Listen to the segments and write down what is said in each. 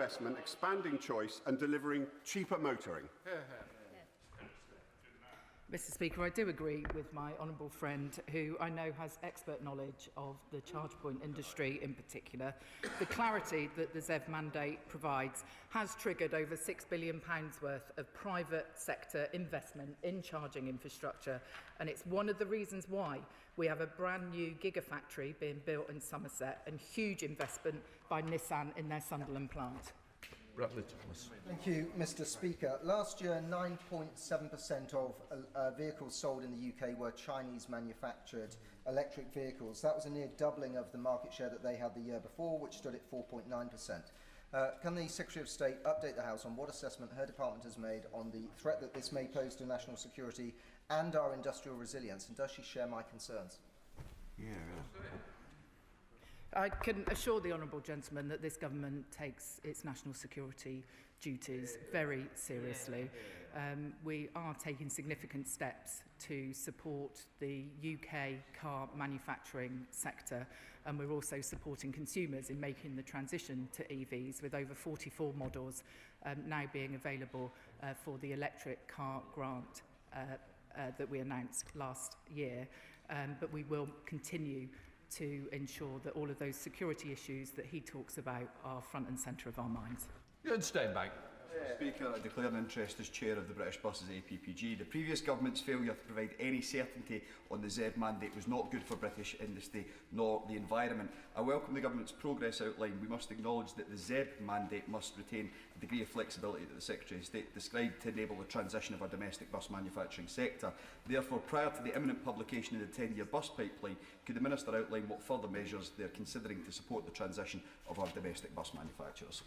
investment, expanding choice and delivering cheaper motoring. Mr. Speaker, I do agree with my honourable friend, who I know has expert knowledge of the charge point industry in particular. The clarity that the ZEV mandate provides has triggered over £6 billion worth of private sector investment in charging infrastructure, and it's one of the reasons why we have a brand new gigafactory being built in Somerset and huge investment by Nissan in their Sunderland plant. Thank you, Mr. Speaker. Last year, 9.7% of vehicles sold in the UK were Chinese-manufactured electric vehicles. That was a near doubling of the market share that they had the year before, which stood at 4.9%. Can the Secretary of State update the House on what assessment her department has made on the threat that this may pose to national security and our industrial resilience, and does she share my concerns? I can assure the honourable gentleman that this government takes its national security duties very seriously. We are taking significant steps to support the UK car manufacturing sector, and we're also supporting consumers in making the transition to EVs, with over 44 models now being available for the electric car grant that we announced last year. But we will continue to ensure that all of those security issues that he talks about are front and centre of our minds. Speaker, I declare an interest as Chair of the British Buses APPG. The previous government's failure to provide any certainty on the ZEV mandate was not good for British industry nor the environment. I welcome the government's progress outline. We must acknowledge that the ZEV mandate must retain a degree of flexibility that the Secretary of State described to enable the transition of our domestic bus manufacturing sector. Therefore, prior to the imminent publication of the 10-year bus pipeline, could the Minister outline what further measures they are considering to support the transition of our domestic bus manufacturers?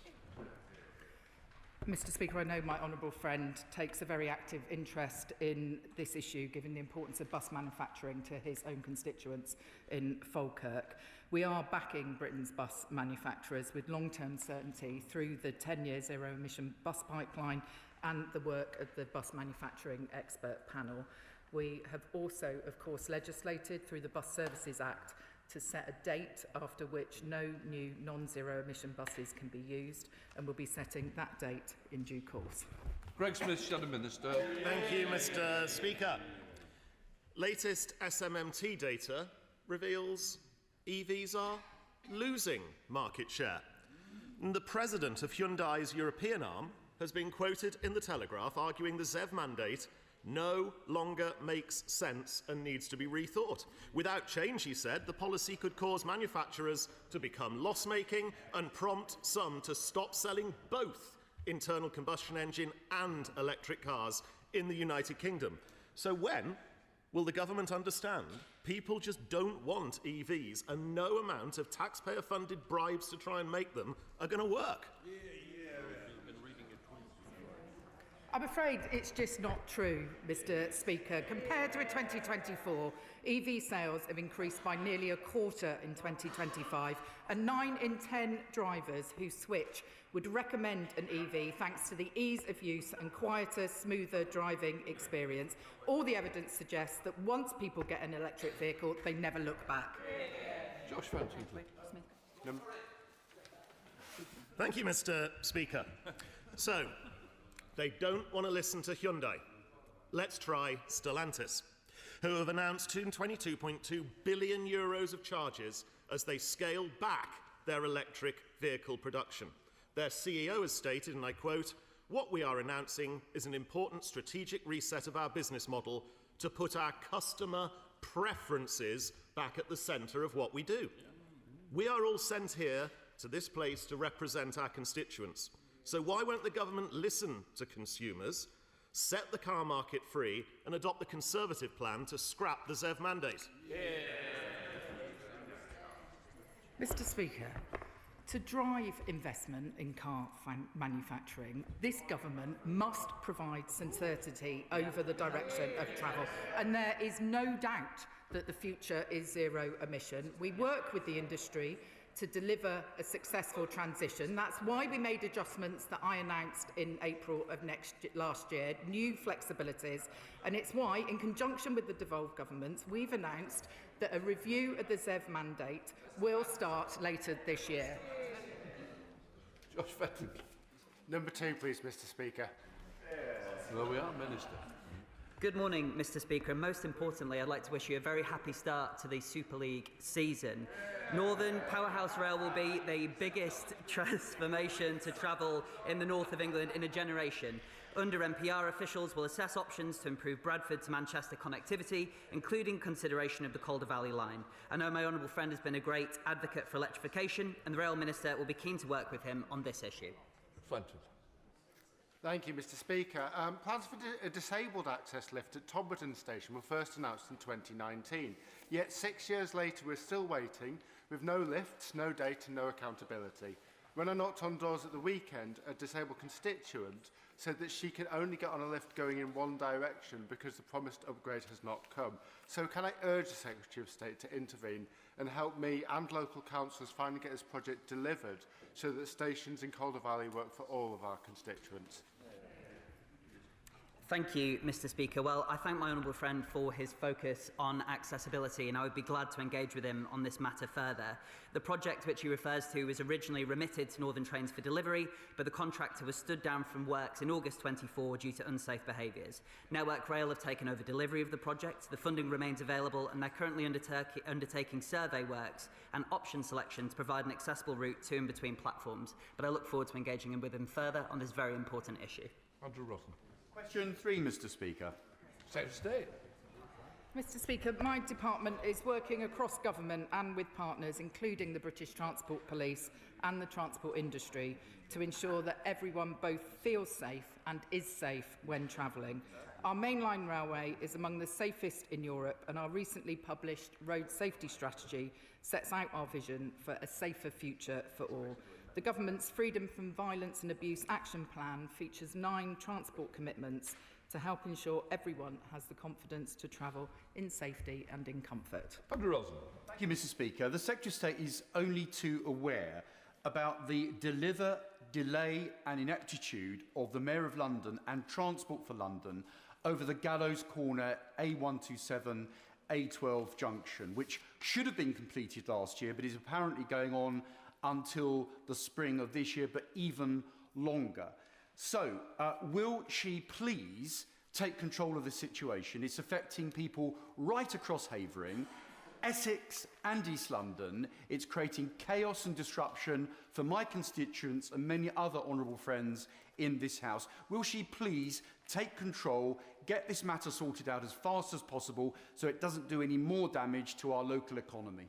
Mr. Speaker, I know my honourable friend takes a very active interest in this issue, given the importance of bus manufacturing to his own constituents in Falkirk. We are backing Britain's bus manufacturers with long-term certainty through the 10-year zero-emission bus pipeline and the work of the bus manufacturing expert panel. We have also, of course, legislated through the Bus Services Act to set a date after which no new non-zero emission buses can be used, and we'll be setting that date in due course. Greg Smith, Shadow Minister. Thank you, Mr. Speaker. Latest SMMT data reveals EVs are losing market share. The president of Hyundai's European arm has been quoted in the Telegraph arguing the ZEV mandate no longer makes sense and needs to be rethought. Without change, he said, the policy could cause manufacturers to become loss-making and prompt some to stop selling both internal combustion engine and electric cars in the United Kingdom. So when will the government understand people just don't want EVs and no amount of taxpayer-funded bribes to try and make them are going to work? I'm afraid it's just not true, Mr. Speaker. Compared to 2024, EV sales have increased by nearly a quarter in 2025, and 9 in 10 drivers who switch would recommend an EV thanks to the ease of use and quieter, smoother driving experience. All the evidence suggests that once people get an electric vehicle, they never look back. Josh Franklin. Thank you, Mr. Speaker. So, they don't want to listen to Hyundai. Let's try Stellantis, who have announced €22.2 billion of charges as they scale back their electric vehicle production. Their CEO has stated, and I quote, "What we are announcing is an important strategic reset of our business model to put our customer preferences back at the centre of what we do. We are all sent here to this place to represent our constituents. So why won't the government listen to consumers, set the car market free and adopt the Conservative plan to scrap the ZEV mandate?" Mr. Speaker, to drive investment in car manufacturing, this government must provide some certainty over the direction of travel. And there is no doubt that the future is zero emission. We work with the industry to deliver a successful transition. That's why we made adjustments that I announced in April of last year, new flexibilities, and it's why, in conjunction with the devolved governments, we've announced that a review of the ZEV mandate will start later this year. Josh Fenton. Number 2, please, Mr. Speaker. There we are, Minister. Good morning, Mr. Speaker, and most importantly, I'd like to wish you a very happy start to the Super League season. Northern Powerhouse Rail will be the biggest transformation to travel in the north of England in a generation. Under NPR, officials will assess options to improve Bradford to Manchester connectivity, including consideration of the Calder Valley line. I know my honourable friend has been a great advocate for electrification, and the Rail Minister will be keen to work with him on this issue. Fenton. Thank you, Mr. Speaker. Plans for a disabled access lift at Todmorden Station were first announced in 2019. Yet 6 years later, we're still waiting, with no lifts, no date and no accountability. When I knocked on doors at the weekend, a disabled constituent said that she can only get on a lift going in one direction because the promised upgrade has not come. So can I urge the Secretary of State to intervene and help me and local councils finally get this project delivered so that stations in Calder Valley work for all of our constituents? Thank you, Mr. Speaker. Well, I thank my honourable friend for his focus on accessibility, and I would be glad to engage with him on this matter further. The project which he refers to was originally remitted to Northern Trains for delivery, but the contractor was stood down from works in August 24 due to unsafe behaviours. Network Rail have taken over delivery of the project, the funding remains available, and they're currently undertaking survey works and option selection to provide an accessible route to and between platforms. But I look forward to engaging with him further on this very important issue. Andrew Rotten. Question 3, Mr. Speaker. Secretary of State. Mr. Speaker, my department is working across government and with partners, including the British Transport Police and the transport industry, to ensure that everyone both feels safe and is safe when travelling. Our mainline railway is among the safest in Europe, and our recently published road safety strategy sets out our vision for a safer future for all. The government's Freedom from Violence and Abuse Action Plan features 9 transport commitments to help ensure everyone has the confidence to travel in safety and in comfort. Andrew Rotten. Thank you, Mr. Speaker. The Secretary of State is only too aware about the deliver, delay and ineptitude of the Mayor of London and Transport for London over the Gallows Corner A127 A12 junction, which should have been completed last year but is apparently going on until the spring of this year, but even longer. So, will she please take control of the situation? It's affecting people right across Havering, Essex and East London. It's creating chaos and disruption for my constituents and many other honourable friends in this House. Will she please take control, get this matter sorted out as fast as possible so it doesn't do any more damage to our local economy?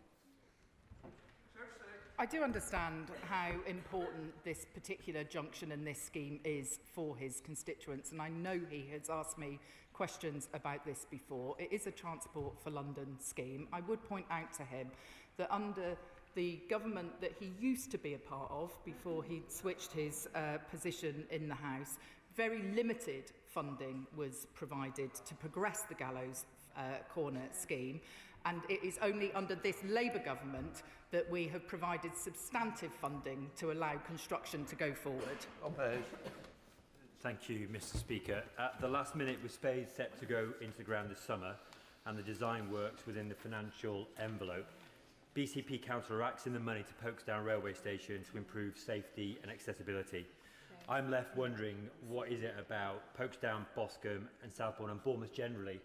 I do understand how important this particular junction and this scheme is for his constituents, and I know he has asked me questions about this before. It is a Transport for London scheme. I would point out to him that under the government that he used to be a part of before he switched his position in the House, very limited funding was provided to progress the Gallows Corner scheme. And it is only under this Labour government that we have provided substantive funding to allow construction to go forward. Thank you, Mr. Speaker. At the last minute, with spades set to go into the ground this summer and the design works within the financial envelope, BCP Council are axing the money to Folkestone railway station to improve safety and accessibility. I'm left wondering, what is it about Folkestone, Boscombe and Southbourne and Bournemouth generally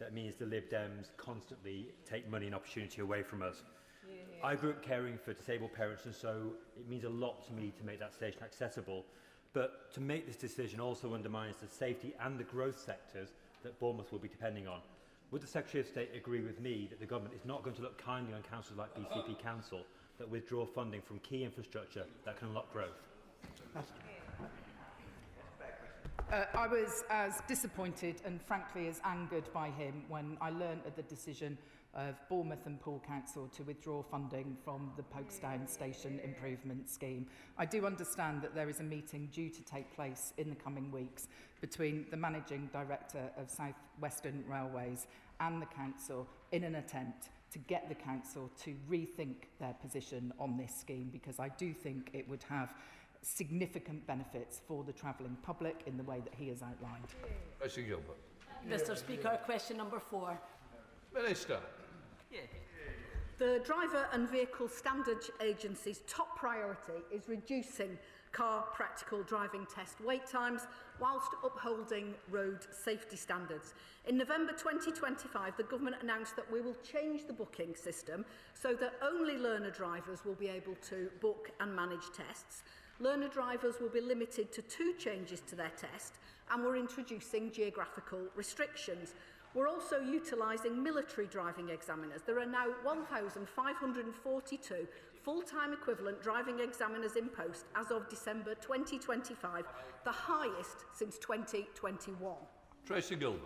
that means the Lib Dems constantly take money and opportunity away from us? I grew up caring for disabled parents, and so it means a lot to me to make that station accessible. But to make this decision also undermines the safety and the growth sectors that Bournemouth will be depending on. Would the Secretary of State agree with me that the government is not going to look kindly on councils like BCP Council that withdraw funding from key infrastructure that can unlock growth? I was as disappointed and frankly as angered by him when I learned of the decision of Bournemouth and Poole Council to withdraw funding from the Folkestone Station Improvement Scheme. I do understand that there is a meeting due to take place in the coming weeks between the Managing Director of South Western Railways and the Council in an attempt to get the Council to rethink their position on this scheme, because I do think it would have significant benefits for the travelling public in the way that he has outlined. Mr. Speaker, question number 4. Minister. The Driver and Vehicle Standards Agency's top priority is reducing car practical driving test wait times whilst upholding road safety standards. In November 2025, the Government announced that we will change the booking system so that only learner drivers will be able to book and manage tests. Learner drivers will be limited to 2 changes to their test, and we're introducing geographical restrictions. We're also utilising military driving examiners. There are now 1,542 full-time equivalent driving examiners in post as of December 2025, the highest since 2021. Tracy Gilbert.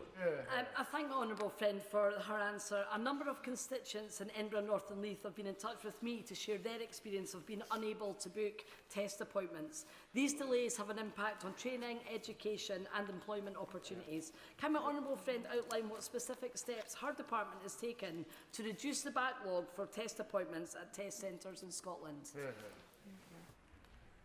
I thank my honourable friend for her answer. A number of constituents in Edinburgh, North and Leith have been in touch with me to share their experience of being unable to book test appointments. These delays have an impact on training, education and employment opportunities. Can my honourable friend outline what specific steps her department has taken to reduce the backlog for test appointments at test centres in Scotland?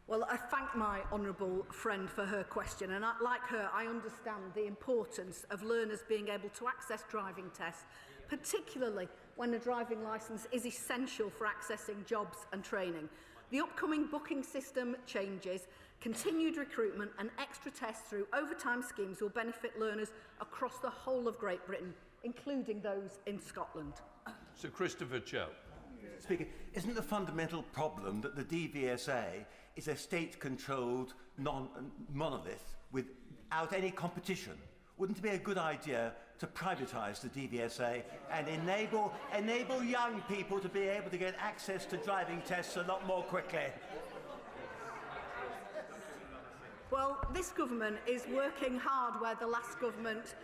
Well, I thank my honourable friend for her question, and like her, I understand the importance of learners being able to access driving tests, particularly when a driving licence is essential for accessing jobs and training. The upcoming booking system changes, continued recruitment and extra tests through overtime schemes will benefit learners across the whole of Great Britain, including those in Scotland. Sir Christopher Chow. Speaker, isn't the fundamental problem that the DVSA is a state-controlled monolith without any competition? Wouldn't it be a good idea to privatise the DVSA and enable young people to be able to get access to driving tests a lot more quickly? Well, this government is working hard where the last government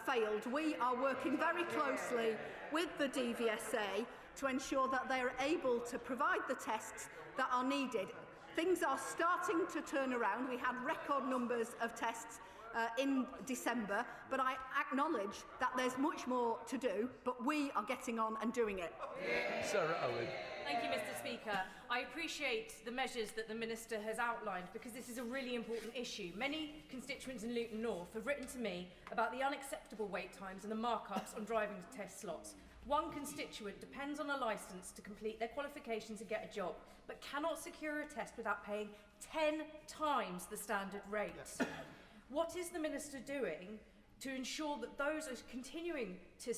failed. We are working very closely with the DVSA to ensure that they are able to provide the tests that are needed. Things are starting to turn around. We had record numbers of tests in December, but I acknowledge that there's much more to do, but we are getting on and doing it. Sarah Owen. Thank you, Mr. Speaker. I appreciate the measures that the Minister has outlined because this is a really important issue. Many constituents in Luton North have written to me about the unacceptable wait times and the markups on driving test slots. One constituent depends on a licence to complete their qualifications and get a job, but cannot secure a test without paying 10 times the standard rate. What is the Minister doing to ensure that those who are continuing to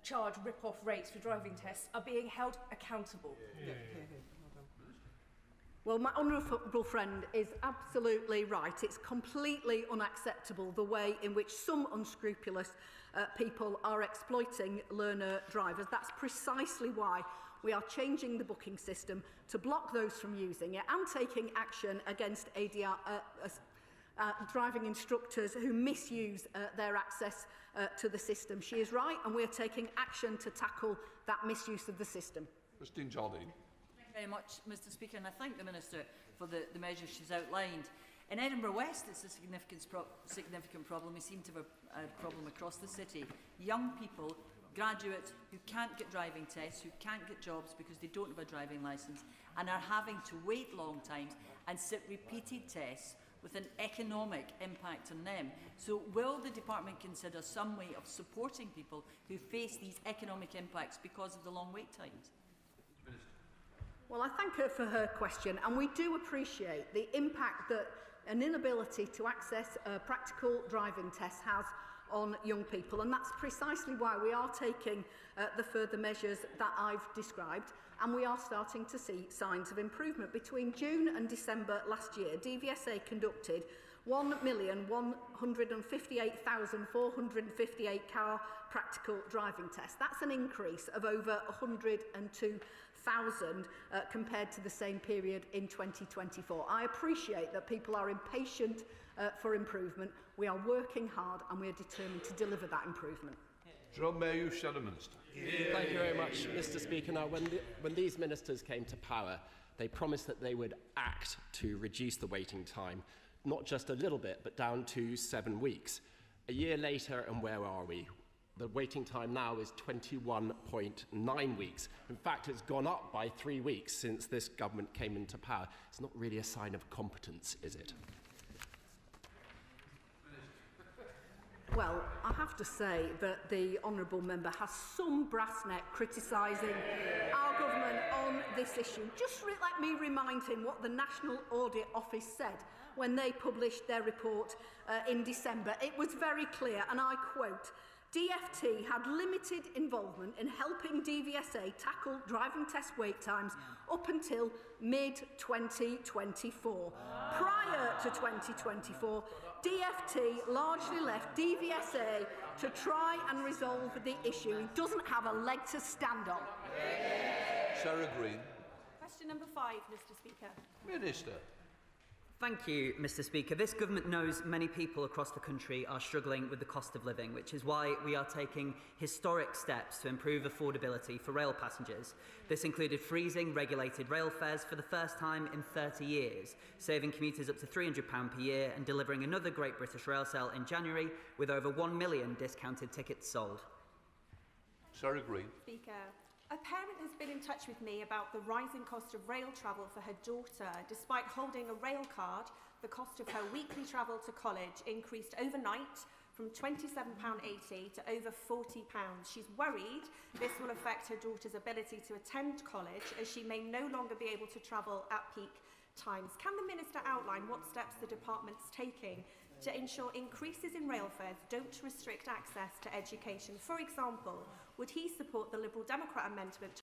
charge rip-off rates for driving tests are being held accountable? Well, my honourable friend is absolutely right. It's completely unacceptable the way in which some unscrupulous people are exploiting learner drivers. That's precisely why we are changing the booking system to block those from using it and taking action against driving instructors who misuse their access to the system. She is right, and we are taking action to tackle that misuse of the system. Christine Jardine. Thank you very much, Mr. Speaker, and I thank the Minister for the measures she's outlined. In Edinburgh West, it's a significant problem. We seem to have a problem across the city. Young people, graduates who can't get driving tests, who can't get jobs because they don't have a driving licence and are having to wait long times and sit repeated tests with an economic impact on them. So will the department consider some way of supporting people who face these economic impacts because of the long wait times? Well, I thank her for her question, and we do appreciate the impact that an inability to access a practical driving test has on young people, and that's precisely why we are taking the further measures that I've described, and we are starting to see signs of improvement. Between June and December last year, DVSA conducted 1,158,458 car practical driving tests. That's an increase of over 102,000 compared to the same period in 2024. I appreciate that people are impatient for improvement. We are working hard and we are determined to deliver that improvement. John Mayo, Shadow Minister. Thank you very much, Mr. Speaker. Now, when these ministers came to power, they promised that they would act to reduce the waiting time, not just a little bit, but down to 7 weeks. A year later, and where are we? The waiting time now is 21.9 weeks. In fact, it's gone up by 3 weeks since this government came into power. It's not really a sign of competence, is it? Well, I have to say that the honourable member has some brass neck criticising our government outline on this issue. Just let me remind him what the National Audit Office said when they published their report in December. It was very clear, and I quote, DfT had limited involvement in helping DVSA tackle driving test wait times up until mid-2024. Prior to 2024, DfT largely left DVSA to try and resolve the issue. He doesn't have a leg to stand on. Sarah Green. Question number 5, Mr. Speaker. Minister. Thank you, Mr. Speaker. This government knows many people across the country are struggling with the cost of living, which is why we are taking historic steps to improve affordability for rail passengers. This included freezing regulated rail fares for the first time in 30 years, saving commuters up to £300 per year and delivering another Great British Rail sale in January with over 1 million discounted tickets sold. Sarah Green. Speaker, a parent has been in touch with me about the rising cost of rail travel for her daughter. Despite holding a rail card, the cost of her weekly travel to college increased overnight from £27.80 to over £40. She's worried this will affect her daughter's ability to attend college, as she may no longer be able to travel at peak times. Can the Minister outline what steps the department's taking to ensure increases in rail fares don't restrict access to education? For example, would he support the Liberal Democrat amendment?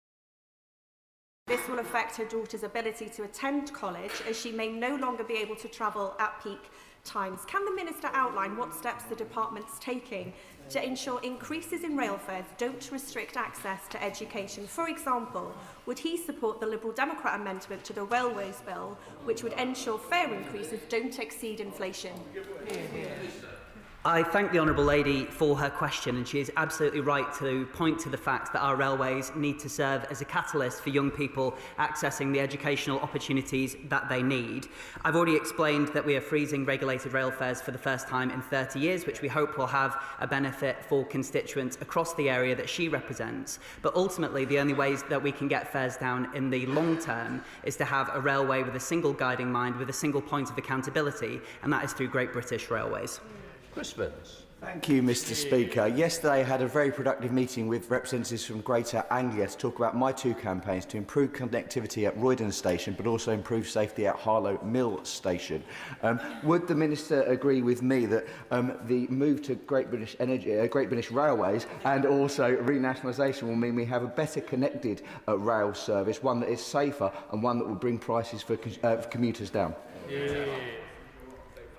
This will affect her daughter's ability to attend college, as she may no longer be able to travel at peak times. Can the Minister outline what steps the department's taking to ensure increases in rail fares don't restrict access to education? For example, would he support the Liberal Democrat amendment to the Railways Bill, which would ensure fare increases don't exceed inflation? I thank the Honourable Lady for her question, and she is absolutely right to point to the fact that our railways need to serve as a catalyst for young people accessing the educational opportunities that they need. I've already explained that we are freezing regulated rail fares for the first time in 30 years, which we hope will have a benefit for constituents across the area that she represents. But ultimately, the only ways that we can get fares down in the long term is to have a railway with a single guiding mind, with a single point of accountability, and that is through Great British Railways. Chris Vence. Thank you, Mr. Speaker. Yesterday I had a very productive meeting with representatives from Greater Anglia to talk about my two campaigns to improve connectivity at Roydon Station, but also improve safety at Harlow Mill Station. Would the Minister agree with me that the move to Great British Railways and also renationalisation will mean we have a better connected rail service, one that is safer and one that will bring prices for commuters down?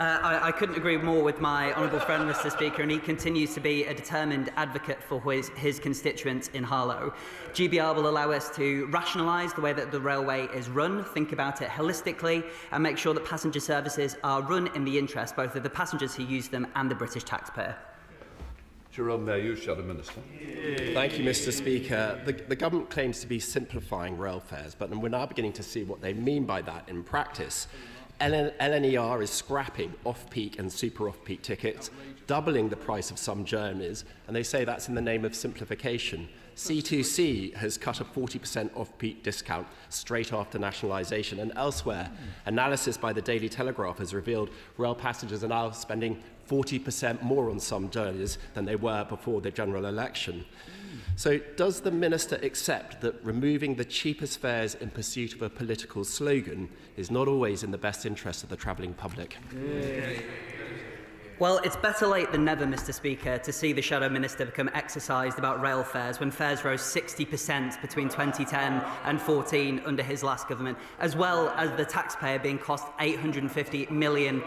I couldn't agree more with my honourable friend, Mr. Speaker, and he continues to be a determined advocate for his constituents in Harlow. GBR will allow us to rationalise the way that the railway is run, think about it holistically, and make sure that passenger services are run in the interest both of the passengers who use them and the British taxpayer. Jerome Mayor, Shadow Minister. Thank you, Mr. Speaker. The government claims to be simplifying rail fares, but we're now beginning to see what they mean by that in practice. LNER is scrapping off-peak and super off-peak tickets, doubling the price of some journeys, and they say that's in the name of simplification. C2C has cut a 40% off-peak discount straight after nationalisation, and elsewhere, analysis by the Daily Telegraph has revealed rail passengers are now spending 40% more on some journeys than they were before the general election. So does the Minister accept that removing the cheapest fares in pursuit of a political slogan is not always in the best interest of the travelling public? Well, it's better late than never, Mr. Speaker, to see the Shadow Minister become exercised about rail fares when fares rose 60% between 2010 and 14 under his last government, as well as the taxpayer being cost £850 million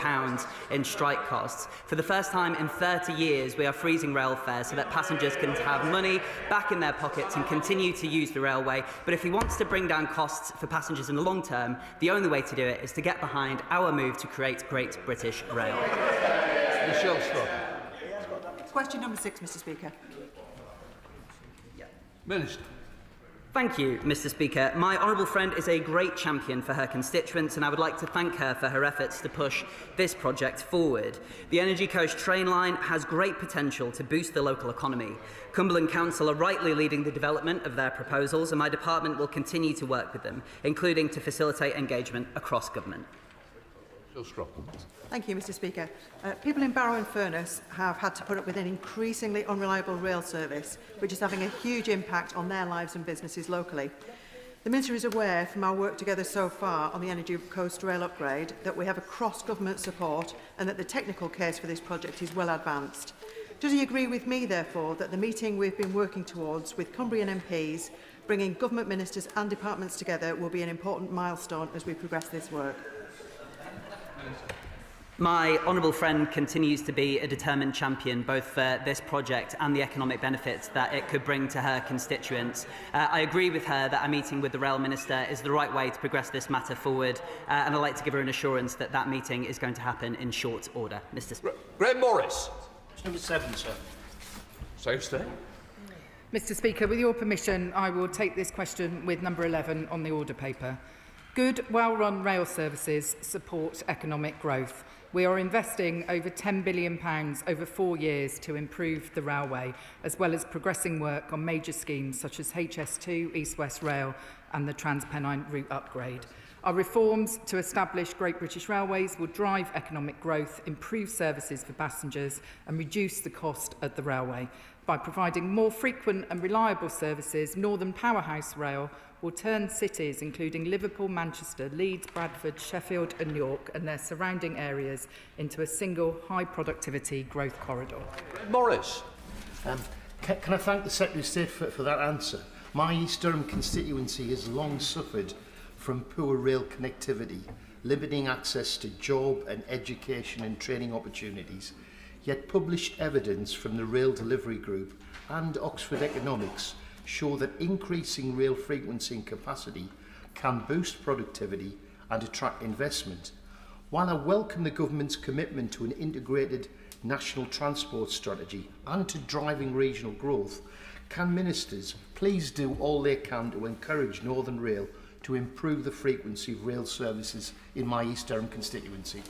in strike costs. For the first time in 30 years, we are freezing rail fares so that passengers can have money back in their pockets and continue to use the railway. But if he wants to bring down costs for passengers in the long term, the only way to do it is to get behind our move to create Great British Rail. Michelle Scott. Question number 6, Mr. Speaker. Minister. Thank you, Mr. Speaker. My honourable friend is a great champion for her constituents, and I would like to thank her for her efforts to push this project forward. The Energy Coast train line has great potential to boost the local economy. Cumberland Council are rightly leading the development of their proposals, and my department will continue to work with them, including to facilitate engagement across government. Thank you, Mr. Speaker. People in Barrow and Furness have had to put up with an increasingly unreliable rail service, which is having a huge impact on their lives and businesses locally. The Minister is aware from our work together so far on the Energy Coast Rail upgrade that we have a cross-government support and that the technical case for this project is well advanced. Does he agree with me, therefore, that the meeting we've been working towards with Cumbrian MPs, bringing government ministers and departments together, will be an important milestone as we progress this work? My honourable friend continues to be a determined champion both for this project and the economic benefits that it could bring to her constituents. I agree with her that a meeting with the Rail Minister is the right way to progress this matter forward, and I'd like to give her an assurance that that meeting is going to happen in short order. Mr. Speaker. Graham Morris. Number 7, sir. So stay. Mr. Speaker, with your permission, I will take this question with number 11 on the order paper. Good, well-run rail services support economic growth. We are investing over £10 billion over 4 years to improve the railway, as well as progressing work on major schemes such as HS2, East West Rail and the Transpennine route upgrade. Our reforms to establish Great British Railways will drive economic growth, improve services for passengers and reduce the cost of the railway. By providing more frequent and reliable services, Northern Powerhouse Rail will turn cities including Liverpool, Manchester, Leeds, Bradford, Sheffield and York and their surrounding areas into a single high productivity growth corridor. Morris. Can I thank the Secretary of State for that answer? My East Durham constituency has long suffered from poor rail connectivity, limiting access to job and education and training opportunities. Yet published evidence from the Rail Delivery Group and Oxford Economics show that increasing rail frequency and capacity can boost productivity and attract investment. While I welcome the government's commitment to an integrated national transport strategy and to driving regional growth, can ministers please do all they can to encourage Northern Rail to improve the frequency of rail services in my East Durham constituency?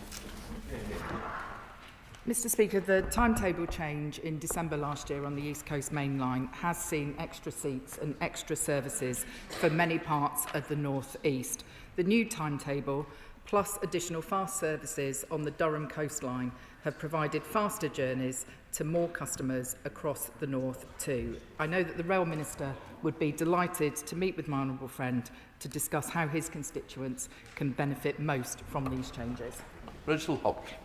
Mr. Speaker, the timetable change in December last year on the East Coast Main Line has seen extra seats and extra services for many parts of the North East. The new timetable, plus additional fast services on the Durham coastline, have provided faster journeys to more customers across the North too. I know that the Rail Minister would be delighted to meet with my honourable friend to discuss how his constituents can benefit most from these changes. Rachel Hopkins.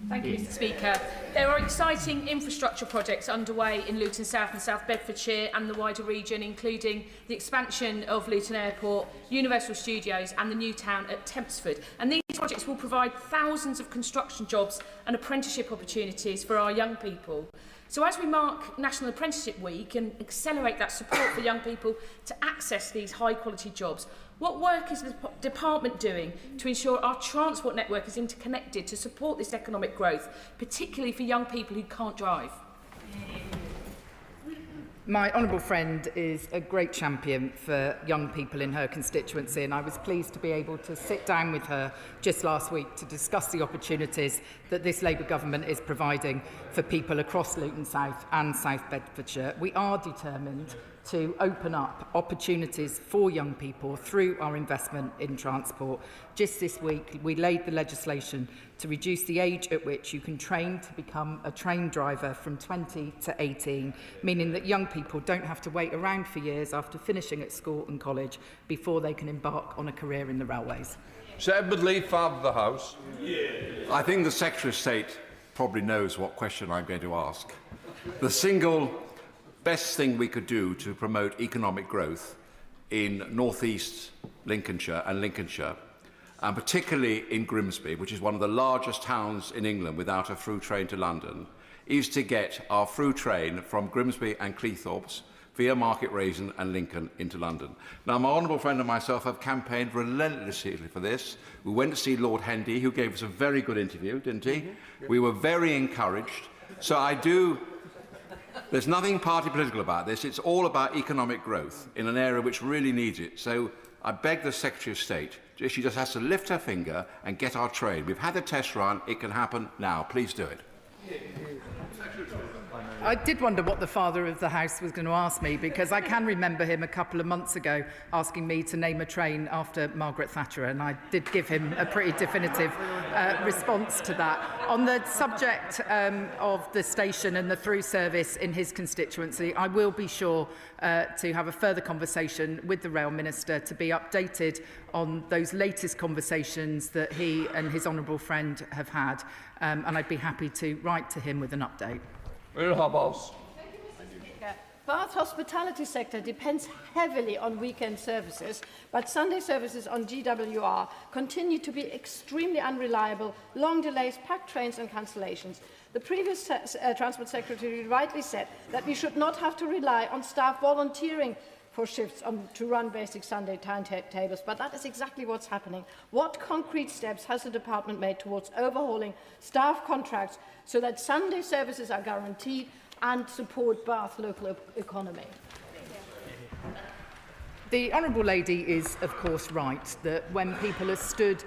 Thank you, Mr. Speaker. There are exciting infrastructure projects underway in Luton South and South Bedfordshire and the wider region, including the expansion of Luton Airport, Universal Studios and the new town at Tempsford. And these projects will provide thousands of construction jobs and apprenticeship opportunities for our young people. So as we mark National Apprenticeship Week and accelerate that support for young people to access these high-quality jobs, what work is the department doing to ensure our transport network is interconnected to support this economic growth, particularly for young people who can't drive? My honourable friend is a great champion for young people in her constituency, and I was pleased to be able to sit down with her just last week to discuss the opportunities that this Labour government is providing for people across Luton South and South Bedfordshire. We are determined to open up opportunities for young people through our investment in transport. Just this week, we laid the legislation to reduce the age at which you can train to become a train driver from 20 to 18, meaning that young people don't have to wait around for years after finishing at school and college before they can embark on a career in the railways. Sir Edmund Lee, Father of the House. I think the Secretary of State probably knows what question I'm going to ask. The single best thing we could do to promote economic growth in North East Lincolnshire and Lincolnshire, and particularly in Grimsby, which is one of the largest towns in England without a through train to London, is to get our through train from Grimsby and Cleethorpes via Market Raisin and Lincoln into London. Now, my honourable friend and myself have campaigned relentlessly for this. We went to see Lord Hendy, who gave us a very good interview, didn't he? We were very encouraged. So there's nothing party political about this. It's all about economic growth in an area which really needs it. So I beg the Secretary of State, she just has to lift her finger and get our train. We've had the test run. It can happen now. Please do it. I did wonder what the Father of the House was going to ask me, because I can remember him a couple of months ago asking me to name a train after Margaret Thatcher, and I did give him a pretty definitive response to that. On the subject of the station and the through service in his constituency, I will be sure to have a further conversation with the Rail Minister to be updated on those latest conversations that he and his honourable friend have had, and I'd be happy to write to him with an update. Bath's hospitality sector depends heavily on weekend services, but Sunday services on GWR continue to be extremely unreliable, long delays, packed trains and cancellations. The previous Transport Secretary rightly said that we should not have to rely on staff volunteering for shifts to run basic Sunday timetables, but that is exactly what's happening. What concrete steps has the department made towards overhauling staff contracts so that Sunday services are guaranteed and support Bath's local economy? The Honourable Lady is, of course, right that when people are stood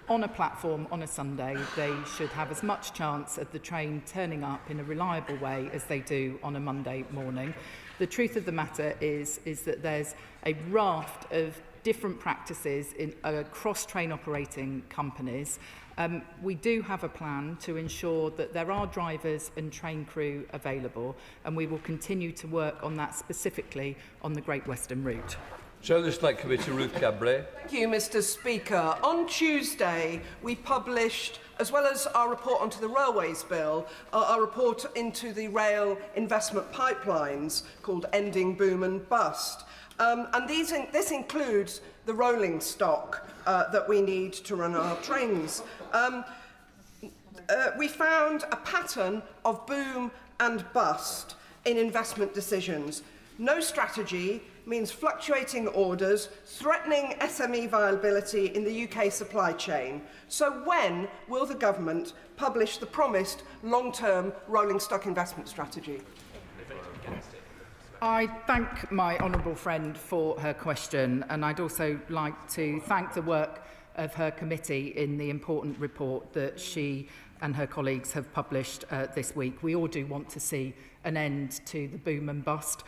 on a platform on a Sunday, they should have as much chance of the train turning up in a reliable way as they do on a Monday morning. The truth of the matter is that there's a raft of different practices across train operating companies. We do have a plan to ensure that there are drivers and train crew available, and we will continue to work on that specifically on the Great Western Route. Chair of the Select Committee, Ruth Cabré. Thank you, Mr. Speaker. On Tuesday, we published, as well as our report onto the Railways Bill, our report into the rail investment pipelines called Ending Boom and Bust. And this includes the rolling stock that we need to run our trains. We found a pattern of boom and bust in investment decisions. No strategy means fluctuating orders, threatening SME viability in the UK supply chain. So when will the government publish the promised long-term rolling stock investment strategy? I thank my honourable friend for her question, and I'd also like to thank the work of her committee in the important report that she and her colleagues have published this week. We all do want to see an end to the boom and bust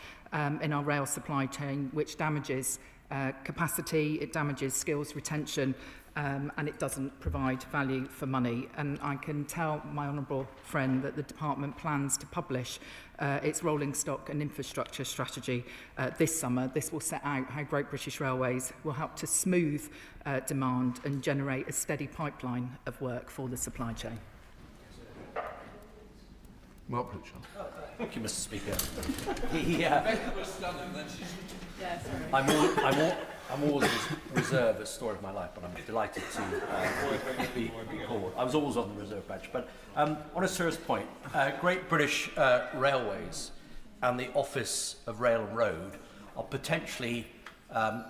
in our rail supply chain, which damages capacity, it damages skills retention, and it doesn't provide value for money. And I can tell my honourable friend that the department plans to publish its rolling stock and infrastructure strategy this summer. This will set out how Great British Railways will help to smooth demand and generate a steady pipeline of work for the supply chain. Mark Pritchard. Thank you, Mr. Speaker. I'm always reserve a story of my life, but I'm delighted to be called. I was always on the reserve badge. But on a serious point, Great British Railways and the Office of Rail and Road are potentially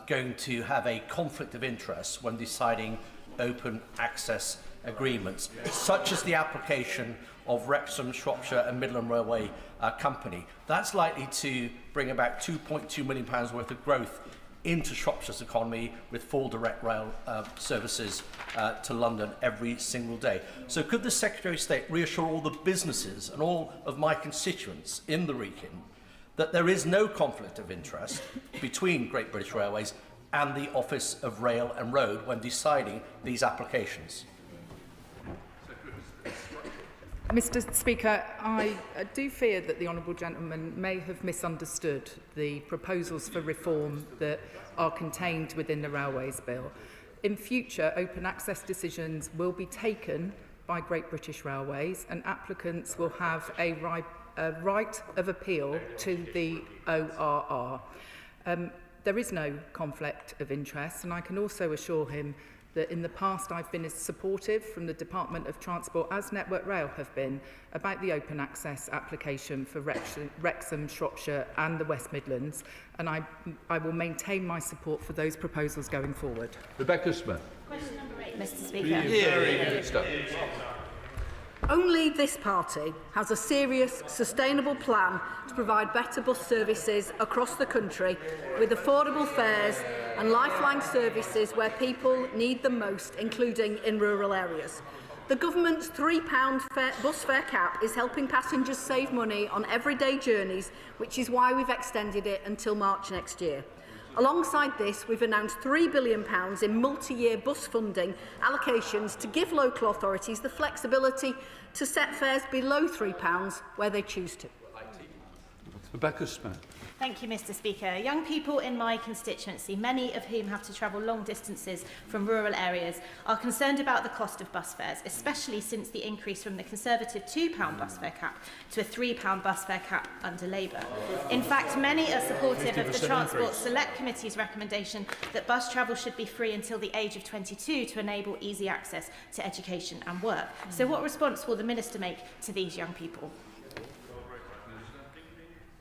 going to have a conflict of interest when deciding open access agreements, such as the application of Wrexham, Shropshire and Midland Railway Company. That's likely to bring about £2.2 million worth of growth into Shropshire's economy with full direct rail services to London every single day. So could the Secretary of State reassure all the businesses and all of my constituents in the Wrekin that there is no conflict of interest between Great British Railways and the Office of Rail and Road when deciding these applications? Mr. Speaker, I do fear that the honourable gentleman may have misunderstood the proposals for reform that are contained within the Railways Bill. In future, open access decisions will be taken by Great British Railways, and applicants will have a right of appeal to the ORR. There is no conflict of interest, and I can also assure him that in the past I've been as supportive from the Department of Transport as Network Rail have been about the open access application for Wrexham, Shropshire and the West Midlands, and I will maintain my support for those proposals going forward. Rebecca Smith. Question number 8, Mr. Speaker. Only this party has a serious, sustainable plan to provide better bus services across the country with affordable fares and lifeline services where people need them most, including in rural areas. The government's £3 bus fare cap is helping passengers save money on everyday journeys, which is why we've extended it until March next year. Alongside this, we've announced £3 billion in multi-year bus funding allocations to give local authorities the flexibility to set fares below £3 where they choose to. Rebecca Smith. Thank you, Mr. Speaker. Young people in my constituency, many of whom have to travel long distances from rural areas, are concerned about the cost of bus fares, especially since the increase from the Conservative £2 bus fare cap to a £3 bus fare cap under Labour. In fact, many are supportive of the Transport Select Committee's recommendation that bus travel should be free until the age of 22 to enable easy access to education and work. So what response will the Minister make to these young people?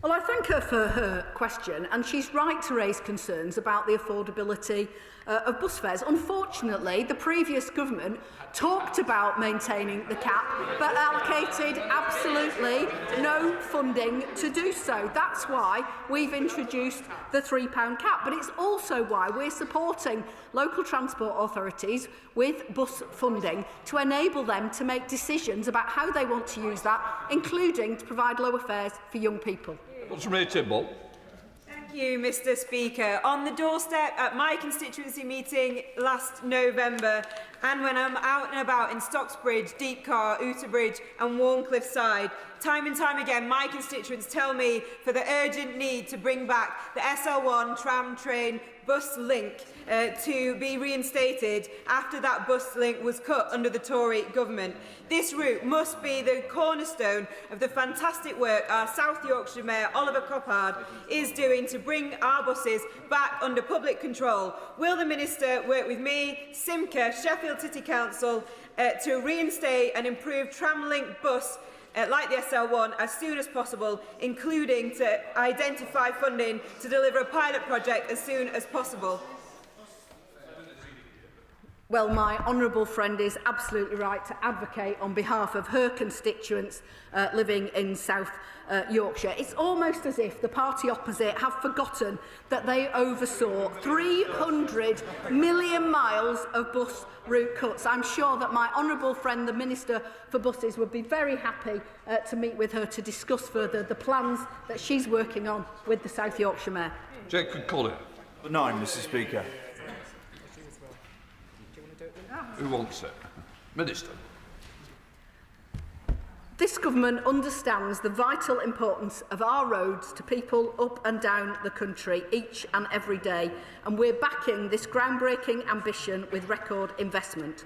Well, I thank her for her question, and she's right to raise concerns about the affordability of bus fares. Unfortunately, the previous government talked about maintaining the cap, but allocated absolutely no funding to do so. That's why we've introduced the £3 cap, but it's also why we're supporting local transport authorities with bus funding to enable them to make decisions about how they want to use that, including to provide lower fares for young people. What's Ray Tibble? Thank you, Mr. Speaker. On the doorstep at my constituency meeting last November, and when I'm out and about in Stocksbridge, Deepcar, Outerbridge and Warncliffe Side, time and time again, my constituents tell me for the urgent need to bring back the SL1 tram train bus link to be reinstated after that bus link was cut under the Tory government. This route must be the cornerstone of the fantastic work our South Yorkshire Mayor Oliver Coppard is doing to bring our buses back under public control. Will the Minister work with me, Simca, Sheffield City Council to reinstate and improve tram-link bus like the SL1 as soon as possible, including to identify funding to deliver a pilot project as soon as possible? Well, my honourable friend is absolutely right to advocate on behalf of her constituents living in South Yorkshire. It's almost as if the party opposite have forgotten that they oversaw 300 million miles of bus route cuts. I'm sure that my honourable friend, the Minister for Buses, would be very happy to meet with her to discuss further the plans that she's working on with the South Yorkshire Mayor. Jacob Collier. 9, Mr. Speaker. Who wants it? Minister. This government understands the vital importance of our roads to people up and down the country each and every day, and we're backing this groundbreaking ambition with record investment.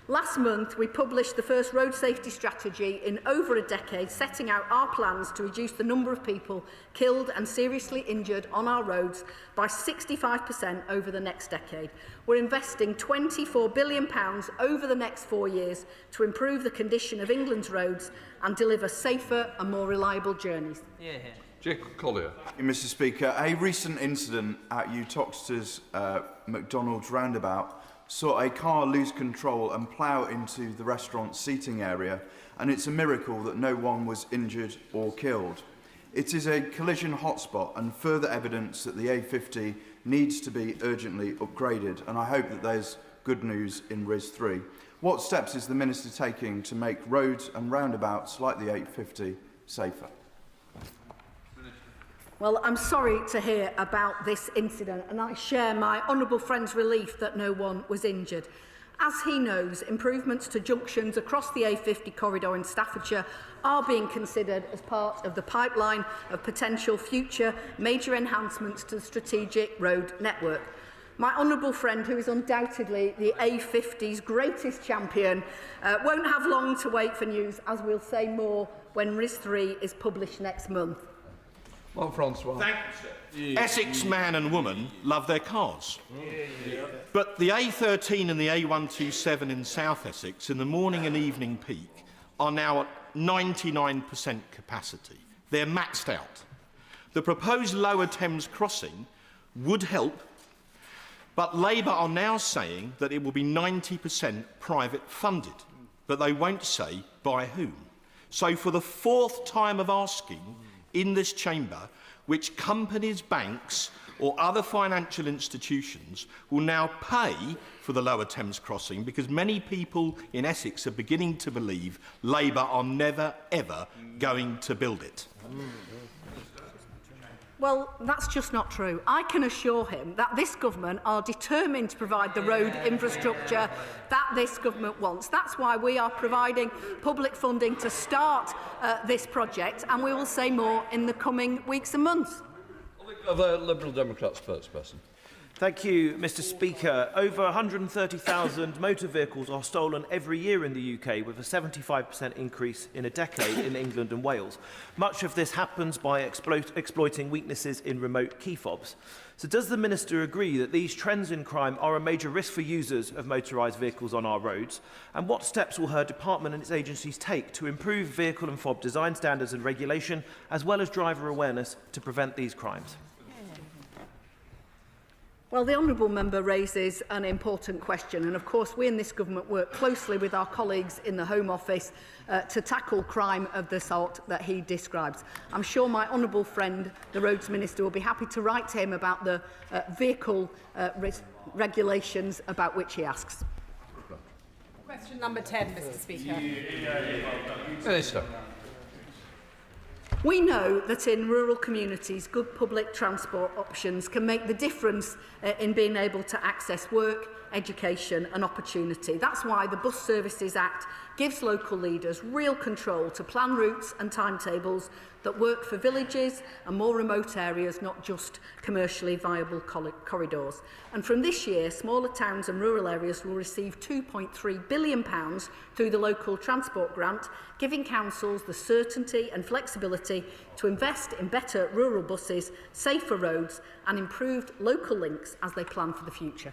Last month, we published the first road safety strategy in over a decade, setting out our plans to reduce the number of people killed and seriously injured on our roads by 65% over the next decade. We're investing £24 billion over the next 4 years to improve the condition of England's roads and deliver safer and more reliable journeys. Jacob Collier. Mr. Speaker, a recent incident at Utoxeter's McDonald's roundabout saw a car lose control and plough into the restaurant's seating area, and it's a miracle that no one was injured or killed. It is a collision hotspot and further evidence that the A50 needs to be urgently upgraded, and I hope that there's good news in RIS 3. What steps is the Minister taking to make roads and roundabouts like the A50 safer? Well, I'm sorry to hear about this incident, and I share my honourable friend's relief that no one was injured. As he knows, improvements to junctions across the A50 corridor in Staffordshire are being considered as part of the pipeline of potential future major enhancements to the strategic road network. My honourable friend, who is undoubtedly the A50's greatest champion, won't have long to wait for news, as we'll say more when RIS 3 is published next month. Well, Francois. Thank you, sir. Essex man and woman love their cars. But the A13 and the A127 in South Essex in the morning and evening peak are now at 99% capacity. They're maxed out. The proposed Lower Thames crossing would help, but Labour are now saying that it will be 90% private funded, but they won't say by whom. So for the fourth time of asking in this chamber which companies, banks or other financial institutions will now pay for the Lower Thames crossing because many people in Essex are beginning to believe Labour are never, ever going to build it? Well, that's just not true. I can assure him that this government are determined to provide the road infrastructure that this government wants. That's why we are providing public funding to start this project, and we will say more in the coming weeks and months. The Liberal Democrat spokesperson. Thank you, Mr. Speaker. Over 130,000 motor vehicles are stolen every year in the UK, with a 75% increase in a decade in England and Wales. Much of this happens by exploiting weaknesses in remote key fobs. So does the Minister agree that these trends in crime are a major risk for users of motorised vehicles on our roads? And what steps will her department and its agencies take to improve vehicle and fob design standards and regulation, as well as driver awareness, to prevent these crimes? Well, the honourable member raises an important question, and of course we in this government work closely with our colleagues in the Home Office to tackle crime of the sort that he describes. I'm sure my honourable friend, the Roads Minister, will be happy to write to him about the vehicle regulations about which he asks. Question number 10, Mr. Speaker. Minister. We know that in rural communities, good public transport options can make the difference in being able to access work, education and opportunity. That's why the Bus Services Act gives local leaders real control to plan routes and timetables that work for villages and more remote areas, not just commercially viable corridors. And from this year, smaller towns and rural areas will receive £2.3 billion through the local transport grant, giving councils the certainty and flexibility to invest in better rural buses, safer roads and improved local links as they plan for the future.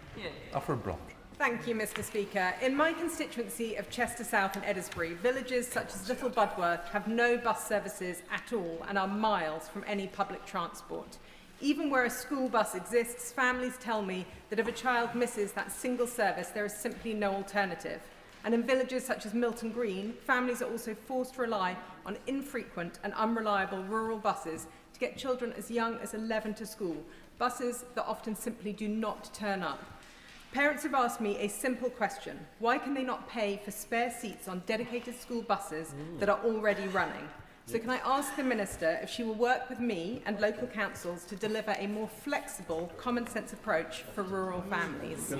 Alfred Bront. Thank you, Mr. Speaker. In my constituency of Chester South and Eddisbury, villages such as Little Budworth have no bus services at all and are miles from any public transport. Even where a school bus exists, families tell me that if a child misses that single service, there is simply no alternative. And in villages such as Milton Green, families are also forced to rely on infrequent and unreliable rural buses to get children as young as 11 to school, buses that often simply do not turn up. Parents have asked me a simple question. Why can they not pay for spare seats on dedicated school buses that are already running? So can I ask the Minister if she will work with me and local councils to deliver a more flexible, common sense approach for rural families?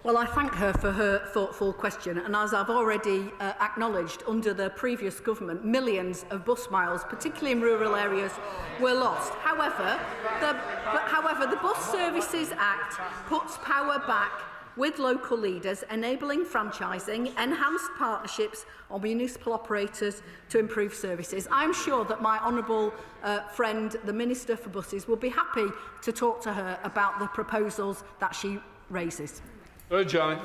Well, I thank her for her thoughtful question, and as I've already acknowledged, under the previous government, millions of bus miles, particularly in rural areas, were lost. However, the Bus Services Act puts power back with local leaders, enabling franchising, enhanced partnerships or municipal operators to improve services. I'm sure that my honourable friend, the Minister for Buses, will be happy to talk to her about the proposals that she raises. John.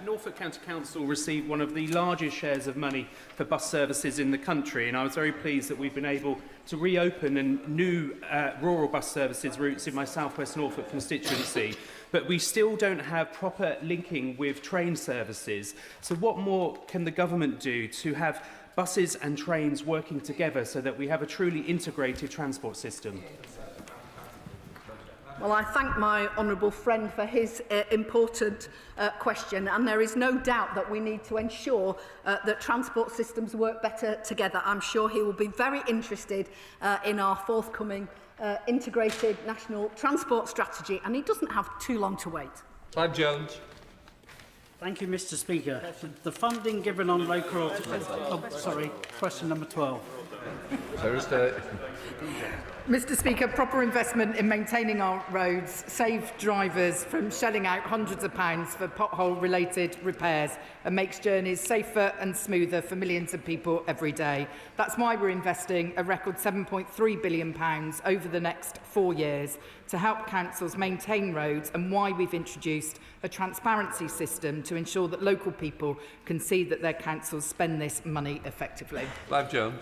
Norfolk County Council received one of the largest shares of money for bus services in the country, and I was very pleased that we've been able to reopen new rural bus services routes in my South West Norfolk constituency. But we still don't have proper linking with train services. So what more can the government do to have buses and trains working together so that we have a truly integrated transport system? Well, I thank my honourable friend for his important question, and there is no doubt that we need to ensure that transport systems work better together. I'm sure he will be very interested in our forthcoming integrated national transport strategy, and he doesn't have too long to wait. Clive Jones. Thank you, Mr. Speaker. The funding given on local... question number 12. Mr. Speaker, proper investment in maintaining our roads saves drivers from shelling out hundreds of pounds for pothole-related repairs and makes journeys safer and smoother for millions of people every day. That's why we're investing a record £7.3 billion over the next 4 years to help councils maintain roads, and why we've introduced a transparency system to ensure that local people can see that their councils spend this money effectively. Clive Jones.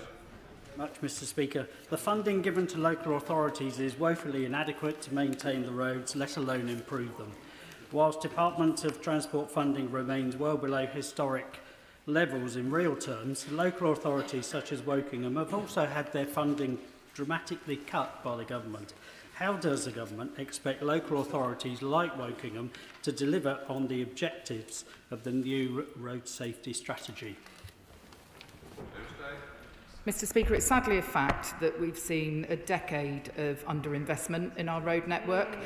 Much, Mr. Speaker. The funding given to local authorities is woefully inadequate to maintain the roads, let alone improve them. Whilst Department of Transport funding remains well below historic levels in real terms, local authorities such as Wokingham have also had their funding dramatically cut by the government. How does the government expect local authorities like Wokingham to deliver on the objectives of the new road safety strategy? Mr Speaker, it's sadly a fact that we've seen a decade of underinvestment in our road network.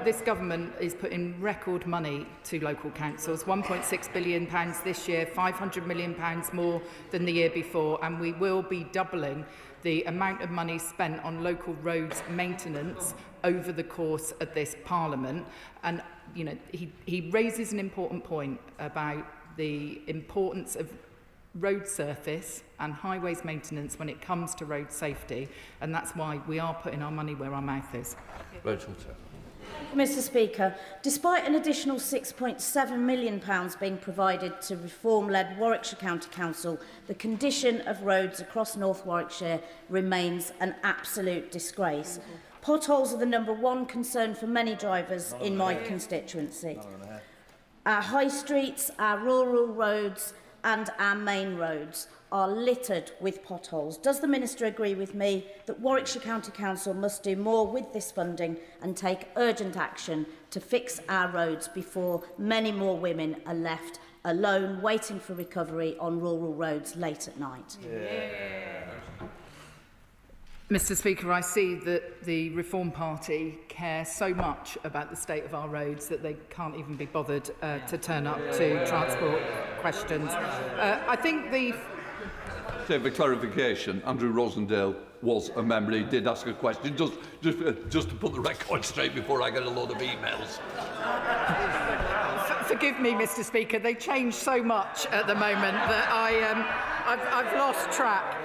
This government is putting record money to local councils, £1.6 billion this year, £500 million more than the year before, and we will be doubling the amount of money spent on local roads maintenance over the course of this Parliament. And you know, he raises an important point about the importance of road surface and highways maintenance when it comes to road safety, and that's why we are putting our money where our mouth is. Mr Speaker, despite an additional £6.7 million being provided to reform-led Warwickshire County Council, the condition of roads across North Warwickshire remains an absolute disgrace. Potholes are the #1 concern for many drivers in my constituency. Our high streets, our rural roads and our main roads are littered with potholes. Does the Minister agree with me that Warwickshire County Council must do more with this funding and take urgent action to fix our roads before many more women are left alone waiting for recovery on rural roads late at night? Mr Speaker, I see that the Reform Party care so much about the state of our roads that they can't even be bothered to turn up to transport questions. I think the... So for clarification, Andrew Rosendale was a member. He did ask a question, just to put the record straight before I get a load of emails. Forgive me, Mr Speaker, they change so much at the moment that I've lost track.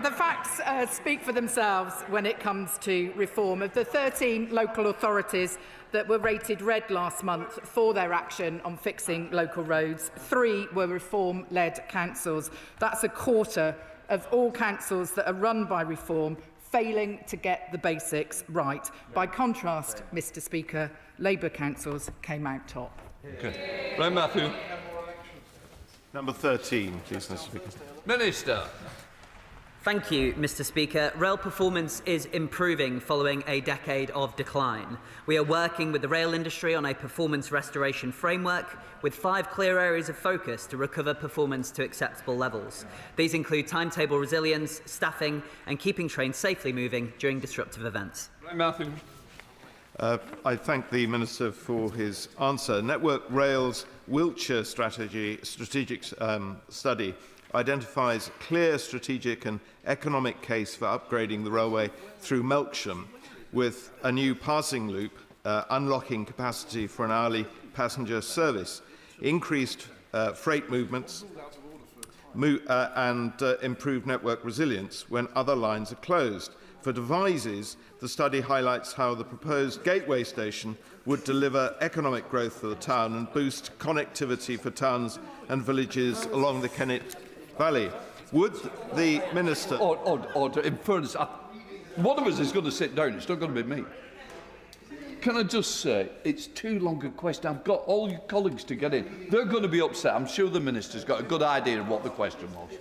The facts speak for themselves when it comes to reform. Of the 13 local authorities that were rated red last month for their action on fixing local roads, 3 were reform-led councils. That's a quarter of all councils that are run by reform failing to get the basics right. By contrast, Mr Speaker, Labour councils came out top. Okay. Ray Matthew. Number 13, please, Mr Speaker. Minister. Thank you, Mr Speaker. Rail performance is improving following a decade of decline. We are working with the rail industry on a performance restoration framework with 5 clear areas of focus to recover performance to acceptable levels. These include timetable resilience, staffing and keeping trains safely moving during disruptive events. Matthew. I thank the Minister for his answer. Network Rail's Wiltshire strategic study identifies clear strategic and economic case for upgrading the railway through Melksham with a new passing loop, unlocking capacity for an hourly passenger service, increased freight movements and improved network resilience when other lines are closed. For Devizes, the study highlights how the proposed gateway station would deliver economic growth for the town and boost connectivity for towns and villages along the Kennet Valley. Would the Minister... Order. In fairness, one of us is going to sit down. It's not going to be me. Can I just say, it's too long a question. I've got all your colleagues to get in. They're going to be upset. I'm sure the Minister's got a good idea of what the question was.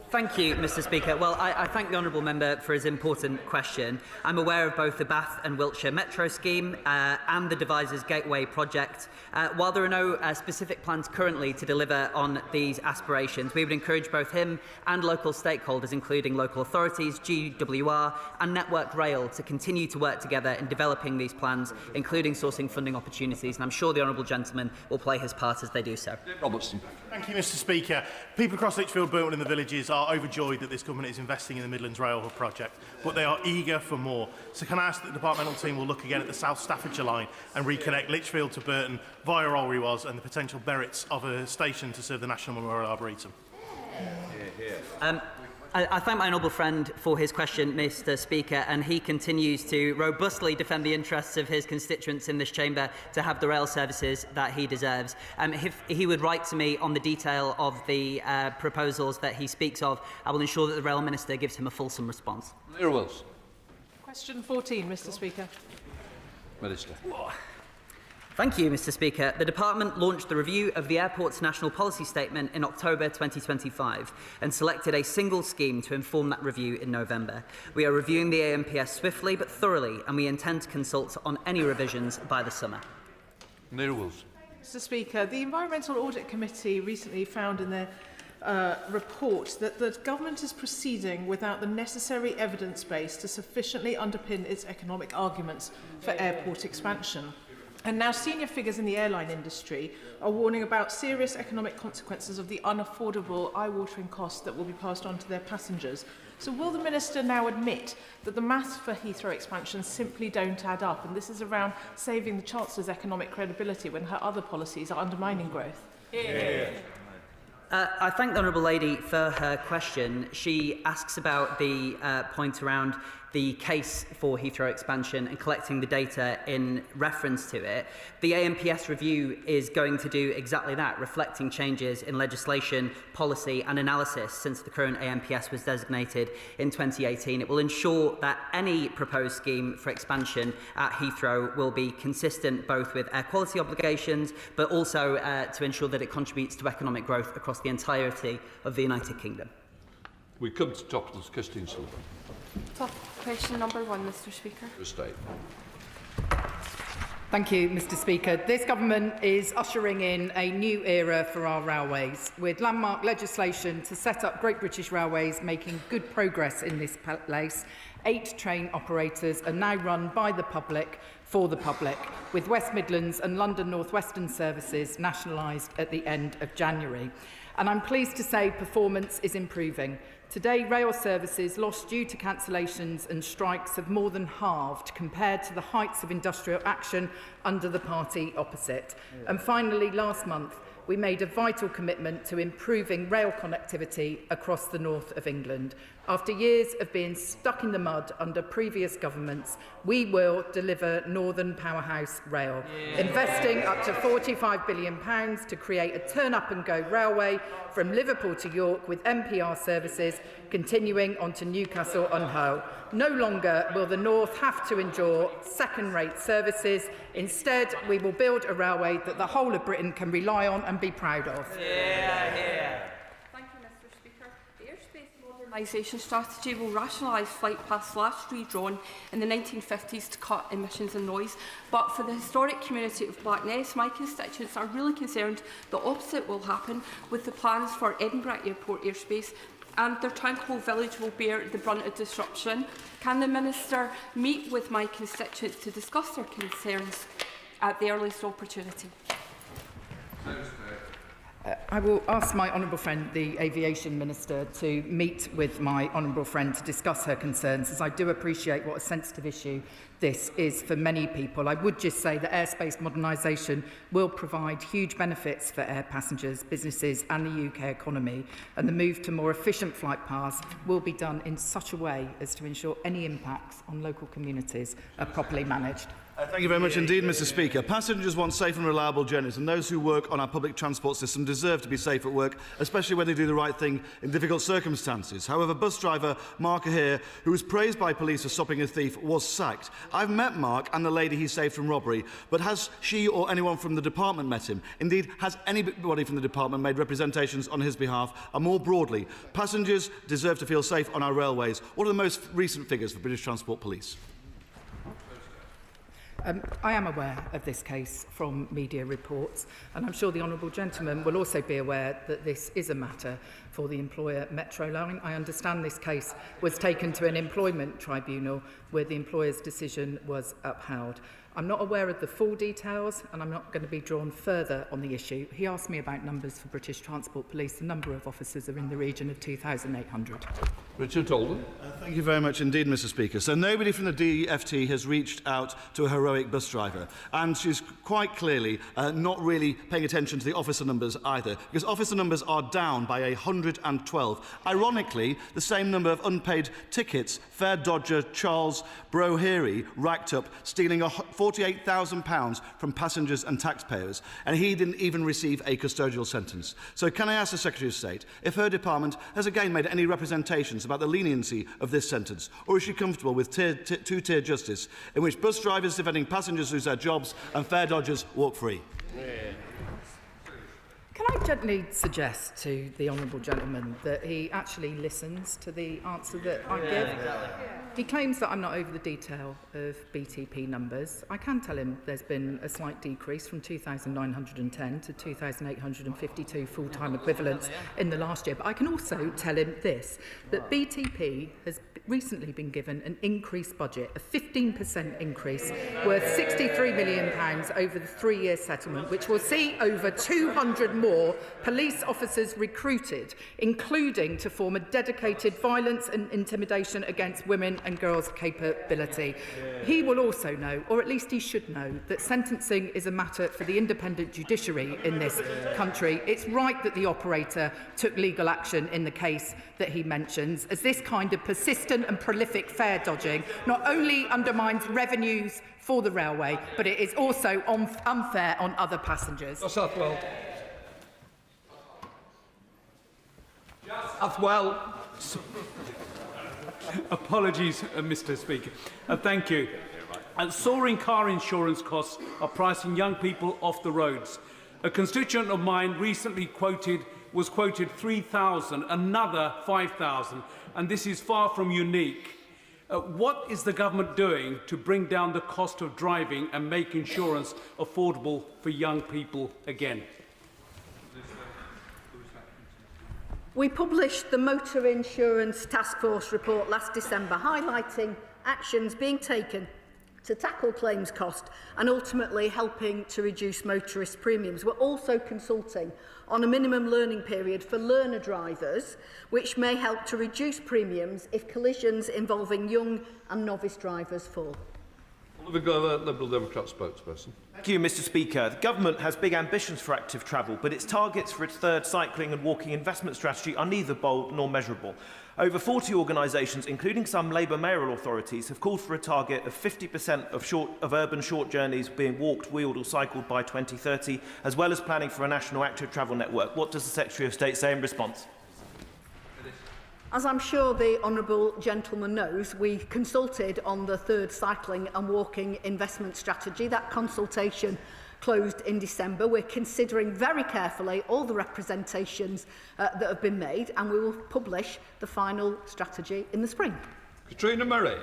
Thank you, Mr Speaker. Well, I thank the honourable member for his important question. I'm aware of both the Bath and Wiltshire Metro scheme and the Devizes Gateway project. While there are no specific plans currently to deliver on these aspirations, we would encourage both him and local stakeholders, including local authorities, GWR and Network Rail, to continue to work together in developing these plans, including sourcing funding opportunities. And I'm sure the honourable gentleman will play his part as they do so. Robertson. Thank you, Mr Speaker. People across Lichfield, Burton and the villages are overjoyed that this government is investing in the Midlands Rail Hub project, but they are eager for more. So can I ask that the departmental team will look again at the South Staffordshire line and reconnect Lichfield to Burton via Olry Was and the potential merits of a station to serve the National Memorial Arboretum? I thank my honourable friend for his question, Mr Speaker, and he continues to robustly defend the interests of his constituents in this chamber to have the rail services that he deserves. If he would write to me on the detail of the proposals that he speaks of, I will ensure that the Rail Minister gives him a fulsome response. Lear Wills. Question 14, Mr Speaker. Minister. Thank you, Mr. Speaker. The Department launched the review of the airport's national policy statement in October 2025 and selected a single scheme to inform that review in November. We are reviewing the AMPS swiftly but thoroughly, and we intend to consult on any revisions by the summer. Neil Wilson. Mr. Speaker, the Environmental Audit Committee recently found in their report that the government is proceeding without the necessary evidence base to sufficiently underpin its economic arguments for airport expansion. And now senior figures in the airline industry are warning about serious economic consequences of the unaffordable, eye-watering costs that will be passed on to their passengers. So will the Minister now admit that the maths for Heathrow expansion simply don't add up, and this is around saving the Chancellor's economic credibility when her other policies are undermining growth? I thank the Honourable Lady for her question. She asks about the point around the case for Heathrow expansion and collecting the data in reference to it. The AMPS review is going to do exactly that, reflecting changes in legislation, policy and analysis since the current AMPS was designated in 2018. It will ensure that any proposed scheme for expansion at Heathrow will be consistent both with air quality obligations, but also to ensure that it contributes to economic growth across the entirety of the United Kingdom. We come to topicals. Christine Silver. Top question number 1, Mr. Speaker. Thank you, Mr. Speaker. This government is ushering in a new era for our railways, with landmark legislation to set up Great British Railways making good progress in this place. 8 train operators are now run by the public for the public, with West Midlands and London North Western services nationalised at the end of January. And I'm pleased to say performance is improving. Today, rail services lost due to cancellations and strikes have more than halved compared to the heights of industrial action under the party opposite. And finally, last month, we made a vital commitment to improving rail connectivity across the north of England. After years of being stuck in the mud under previous governments, we will deliver Northern Powerhouse Rail, investing up to £45 billion to create a turn-up-and-go railway from Liverpool to York with MPR services continuing onto Newcastle on Hull. No longer will the North have to endure second-rate services. Instead, we will build a railway that the whole of Britain can rely on and be proud of. Thank you, Mr. Speaker. The Airspace modernisation strategy will rationalise flight paths last redrawn in the 1950s to cut emissions and noise. But for the historic community of Blackness, my constituents are really concerned the opposite will happen with the plans for Edinburgh Airport airspace, and their tranquil village will bear the brunt of disruption. Can the Minister meet with my constituents to discuss their concerns at the earliest opportunity? I will ask my honourable friend, the Aviation Minister, to meet with my honourable friend to discuss her concerns, as I do appreciate what a sensitive issue this is for many people. I would just say that airspace modernisation will provide huge benefits for air passengers, businesses and the UK economy, and the move to more efficient flight paths will be done in such a way as to ensure any impacts on local communities are properly managed. Thank you very much indeed, Mr. Speaker. Passengers want safe and reliable journeys, and those who work on our public transport system deserve to be safe at work, especially when they do the right thing in difficult circumstances. However, bus driver Mark Ahir, who was praised by police for stopping a thief, was sacked. I've met Mark and the lady he saved from robbery, but has she or anyone from the department met him? Indeed, has anybody from the department made representations on his behalf? And more broadly, passengers deserve to feel safe on our railways. What are the most recent figures for British Transport Police? I am aware of this case from media reports, and I'm sure the honourable gentleman will also be aware that this is a matter for the employer Metro Line. I understand this case was taken to an employment tribunal where the employer's decision was upheld. I'm not aware of the full details, and I'm not going to be drawn further on the issue. He asked me about numbers for British Transport Police. The number of officers are in the region of 2,800. Richard Holden. Thank you very much indeed, Mr. Speaker. So nobody from the DFT has reached out to a heroic bus driver, and she's quite clearly not really paying attention to the officer numbers either, because officer numbers are down by 112. Ironically, the same number of unpaid tickets, fare dodger Charles Brohery racked up, stealing £48,000 from passengers and taxpayers, and he didn't even receive a custodial sentence. So can I ask the Secretary of State if her department has again made any representations about the leniency of this sentence, or is she comfortable with two-tier justice in which bus drivers defending passengers lose their jobs and fare dodgers walk free? Can I gently suggest to the honourable gentleman that he actually listens to the answer that I give? Exactly. He claims that I'm not over the detail of BTP numbers. I can tell him there's been a slight decrease from 2,910 to 2,852 full-time equivalents in the last year. But I can also tell him this, that BTP has recently been given an increased budget, a 15% increase worth £63 million over the 3-year settlement, which will see over 200 more police officers recruited, including to form a dedicated violence and intimidation against women and girls capability. He will also know, or at least he should know, that sentencing is a matter for the independent judiciary in this country. It's right that the operator took legal action in the case that he mentions, as this kind of persistent and prolific fare dodging not only undermines revenues for the railway, but it is also unfair on other passengers. Southwell. Apologies, Mr. Speaker. Thank you. Soaring car insurance costs are pricing young people off the roads. A constituent of mine recently was quoted 3,000, another 5,000, and this is far from unique. What is the government doing to bring down the cost of driving and make insurance affordable for young people again? We published the Motor Insurance Task Force report last December, highlighting actions being taken to tackle claims cost and ultimately helping to reduce motorist premiums. We're also consulting on a minimum learning period for learner drivers, which may help to reduce premiums if collisions involving young and novice drivers fall. Liberal Democrat spokesperson. Thank you, Mr. Speaker. The government has big ambitions for active travel, but its targets for its third cycling and walking investment strategy are neither bold nor measurable. Over 40 organisations, including some Labour mayoral authorities, have called for a target of 50% of urban short journeys being walked, wheeled or cycled by 2030, as well as planning for a national active travel network. What does the Secretary of State say in response? As I'm sure the honourable gentleman knows, we consulted on the third cycling and walking investment strategy. That consultation closed in December. We're considering very carefully all the representations that have been made, and we will publish the final strategy in the spring. Katrina Murray.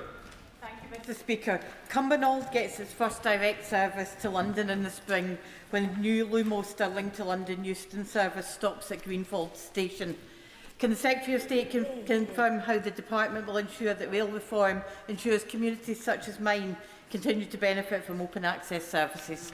Thank you, Mr. Speaker. Cumbernauld gets its first direct service to London in the spring when new Lumo Stirling to London Euston service stops at Greenfield Station. Can the Secretary of State confirm how the Department will ensure that rail reform ensures communities such as mine continue to benefit from open access services?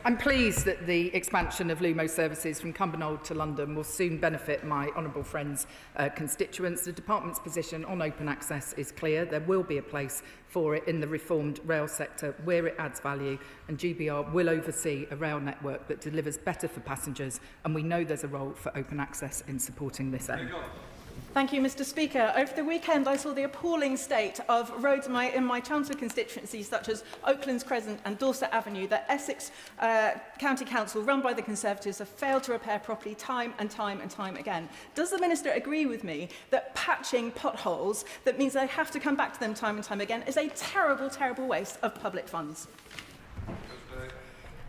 I'm pleased that the expansion of Lumo services from Cumbernauld to London will soon benefit my honourable friends' constituents. The Department's position on open access is clear. There will be a place for it in the reformed rail sector where it adds value, and GBR will oversee a rail network that delivers better for passengers, and we know there's a role for open access in supporting this aim. Thank you, Mr. Speaker. Over the weekend, I saw the appalling state of roads in my Chelmsford constituency, such as Oaklands Crescent and Dorset Avenue, that Essex County Council, run by the Conservatives, have failed to repair properly time and time again. Does the Minister agree with me that patching potholes, that means they have to come back to them time and time again, is a terrible, terrible waste of public funds?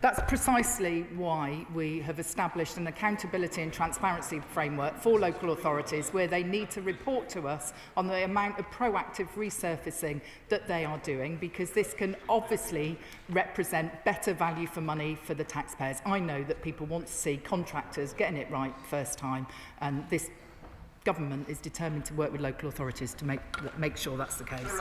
That's precisely why we have established an accountability and transparency framework for local authorities where they need to report to us on the amount of proactive resurfacing that they are doing, because this can obviously represent better value for money for the taxpayers. I know that people want to see contractors getting it right first time, and this government is determined to work with local authorities to make sure that's the case.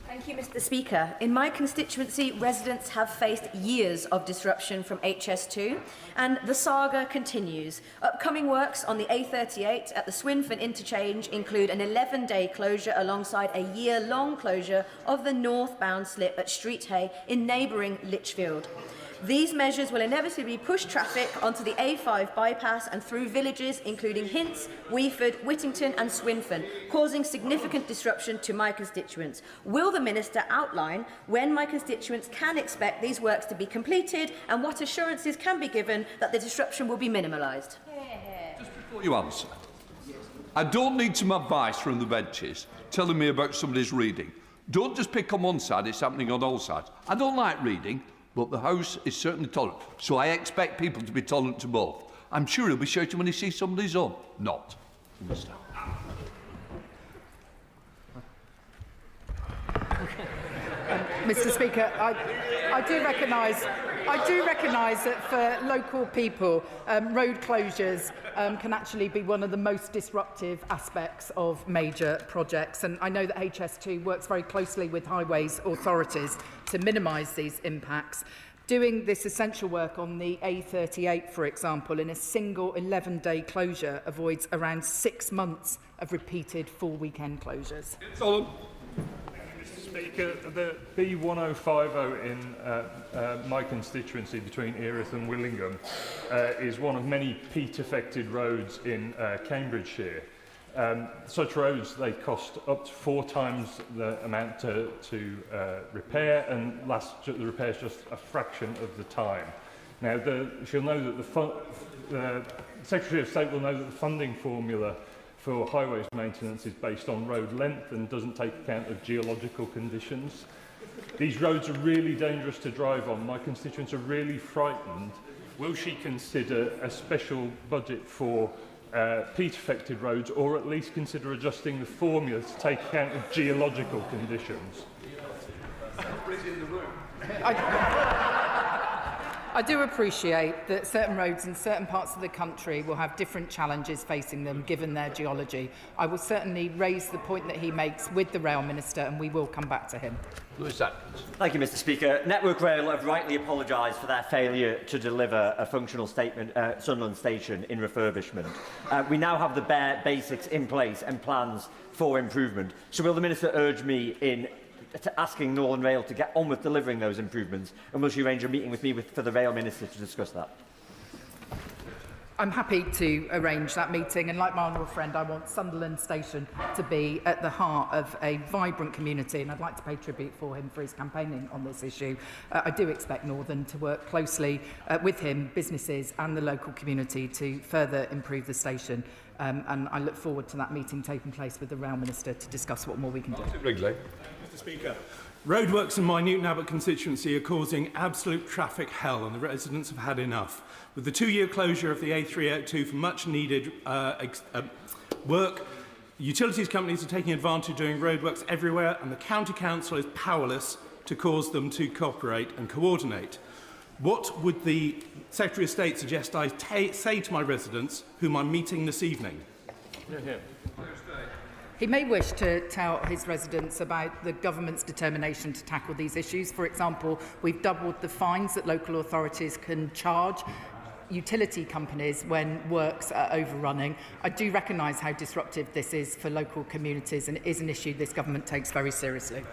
Thank you, Mr. Speaker. In my constituency, residents have faced years of disruption from HS2, and the saga continues. Upcoming works on the A38 at the Swinfen interchange include an 11-day closure alongside a year-long closure of the northbound slip at Street Hay in neighbouring Lichfield. These measures will inevitably push traffic onto the A5 bypass and through villages including Hints, Weeford, Whittington and Swinfen, causing significant disruption to my constituents. Will the Minister outline when my constituents can expect these works to be completed and what assurances can be given that the disruption will be minimalised? Just before you answer, I don't need some advice from the benches telling me about somebody's reading. Don't just pick on one side, it's happening on all sides. I don't like reading, but the House is certainly tolerant, so I expect people to be tolerant to both. I'm sure he'll be shouting when he sees somebody's on. Not. Mr. Speaker, I do recognise that for local people, road closures can actually be one of the most disruptive aspects of major projects. And I know that HS2 works very closely with highways authorities to minimise these impacts. Doing this essential work on the A38, for example, in a single 11-day closure avoids around 6 months of repeated full weekend closures. Speaker, the B1050 in my constituency between Erith and Willingham is one of many peat-affected roads in Cambridgeshire. Such roads, they cost up to 4 times the amount to repair, and the repair is just a fraction of the time. Now, she'll know that the Secretary of State will know that the funding formula for highways maintenance is based on road length and doesn't take account of geological conditions. These roads are really dangerous to drive on. My constituents are really frightened. Will she consider a special budget for peat-affected roads, or at least consider adjusting the formula to take account of geological conditions? I do appreciate that certain roads in certain parts of the country will have different challenges facing them given their geology. I will certainly raise the point that he makes with the Rail Minister, and we will come back to him. Thank you, Mr. Speaker. Network Rail have rightly apologised for their failure to deliver a functional Sunderland station in refurbishment. We now have the bare basics in place and plans for improvement. So will the Minister urge me in asking Northern Rail to get on with delivering those improvements, and will she arrange a meeting with me for the Rail Minister to discuss that? I'm happy to arrange that meeting, and like my honourable friend, I want Sunderland Station to be at the heart of a vibrant community, and I'd like to pay tribute for him for his campaigning on this issue. I do expect Northern to work closely with him, businesses and the local community to further improve the station, and I look forward to that meeting taking place with the Rail Minister to discuss what more we can do. Mr. Speaker, roadworks in my Newton Abbot constituency are causing absolute traffic hell, and the residents have had enough. With the 2-year closure of the A382 for much needed work, utilities companies are taking advantage of doing roadworks everywhere, and the County Council is powerless to cause them to cooperate and coordinate. What would the Secretary of State suggest I say to my residents, whom I'm meeting this evening? He may wish to tell his residents about the government's determination to tackle these issues. For example, we've doubled the fines that local authorities can charge utility companies when works are overrunning. I do recognise how disruptive this is for local communities, and it is an issue this government takes very seriously.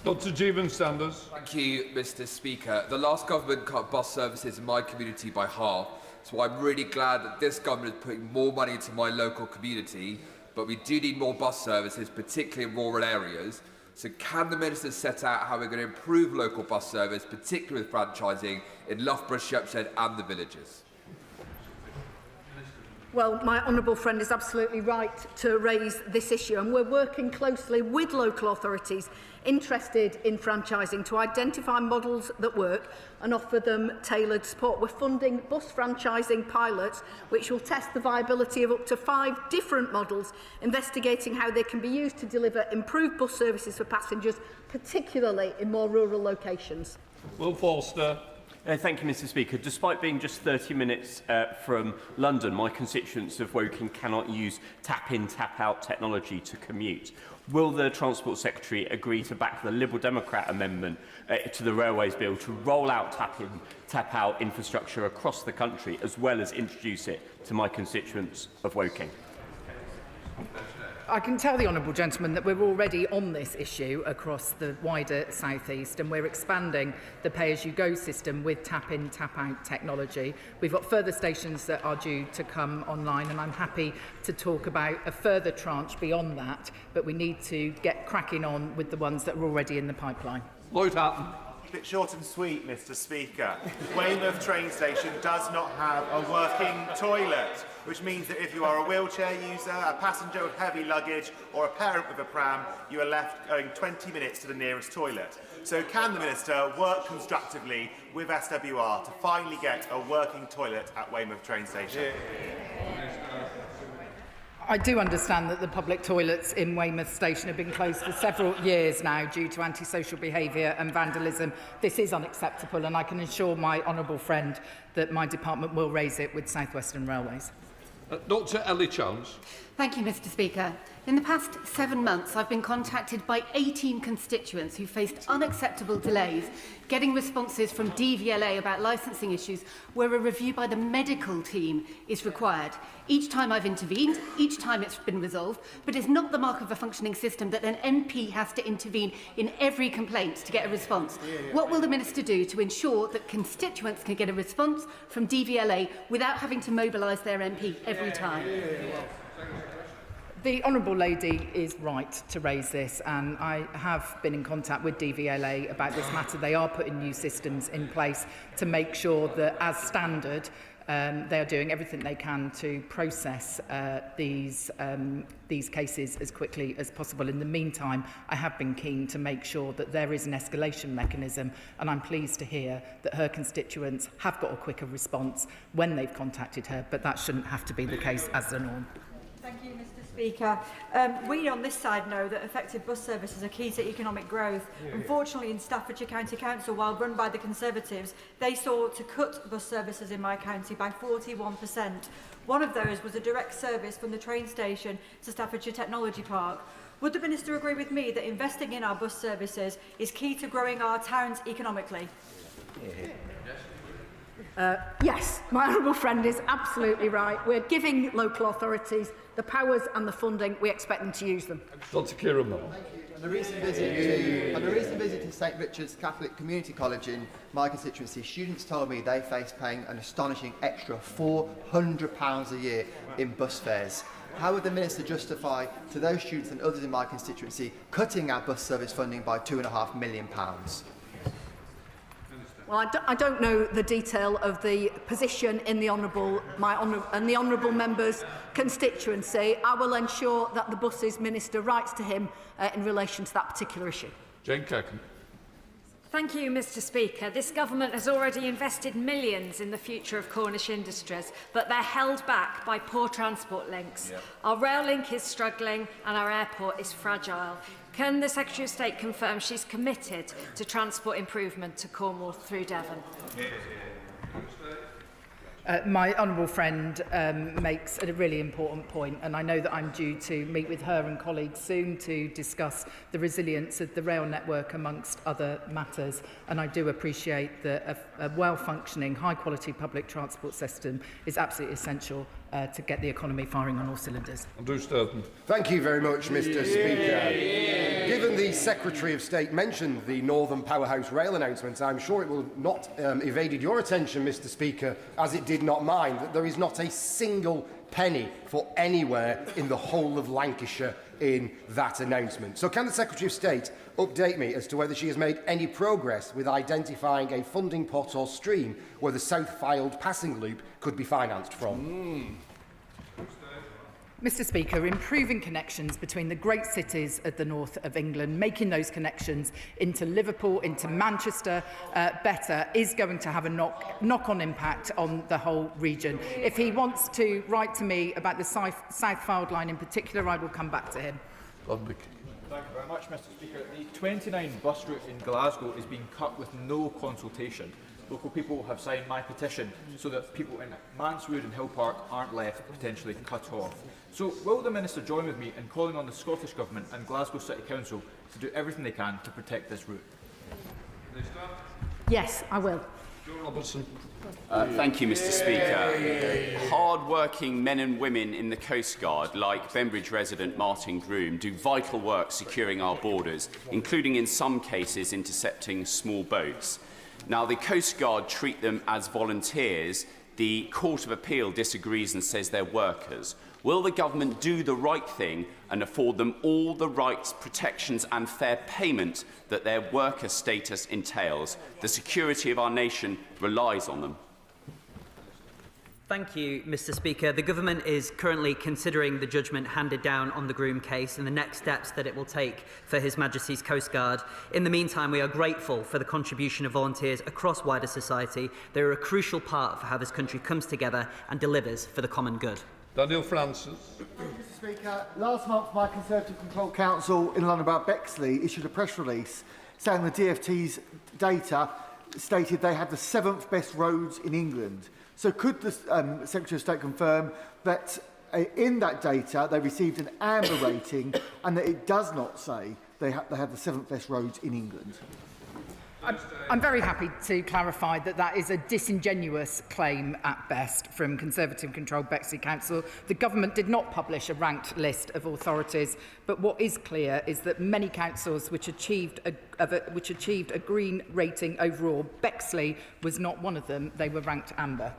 Dr. Jeevan Sanders. Thank you, Mr. Speaker. The last government cut bus services in my community by half, so I'm really glad that this government is putting more money into my local community, but we do need more bus services, particularly in rural areas. So can the Minister set out how we're going to improve local bus service, particularly with franchising in Loughborough, Shepshed and the villages? Well, my honourable friend is absolutely right to raise this issue, and we're working closely with local authorities interested in franchising to identify models that work and offer them tailored support. We're funding bus franchising pilots which will test the viability of up to 5 different models, investigating how they can be used to deliver improved bus services for passengers, particularly in more rural locations. Will Forster. Thank you, Mr. Speaker. Despite being just 30 minutes from London, my constituents of Woking cannot use tap-in, tap-out technology to commute. Will the Transport Secretary agree to back the Liberal Democrat amendment to the Railways Bill to roll out tap-in, tap-out infrastructure across the country, as well as introduce it to my constituents of Woking? I can tell the honourable gentleman that we're already on this issue across the wider South East, and we're expanding the pay-as-you-go system with tap-in, tap-out technology. We've got further stations that are due to come online, and I'm happy to talk about a further tranche beyond that, but we need to get cracking on with the ones that are already in the pipeline. Lloyd Hatton. A bit short and sweet, Mr. Speaker. Weymouth train station does not have a working toilet, which means that if you are a wheelchair user, a passenger with heavy luggage, or a parent with a pram, you are left going 20 minutes to the nearest toilet. So can the Minister work constructively with SWR to finally get a working toilet at Weymouth train station? I do understand that the public toilets in Weymouth Station have been closed for several years now due to antisocial behaviour and vandalism. This is unacceptable, and I can assure my honourable friend that my department will raise it with South Western Railways. Dr Ellie Chance. Thank you, Mr. Speaker. In the past 7 months, I've been contacted by 18 constituents who faced unacceptable delays getting responses from DVLA about licensing issues where a review by the medical team is required. Each time I've intervened, each time it's been resolved, but it's not the mark of a functioning system that an MP has to intervene in every complaint to get a response. What will the Minister do to ensure that constituents can get a response from DVLA without having to mobilise their MP every time? The Honourable Lady is right to raise this, and I have been in contact with DVLA about this matter. They are putting new systems in place to make sure that, as standard, they are doing everything they can to process these cases as quickly as possible. In the meantime, I have been keen to make sure that there is an escalation mechanism, and I'm pleased to hear that her constituents have got a quicker response when they've contacted her, but that shouldn't have to be the case as the norm. Thank you, Mr. Speaker. We on this side know that effective bus services are key to economic growth. Unfortunately, in Staffordshire County Council, while run by the Conservatives, they sought to cut bus services in my county by 41%. One of those was a direct service from the train station to Staffordshire Technology Park. Would the Minister agree with me that investing in our bus services is key to growing our towns economically? Yes, my honourable friend is absolutely right. We're giving local authorities the powers and the funding. We expect them to use them. Dr Keir Starmer. On a recent visit to St Richard's Catholic Community College in my constituency, students told me they face paying an astonishing extra £400 a year in bus fares. How would the Minister justify to those students and others in my constituency cutting our bus service funding by £2.5 million? Well, I don't know the detail of the position in the honourable member's constituency. I will ensure that the Buses Minister writes to him in relation to that particular issue. Jane Kirkham. Thank you, Mr. Speaker. This government has already invested millions in the future of Cornish industries, but they're held back by poor transport links. Our rail link is struggling and our airport is fragile. Can the Secretary of State confirm she's committed to transport improvement to Cornwall through Devon? My honourable friend makes a really important point, and I know that I'm due to meet with her and colleagues soon to discuss the resilience of the rail network amongst other matters, and I do appreciate that a well-functioning, high-quality public transport system is absolutely essential to get the economy firing on all cylinders. Andrew Sturton. Thank you very much, Mr. Speaker. Given the Secretary of State mentioned the Northern Powerhouse rail announcement, I'm sure it will not evaded your attention, Mr. Speaker, as it did not mine, that there is not a single penny for anywhere in the whole of Lancashire in that announcement. So can the Secretary of State update me as to whether she has made any progress with identifying a funding pot or stream where the South Fylde passing loop could be financed from? Mr. Speaker, improving connections between the great cities of the north of England, making those connections into Liverpool, into Manchester better, is going to have a knock-on impact on the whole region. If he wants to write to me about the South Fylde line in particular, I will come back to him. Thank you very much, Mr. Speaker. The 29 bus route in Glasgow is being cut with no consultation. Local people have signed my petition so that people in Manswood and Hill Park aren't left potentially cut off. So will the Minister join with me in calling on the Scottish Government and Glasgow City Council to do everything they can to protect this route? Yes, I will. Joe Robertson. Thank you, Mr. Speaker. Hard-working men and women in the Coast Guard, like Bembridge resident Martin Groom, do vital work securing our borders, including in some cases intercepting small boats. Now, the Coast Guard treat them as volunteers. The Court of Appeal disagrees and says they're workers. Will the government do the right thing and afford them all the rights, protections and fair payment that their worker status entails? The security of our nation relies on them. Thank you, Mr. Speaker. The government is currently considering the judgment handed down on the Groom case and the next steps that it will take for His Majesty's Coast Guard. In the meantime, we are grateful for the contribution of volunteers across wider society. They are a crucial part for how this country comes together and delivers for the common good. Daniel Francis. Mr. Speaker, last month my Conservative Control Council in London Borough Bexley issued a press release saying the DfT's data stated they had the 7th best roads in England. So could the Secretary of State confirm that in that data they received an amber rating and that it does not say they have the 7th best roads in England? I'm very happy to clarify that that is a disingenuous claim at best from Conservative-controlled Bexley Council. The government did not publish a ranked list of authorities, but what is clear is that many councils which achieved a green rating overall, Bexley was not one of them. They were ranked amber.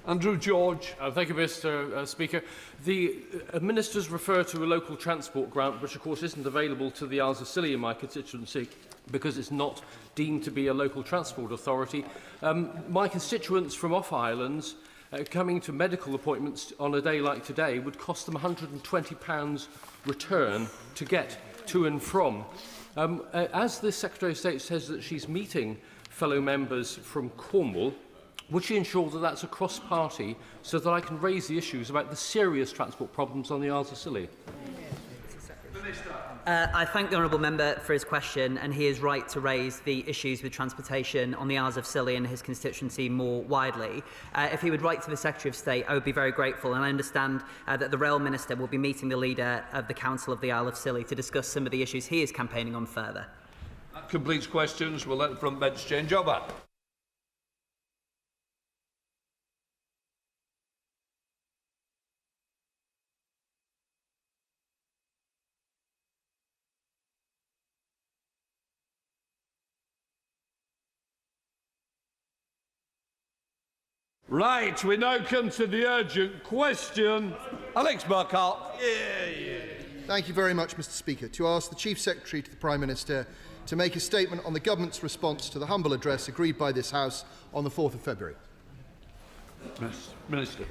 Andrew George. Thank you, Mr. Speaker. The ministers refer to a local transport grant, which of course isn't available to the Isles of Scilly in my constituency because it's not deemed to be a local transport authority. My constituents from off-islands coming to medical appointments on a day like today would cost them £120 return to get to and from. As the Secretary of State says that she's meeting fellow members from Cornwall, would she ensure that that's across party so that I can raise the issues about the serious transport problems on the Isles of Scilly? I thank the honourable member for his question, and he is right to raise the issues with transportation on the Isles of Scilly and his constituency more widely. If he would write to the Secretary of State, I would be very grateful, and I understand that the Rail Minister will be meeting the leader of the Council of the Isle of Scilly to discuss some of the issues he is campaigning on further. That completes questions. We'll let the front bench change over. Right, we now come to the urgent question. Alex Burkhardt. Thank you very much, Mr. Speaker. To ask the Chief Secretary to the Prime Minister to make a statement on the Government's response to the humble address agreed by this House on the 4th of February. Minister.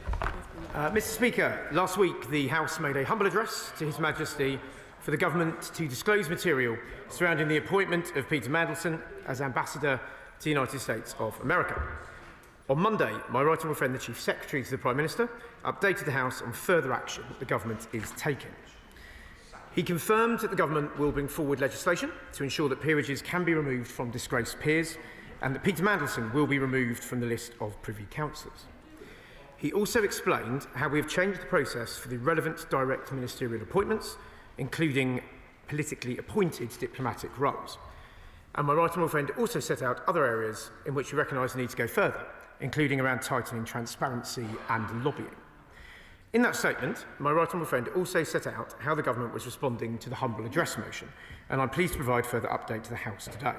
Mr. Speaker, last week the House made a humble address to His Majesty for the Government to disclose material surrounding the appointment of Peter Mandelson as Ambassador to the United States of America. On Monday, my right honourable friend, the Chief Secretary to the Prime Minister, updated the House on further action the Government is taking. He confirmed that the Government will bring forward legislation to ensure that peerages can be removed from disgraced peers and that Peter Mandelson will be removed from the list of Privy Councillors. He also explained how we have changed the process for the relevant direct ministerial appointments, including politically appointed diplomatic roles. And my right honourable friend also set out other areas in which we recognise the need to go further, including around tightening transparency and lobbying. In that statement, my right honourable friend also set out how the Government was responding to the humble address motion, and I'm pleased to provide further update to the House today.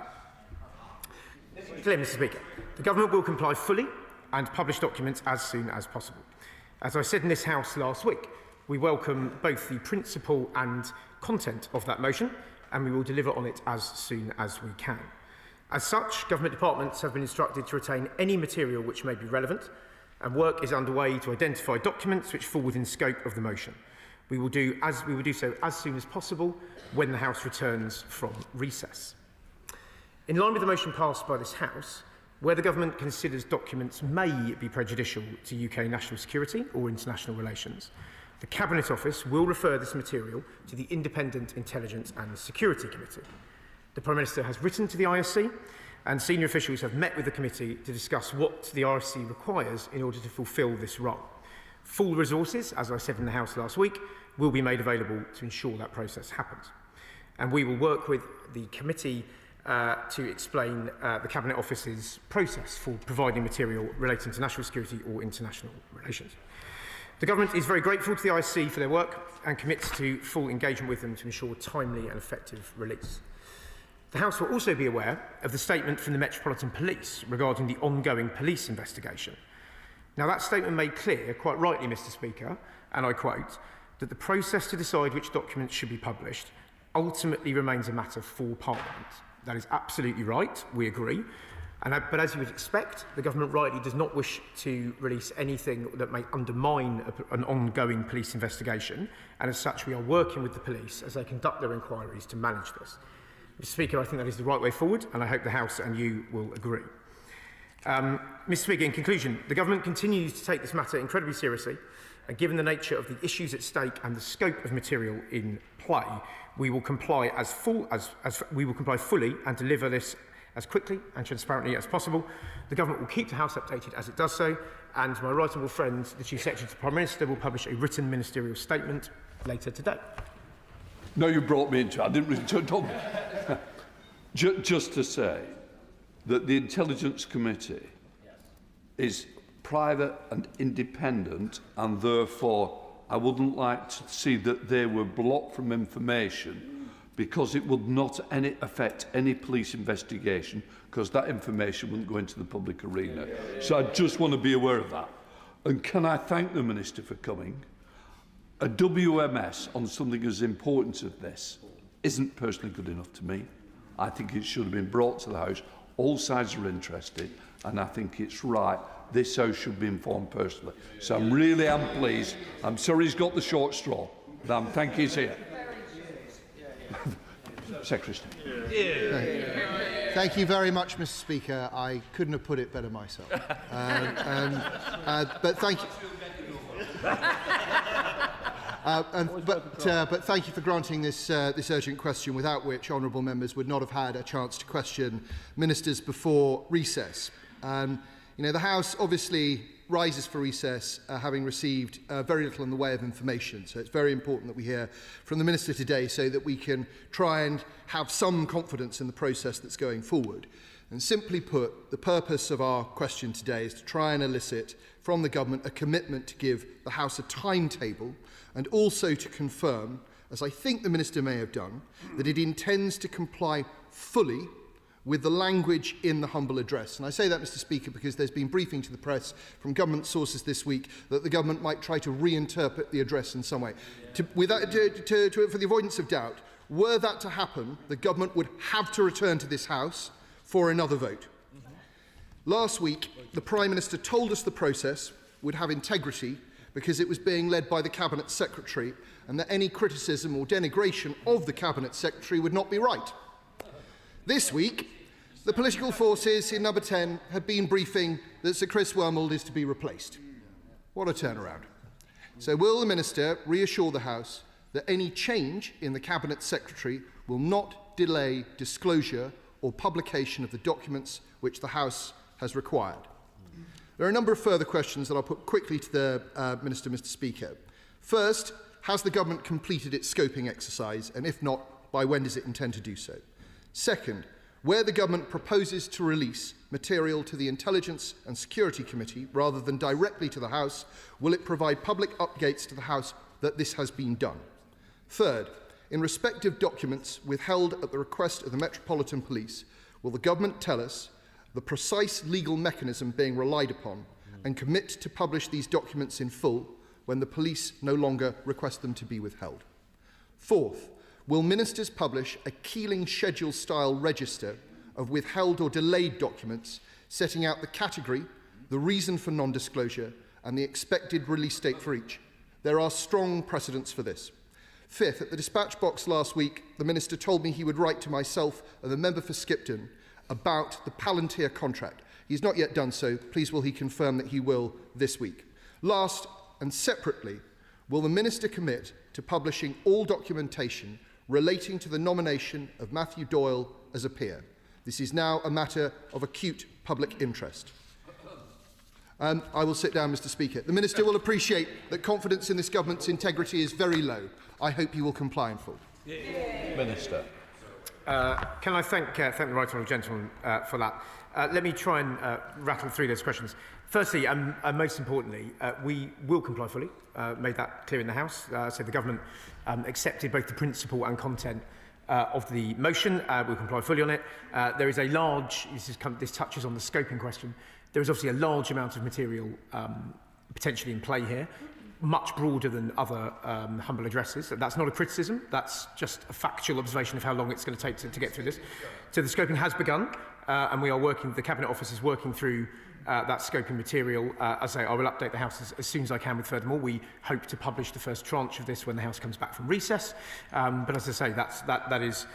Clear, Mr. Speaker, the Government will comply fully and publish documents as soon as possible. As I said in this House last week, we welcome both the principle and content of that motion, and we will deliver on it as soon as we can. As such, government departments have been instructed to retain any material which may be relevant, and work is underway to identify documents which fall within scope of the motion. We will do so as soon as possible when the House returns from recess. In line with the motion passed by this House, where the Government considers documents may be prejudicial to UK national security or international relations, the Cabinet Office will refer this material to the Independent Intelligence and Security Committee. The Prime Minister has written to the ISC, and senior officials have met with the committee to discuss what the RSC requires in order to fulfil this role. Full resources, as I said in the House last week, will be made available to ensure that process happens. And we will work with the committee to explain the Cabinet Office's process for providing material relating to national security or international relations. The Government is very grateful to the ISC for their work and commits to full engagement with them to ensure timely and effective release. The House will also be aware of the statement from the Metropolitan Police regarding the ongoing police investigation. Now, that statement made clear, quite rightly, Mr. Speaker, and I quote, that the process to decide which documents should be published ultimately remains a matter for Parliament. That is absolutely right, we agree. But as you would expect, the Government rightly does not wish to release anything that may undermine an ongoing police investigation, and as such we are working with the police as they conduct their inquiries to manage this. Mr. Speaker, I think that is the right way forward, and I hope the House and you will agree. Mr. Speaker, in conclusion, the Government continues to take this matter incredibly seriously, and given the nature of the issues at stake and the scope of material in play, we will comply fully and deliver this as quickly and transparently as possible. The Government will keep the House updated as it does so, and my right honourable friend, the Chief Secretary to the Prime Minister, will publish a written ministerial statement later today. No, you brought me into it. I didn't really talk. Just to say that the Intelligence Committee is private and independent, and therefore I wouldn't like to see that they were blocked from information, because it would not affect any police investigation, because that information wouldn't go into the public arena. So I just want to be aware of that. And can I thank the Minister for coming? A WMS on something as important as this isn't personally good enough to me. I think it should have been brought to the House. All sides are interested, and I think it's right. This House should be informed personally. So I'm really pleased. I'm sorry he's got the short straw, but thank you he's here. Secretary. Thank you very much, Mr. Speaker. I couldn't have put it better myself. But thank you. But thank you for granting this urgent question, without which honourable members would not have had a chance to question ministers before recess. The House obviously rises for recess having received very little in the way of information. So it's very important that we hear from the Minister today so that we can try and have some confidence in the process that's going forward. And simply put, the purpose of our question today is to try and elicit from the Government a commitment to give the House a timetable, and also to confirm, as I think the Minister may have done, that it intends to comply fully with the language in the humble address. And I say that, Mr. Speaker, because there's been briefing to the press from government sources this week that the Government might try to reinterpret the address in some way. For the avoidance of doubt, were that to happen, the Government would have to return to this House for another vote. Last week, the Prime Minister told us the process would have integrity because it was being led by the Cabinet Secretary, and that any criticism or denigration of the Cabinet Secretary would not be right. This week, the political forces in Number 10 have been briefing that Sir Chris Wormold is to be replaced. What a turnaround. So will the Minister reassure the House that any change in the Cabinet Secretary will not delay disclosure or publication of the documents which the House has required? There are a number of further questions that I'll put quickly to the Minister, Mr. Speaker. First, has the Government completed its scoping exercise, and if not, by when does it intend to do so? Second, where the Government proposes to release material to the Intelligence and Security Committee rather than directly to the House, will it provide public updates to the House that this has been done? Third, in respect of documents withheld at the request of the Metropolitan Police, will the Government tell us the precise legal mechanism being relied upon and commit to publish these documents in full when the police no longer request them to be withheld? Fourth, will ministers publish a Keeling schedule-style register of withheld or delayed documents, setting out the category, the reason for non-disclosure, and the expected release date for each? There are strong precedents for this. Fifth, at the dispatch box last week, the Minister told me he would write to myself and the member for Skipton about the Palantir contract. He's not yet done so. Please will he confirm that he will this week? Last, and separately, will the Minister commit to publishing all documentation relating to the nomination of Matthew Doyle as a peer? This is now a matter of acute public interest. I will sit down, Mr. Speaker. The Minister will appreciate that confidence in this Government's integrity is very low. I hope he will comply in full. Minister. Can I thank the right honourable gentleman for that? Let me try and rattle through those questions. Firstly, and most importantly, we will comply fully. Made that clear in the House. So the government accepted both the principle and content of the motion. We'll comply fully on it. There is a large, this touches on the scoping question, there is obviously a large amount of material potentially in play here, much broader than other humble addresses. That's not a criticism, that's just a factual observation of how long it's going to take to get through this. So the scoping has begun, and we are working, the Cabinet Office is working through that scoping material. As I say, I will update the House as soon as I can with furthermore. We hope to publish the first tranche of this when the House comes back from recess. But as I say, that is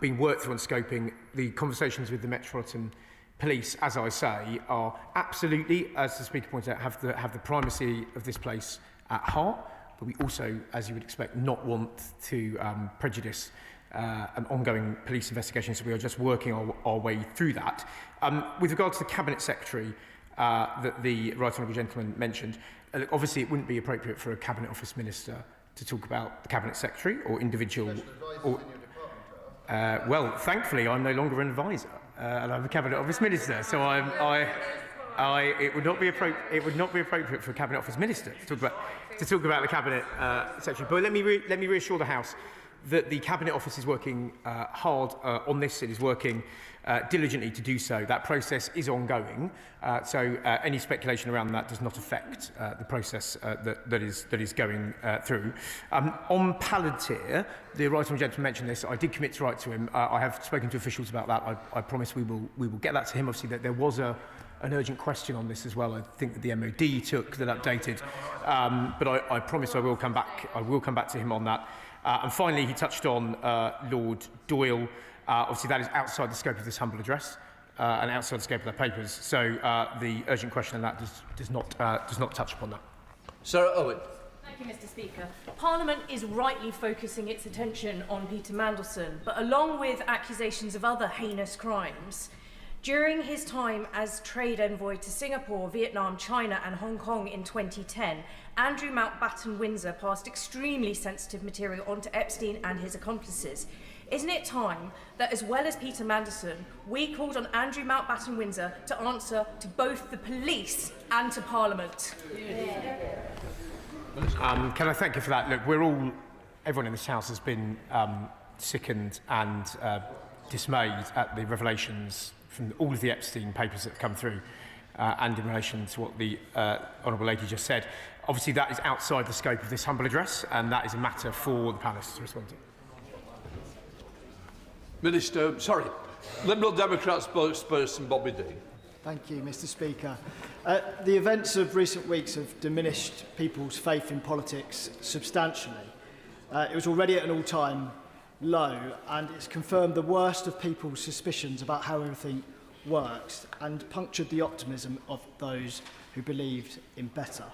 being worked through on scoping. The conversations with the Metropolitan Police, as I say, are absolutely, as the Speaker pointed out, have the primacy of this place at heart. But we also, as you would expect, not want to prejudice an ongoing police investigation, so we are just working our way through that. With regard to the Cabinet Secretary that the right honourable gentleman mentioned, obviously it wouldn't be appropriate for a Cabinet Office Minister to talk about the Cabinet Secretary or individual... well, thankfully, I'm no longer an advisor, and I'm a Cabinet Office Minister, so it would not be appropriate for a Cabinet Office Minister to talk about the Cabinet Secretary. But let me reassure the House that the Cabinet Office is working hard on this. It is working diligently to do so. That process is ongoing, so any speculation around that does not affect the process that is going through. On Palantir, the right honourable gentleman mentioned this. I did commit to write to him. I have spoken to officials about that. I promise we will get that to him. Obviously, that there was an urgent question on this as well. I think that the MOD took that updated, but I promise I will come back. I will come back to him on that. And finally, he touched on Lord Doyle. Obviously, that is outside the scope of this humble address and outside the scope of their papers. So the urgent question on that does not touch upon that. Sarah Owen. Thank you, Mr. Speaker. Parliament is rightly focusing its attention on Peter Mandelson, but along with accusations of other heinous crimes, during his time as trade envoy to Singapore, Vietnam, China and Hong Kong in 2010, Andrew Mountbatten-Windsor passed extremely sensitive material on to Epstein and his accomplices. Isn't it time that, as well as Peter Mandelson, we called on Andrew Mountbatten-Windsor to answer to both the police and to Parliament? Can I thank you for that? Look, everyone in this House has been sickened and dismayed at the revelations from all of the Epstein papers that have come through, and in relation to what the Honourable Lady just said. Obviously, that is outside the scope of this humble address, and that is a matter for the Palace to respond to. Minister, sorry, Liberal Democrats spokesperson Bobby Dean. Thank you, Mr. Speaker. The events of recent weeks have diminished people's faith in politics substantially. It was already at an all-time low, and it's confirmed the worst of people's suspicions about how everything works and punctured the optimism of those who believed in better.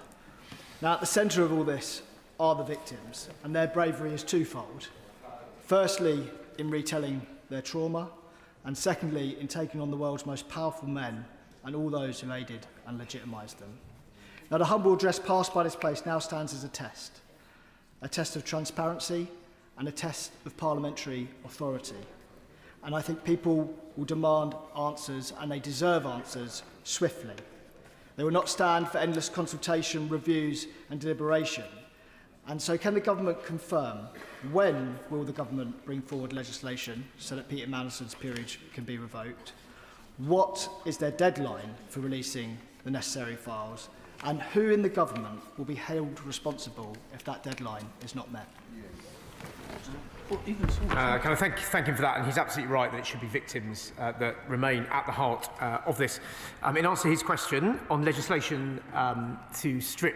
Now, at the centre of all this are the victims, and their bravery is twofold. Firstly, in retelling their trauma, and secondly, in taking on the world's most powerful men and all those who aided and legitimised them. Now, the humble address passed by this place now stands as a test of transparency and a test of parliamentary authority. And I think people will demand answers, and they deserve answers, swiftly. They will not stand for endless consultation, reviews and deliberation. And so can the government confirm when will the government bring forward legislation so that Peter Mandelson's peerage can be revoked? What is their deadline for releasing the necessary files? And who in the government will be held responsible if that deadline is not met? Can I thank him for that? And he's absolutely right that it should be victims that remain at the heart of this. In answer to his question on legislation to strip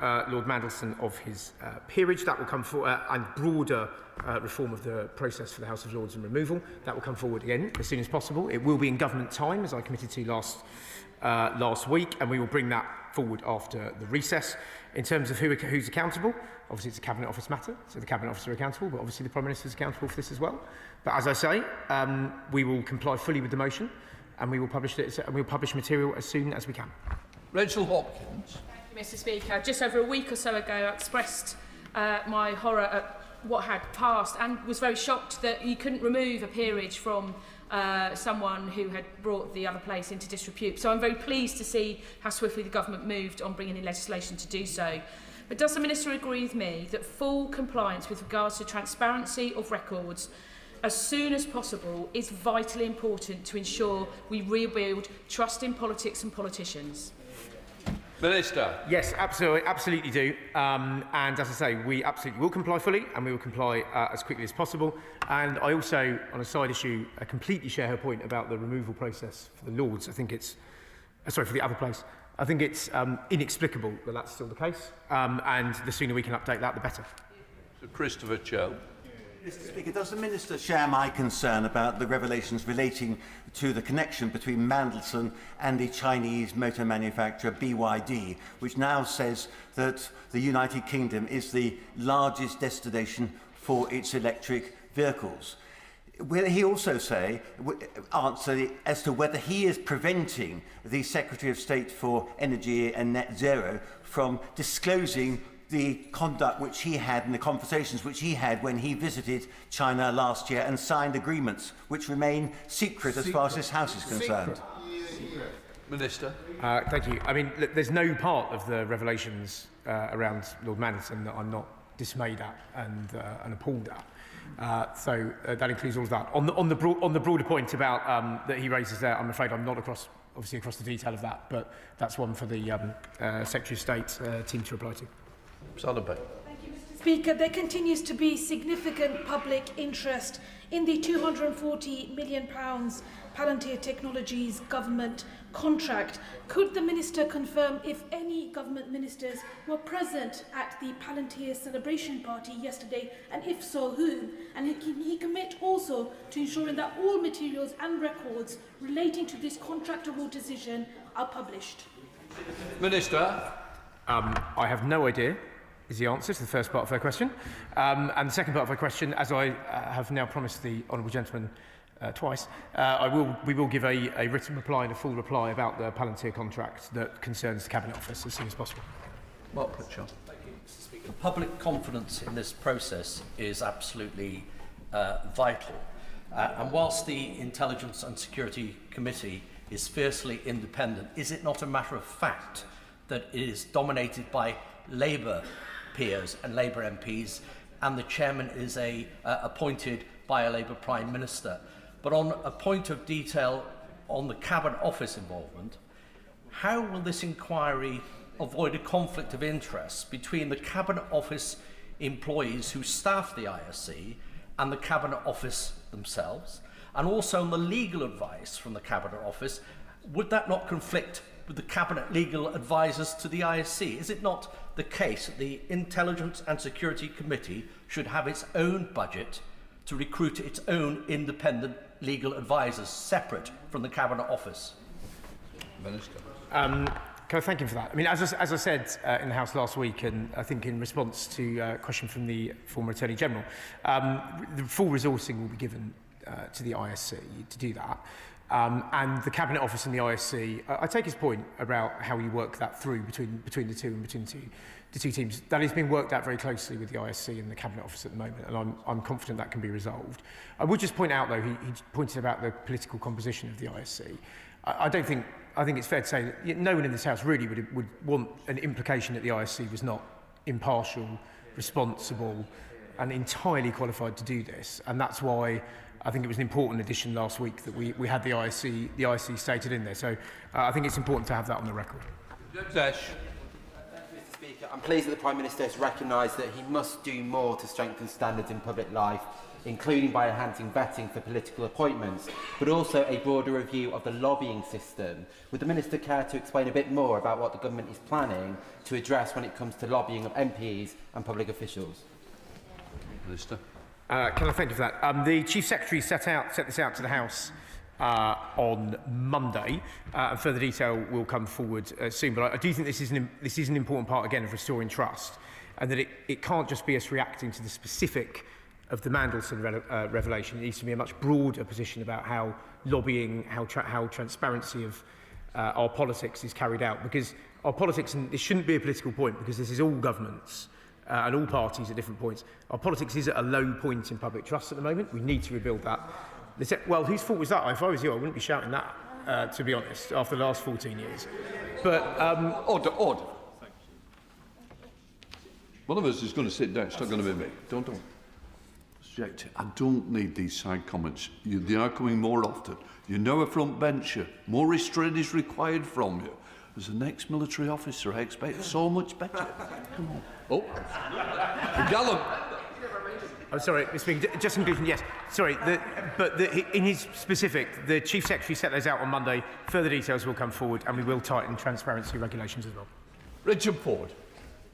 Lord Mandelson of his peerage, that will come forward, and broader reform of the process for the House of Lords and removal, that will come forward again as soon as possible. It will be in government time, as I committed to last week, and we will bring that forward after the recess. In terms of who's accountable, obviously it's a Cabinet Office matter, so the Cabinet Office are accountable, but obviously the Prime Minister is accountable for this as well. But as I say, we will comply fully with the motion, and we will publish it, and we will publish material as soon as we can. Rachel Hopkins. Mr. Speaker, just over a week or so ago, I expressed my horror at what had passed, and was very shocked that you couldn't remove a peerage from someone who had brought the other place into disrepute. So I'm very pleased to see how swiftly the government moved on bringing in legislation to do so. But does the Minister agree with me that full compliance with regards to transparency of records as soon as possible is vitally important to ensure we rebuild trust in politics and politicians? Minister. Yes, absolutely do. And as I say, we absolutely will comply fully, and we will comply as quickly as possible. And I also, on a side issue, completely share her point about the removal process for the Lords. I think it's, for the other place. I think it's inexplicable that that's still the case. And the sooner we can update that, the better. So Christopher Cho. Mr. Speaker, does the Minister share my concern about the revelations relating to the connection between Mandelson and the Chinese motor manufacturer BYD, which now says that the United Kingdom is the largest destination for its electric vehicles? Will he also answer as to whether he is preventing the Secretary of State for Energy and Net Zero from disclosing the conduct which he had and the conversations which he had when he visited China last year and signed agreements which remain secret as far as this House is concerned? Minister. Thank you. I mean, look, there's no part of the revelations around Lord Mandelson that I'm not dismayed at and appalled at. So that includes all of that. On the broader point about that he raises there, I'm afraid I'm not across the detail of that, but that's one for the Secretary of State team to reply to. Thank you, Mr. Speaker. There continues to be significant public interest in the £240 million Palantir Technologies government contract. Could the Minister confirm if any government ministers were present at the Palantir celebration party yesterday, and if so, who? And can he commit also to ensuring that all materials and records relating to this contract award decision are published? Minister. I have no idea is the answer to the first part of her question. And the second part of her question, as I have now promised the honourable gentleman twice, we will give a written reply and a full reply about the Palantir contract that concerns the Cabinet Office as soon as possible. Mark Pritchard. Thank you, Mr. Speaker. Public confidence in this process is absolutely vital. And whilst the Intelligence and Security Committee is fiercely independent, is it not a matter of fact that it is dominated by Labour peers and Labour MPs, and the chairman is appointed by a Labour Prime Minister? But on a point of detail on the Cabinet Office involvement, how will this inquiry avoid a conflict of interest between the Cabinet Office employees who staff the ISC and the Cabinet Office themselves, and also on the legal advice from the Cabinet Office? Would that not conflict with the Cabinet legal advisers to the ISC? Is it not the case that the Intelligence and Security Committee should have its own budget to recruit its own independent legal advisers separate from the Cabinet Office? Minister. Can I thank him for that? I mean, as I said in the House last week, and I think in response to a question from the former Attorney General, the full resourcing will be given to the ISC to do that. And the Cabinet Office and the ISC, I take his point about how you work that through between the two and between the two teams. That is being worked out very closely with the ISC and the Cabinet Office at the moment, and I'm confident that can be resolved. I would just point out, though, he pointed about the political composition of the ISC. I think it's fair to say that no one in this House really would want an implication that the ISC was not impartial, responsible, and entirely qualified to do this, and that's why I think it was an important addition last week that we had the ISC stated in there. So I think it's important to have that on the record. Mr. Speaker, I'm pleased that the Prime Minister has recognised that he must do more to strengthen standards in public life, including by enhancing vetting for political appointments, but also a broader review of the lobbying system. Would the Minister care to explain a bit more about what the government is planning to address when it comes to lobbying of MPs and public officials? Minister. Can I thank you for that? The Chief Secretary set this out to the House on Monday, and further detail will come forward soon. But I do think this is an important part, again, of restoring trust, and that it can't just be us reacting to the specific of the Mandelson revelation. It needs to be a much broader position about how lobbying, how transparency of our politics is carried out. Because our politics, and this shouldn't be a political point, because this is all governments and all parties at different points. Our politics is at a low point in public trust at the moment. We need to rebuild that. They said, well, whose fault was that? If I was you, I wouldn't be shouting that, to be honest, after the last 14 years. But, order. One of us is going to sit down. It's not going to be me. Don't. I don't need these side comments. They are coming more often. You know a front bencher. More restraint is required from you. As an ex-military officer, I expect so much better. Come on. Oh. Gallows. I'm sorry, Mr. Speaker, just in conclusion, yes. Sorry, in his specific, the Chief Secretary set those out on Monday. Further details will come forward, and we will tighten transparency regulations as well. Richard Ford.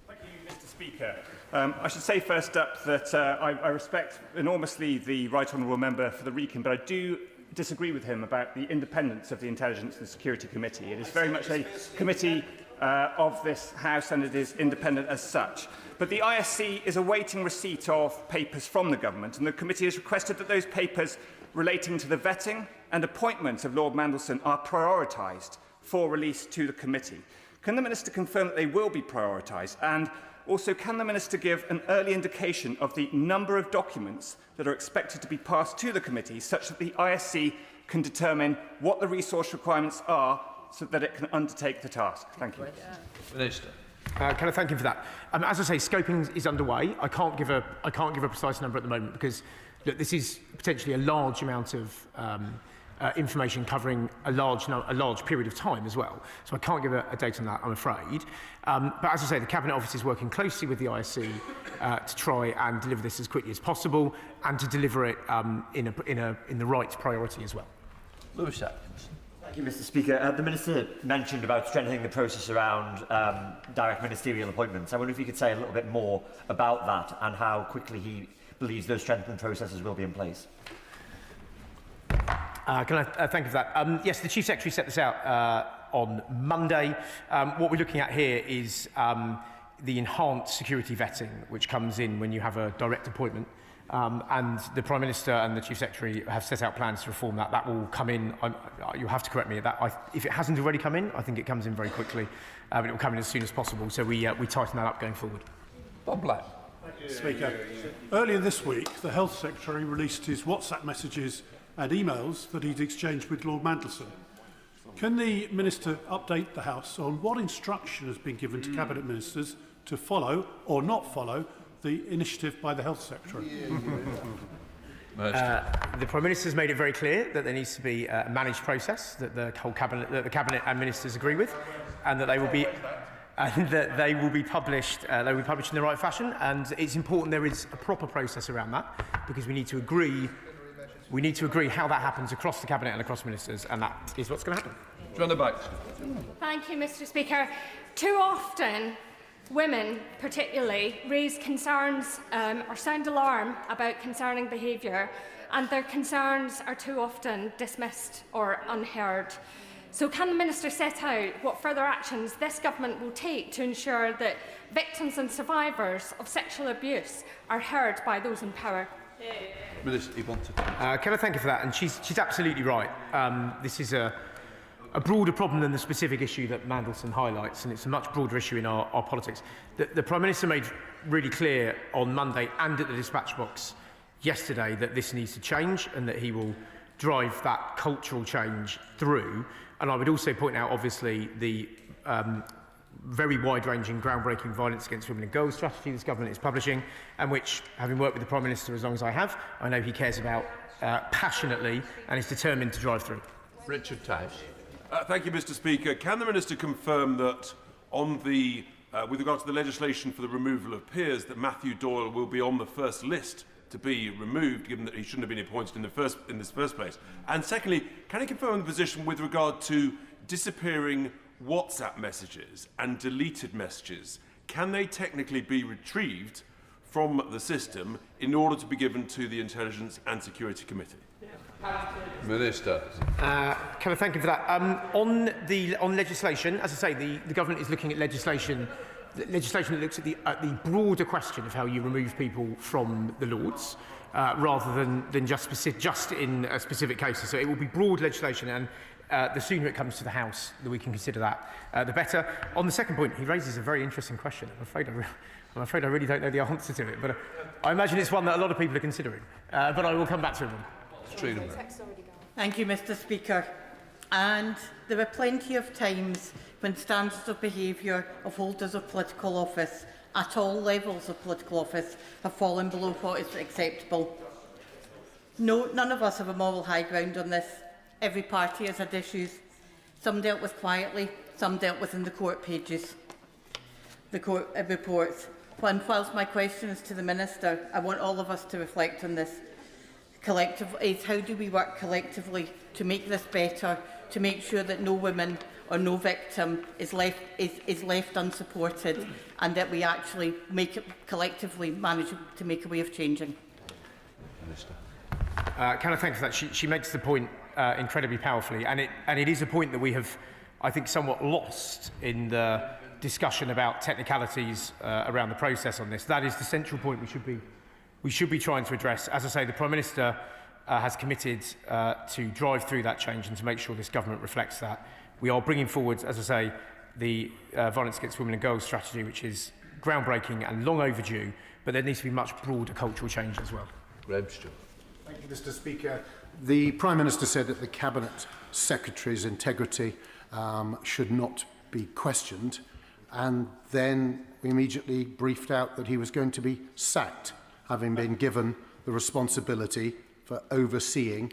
Thank you, Mr. Speaker. I should say first up that I respect enormously the Right Honourable Member for the Recon, but I do disagree with him about the independence of the Intelligence and Security Committee. It is very much a committee of this House, and it is independent as such. But the ISC is awaiting receipt of papers from the government, and the committee has requested that those papers relating to the vetting and appointment of Lord Mandelson are prioritised for release to the committee. Can the Minister confirm that they will be prioritised? And also, can the Minister give an early indication of the number of documents that are expected to be passed to the committee, such that the ISC can determine what the resource requirements are so that it can undertake the task? Thank you. Minister. Can I thank him for that? As I say, scoping is underway. I can't give a precise number at the moment because, look, this is potentially a large amount of information covering a large period of time as well. So I can't give a date on that, I'm afraid. But as I say, the Cabinet Office is working closely with the ISC to try and deliver this as quickly as possible and to deliver it in the right priority as well. Lewis Atkins. Thank you, Mr. Speaker. The Minister mentioned about strengthening the process around direct ministerial appointments. I wonder if you could say a little bit more about that and how quickly he believes those strengthened processes will be in place. Can I thank you for that? Yes, the Chief Secretary set this out on Monday. What we're looking at here is the enhanced security vetting, which comes in when you have a direct appointment. And the Prime Minister and the Chief Secretary have set out plans to reform that. That will come in. You'll have to correct me at that. If it hasn't already come in, I think it comes in very quickly. But it will come in as soon as possible. So we tighten that up going forward. Bob Black. Speaker. Earlier this week, the Health Secretary released his WhatsApp messages and emails that he'd exchanged with Lord Mandelson. Can the Minister update the House on what instruction has been given to Cabinet Ministers to follow or not follow the initiative by the Health Secretary? The Prime Minister has made it very clear that there needs to be a managed process that the Cabinet and Ministers agree with, and that they will be published. They will be published in the right fashion, and it's important there is a proper process around that because we need to agree. We need to agree how that happens across the Cabinet and across Ministers, and that is what's going to happen. Thank you, Mr. Speaker. Too often, women particularly raise concerns or sound alarm about concerning behaviour, and their concerns are too often dismissed or unheard. So can the Minister set out what further actions this government will take to ensure that victims and survivors of sexual abuse are heard by those in power? Minister, you want to can I thank you for that? And she's absolutely right. This is a broader problem than the specific issue that Mandelson highlights, and it's a much broader issue in our politics. The Prime Minister made really clear on Monday and at the dispatch box yesterday that this needs to change and that he will drive that cultural change through. And I would also point out, obviously, the very wide-ranging, groundbreaking violence against women and girls strategy this government is publishing, and which, having worked with the Prime Minister as long as I have, I know he cares about passionately and is determined to drive through. Richard Tash. Thank you, Mr. Speaker. Can the Minister confirm that on the, with regard to the legislation for the removal of peers, that Matthew Doyle will be on the first list to be removed, given that he shouldn't have been appointed in this first place? And secondly, can he confirm the position with regard to disappearing WhatsApp messages and deleted messages? Can they technically be retrieved from the system in order to be given to the Intelligence and Security Committee? Minister. Can I thank you for that? On legislation, as I say, the government is looking at legislation that looks at the broader question of how you remove people from the Lords, rather than just in specific cases. So it will be broad legislation, and the sooner it comes to the House that we can consider that, the better. On the second point, he raises a very interesting question. I'm afraid I'm afraid I really don't know the answer to it, but I imagine it's one that a lot of people are considering. But I will come back to it. Thank you, Mr. Speaker. And there are plenty of times when standards of behaviour of holders of political office at all levels of political office have fallen below what is acceptable. No, none of us have a moral high ground on this. Every party has had issues, some dealt with quietly, some dealt with in the court pages, the court reports. And whilst my question is to the Minister, I want all of us to reflect on this. How do we work collectively to make this better, to make sure that no woman or no victim is left unsupported, and that we actually collectively manage to make a way of changing? Can I thank her for that? She makes the point incredibly powerfully, and it is a point that we have, I think, somewhat lost in the discussion about technicalities around the process on this. That is the central point we should be trying to address. As I say, the Prime Minister has committed to drive through that change and to make sure this government reflects that. We are bringing forward, as I say, the Violence Against Women and Girls strategy, which is groundbreaking and long overdue, but there needs to be much broader cultural change as well. Grimsby. Thank you, Mr. Speaker. The Prime Minister said that the Cabinet Secretary's integrity should not be questioned, and then we immediately briefed out that he was going to be sacked, having been given the responsibility for overseeing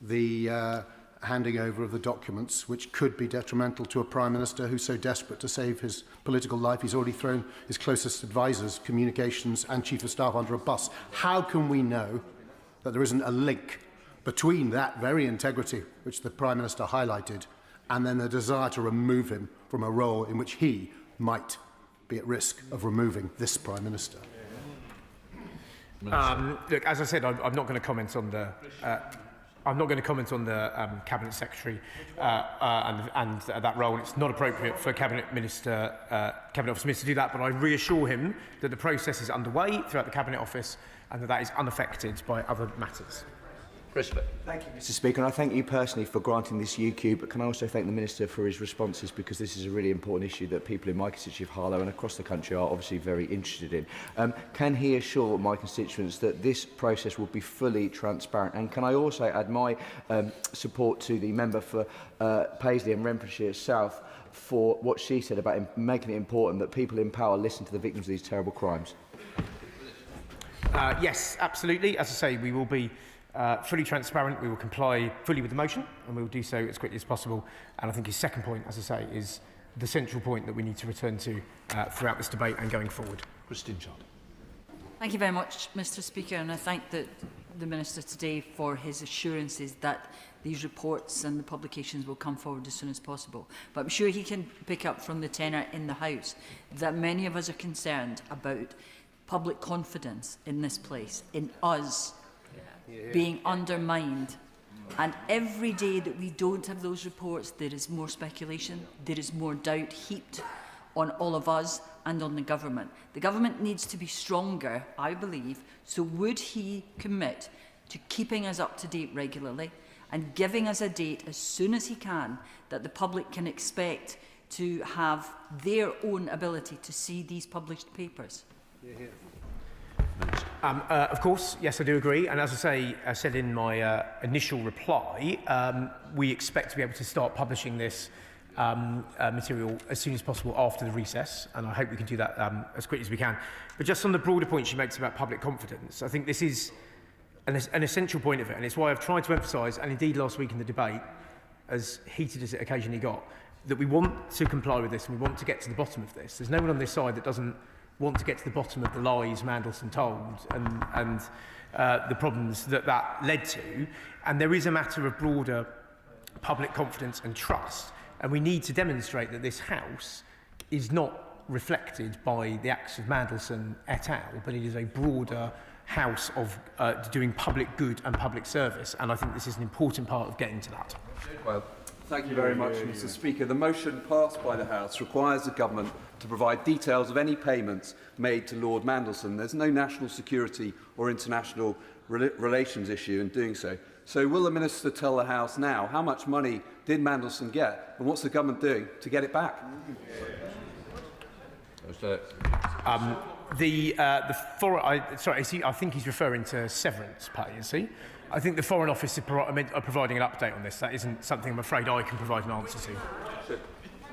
the handing over of the documents, which could be detrimental to a Prime Minister who's so desperate to save his political life. He's already thrown his closest advisors, communications and Chief of Staff under a bus. How can we know that there isn't a link between that very integrity, which the Prime Minister highlighted, and then the desire to remove him from a role in which he might be at risk of removing this Prime Minister? Look, as I said, I'm not going to comment on the Cabinet Secretary and that role. It's not appropriate for Cabinet Office Minister to do that, but I reassure him that the process is underway throughout the Cabinet Office and that is unaffected by other matters. Thank you, Mr. Speaker, and I thank you personally for granting this UQ, but can I also thank the Minister for his responses, because this is a really important issue that people in my constituency of Harlow and across the country are obviously very interested in. Can he assure my constituents that this process will be fully transparent? And can I also add my support to the member for Paisley and Renfrewshire South for what she said about making it important that people in power listen to the victims of these terrible crimes? Yes, absolutely. As I say, we will be fully transparent. We will comply fully with the motion, and we will do so as quickly as possible. And I think his second point, as I say, is the central point that we need to return to throughout this debate and going forward. Christine Chard. Thank you very much, Mr. Speaker, and I thank the Minister today for his assurances that these reports and the publications will come forward as soon as possible. But I'm sure he can pick up from the tenor in the House that many of us are concerned about public confidence in this place, in us, being undermined. And every day that we don't have those reports, there is more speculation, there is more doubt heaped on all of us and on the government. The government needs to be stronger, I believe, so would he commit to keeping us up to date regularly and giving us a date as soon as he can that the public can expect to have their own ability to see these published papers? Of course, yes, I do agree. And as I said in my initial reply, we expect to be able to start publishing this material as soon as possible after the recess, and I hope we can do that as quickly as we can. But just on the broader point she makes about public confidence, I think this is an essential point of it, and it's why I've tried to emphasise, and indeed last week in the debate, as heated as it occasionally got, that we want to comply with this and we want to get to the bottom of this. There's no one on this side that doesn't want to get to the bottom of the lies Mandelson told and the problems that led to. And there is a matter of broader public confidence and trust. And we need to demonstrate that this House is not reflected by the acts of Mandelson et al., but it is a broader House of doing public good and public service. And I think this is an important part of getting to that. Well, thank you very much, Mr. Speaker. The motion passed by the House requires the government to provide details of any payments made to Lord Mandelson. There's no national security or international relations issue in doing so. So will the Minister tell the House now how much money did Mandelson get and what's the government doing to get it back? I think he's referring to severance pay, is he? I think the Foreign Office are providing an update on this. That isn't something I'm afraid I can provide an answer to.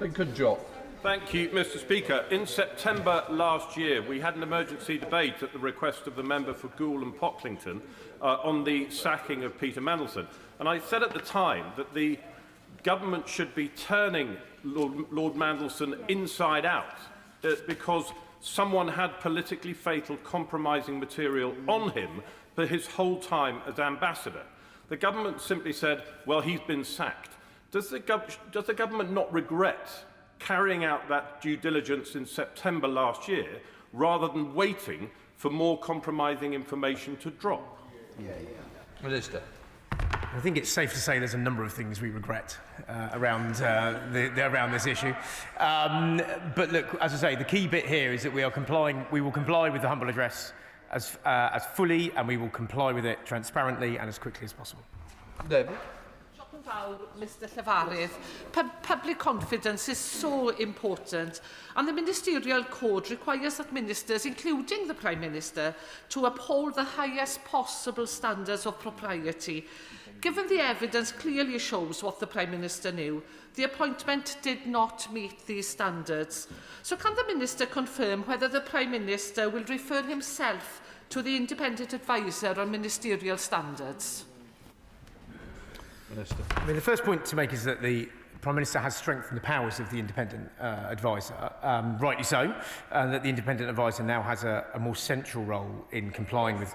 Good job. Thank you, Mr. Speaker. In September last year, we had an emergency debate at the request of the member for Goole and Pocklington on the sacking of Peter Mandelson. And I said at the time that the government should be turning Lord Mandelson inside out because someone had politically fatal compromising material on him for his whole time as ambassador. The government simply said, well, he's been sacked. Does the government not regret carrying out that due diligence in September last year rather than waiting for more compromising information to drop? Minister. I think it's safe to say there's a number of things we regret around this issue. But look, as I say, the key bit here is that we will comply with the humble address as fully, and we will comply with it transparently and as quickly as possible. David? Mr Llefarydd, public confidence is so important, and the ministerial code requires that ministers, including the Prime Minister, to uphold the highest possible standards of propriety. Given the evidence clearly shows what the Prime Minister knew, the appointment did not meet these standards. So can the Minister confirm whether the Prime Minister will refer himself to the independent adviser on ministerial standards? Minister. I mean, the first point to make is that the Prime Minister has strengthened the powers of the independent adviser, rightly so, and that the independent adviser now has a more central role in complying with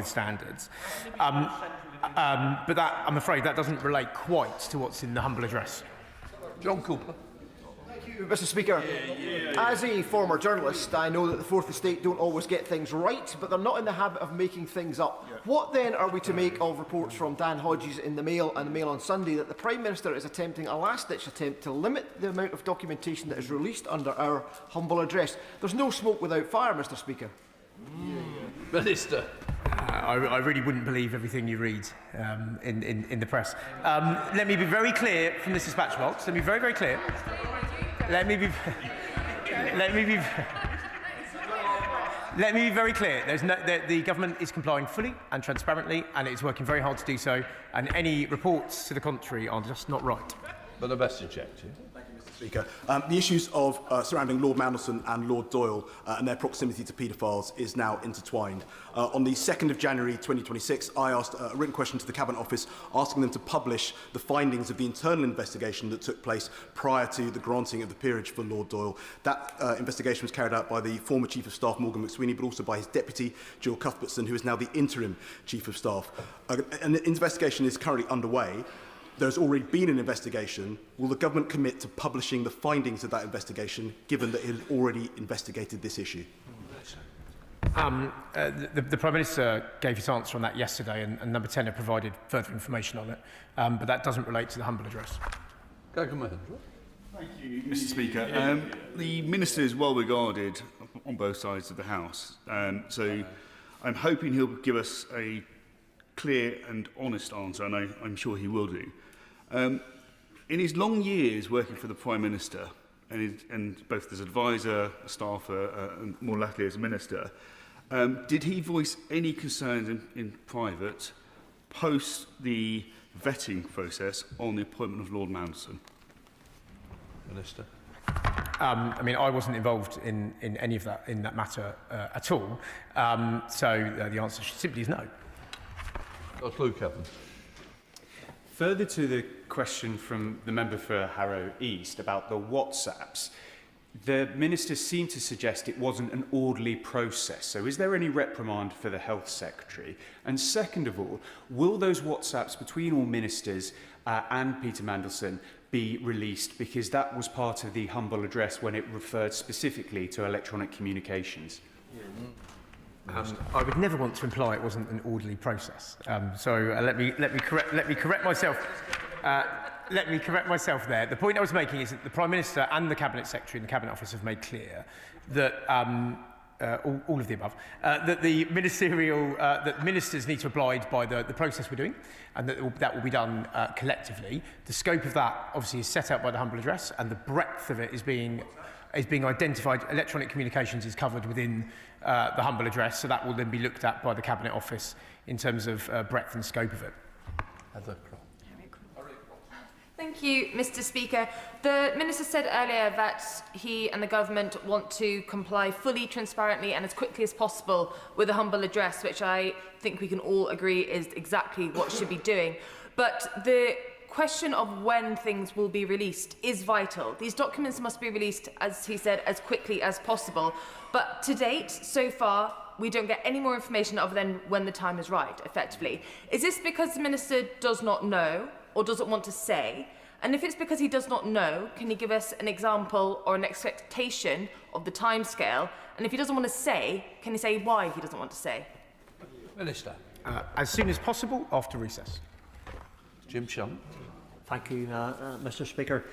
standards. But that, I'm afraid, that doesn't relate quite to what's in the humble address. John Cooper. Thank you, Mr. Speaker. As a former journalist, I know that the Fourth Estate don't always get things right, but they're not in the habit of making things up. What then are we to make of reports from Dan Hodges in the Mail and the Mail on Sunday that the Prime Minister is attempting a last-ditch attempt to limit the amount of documentation that is released under our humble address? There's no smoke without fire, Mr. Speaker. Minister. I really wouldn't believe everything you read in the press. Let me be very clear from this dispatch box. Let me be very, very clear. Let me be very clear. The government is complying fully and transparently, and it is working very hard to do so. And any reports to the contrary are just not right. But the best objective. Speaker. The issues of surrounding Lord Mandelson and Lord Doyle and their proximity to paedophiles is now intertwined. On the 2nd of January 2026, I asked a written question to the Cabinet Office asking them to publish the findings of the internal investigation that took place prior to the granting of the peerage for Lord Doyle. That investigation was carried out by the former Chief of Staff, Morgan McSweeney, but also by his deputy, Jill Cuthbertson, who is now the interim Chief of Staff. And the investigation is currently underway. There's already been an investigation. Will the government commit to publishing the findings of that investigation, given that it has already investigated this issue? The Prime Minister gave his answer on that yesterday, and Number 10 have provided further information on it. But that doesn't relate to the humble address. Thank you, Mr. Speaker. The Minister is well regarded on both sides of the House, so I'm hoping he'll give us a clear and honest answer, and I'm sure he will do. In his long years working for the Prime Minister, and both as advisor, a staffer, and more latterly as a minister, did he voice any concerns in private post the vetting process on the appointment of Lord Mandelson? Minister. I mean, I wasn't involved in any of that matter at all, so the answer simply is no. Further to the question from the member for Harrow East about the WhatsApps, the Minister seemed to suggest it wasn't an orderly process. So is there any reprimand for the Health Secretary? And second of all, will those WhatsApps between all ministers and Peter Mandelson be released? Because that was part of the humble address when it referred specifically to electronic communications. I would never want to imply it wasn't an orderly process. Let me correct myself. Let me correct myself there. The point I was making is that the Prime Minister and the Cabinet Secretary and the Cabinet Office have made clear that all of the above, that the ministerial, that ministers need to abide by the process we're doing, and that will be done collectively. The scope of that obviously is set out by the humble address, and the breadth of it is being identified. Electronic communications is covered within the humble address, so that will then be looked at by the Cabinet Office in terms of breadth and scope of it. Thank you, Mr. Speaker. The Minister said earlier that he and the government want to comply fully, transparently and as quickly as possible with the humble address, which I think we can all agree is exactly what should be doing. But the question of when things will be released is vital. These documents must be released, as he said, as quickly as possible. But to date, so far, we don't get any more information other than when the time is right, effectively. Is this because the Minister does not know or doesn't want to say? And if it's because he does not know, can he give us an example or an expectation of the timescale? And if he doesn't want to say, can he say why he doesn't want to say? Minister. As soon as possible after recess. Jim Chung. Thank you, Mr. Speaker.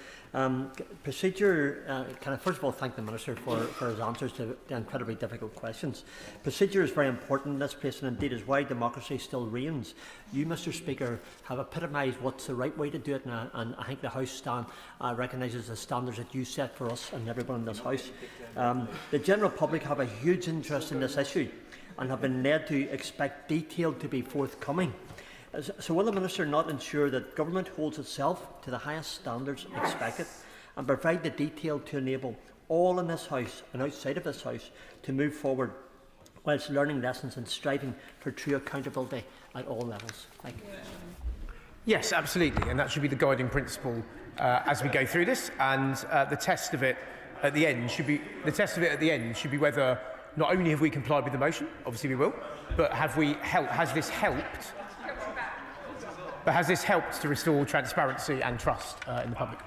Procedure, can I first of all thank the Minister for his answers to the incredibly difficult questions. Procedure is very important in this place, and indeed is why democracy still reigns. You, Mr. Speaker, have epitomised what's the right way to do it, and I think the House recognises the standards that you set for us and everyone in this House. The general public have a huge interest in this issue and have been led to expect detail to be forthcoming. So will the Minister not ensure that government holds itself to the highest standards expected and provide the detail to enable all in this House and outside of this House to move forward whilst learning lessons and striving for true accountability at all levels? Thank you. Yes, absolutely, and that should be the guiding principle as we go through this. And the test of it at the end should be whether not only have we complied with the motion, obviously we will, but has this helped? But has this helped to restore transparency and trust in the public?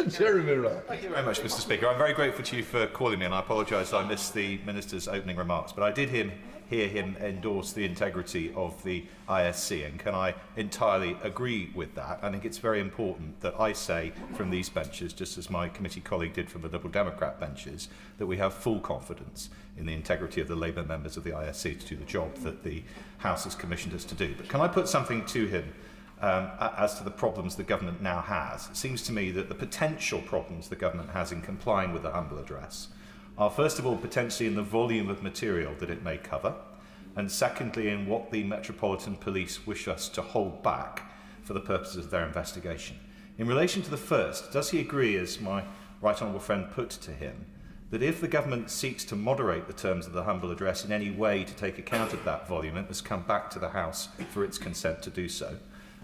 Jeremy Rowe. Thank you very much, Mr. Speaker. I'm very grateful to you for calling me, and I apologise I missed the Minister's opening remarks, but I did hear him endorse the integrity of the ISC, and can I entirely agree with that? I think it's very important that I say from these benches, just as my committee colleague did from the Liberal Democrat benches, that we have full confidence in the integrity of the Labour members of the ISC to do the job that the House has commissioned us to do. But can I put something to him as to the problems the government now has? It seems to me that the potential problems the government has in complying with the humble address are, first of all, potentially in the volume of material that it may cover, and secondly, in what the Metropolitan Police wish us to hold back for the purposes of their investigation. In relation to the first, does he agree, as my right honourable friend put to him, that if the government seeks to moderate the terms of the humble address in any way to take account of that volume, it must come back to the House for its consent to do so?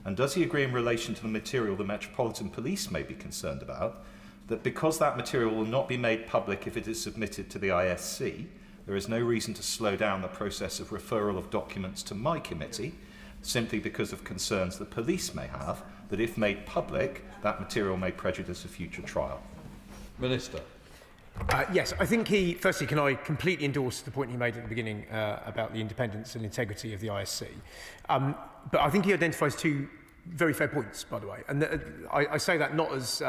And does he agree in relation to the material the Metropolitan Police may be concerned about, that because that material will not be made public if it is submitted to the ISC, there is no reason to slow down the process of referral of documents to my committee, simply because of concerns the police may have that if made public, that material may prejudice a future trial? Minister. Yes, I think firstly, can I completely endorse the point he made at the beginning about the independence and integrity of the ISC. But I think he identifies two very fair points, by the way. And I say that not as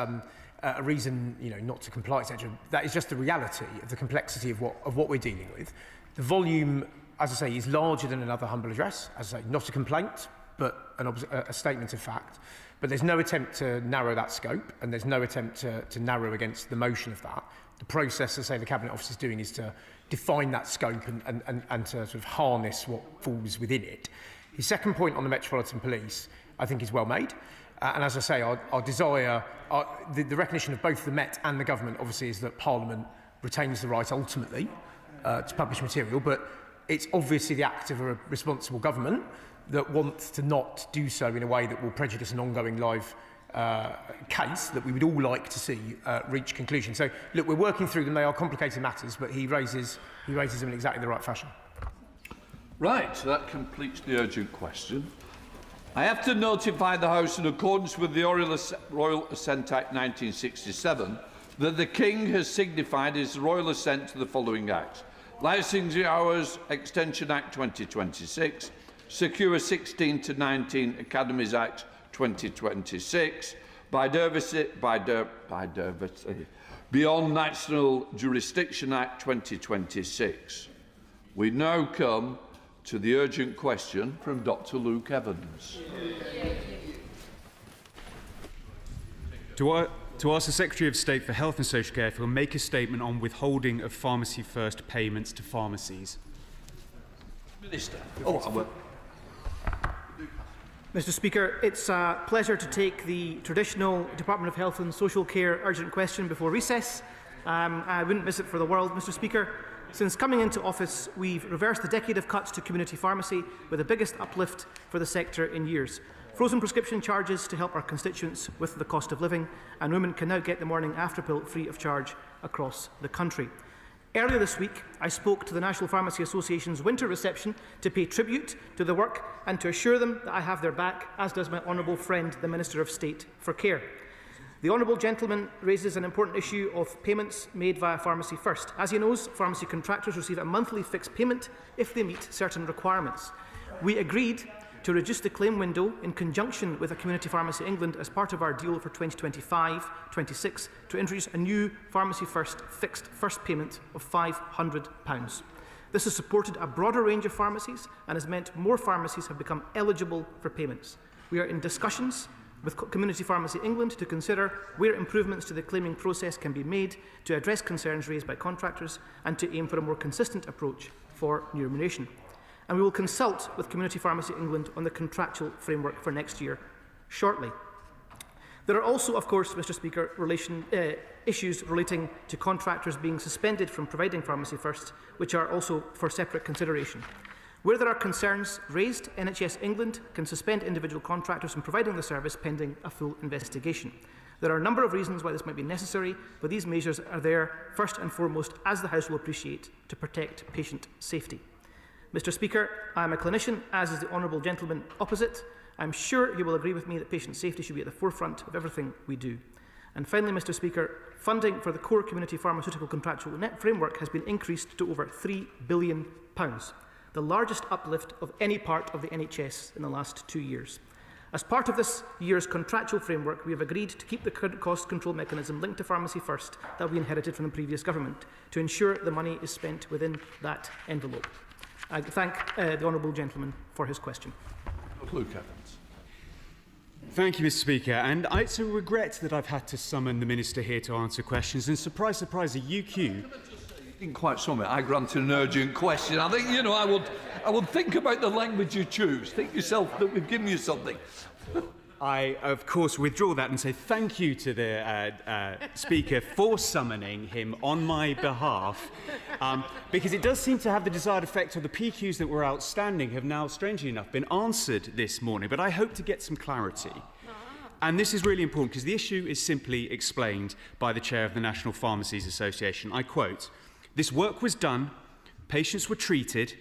a reason, not to comply, etc. That is just the reality of the complexity of what we're dealing with. The volume, as I say, is larger than another humble address. As I say, not a complaint, but a statement of fact. But there's no attempt to narrow that scope, and there's no attempt to narrow against the motion of that. The process, as I say, the Cabinet Office is doing is to define that scope and to sort of harness what falls within it. His second point on the Metropolitan Police, I think, is well made. And as I say, our desire, the recognition of both the Met and the government, obviously, is that Parliament retains the right, ultimately, to publish material. But it's obviously the act of a responsible government that wants to not do so in a way that will prejudice an ongoing live case that we would all like to see reach conclusion. So, look, we're working through them. They are complicated matters, but he raises them in exactly the right fashion. Right, so that completes the urgent question. I have to notify the House, in accordance with the Royal Assent Act 1967, that the King has signified his royal assent to the following acts: Licensing Hours Extension Act 2026, Secure 16 to 19 Academies Act 2026, Biodiversity beyond National Jurisdiction Act 2026. We now come to the urgent question from Dr. Luke Evans. To ask the Secretary of State for Health and Social Care if he'll make a statement on withholding of Pharmacy First payments to pharmacies. Minister. Mr. Speaker, it's a pleasure to take the traditional Department of Health and Social Care urgent question before recess. I wouldn't miss it for the world, Mr. Speaker. Since coming into office, we've reversed the decade of cuts to community pharmacy with the biggest uplift for the sector in years. Frozen prescription charges to help our constituents with the cost of living, and women can now get the morning after pill free of charge across the country. Earlier this week, I spoke to the National Pharmacy Association's winter reception to pay tribute to the work and to assure them that I have their back, as does my honourable friend, the Minister of State for Care. The honourable gentleman raises an important issue of payments made via Pharmacy First. As he knows, pharmacy contractors receive a monthly fixed payment if they meet certain requirements. We agreed to reduce the claim window in conjunction with a Community Pharmacy England as part of our deal for 2025-26 to introduce a new Pharmacy First fixed first payment of £500. This has supported a broader range of pharmacies and has meant more pharmacies have become eligible for payments. We are in discussions with Community Pharmacy England to consider where improvements to the claiming process can be made to address concerns raised by contractors and to aim for a more consistent approach for new remuneration. And we will consult with Community Pharmacy England on the contractual framework for next year shortly. There are also, of course, Mr. Speaker, issues relating to contractors being suspended from providing Pharmacy First, which are also for separate consideration. Where there are concerns raised, NHS England can suspend individual contractors from providing the service pending a full investigation. There are a number of reasons why this might be necessary, but these measures are there first and foremost, as the House will appreciate, to protect patient safety. Mr. Speaker, I am a clinician, as is the honourable gentleman opposite. I am sure you will agree with me that patient safety should be at the forefront of everything we do. And finally, Mr. Speaker, funding for the core community pharmaceutical contractual net framework has been increased to over £3 billion, the largest uplift of any part of the NHS in the last 2 years. As part of this year's contractual framework, we have agreed to keep the cost control mechanism linked to Pharmacy First that we inherited from the previous government to ensure the money is spent within that envelope. I thank the honourable gentleman for his question. Luke Evans. Thank you, Mr. Speaker. And it's a regret that I've had to summon the Minister here to answer questions. And surprise, surprise, a UQ. You didn't quite sum it. I granted an urgent question. I think, you know, I would think about the language you choose. Think yourself that we've given you something. I, of course, withdraw that and say thank you to the Speaker for summoning him on my behalf, because it does seem to have the desired effect of the PQs that were outstanding have now, strangely enough, been answered this morning, but I hope to get some clarity. And this is really important because the issue is simply explained by the Chair of the National Pharmacies Association. I quote, "This work was done, patients were treated,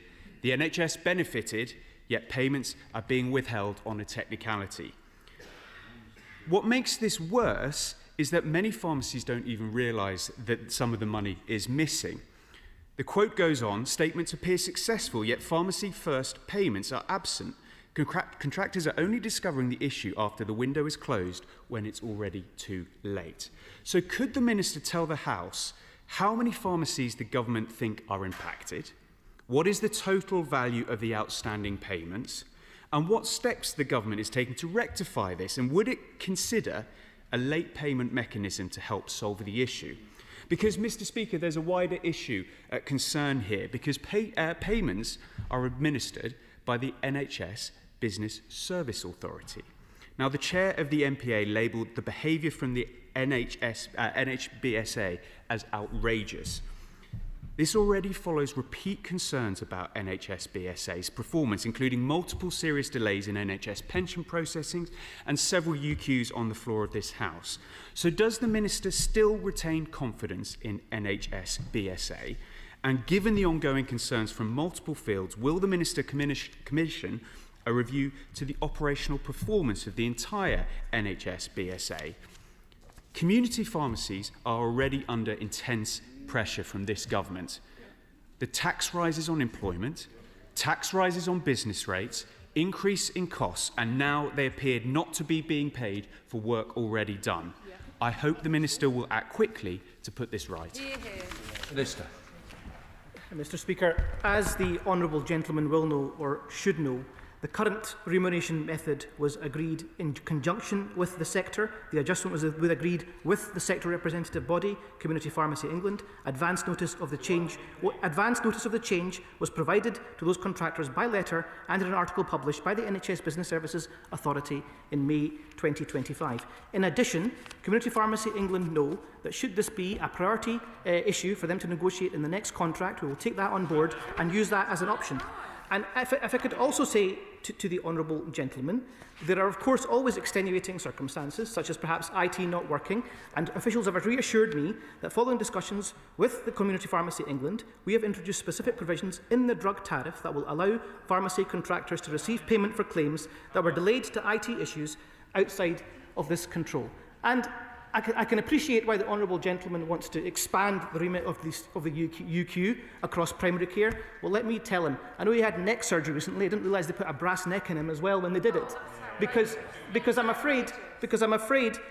the NHS benefited, yet payments are being withheld on a technicality." What makes this worse is that many pharmacies don't even realise that some of the money is missing. The quote goes on, "Statements appear successful, yet Pharmacy First payments are absent. Contractors are only discovering the issue after the window is closed when it's already too late." So could the Minister tell the House how many pharmacies the government think are impacted? What is the total value of the outstanding payments? And what steps the government is taking to rectify this? And would it consider a late payment mechanism to help solve the issue? Because, Mr. Speaker, there's a wider issue at concern here, because payments are administered by the NHS Business Service Authority. Now, the chair of the MPA labelled the behaviour from the NHBSA as outrageous. This already follows repeat concerns about NHSBSA's performance, including multiple serious delays in NHS pension processing and several UQs on the floor of this House. So does the Minister still retain confidence in NHSBSA? And given the ongoing concerns from multiple fields, will the Minister commission a review to the operational performance of the entire NHSBSA? Community pharmacies are already under intense pressure from this government. The tax rises on employment, tax rises on business rates, increase in costs, and now they appeared not to be being paid for work already done. I hope the Minister will act quickly to put this right. Minister. Mr. Speaker, as the honourable gentleman will know or should know, the current remuneration method was agreed in conjunction with the sector. The adjustment was agreed with the sector representative body, Community Pharmacy England. Advance notice of the change was provided to those contractors by letter and in an article published by the NHS Business Services Authority in May 2025. In addition, Community Pharmacy England know that should this be a priority issue for them to negotiate in the next contract, we will take that on board and use that as an option. And if I could also say to the honourable gentleman, there are of course always extenuating circumstances, such as perhaps IT not working, and officials have reassured me that following discussions with the Community Pharmacy England, we have introduced specific provisions in the drug tariff that will allow pharmacy contractors to receive payment for claims that were delayed to IT issues outside of this control. And I can appreciate why the honourable gentleman wants to expand the remit of the UQ across primary care. Well, let me tell him. I know he had neck surgery recently. I didn't realise they put a brass neck in him as well when they did it, because I'm afraid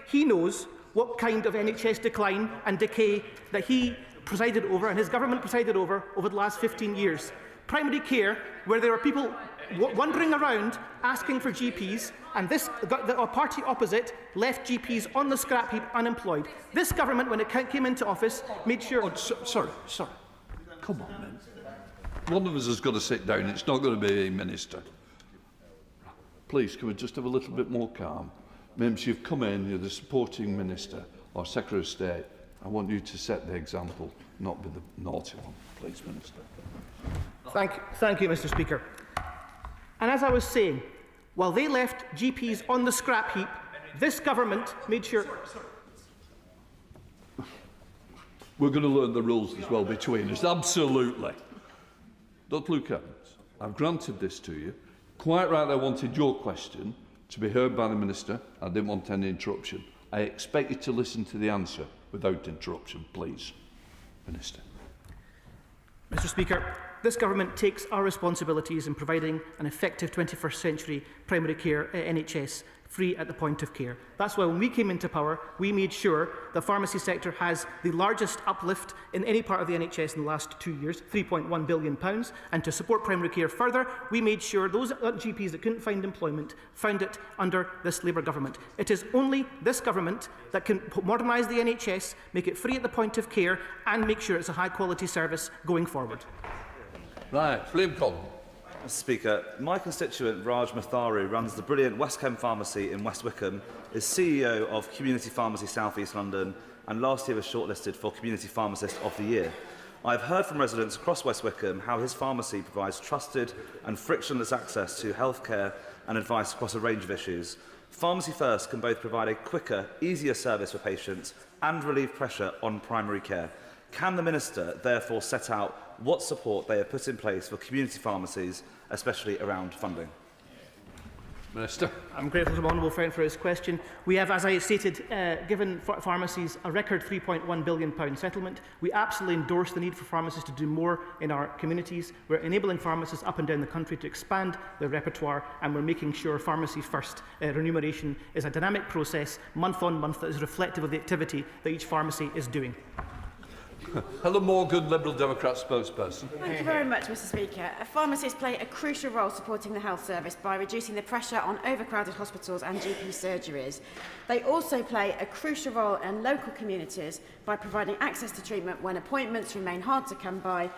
he knows what kind of NHS decline and decay that he presided over and his government presided over the last 15 years. Primary care, where there are people wandering around asking for GPs, and the party opposite left GPs on the scrap heap unemployed. This government, when it came into office, made sure... Oh, sorry. Come on, man. One of us has got to sit down. It's not going to be a minister. Please, can we just have a little bit more calm? Mims, you've come in, you're the supporting minister or Secretary of State. I want you to set the example, not be the naughty one. Please, Minister. Thank you, Mr. Speaker. And as I was saying, while they left GPs on the scrap heap, this government made sure... We're going to learn the rules as well between us, absolutely. Dr. Luke Evans, I've granted this to you. Quite right, I wanted your question to be heard by the Minister. I didn't want any interruption. I expect you to listen to the answer without interruption, please. Minister. Mr. Speaker, this government takes our responsibilities in providing an effective 21st century primary care NHS free at the point of care. That's why when we came into power, we made sure the pharmacy sector has the largest uplift in any part of the NHS in the last 2 years, £3.1 billion. And to support primary care further, we made sure those GPs that couldn't find employment found it under this Labour government. It is only this government that can modernise the NHS, make it free at the point of care, and make sure it's a high-quality service going forward. Right, Liam Collins. Mr. Speaker, my constituent Raj Matharu runs the brilliant West Kent Pharmacy in West Wickham, is CEO of Community Pharmacy South East London, and last year was shortlisted for Community Pharmacist of the Year. I have heard from residents across West Wickham how his pharmacy provides trusted and frictionless access to healthcare and advice across a range of issues. Pharmacy First can both provide a quicker, easier service for patients and relieve pressure on primary care. Can the Minister therefore set out what support they have put in place for community pharmacies, especially around funding? Minister. I'm grateful to my honourable friend for his question. We have, as I stated, given pharmacies a record £3.1 billion settlement. We absolutely endorse the need for pharmacists to do more in our communities. We're enabling pharmacists up and down the country to expand their repertoire, and we're making sure Pharmacy First remuneration is a dynamic process, month on month, that is reflective of the activity that each pharmacy is doing. Helen Morgan, Liberal Democrat spokesperson. Thank you very much, Mr. Speaker. Pharmacists play a crucial role supporting the health service by reducing the pressure on overcrowded hospitals and GP surgeries. They also play a crucial role in local communities by providing access to treatment when appointments remain hard to come by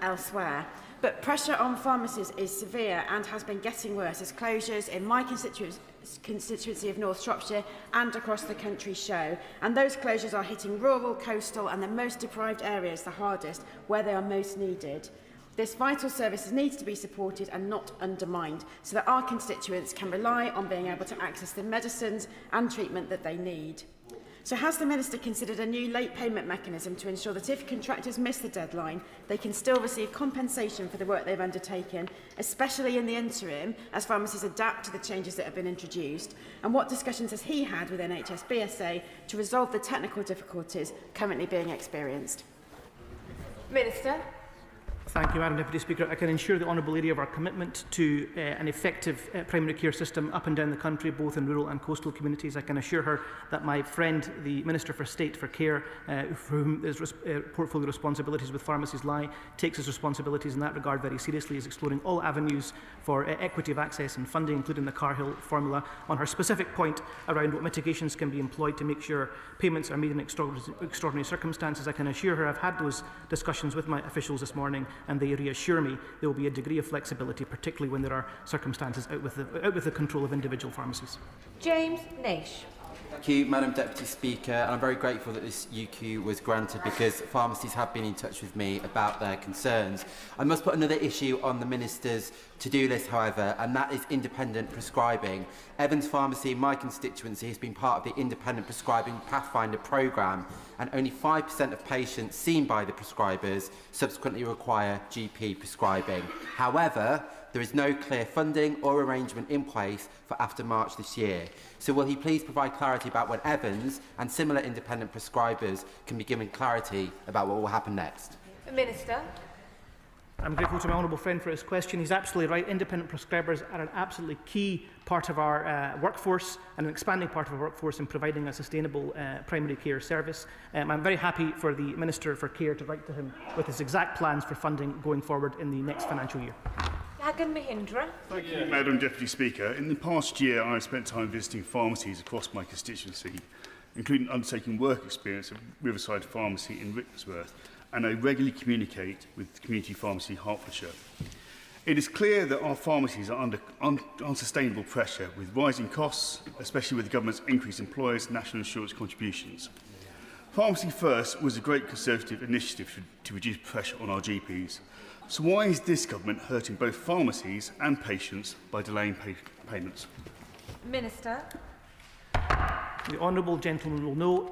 elsewhere. But pressure on pharmacies is severe and has been getting worse as closures in my constituency of North Shropshire and across the country show. And those closures are hitting rural, coastal and the most deprived areas the hardest, where they are most needed. This vital service needs to be supported and not undermined so that our constituents can rely on being able to access the medicines and treatment that they need. So has the Minister considered a new late payment mechanism to ensure that if contractors miss the deadline, they can still receive compensation for the work they've undertaken, especially in the interim, as pharmacies adapt to the changes that have been introduced? And what discussions has he had with NHS BSA to resolve the technical difficulties currently being experienced? Minister. Thank you, Madam Deputy Speaker. I can assure the honourable lady of our commitment to an effective primary care system up and down the country, both in rural and coastal communities. I can assure her that my friend, the Minister for State for Care, for whom his portfolio responsibilities with pharmacies lie, takes his responsibilities in that regard very seriously, is exploring all avenues for equity of access and funding, including the Carhill formula. On her specific point around what mitigations can be employed to make sure payments are made in extraordinary circumstances, I can assure her I've had those discussions with my officials this morning, and they reassure me there will be a degree of flexibility, particularly when there are circumstances out with the control of individual pharmacies. James Nish. Thank you, Madam Deputy Speaker. And I'm very grateful that this UQ was granted, because pharmacies have been in touch with me about their concerns. I must put another issue on the Minister's to-do list, however, and that is independent prescribing. Evans Pharmacy in my constituency has been part of the Independent Prescribing Pathfinder programme, and only 5% of patients seen by the prescribers subsequently require GP prescribing. However, there is no clear funding or arrangement in place for after March this year. So will he please provide clarity about when Evans and similar independent prescribers can be given clarity about what will happen next? Minister. I'm grateful to my honourable friend for his question. He's absolutely right. Independent prescribers are an absolutely key part of our workforce, and an expanding part of our workforce in providing a sustainable primary care service. I'm very happy for the Minister for Care to write to him with his exact plans for funding going forward in the next financial year. Gagan Mahindra. Thank you, Madam Deputy Speaker. In the past year, I've spent time visiting pharmacies across my constituency, including undertaking work experience at Riverside Pharmacy in Rickmansworth, and I regularly communicate with Community Pharmacy Hertfordshire. It is clear that our pharmacies are under unsustainable pressure with rising costs, especially with the government's increased employers' national insurance contributions. Pharmacy First was a great Conservative initiative to reduce pressure on our GPs. So why is this government hurting both pharmacies and patients by delaying payments? Minister. The honourable gentleman will know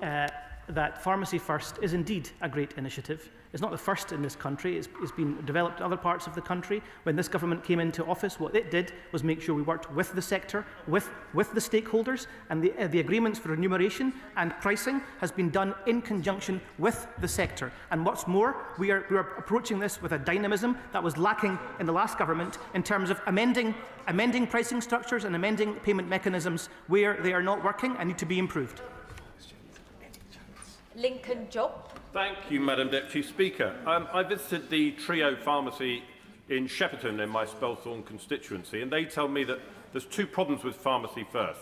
that Pharmacy First is indeed a great initiative. It's not the first in this country. It's been developed in other parts of the country. When this government came into office, what it did was make sure we worked with the sector, with the stakeholders, and the agreements for remuneration and pricing has been done in conjunction with the sector. And what's more, we are approaching this with a dynamism that was lacking in the last government in terms of amending pricing structures and amending payment mechanisms where they are not working and need to be improved. Lincoln Job. Thank you, Madam Deputy Speaker. I visited the Trio Pharmacy in Shepperton in my Spelthorne constituency, and they tell me that there's two problems with Pharmacy First.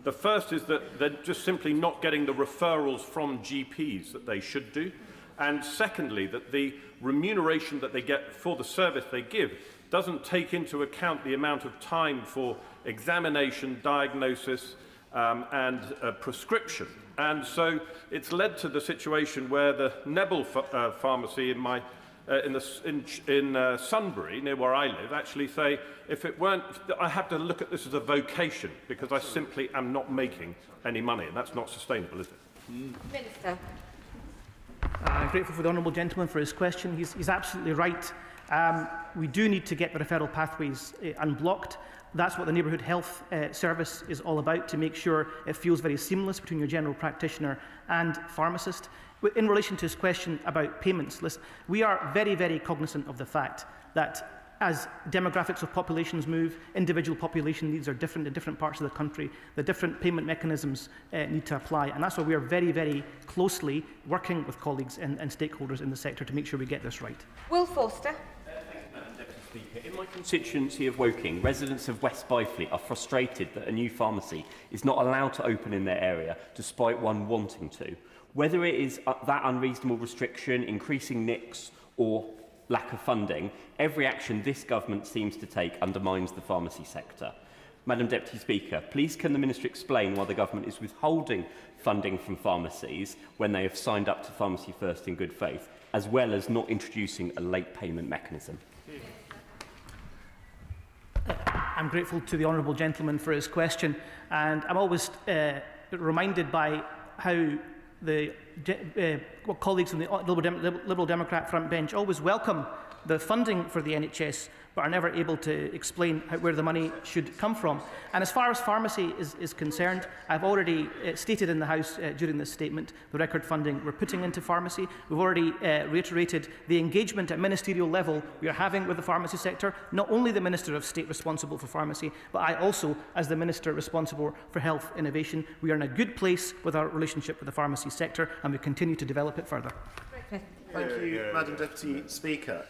The first is that they're just simply not getting the referrals from GPs that they should do. And secondly, that the remuneration that they get for the service they give doesn't take into account the amount of time for examination, diagnosis, and prescription. And so it's led to the situation where the Nebel pharmacy in Sunbury, near where I live, actually say, if it weren't, I have to look at this as a vocation because I simply am not making any money, and that's not sustainable, is it? Minister. I'm grateful for the honourable gentleman for his question. He's absolutely right. We do need to get the referral pathways unblocked. That's what the Neighbourhood Health Service is all about, to make sure it feels very seamless between your general practitioner and pharmacist. In relation to his question about payments, listen, we are very, very cognisant of the fact that as demographics of populations move, individual population needs are different in different parts of the country. The different payment mechanisms need to apply, and that's why we are very, very closely working with colleagues and stakeholders in the sector to make sure we get this right. Will Forster. In my constituency of Woking, residents of West Byfleet are frustrated that a new pharmacy is not allowed to open in their area despite one wanting to. Whether it is that unreasonable restriction, increasing NICs or lack of funding, every action this government seems to take undermines the pharmacy sector. Madam Deputy Speaker, please can the Minister explain why the government is withholding funding from pharmacies when they have signed up to Pharmacy First in good faith, as well as not introducing a late payment mechanism? I'm grateful to the honourable gentleman for his question, and I'm always reminded by how the colleagues on the Liberal Democrat front bench always welcome the funding for the NHS, but are never able to explain where the money should come from. And as far as pharmacy is concerned, I've already stated in the House during this statement the record funding we're putting into pharmacy. We've already reiterated the engagement at ministerial level we are having with the pharmacy sector, not only the Minister of State responsible for pharmacy, but I also, as the Minister responsible for health innovation. We are in a good place with our relationship with the pharmacy sector, and we continue to develop it further. Thank you, Madam Deputy Speaker.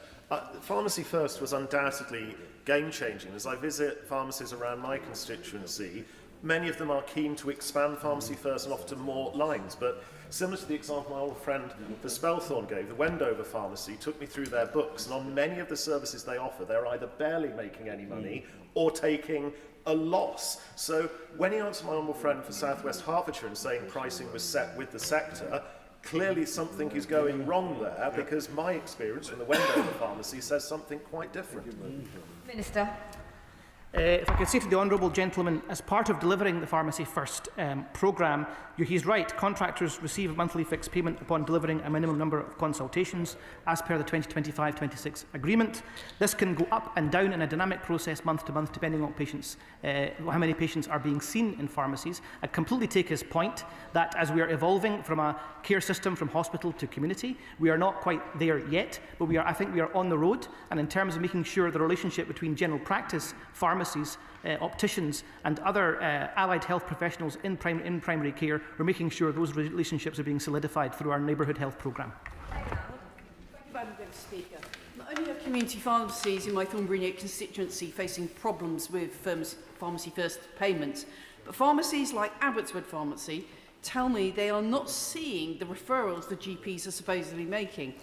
Pharmacy First was undoubtedly game-changing. As I visit pharmacies around my constituency, many of them are keen to expand Pharmacy First and offer more lines. But similar to the example my old friend for Spelthorne gave, the Wendover Pharmacy took me through their books, and on many of the services they offer, they're either barely making any money or taking a loss. So when he answered my honourable friend for South West Hertfordshire and saying pricing was set with the sector, clearly something is going wrong there, because my experience from the Wendover pharmacy says something quite different. Minister. If I could say to the honourable gentleman, as part of delivering the Pharmacy First programme, he's right, contractors receive a monthly fixed payment upon delivering a minimum number of consultations as per the 2025-26 agreement. This can go up and down in a dynamic process month to month depending on patients, how many patients are being seen in pharmacies. I completely take his point that as we are evolving from a care system from hospital to community, we are not quite there yet, but I think we are on the road, and in terms of making sure the relationship between general practice, pharmacies, opticians and other allied health professionals in primary care, we're making sure those relationships are being solidified through our neighbourhood health programme. Madam Deputy Speaker, not only are community pharmacies in my Thornbury constituency facing problems with Pharmacy First payments, but pharmacies like Abbotswood Pharmacy tell me they are not seeing the referrals the GPs are supposedly making.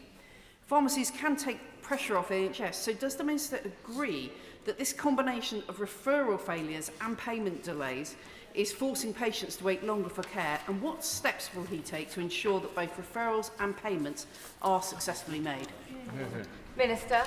Pharmacies can take pressure off NHS, so does the Minister agree that this combination of referral failures and payment delays is forcing patients to wait longer for care, and what steps will he take to ensure that both referrals and payments are successfully made? Minister.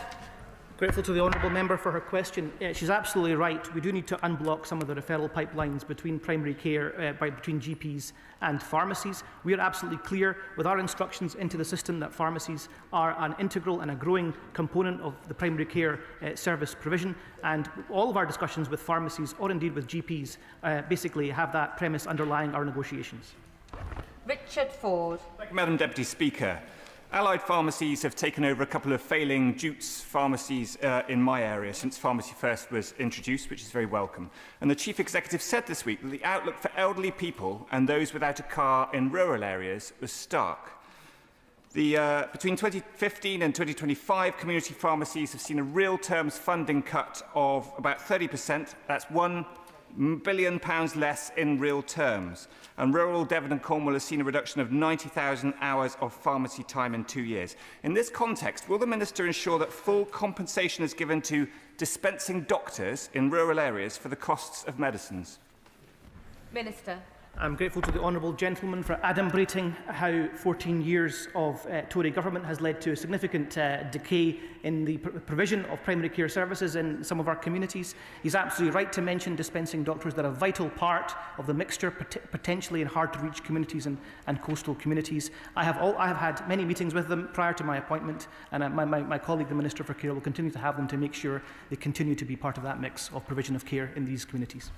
Grateful to the honourable member for her question. She's absolutely right. We do need to unblock some of the referral pipelines between primary care, between GPs and pharmacies. We are absolutely clear with our instructions into the system that pharmacies are an integral and a growing component of the primary care service provision, and all of our discussions with pharmacies, or indeed with GPs, basically have that premise underlying our negotiations. Richard Ford. Thank you, Madam Deputy Speaker. Allied pharmacies have taken over a couple of failing Jutes pharmacies in my area since Pharmacy First was introduced, which is very welcome. And the Chief Executive said this week that the outlook for elderly people and those without a car in rural areas was stark. Between 2015 and 2025, community pharmacies have seen a real terms funding cut of about 30%. That's £1 billion less in real terms. And rural Devon and Cornwall has seen a reduction of 90,000 hours of pharmacy time in 2 years. In this context, will the Minister ensure that full compensation is given to dispensing doctors in rural areas for the costs of medicines? Minister. I'm grateful to the honourable gentleman for adumbrating how 14 years of Tory government has led to a significant decay in the provision of primary care services in some of our communities. He's absolutely right to mention dispensing doctors that are a vital part of the mixture, potentially in hard-to-reach communities and coastal communities. I have had many meetings with them prior to my appointment, and my colleague, the Minister for Care, will continue to have them to make sure they continue to be part of that mix of provision of care in these communities.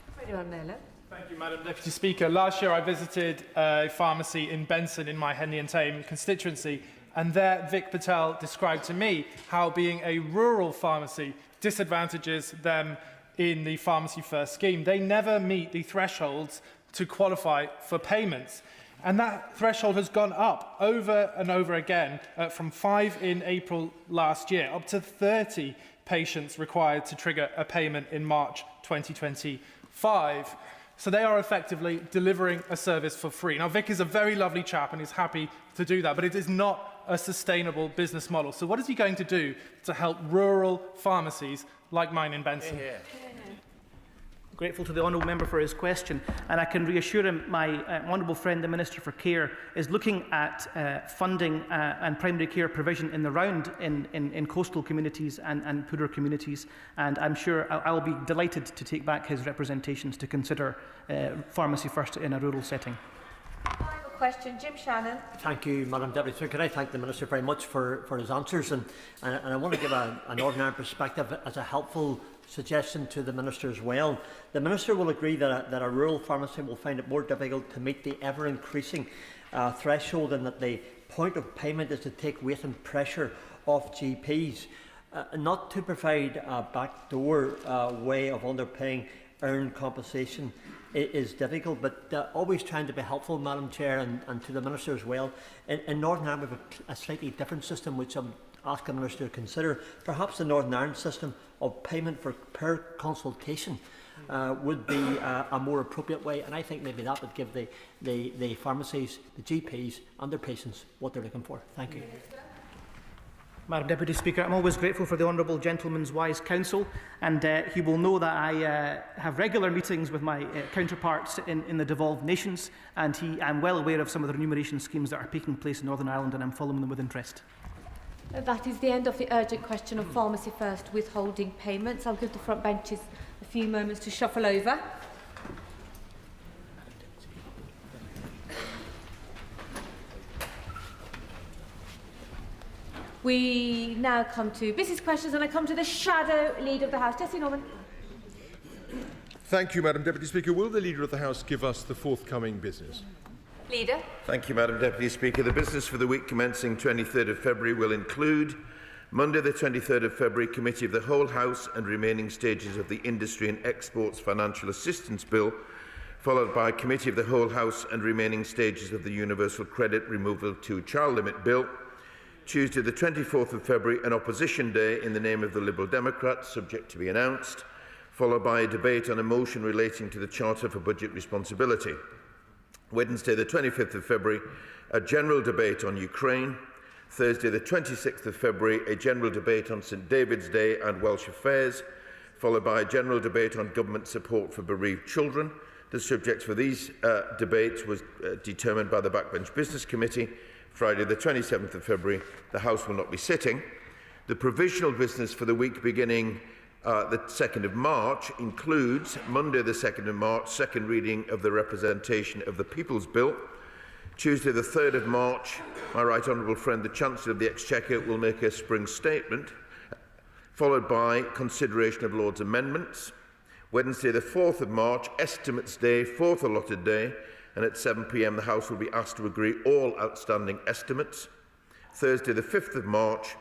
Thank you, Madam Deputy Speaker. Last year I visited a pharmacy in Benson in my Henley and Tame constituency, and there Vic Patel described to me how being a rural pharmacy disadvantages them in the Pharmacy First scheme. They never meet the thresholds to qualify for payments. And that threshold has gone up over and over again from 5 in April last year, up to 30 patients required to trigger a payment in March 2025. So they are effectively delivering a service for free. Now, Vic is a very lovely chap and is happy to do that, but it is not a sustainable business model. So what is he going to do to help rural pharmacies like mine in Benson? Grateful to the honourable member for his question, and I can reassure him my honourable friend, the Minister for Care, is looking at funding and primary care provision in the round in coastal communities and poorer communities, and I'm sure I'll be delighted to take back his representations to consider Pharmacy First in a rural setting. Final question, Jim Shannon. Thank you, Madam Deputy Speaker. Can I thank the Minister very much for his answers, and I want to give a Northern Ireland perspective as a helpful suggestion to the Minister as well. The Minister will agree that a rural pharmacy will find it more difficult to meet the ever-increasing threshold, and that the point of payment is to take weight and pressure off GPs, not to provide a backdoor way of underpaying earned compensation is difficult, but always trying to be helpful, Madam Chair, and to the Minister as well. In Northern Ireland we have a slightly different system, which I'm asking the Minister to consider. Perhaps the Northern Ireland system of payment per consultation would be a more appropriate way, and I think maybe that would give the pharmacies, the GPs and their patients what they're looking for. Thank you. Madam Deputy Speaker, I'm always grateful for the Honourable Gentleman's wise counsel, and he will know that I have regular meetings with my counterparts in the devolved nations, and I'm well aware of some of the remuneration schemes that are taking place in Northern Ireland, and I'm following them with interest. That is the end of the urgent question on Pharmacy First withholding payments. I'll give the front benches a few moments to shuffle over. We now come to business questions, and I come to the Shadow Leader of the House, Jessie Norman. Thank you, Madam Deputy Speaker. Will the Leader of the House give us the forthcoming business? Leader. Thank you, Madam Deputy Speaker. The business for the week commencing 23rd of February will include Monday the 23rd of February, Committee of the Whole House and remaining stages of the Industry and Exports Financial Assistance Bill, followed by Committee of the Whole House and remaining stages of the Universal Credit Removal to Child Limit Bill. Tuesday the 24th of February, an opposition day in the name of the Liberal Democrats, subject to be announced, followed by a debate on a motion relating to the Charter for Budget Responsibility. Wednesday the 25th of February, a general debate on Ukraine. Thursday the 26th of February, a general debate on St David's Day and Welsh Affairs, followed by a general debate on government support for bereaved children. The subject for these debates was determined by the Backbench Business Committee. Friday the 27th of February, the House will not be sitting. The provisional business for the week beginning the 2nd of March includes Monday the 2nd of March, second reading of the Representation of the People's Bill. Tuesday the 3rd of March, my right honourable friend the Chancellor of the Exchequer will make a spring statement, followed by consideration of Lord's amendments. Wednesday the 4th of March, Estimates Day, fourth allotted day, and at 7 p.m. the House will be asked to agree all outstanding estimates. Thursday the 5th of March,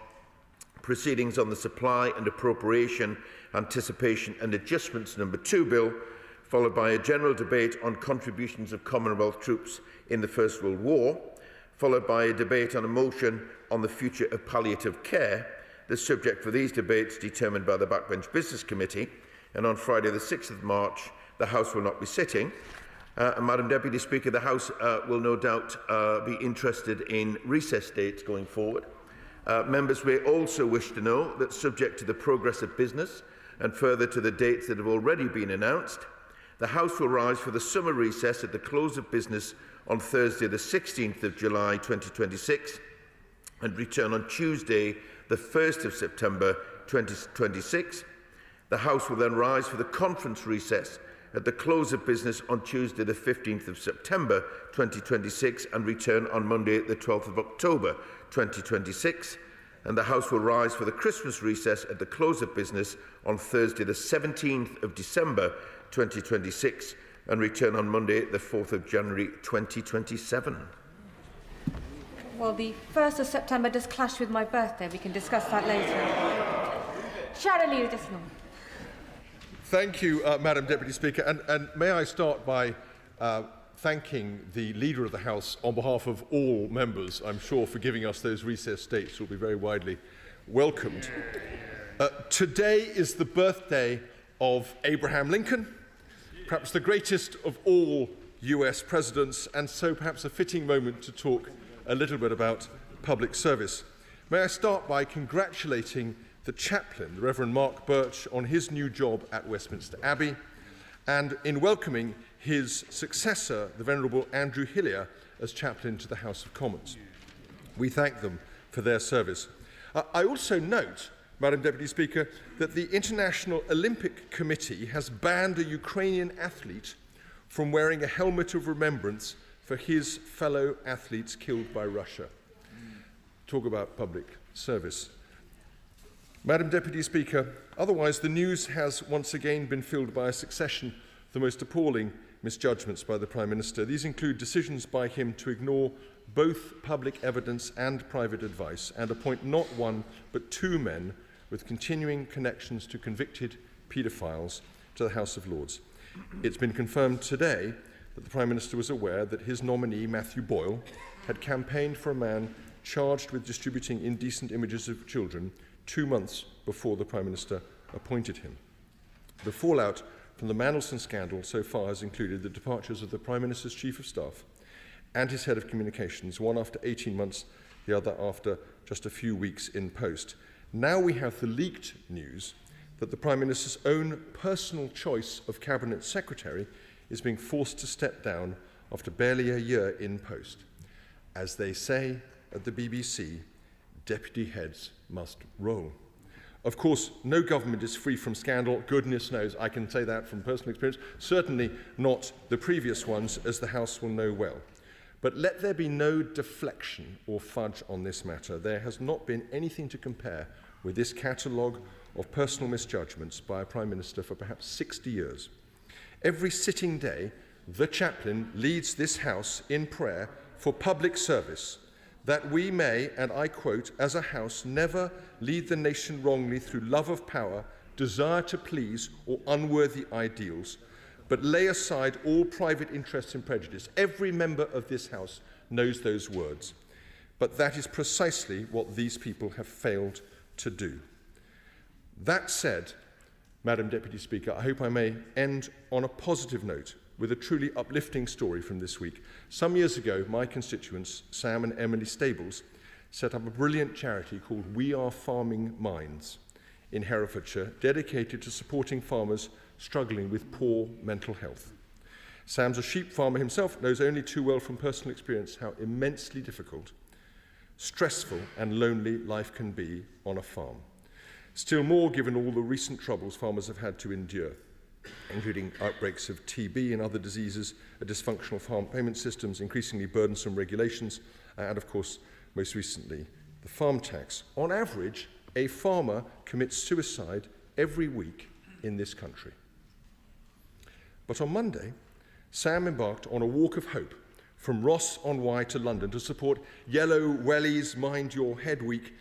proceedings on the Supply and Appropriation Anticipation and Adjustments No. 2 Bill, followed by a general debate on contributions of Commonwealth troops in the First World War, followed by a debate on a motion on the future of palliative care, the subject for these debates determined by the Backbench Business Committee, and on Friday the 6th of March the House will not be sitting. Madam Deputy Speaker, the House will no doubt be interested in recess dates going forward. Members may also wish to know that, subject to the progress of business and further to the dates that have already been announced, the House will rise for the summer recess at the close of business on Thursday the 16th of July 2026 and return on Tuesday the 1st of September 2026. The House will then rise for the conference recess at the close of business on Tuesday the 15th of September 2026 and return on Monday the 12th of October 2026, and the House will rise for the Christmas recess at the close of business on Thursday the 17th of December 2026 and return on Monday the 4th of January 2027. Well, the 1st of September does clash with my birthday. We can discuss that later. Shadow Leader, Jessie Norman. Thank you, Madam Deputy Speaker. And may I start by thanking the Leader of the House on behalf of all members, I'm sure, for giving us those recess dates. Will be very widely welcomed. Today is the birthday of Abraham Lincoln, perhaps the greatest of all US presidents, and so perhaps a fitting moment to talk a little bit about public service. May I start by congratulating the chaplain, the Reverend Mark Birch, on his new job at Westminster Abbey, and in welcoming his successor, the Venerable Andrew Hillier, as chaplain to the House of Commons. We thank them for their service. I also note, Madam Deputy Speaker, that the International Olympic Committee has banned a Ukrainian athlete from wearing a helmet of remembrance for his fellow athletes killed by Russia. Talk about public service. Madam Deputy Speaker, otherwise the news has once again been filled by a succession of the most appalling misjudgments by the Prime Minister. These include decisions by him to ignore both public evidence and private advice and appoint not one but two men with continuing connections to convicted paedophiles to the House of Lords. It's been confirmed today that the Prime Minister was aware that his nominee, Matthew Boyle, had campaigned for a man charged with distributing indecent images of children 2 months before the Prime Minister appointed him. The fallout from the Mandelson scandal so far has included the departures of the Prime Minister's Chief of Staff and his Head of Communications, one after 18 months, the other after just a few weeks in post. Now we have the leaked news that the Prime Minister's own personal choice of Cabinet Secretary is being forced to step down after barely a year in post. As they say at the BBC, deputy heads must roll. Of course, no government is free from scandal. Goodness knows, I can say that from personal experience. Certainly not the previous ones, as the House will know well. But let there be no deflection or fudge on this matter. There has not been anything to compare with this catalogue of personal misjudgments by a Prime Minister for perhaps 60 years. Every sitting day, the chaplain leads this House in prayer for public service, that we may, and I quote, as a House, never lead the nation wrongly through love of power, desire to please, or unworthy ideals, but lay aside all private interests and prejudice. Every member of this House knows those words. But that is precisely what these people have failed to do. That said, Madam Deputy Speaker, I hope I may end on a positive note with a truly uplifting story from this week. Some years ago, my constituents, Sam and Emily Stables, set up a brilliant charity called We Are Farming Minds in Herefordshire, dedicated to supporting farmers struggling with poor mental health. Sam's a sheep farmer himself, knows only too well from personal experience how immensely difficult, stressful and lonely life can be on a farm. Still more given all the recent troubles farmers have had to endure, including outbreaks of TB and other diseases, dysfunctional farm payment systems, increasingly burdensome regulations, and of course, most recently, the farm tax. On average, a farmer commits suicide every week in this country. But on Monday, Sam embarked on a walk of hope from Ross-on-Wye to London to support Yellow Wellies Mind Your Head Week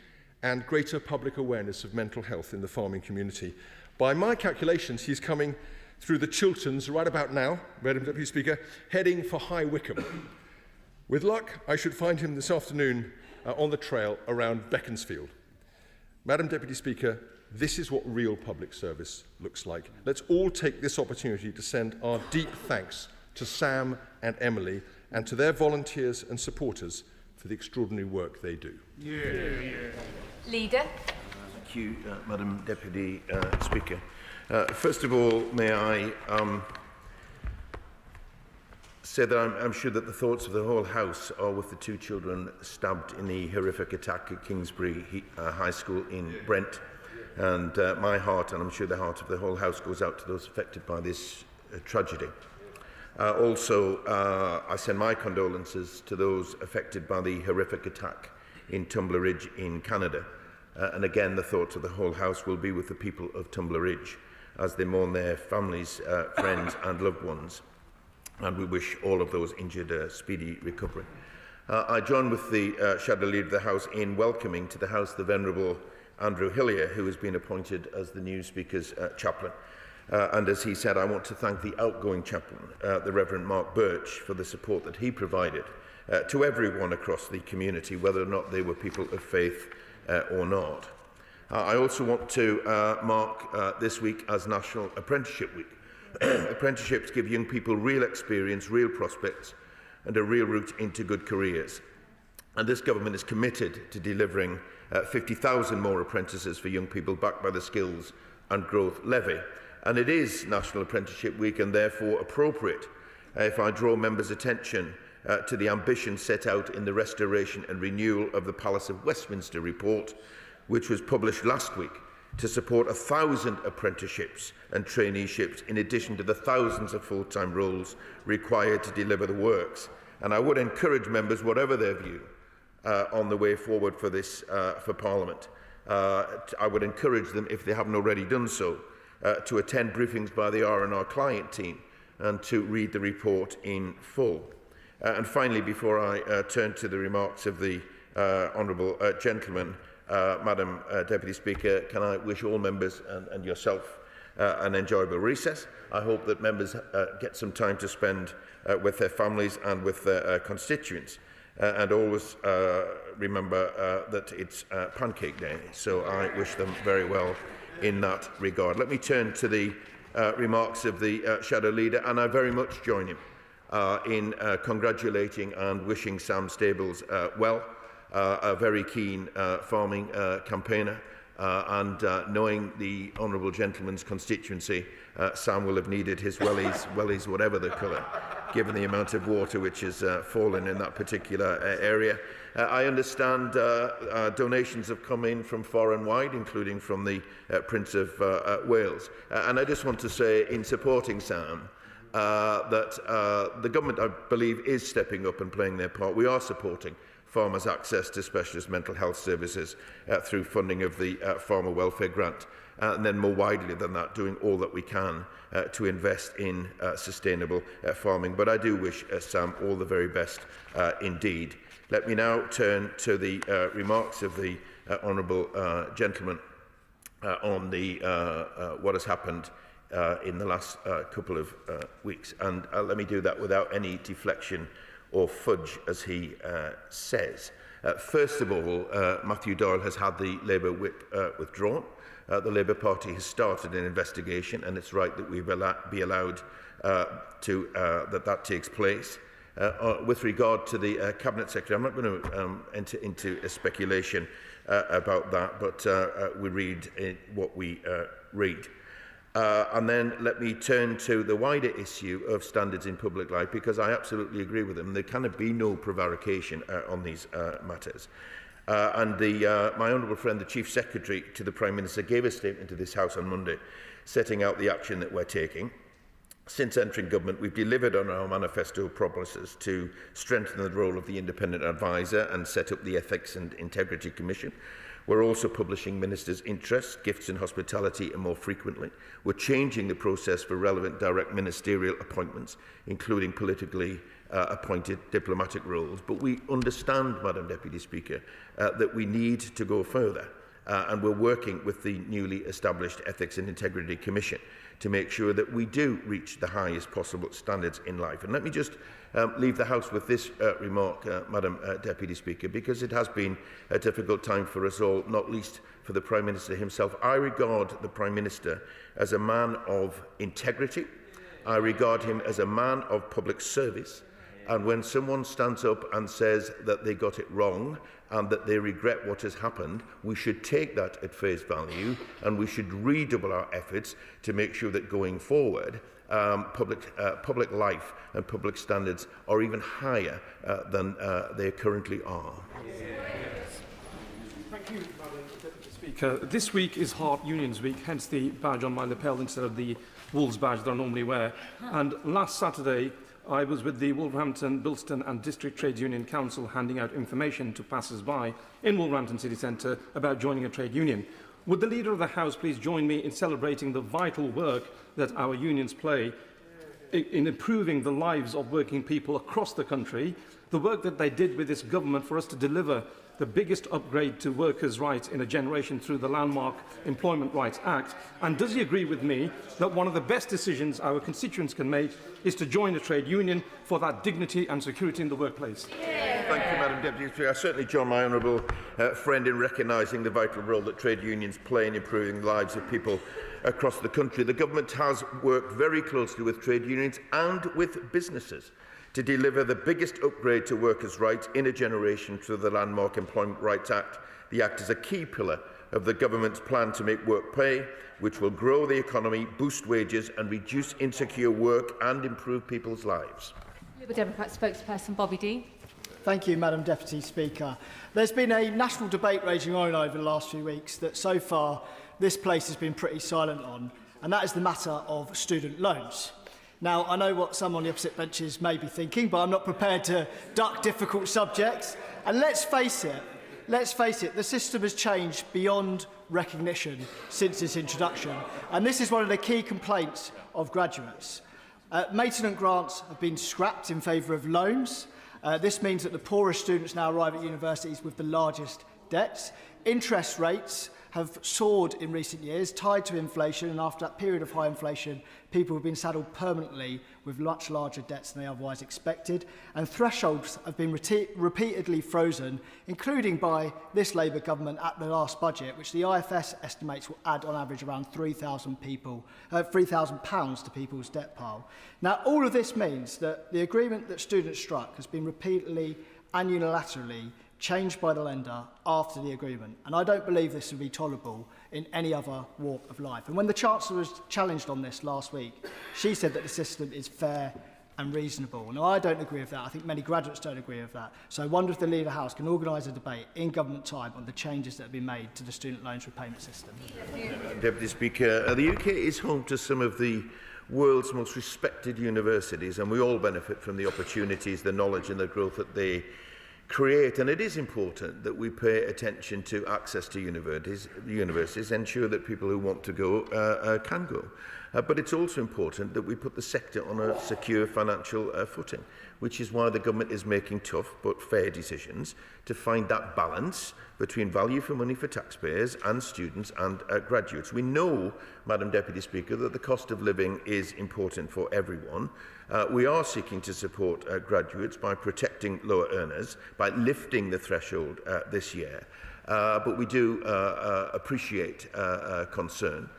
and greater public awareness of mental health in the farming community. By my calculations, he's coming through the Chilterns right about now, Madam Deputy Speaker, heading for High Wycombe. With luck, I should find him this afternoon on the trail around Beaconsfield. Madam Deputy Speaker, this is what real public service looks like. Let's all take this opportunity to send our deep thanks to Sam and Emily and to their volunteers and supporters for the extraordinary work they do. Leader. Thank you, Madam Deputy Speaker. First of all, may I say that I'm sure that the thoughts of the whole House are with the two children stabbed in the horrific attack at Kingsbury High School in Brent. And my heart, and I'm sure the heart of the whole House, goes out to those affected by this tragedy. Also, I send my condolences to those affected by the horrific attack in Tumbler Ridge in Canada. And again, the thoughts of the whole House will be with the people of Tumbler Ridge as they mourn their families, friends and loved ones. And we wish all of those injured a speedy recovery. I join with the Shadow Leader of the House in welcoming to the House the Venerable Andrew Hillier, who has been appointed as the new Speaker's chaplain. And as he said, I want to thank the outgoing chaplain, the Reverend Mark Birch, for the support that he provided to everyone across the community, whether or not they were people of faith or not. I also want to mark this week as National Apprenticeship Week. Apprenticeships give young people real experience, real prospects, and a real route into good careers. And this government is committed to delivering 50,000 more apprentices for young people backed by the Skills and Growth Levy. And it is National Apprenticeship Week and therefore appropriate if I draw members' attention to the ambition set out in the Restoration and Renewal of the Palace of Westminster report, which was published last week, to support 1,000 apprenticeships and traineeships in addition to the thousands of full-time roles required to deliver the works And I would encourage members, whatever their view, on the way forward for this, for Parliament, I would encourage them, if they haven't already done so, to attend briefings by the R&R client team and to read the report in full. And finally, before I turn to the remarks of the honourable gentleman, Madam Deputy Speaker, can I wish all members and yourself an enjoyable recess. I hope that members get some time to spend with their families and with their constituents. And always remember that it's Pancake Day, so I wish them very well in that regard. Let me turn to the remarks of the Shadow Leader, and I very much join him in congratulating and wishing Sam Stables well, a very keen farming campaigner, and knowing the honourable gentleman's constituency, Sam will have needed his wellies whatever the colour, given the amount of water which has fallen in that particular area. I understand donations have come in from far and wide, including from the Prince of Wales. And I just want to say, in supporting Sam, that the government, I believe, is stepping up and playing their part. We are supporting farmers' access to specialist mental health services through funding of the Farmer Welfare Grant, and then more widely than that, doing all that we can to invest in sustainable farming. But I do wish Sam all the very best indeed. Let me now turn to the remarks of the honourable gentleman on the what has happened in the last couple of weeks. And let me do that without any deflection or fudge, as he says. First of all, Matthew Doyle has had the Labour whip withdrawn. The Labour Party has started an investigation, and it's right that we be allowed that takes place. With regard to the Cabinet Secretary, I'm not going to enter into a speculation about that, but we read what we read. And then let me turn to the wider issue of standards in public life, because I absolutely agree with them. There cannot be no prevarication on these matters. My honourable friend, the Chief Secretary to the Prime Minister, gave a statement to this House on Monday, setting out the action that we're taking. Since entering government, we've delivered on our manifesto promises to strengthen the role of the independent adviser and set up the Ethics and Integrity Commission. We're also publishing ministers' interests, gifts and hospitality and more frequently. We're changing the process for relevant direct ministerial appointments, including politically appointed diplomatic roles. But we understand, Madam Deputy Speaker, that we need to go further. And we're working with the newly established Ethics and Integrity Commission to make sure that we do reach the highest possible standards in life. And let me just leave the House with this remark, Madam Deputy Speaker, because it has been a difficult time for us all, not least for the Prime Minister himself. I regard the Prime Minister as a man of integrity. I regard him as a man of public service. And when someone stands up and says that they got it wrong and that they regret what has happened, we should take that at face value, and we should redouble our efforts to make sure that going forward, public life and public standards are even higher than they currently are. Thank you, Madam Deputy Speaker. This week is Heart Unions Week, hence the badge on my lapel instead of the Wolves badge that I normally wear. And last Saturday, I was with the Wolverhampton, Bilston and District Trade Union Council handing out information to passers-by in Wolverhampton City Centre about joining a trade union. Would the Leader of the House please join me in celebrating the vital work that our unions play in improving the lives of working people across the country, the work that they did with this government for us to deliver the biggest upgrade to workers' rights in a generation through the landmark Employment Rights Act? And does he agree with me that one of the best decisions our constituents can make is to join a trade union for that dignity and security in the workplace? Thank you, Madam Deputy Speaker. I certainly join my honourable friend in recognising the vital role that trade unions play in improving the lives of people across the country. The government has worked very closely with trade unions and with businesses to deliver the biggest upgrade to workers' rights in a generation through the landmark Employment Rights Act. The Act is a key pillar of the government's plan to make work pay, which will grow the economy, boost wages and reduce insecure work and improve people's lives. Liberal Democrat spokesperson Bobby Dean. Thank you, Madam Deputy Speaker. There's been a national debate raging on over the last few weeks that so far this place has been pretty silent on, and that is the matter of student loans. Now, I know what some on the opposite benches may be thinking, but I'm not prepared to duck difficult subjects. And let's face it, the system has changed beyond recognition since its introduction. And this is one of the key complaints of graduates. Maintenance grants have been scrapped in favour of loans. This means that the poorest students now arrive at universities with the largest debts. Interest rates have soared in recent years, tied to inflation, and after that period of high inflation, people have been saddled permanently with much larger debts than they otherwise expected, and thresholds have been repeatedly frozen, including by this Labour government at the last budget, which the IFS estimates will add on average around £3,000 to people's debt pile. Now, all of this means that the agreement that students struck has been repeatedly and unilaterally changed by the lender after the agreement. And I don't believe this would be tolerable in any other walk of life. And when the Chancellor was challenged on this last week, she said that the system is fair and reasonable. Now, I don't agree with that. I think many graduates don't agree with that. So I wonder if the Leader of the House can organise a debate in government time on the changes that have been made to the student loans repayment system. Deputy Speaker, the UK is home to some of the world's most respected universities, and we all benefit from the opportunities, the knowledge and the growth that they create, and it is important that we pay attention to access to universities, ensure that people who want to go can go. But it's also important that we put the sector on a secure financial footing, which is why the government is making tough but fair decisions to find that balance between value for money for taxpayers and students and graduates. We know, Madam Deputy Speaker, that the cost of living is important for everyone. We are seeking to support graduates by protecting lower earners, by lifting the threshold this year. But we do appreciate concern,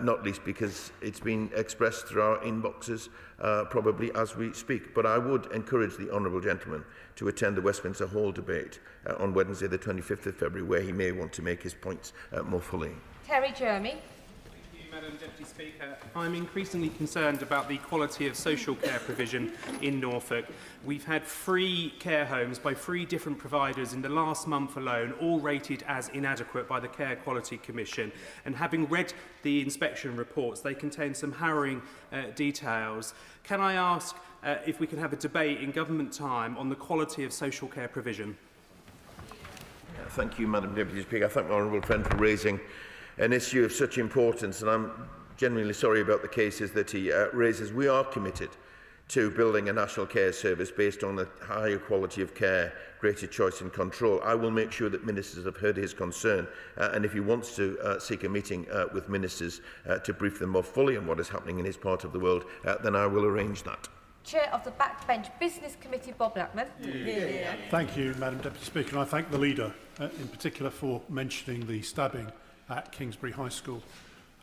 not least because it's been expressed through our inboxes probably as we speak. But I would encourage the honourable gentleman to attend the Westminster Hall debate on Wednesday the 25th of February, where he may want to make his points more fully. Terry Jeremy. Madam Deputy Speaker, I'm increasingly concerned about the quality of social care provision in Norfolk. We've had 3 care homes by 3 different providers in the last month alone, all rated as inadequate by the Care Quality Commission. And having read the inspection reports, they contain some harrowing details. Can I ask if we can have a debate in government time on the quality of social care provision? Thank you, Madam Deputy Speaker. I thank my honourable friend for raising an issue of such importance, and I'm genuinely sorry about the cases that he raises. We are committed to building a national care service based on a higher quality of care, greater choice and control. I will make sure that ministers have heard his concern, and if he wants to seek a meeting with ministers to brief them more fully on what is happening in his part of the world, then I will arrange that. Chair of the Backbench Business Committee, Bob Blackman. Thank you, Madam Deputy Speaker, and I thank the Leader in particular for mentioning the stabbing at Kingsbury High School.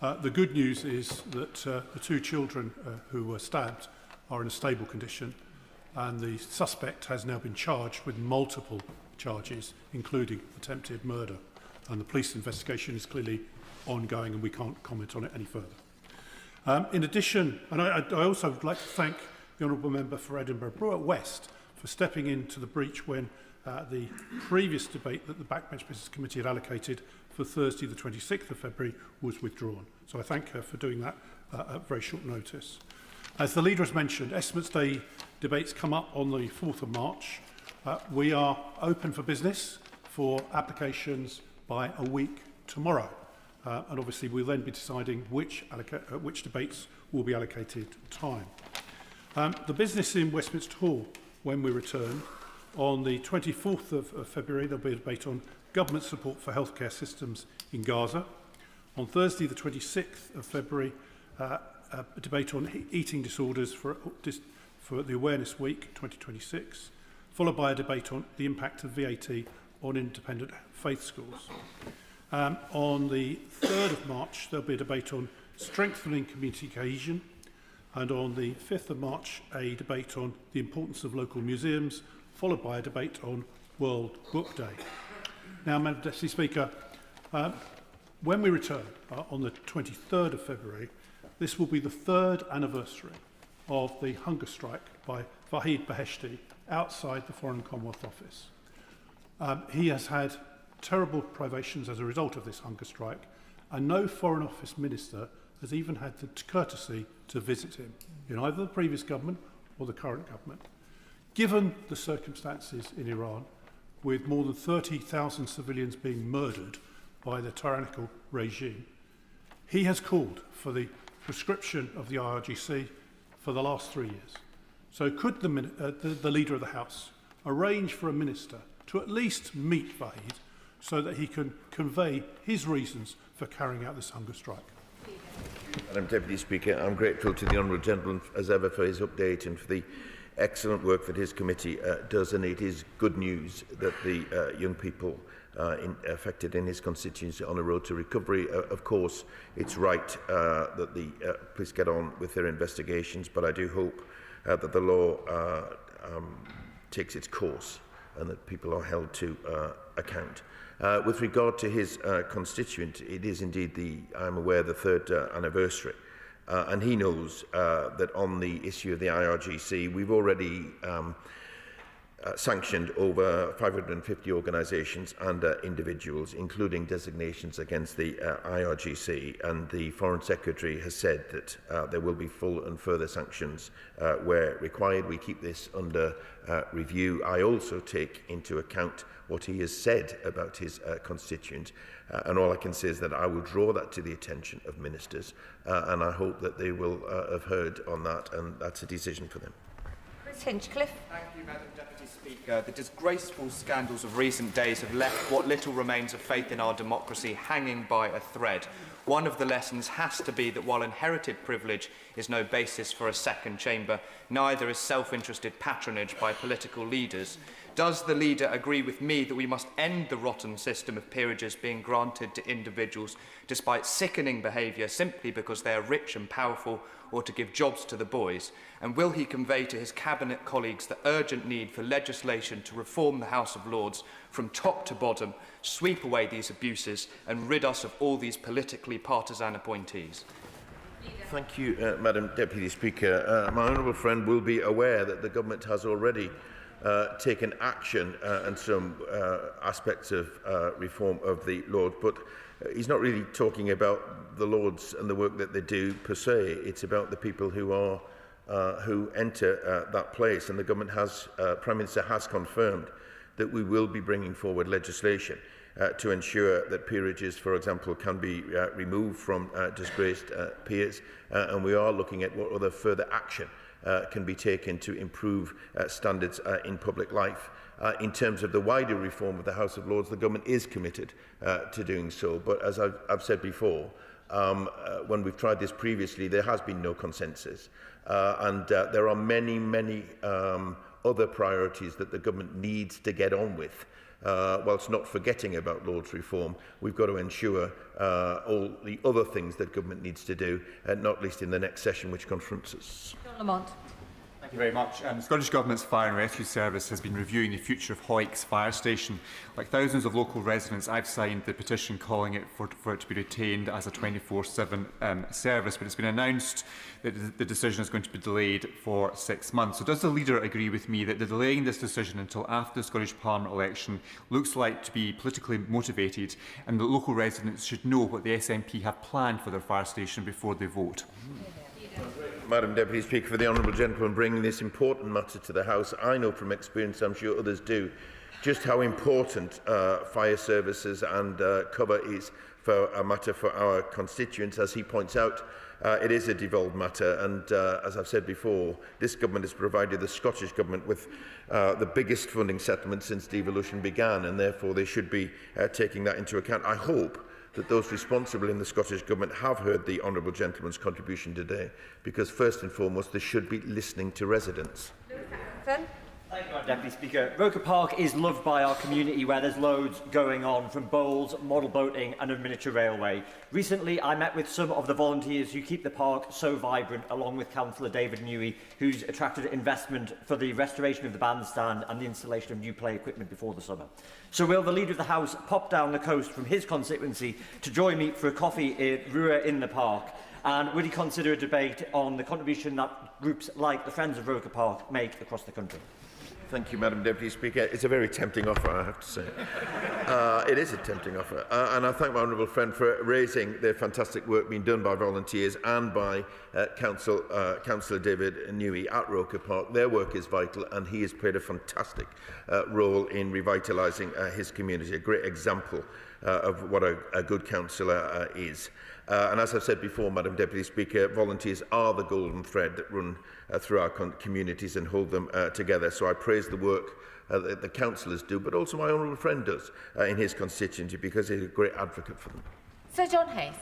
The good news is that the 2 children who were stabbed are in a stable condition, and the suspect has now been charged with multiple charges, including attempted murder. And the police investigation is clearly ongoing, and we can't comment on it any further. In addition, and I also would like to thank the Honourable Member for Edinburgh Brewer West for stepping into the breach when the previous debate that the Backbench Business Committee had allocated for Thursday the 26th of February was withdrawn. So I thank her for doing that at very short notice. As the Leader has mentioned, Estimates Day debates come up on the 4th of March. We are open for business for applications by a week tomorrow. And obviously we'll then be deciding which debates will be allocated time. The business in Westminster Hall, when we return, on the 24th of February, there'll be a debate on government support for healthcare systems in Gaza. On Thursday, the 26th of February, a debate on eating disorders for the Awareness Week 2026, followed by a debate on the impact of VAT on independent faith schools. On the 3rd of March, there'll be a debate on strengthening community cohesion, and on the 5th of March, a debate on the importance of local museums, followed by a debate on World Book Day. Now, Madam Deputy Speaker, when we return on the 23rd of February, this will be the 3rd anniversary of the hunger strike by Vahid Beheshti outside the Foreign Commonwealth Office. He has had terrible privations as a result of this hunger strike, and no Foreign Office minister has even had the courtesy to visit him in either the previous government or the current government. Given the circumstances in Iran, with more than 30,000 civilians being murdered by the tyrannical regime, he has called for the prescription of the IRGC for the last 3 years. So could the Leader of the House arrange for a minister to at least meet Vahid so that he can convey his reasons for carrying out this hunger strike? Madam Deputy Speaker, I'm grateful to the honourable gentleman as ever for his update and for the excellent work that his committee does, and it is good news that the young people affected in his constituency on a road to recovery. Of course, it's right that the police get on with their investigations, but I do hope that the law takes its course and that people are held to account. With regard to his constituent, it is indeed, I'm aware, the third anniversary. And he knows that on the issue of the IRGC, we've already sanctioned over 550 organisations and individuals, including designations against the IRGC. And the Foreign Secretary has said that there will be full and further sanctions where required. We keep this under review. I also take into account what he has said about his constituent. And all I can say is that I will draw that to the attention of ministers, and I hope that they will have heard on that, and that's a decision for them. Chris Hinchcliffe. Thank you, Madam Deputy Speaker. The disgraceful scandals of recent days have left what little remains of faith in our democracy hanging by a thread. One of the lessons has to be that while inherited privilege is no basis for a second chamber, neither is self-interested patronage by political leaders. Does the leader agree with me that we must end the rotten system of peerages being granted to individuals despite sickening behaviour simply because they are rich and powerful, or to give jobs to the boys? And will he convey to his cabinet colleagues the urgent need for legislation to reform the House of Lords from top to bottom, sweep away these abuses and rid us of all these politically partisan appointees? Thank you, Madam Deputy Speaker. My honourable friend will be aware that the government has already taken action and some aspects of reform of the Lords, but he's not really talking about the Lords and the work that they do per se. It's about the people who are who enter that place, and the government has, Prime Minister has confirmed that we will be bringing forward legislation to ensure that peerages, for example, can be removed from disgraced peers, and we are looking at what other further action can be taken to improve standards in public life. In terms of the wider reform of the House of Lords, the government is committed to doing so. But as I've said before, when we've tried this previously, there has been no consensus. And there are many, many other priorities that the government needs to get on with. Whilst not forgetting about Lords reform, we've got to ensure all the other things that government needs to do, not least in the next session which confronts us. John Lamont. Thank you very much. The Scottish Government's Fire and Rescue Service has been reviewing the future of Hoyks Fire Station. Like thousands of local residents, I've signed the petition calling it for it to be retained as a 24/7 service, but it's been announced that the decision is going to be delayed for 6 months. So does the Leader agree with me that the delaying this decision until after the Scottish Parliament election looks like to be politically motivated, and that local residents should know what the SNP have planned for their fire station before they vote? Madam Deputy Speaker, for the honourable gentleman bringing this important matter to the House. I know from experience, I'm sure others do, just how important fire services and cover is for a matter for our constituents. As he points out, it is a devolved matter, and as I've said before, this government has provided the Scottish Government with the biggest funding settlement since devolution began, and therefore they should be taking that into account. I hope that those responsible in the Scottish Government have heard the honourable gentleman's contribution today, because first and foremost they should be listening to residents. Thank you, Madam Deputy Speaker. Roker Park is loved by our community, where there's loads going on, from bowls, model boating and a miniature railway. Recently, I met with some of the volunteers who keep the park so vibrant, along with Councillor David Newey, who's attracted investment for the restoration of the bandstand and the installation of new play equipment before the summer. So will the Leader of the House pop down the coast from his constituency to join me for a coffee in Rua in the park? And would he consider a debate on the contribution that groups like the Friends of Roker Park make across the country? Thank you, Madam Deputy Speaker. It's a very tempting offer, I have to say. It is a tempting offer. And I thank my honourable friend for raising the fantastic work being done by volunteers and by Councillor David Newey at Roker Park. Their work is vital, and he has played a fantastic role in revitalising his community, a great example of what a good councillor is. And as I've said before, Madam Deputy Speaker, volunteers are the golden thread that run through our communities and hold them together. So I praise the work that the councillors do, but also my honourable friend does in his constituency, because he's a great advocate for them. Sir John Hayes.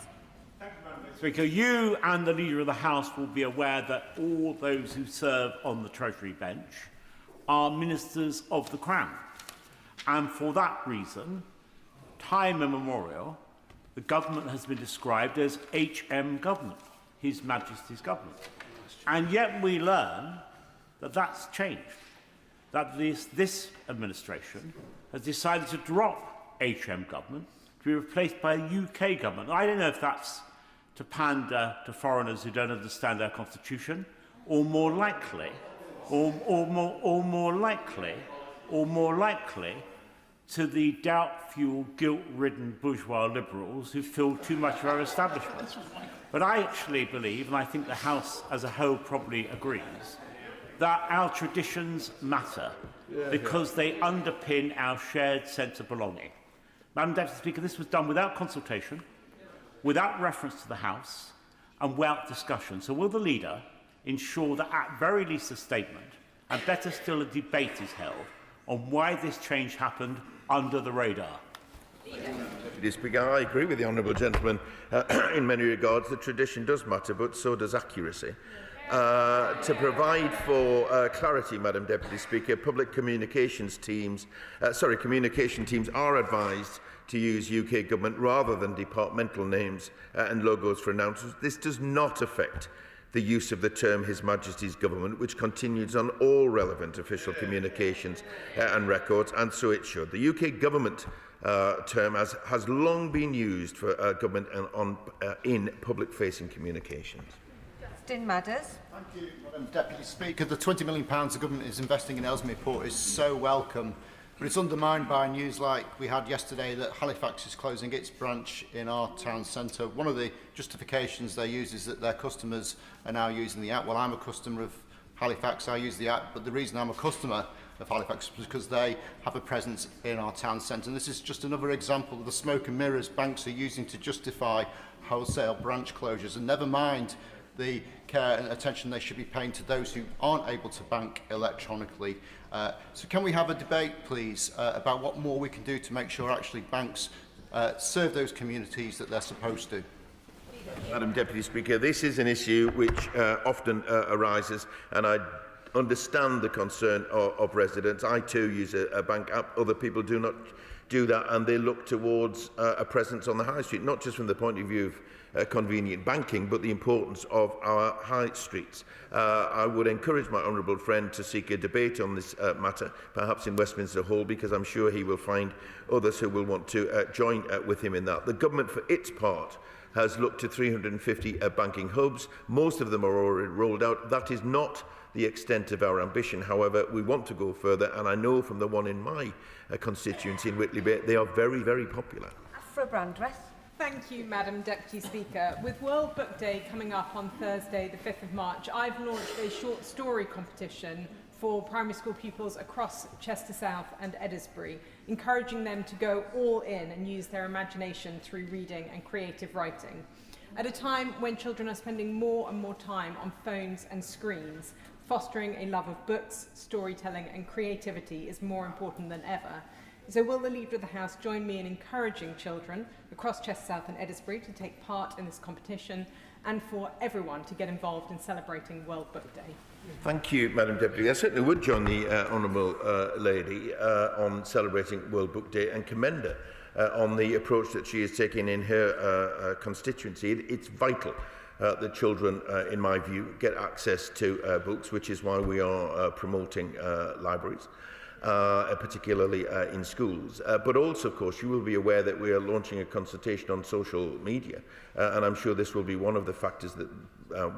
Speaker, you and the Leader of the House will be aware that all those who serve on the Treasury bench are ministers of the Crown. And for that reason, time immemorial, the government has been described as HM government, His Majesty's government. And yet we learn that that's changed, that this administration has decided to drop HM government to be replaced by a UK government. I don't know if that's to pander to foreigners who don't understand our constitution, or more likely to the doubt-fueled, guilt-ridden bourgeois liberals who fill too much of our establishment. But I actually believe, and I think the House as a whole probably agrees, that our traditions matter because they underpin our shared sense of belonging. Madam Deputy Speaker, this was done without consultation, without reference to the House, and without discussion. So will the Leader ensure that at very least a statement, and better still a debate is held on why this change happened under the radar? Deputy Speaker, I agree with the honourable gentleman in many regards. The tradition does matter, but so does accuracy. To provide for clarity, Madam Deputy Speaker, public communications teams are advised to use UK government rather than departmental names and logos for announcements. This does not affect the use of the term His Majesty's Government, which continues on all relevant official communications and records, and so it should. The UK Government term has long been used for government in public-facing communications. Justin Madders. Thank you, Madam Deputy Speaker. The £20 million the government is investing in Ellesmere Port is so welcome, but it's undermined by news like we had yesterday that Halifax is closing its branch in our town centre. One of the justifications they use is that their customers are now using the app. Well, I'm a customer of Halifax, I use the app, but the reason I'm a customer of Halifax is because they have a presence in our town centre. And this is just another example of the smoke and mirrors banks are using to justify wholesale branch closures, and never mind the care and attention they should be paying to those who aren't able to bank electronically. So can we have a debate, please, about what more we can do to make sure actually banks serve those communities that they're supposed to? Madam Deputy Speaker, this is an issue which often arises, and I understand the concern of residents. I too use a bank app. Other people do not do that, and they look towards a presence on the high street, not just from the point of view of convenient banking, but the importance of our high streets. I would encourage my honourable friend to seek a debate on this matter, perhaps in Westminster Hall, because I'm sure he will find others who will want to join with him in that. The government, for its part, has looked to 350 banking hubs. Most of them are already rolled out. That is not the extent of our ambition. However, we want to go further, and I know from the one in my constituency in Whitley Bay, they are very, very popular. Afra Brandreth. Thank you, Madam Deputy Speaker. With World Book Day coming up on Thursday, the 5th of March, I've launched a short story competition for primary school pupils across Chester South and Edinburgh, encouraging them to go all in and use their imagination through reading and creative writing. At a time when children are spending more and more time on phones and screens, fostering a love of books, storytelling and creativity is more important than ever. So will the Leader of the House join me in encouraging children across Chester South and Edinburgh to take part in this competition, and for everyone to get involved in celebrating World Book Day? Thank you, Madam Deputy. I certainly would join the honourable lady on celebrating World Book Day, and commend her on the approach that she is taking in her constituency. It's vital that children, in my view, get access to books, which is why we are promoting libraries. particularly in schools. But also, of course, you will be aware that we are launching a consultation on social media, and I'm sure this will be one of the factors that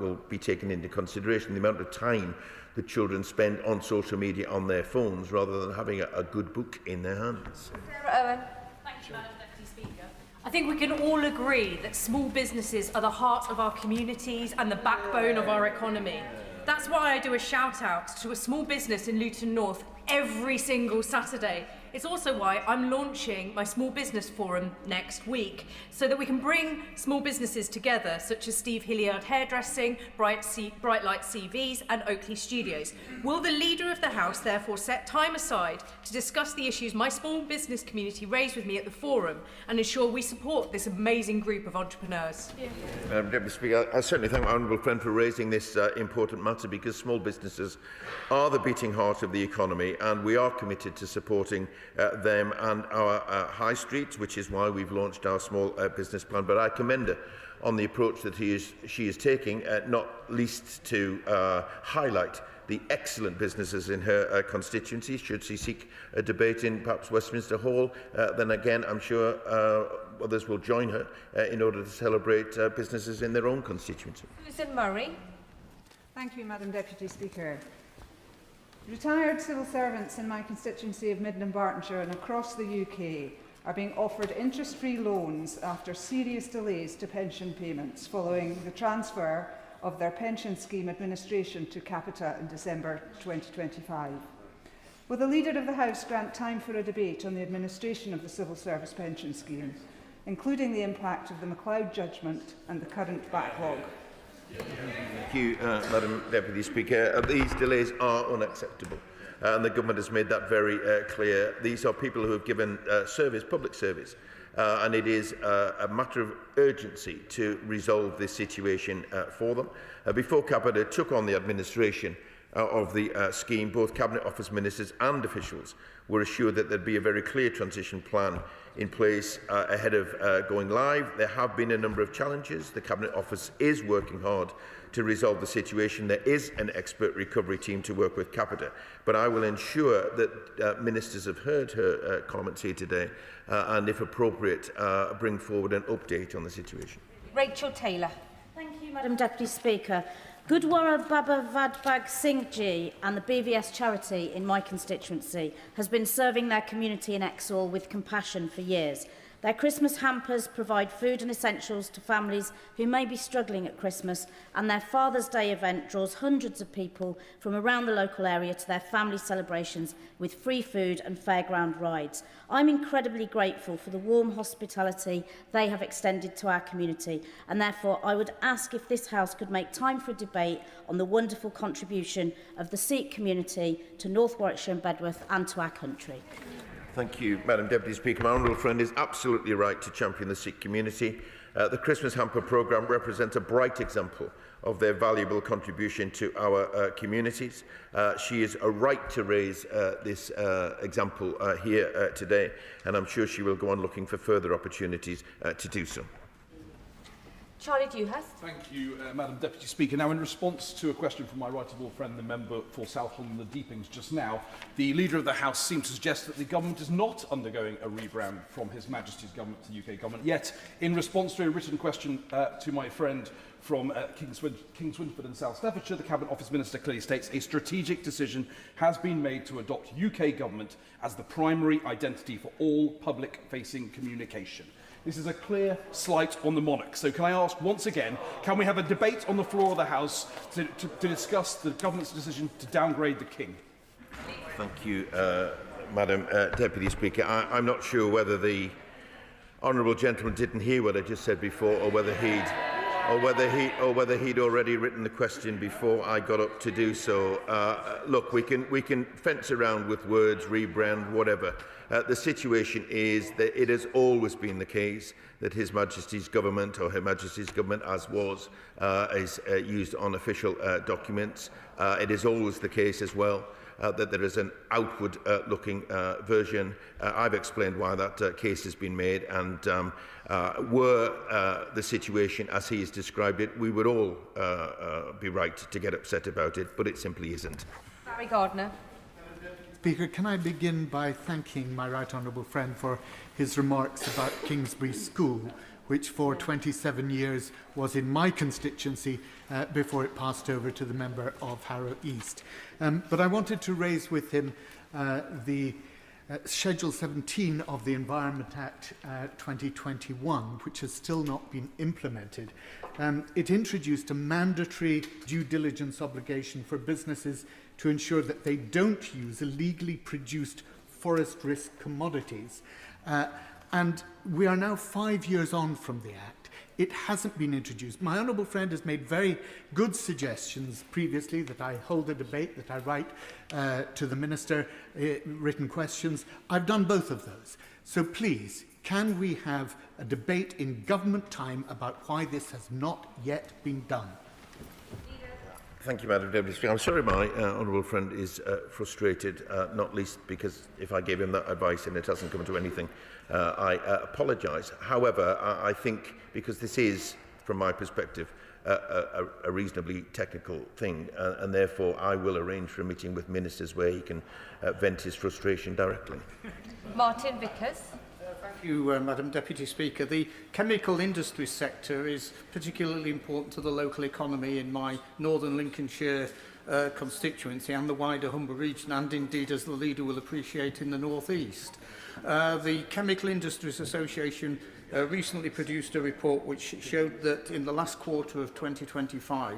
will be taken into consideration, the amount of time that children spend on social media on their phones rather than having a good book in their hands. Sarah Owen. Thank you, Madam Deputy Speaker. I think we can all agree that small businesses are the heart of our communities and the backbone of our economy. That's why I do a shout out to a small business in Luton North every single Saturday. It's also why I'm launching my small business forum next week, so that we can bring small businesses together, such as Steve Hilliard Hairdressing, Bright Light CVs and Oakley Studios. Will the Leader of the House therefore set time aside to discuss the issues my small business community raised with me at the forum and ensure we support this amazing group of entrepreneurs? Deputy Speaker, I certainly thank my honourable friend for raising this important matter, because small businesses are the beating heart of the economy, and we are committed to supporting them and our high streets, which is why we've launched our small business plan. But I commend her on the approach that she is taking, not least to highlight the excellent businesses in her constituency. Should she seek a debate in perhaps Westminster Hall, then again I'm sure others will join her in order to celebrate businesses in their own constituency. Susan Murray. Thank you, Madam Deputy Speaker. Retired civil servants in my constituency of Midland Bartonshire and across the UK are being offered interest-free loans after serious delays to pension payments following the transfer of their pension scheme administration to Capita in December 2025. Will the Leader of the House grant time for a debate on the administration of the civil service pension scheme, including the impact of the MacLeod judgment and the current backlog? Thank you, Madam Deputy Speaker. These delays are unacceptable, and the government has made that very clear. These are people who have given public service, and it is a matter of urgency to resolve this situation for them. Before Capita took on the administration of the scheme, both Cabinet Office ministers and officials were assured that there'd be a very clear transition plan in place ahead of going live. There have been a number of challenges. The Cabinet Office is working hard to resolve the situation. There is an expert recovery team to work with Capita, but I will ensure that ministers have heard her comments here today and, if appropriate, bring forward an update on the situation. Rachel Taylor. Thank you, Madam Deputy Speaker. Gurdwara Baba Vadbag Singh Ji and the BVS charity in my constituency has been serving their community in Exhall with compassion for years. Their Christmas hampers provide food and essentials to families who may be struggling at Christmas, and their Father's Day event draws hundreds of people from around the local area to their family celebrations with free food and fairground rides. I'm incredibly grateful for the warm hospitality they have extended to our community, and therefore I would ask if this House could make time for a debate on the wonderful contribution of the Sikh community to North Warwickshire and Bedworth and to our country. Thank you, Madam Deputy Speaker. My honourable friend is absolutely right to champion the Sikh community. The Christmas Hamper programme represents a bright example of their valuable contribution to our communities. She is right to raise this example here today, and I'm sure she will go on looking for further opportunities to do so. Charlie Dewhurst. Thank you, Madam Deputy Speaker. Now, in response to a question from my right-honourable friend, the member for South Holland and the Deepings just now, the Leader of the House seemed to suggest that the government is not undergoing a rebrand from His Majesty's government to the UK government. Yet, in response to a written question to my friend from Kings Winford and South Staffordshire, the Cabinet Office Minister clearly states a strategic decision has been made to adopt UK government as the primary identity for all public-facing communication. This is a clear slight on the monarch. So can I ask once again, can we have a debate on the floor of the House to discuss the government's decision to downgrade the King? Thank you, Madam Deputy Speaker. I'm not sure whether the honourable gentleman didn't hear what I just said before, or whether he'd already written the question before I got up to do so. Look, we can fence around with words, rebrand, whatever. The situation is that it has always been the case that His Majesty's government, or Her Majesty's government as was, is used on official documents. It is always the case as well that there is an outward-looking version. I've explained why that case has been made, and were the situation as he has described it, we would all be right to get upset about it, but it simply isn't. Barry Gardner. Speaker, can I begin by thanking my right honourable friend for his remarks about Kingsbury School, which for 27 years was in my constituency before it passed over to the member of Harrow East. But I wanted to raise with him the Schedule 17 of the Environment Act 2021, which has still not been implemented. It introduced a mandatory due diligence obligation for businesses to ensure that they don't use illegally produced forest risk commodities. And we are now 5 years on from the Act. It hasn't been introduced. My honourable friend has made very good suggestions previously that I hold a debate, that I write to the Minister written questions. I've done both of those. So please, can we have a debate in government time about why this has not yet been done? Thank you, Madam Deputy Speaker. I'm sorry my honourable friend is frustrated, not least because if I gave him that advice and it hasn't come to anything, I apologise. However, I think because this is, from my perspective, a reasonably technical thing, and therefore I will arrange for a meeting with ministers where he can vent his frustration directly. Martin Vickers. Thank you, Madam Deputy Speaker. The chemical industry sector is particularly important to the local economy in my northern Lincolnshire constituency and the wider Humber region, and indeed, as the leader will appreciate, in the north east. The Chemical Industries Association recently produced a report which showed that in the last quarter of 2025,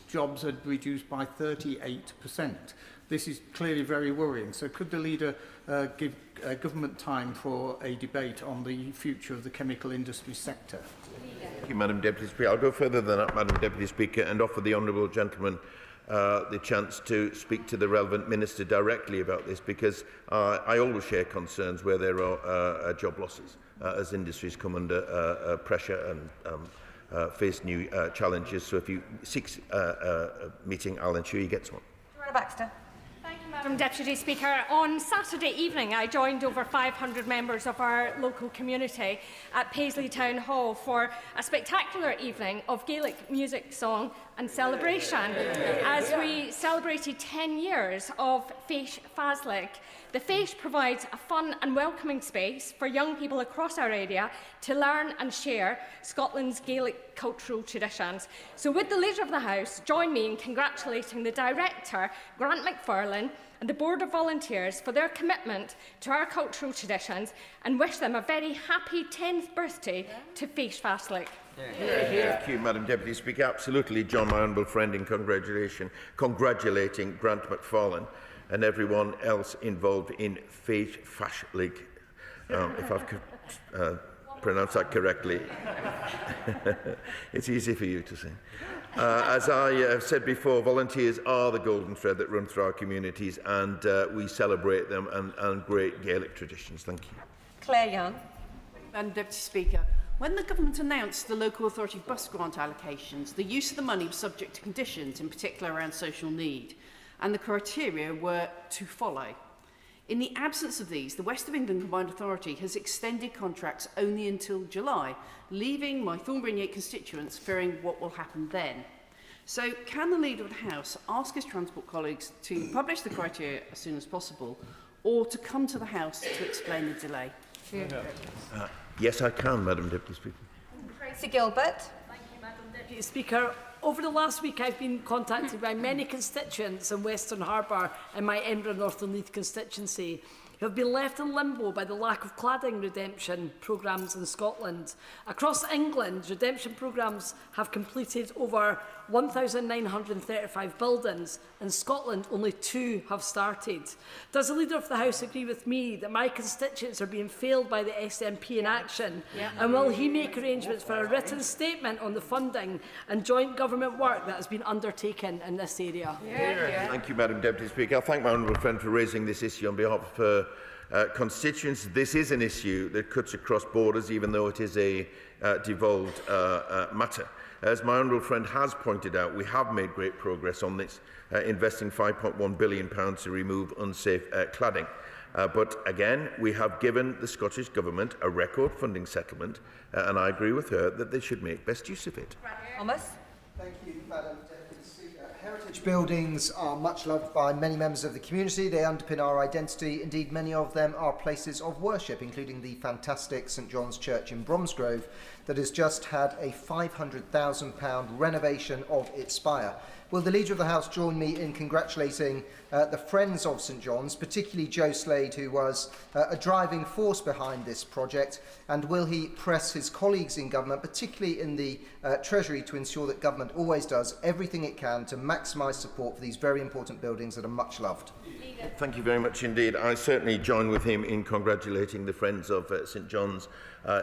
jobs had reduced by 38%. This is clearly very worrying. So could the leader give government time for a debate on the future of the chemical industry sector? Thank you, Madam Deputy Speaker. I'll go further than that, Madam Deputy Speaker, and offer the honourable gentleman the chance to speak to the relevant minister directly about this, because I always share concerns where there are job losses as industries come under pressure and face new challenges. So if you seek a meeting, I'll ensure he gets one. Joanna Baxter. Madam Deputy Speaker, on Saturday evening I joined over 500 members of our local community at Paisley Town Hall for a spectacular evening of Gaelic music, song and celebration as we celebrated 10 years of Feish Faslig. The Feish provides a fun and welcoming space for young people across our area to learn and share Scotland's Gaelic cultural traditions. So would the Leader of the House join me in congratulating the Director, Grant McFarlane, and the Board of Volunteers for their commitment to our cultural traditions, and wish them a very happy 10th birthday to Feish Faslig. Thank you, Madam Deputy Speaker. Absolutely join my honourable friend in congratulating Grant McFarlane and everyone else involved in Feish Faslig, if I've pronounced that correctly. It's easy for you to say. As I have said before, volunteers are the golden thread that run through our communities, and we celebrate them and great Gaelic traditions. Thank you. Claire Young. Madam Deputy Speaker, when the government announced the local authority bus grant allocations, the use of the money was subject to conditions, in particular around social need, and the criteria were to follow. In the absence of these, the West of England Combined Authority has extended contracts only until July, leaving my Thornbury and Yate constituents fearing what will happen then. So can the Leader of the House ask his transport colleagues to publish the criteria as soon as possible, or to come to the House to explain the delay? Yes, I can, Madam Deputy Speaker. Tracy Gilbert. Thank you, Madam Deputy Speaker. Over the last week, I've been contacted by many constituents in Western Harbour and my Edinburgh North and Leith constituency who have been left in limbo by the lack of cladding redemption programmes in Scotland. Across England, redemption programmes have completed over 1,935 buildings. In Scotland, only 2 have started. Does the Leader of the House agree with me that my constituents are being failed by the SNP in action? And will he make arrangements for a written statement on the funding and joint government work that has been undertaken in this area? Thank you, Madam Deputy Speaker. I thank my honourable friend for raising this issue on behalf of her constituents. This is an issue that cuts across borders, even though it is a devolved matter. As my honourable friend has pointed out, we have made great progress on this, investing £5.1 billion to remove unsafe cladding. But again, we have given the Scottish Government a record funding settlement, and I agree with her that they should make best use of it. Thomas. Thank you, Madam Deputy Speaker. Heritage which buildings are much loved by many members of the community. They underpin our identity. Indeed, many of them are places of worship, including the fantastic St John's Church in Bromsgrove that has just had a £500,000 renovation of its spire. Will the Leader of the House join me in congratulating the Friends of St John's, particularly Joe Slade, who was a driving force behind this project, and will he press his colleagues in government, particularly in the Treasury, to ensure that government always does everything it can to maximise support for these very important buildings that are much loved? Thank you very much indeed. I certainly join with him in congratulating the Friends of St John's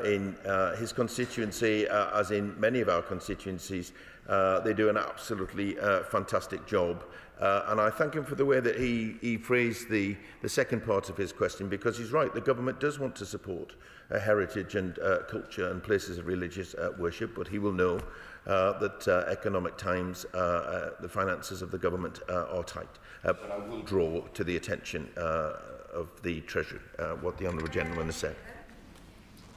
in his constituency, as in many of our constituencies. They do an absolutely fantastic job. And I thank him for the way that he phrased the second part of his question, because he's right, the government does want to support heritage and culture and places of religious worship, but he will know that economic times, the finances of the government are tight. But I will draw to the attention of the Treasury what the Honourable Gentleman has said.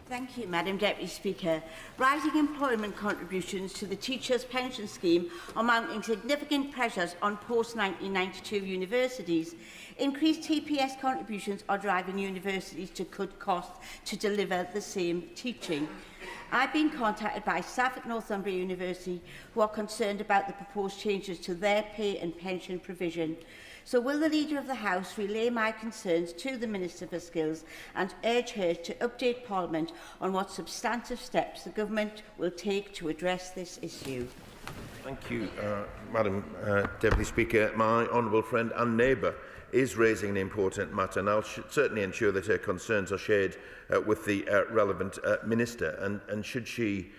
Thank you, Madam Deputy Speaker. Rising employment contributions to the Teachers' Pension Scheme are mounting significant pressures on post-1992 universities. Increased TPS contributions are driving universities to cut costs to deliver the same teaching. I've been contacted by staff at Northumbria University who are concerned about the proposed changes to their pay and pension provision. So will the Leader of the House relay my concerns to the Minister for Skills and urge her to update Parliament on what substantive steps the Government will take to address this issue? Thank you, Madam Deputy Speaker. My honourable friend and neighbour is raising an important matter, and I'll certainly ensure that her concerns are shared with the relevant Minister. And should she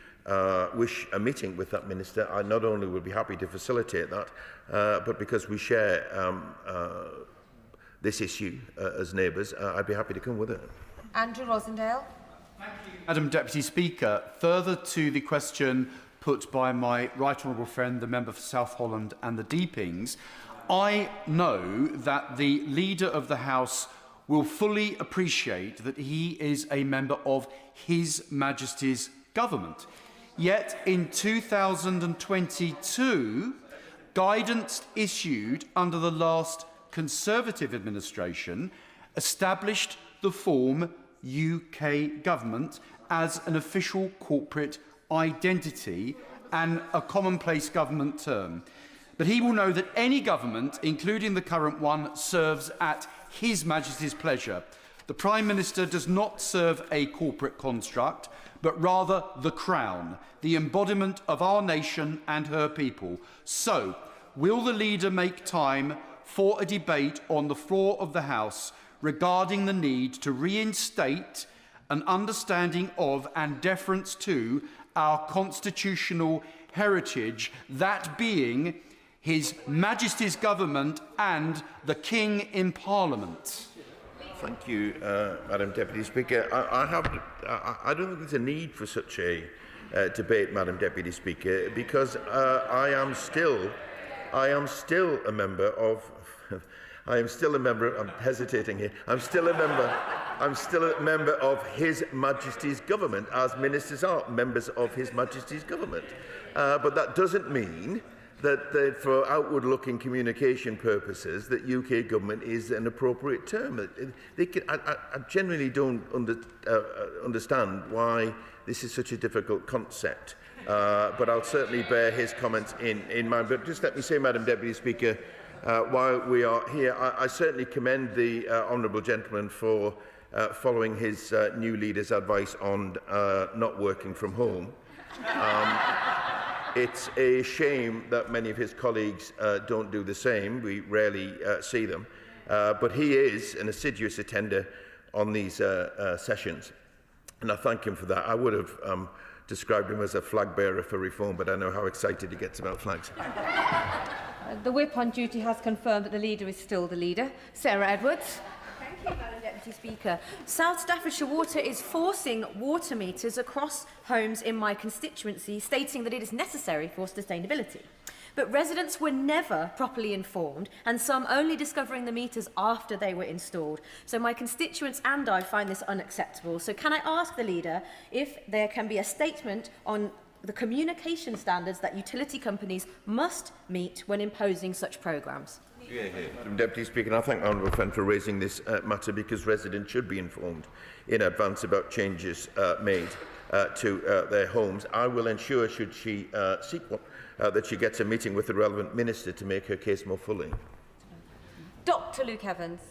wish a meeting with that Minister, I not only will be happy to facilitate that, but because we share this issue as neighbours, I'd be happy to come with her. Andrew Rosendale. Madam Deputy Speaker, further to the question put by my right honourable friend, the member for South Holland and the Deepings, I know that the Leader of the House will fully appreciate that he is a member of His Majesty's government. Yet in 2022, guidance issued under the last Conservative administration established the form UK government as an official corporate identity and a commonplace government term. But he will know that any government, including the current one, serves at His Majesty's pleasure. The Prime Minister does not serve a corporate construct, but rather the Crown, the embodiment of our nation and her people. So, will the Leader make time for a debate on the floor of the House regarding the need to reinstate an understanding of and deference to our constitutional heritage, that being His Majesty's government and the King in Parliament? Thank you, Madam Deputy Speaker. I don't think there's a need for such a debate, Madam Deputy Speaker, because I am still a member of. I'm hesitating here. I'm still a member of His Majesty's government, as ministers are members of His Majesty's government. But that doesn't mean that for outward-looking communication purposes, that UK government is an appropriate term. I generally don't understand why this is such a difficult concept. But I'll certainly bear his comments in mind. But just let me say, Madam Deputy Speaker, while we are here, I certainly commend the honourable gentleman for following his new leader's advice on not working from home. It's a shame that many of his colleagues don't do the same. We rarely see them. But he is an assiduous attender on these sessions, and I thank him for that. I would have described him as a flag bearer for reform, but I know how excited he gets about flags. The whip on duty has confirmed that the Leader is still the Leader. Sarah Edwards. Thank you, Madam Deputy Speaker. South Staffordshire Water is forcing water meters across homes in my constituency, stating that it is necessary for sustainability. But residents were never properly informed, and some only discovering the meters after they were installed. So my constituents and I find this unacceptable. So can I ask the Leader if there can be a statement on the communication standards that utility companies must meet when imposing such programmes. Madam Deputy Speaker, I thank the honourable friend for raising this matter, because residents should be informed in advance about changes made to their homes. I will ensure, should she seek one, that she gets a meeting with the relevant minister to make her case more fully. Dr Luke Evans.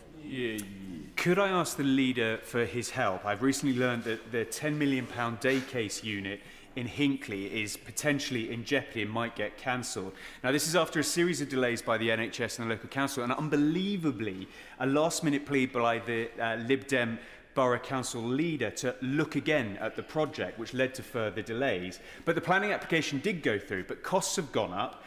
Could I ask the leader for his help? I've recently learned that the £10 million day case unit in Hinckley is potentially in jeopardy and might get cancelled. Now, this is after a series of delays by the NHS and the local council, and unbelievably, a last-minute plea by the Lib Dem Borough Council leader to look again at the project, which led to further delays. But the planning application did go through, but costs have gone up.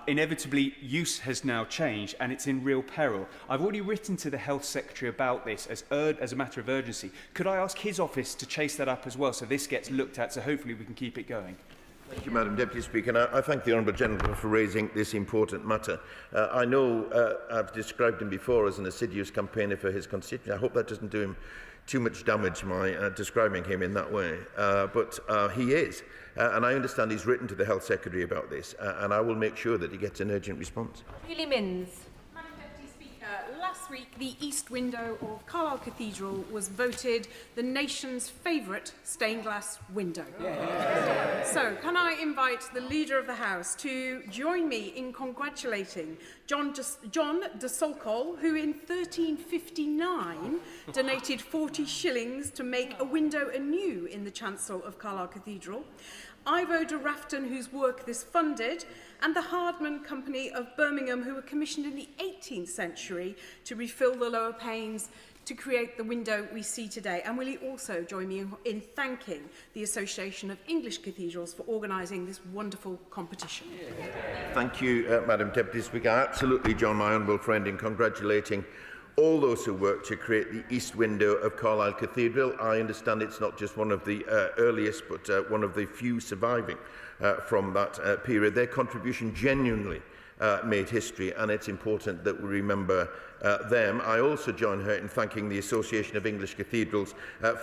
Inevitably, use has now changed and it's in real peril. I've already written to the Health Secretary about this as a matter of urgency. Could I ask his office to chase that up as well, so this gets looked at, so hopefully we can keep it going? Thank you, Madam Deputy Speaker. And I thank the Honourable Gentleman for raising this important matter. I know I've described him before as an assiduous campaigner for his constituency. I hope that doesn't do him too much damage, my describing him in that way. But he is. And I understand he's written to the Health Secretary about this, and I will make sure that he gets an urgent response. Julie Minns. Madam Deputy Speaker, last week the east window of Carlisle Cathedral was voted the nation's favourite stained glass window. Yeah. So, can I invite the Leader of the House to join me in congratulating John de Solcol, who in 1359 donated 40 shillings to make a window anew in the chancel of Carlisle Cathedral, Ivo de Rafton, whose work this funded, and the Hardman Company of Birmingham, who were commissioned in the 18th century to refill the lower panes to create the window we see today. And will he also join me in thanking the Association of English Cathedrals for organising this wonderful competition? Thank you, Madam Deputy Speaker. I absolutely join my honourable friend in congratulating all those who worked to create the east window of Carlisle Cathedral. I understand it's not just one of the earliest, but one of the few surviving from that period. Their contribution genuinely made history, and it's important that we remember them. I also join her in thanking the Association of English Cathedrals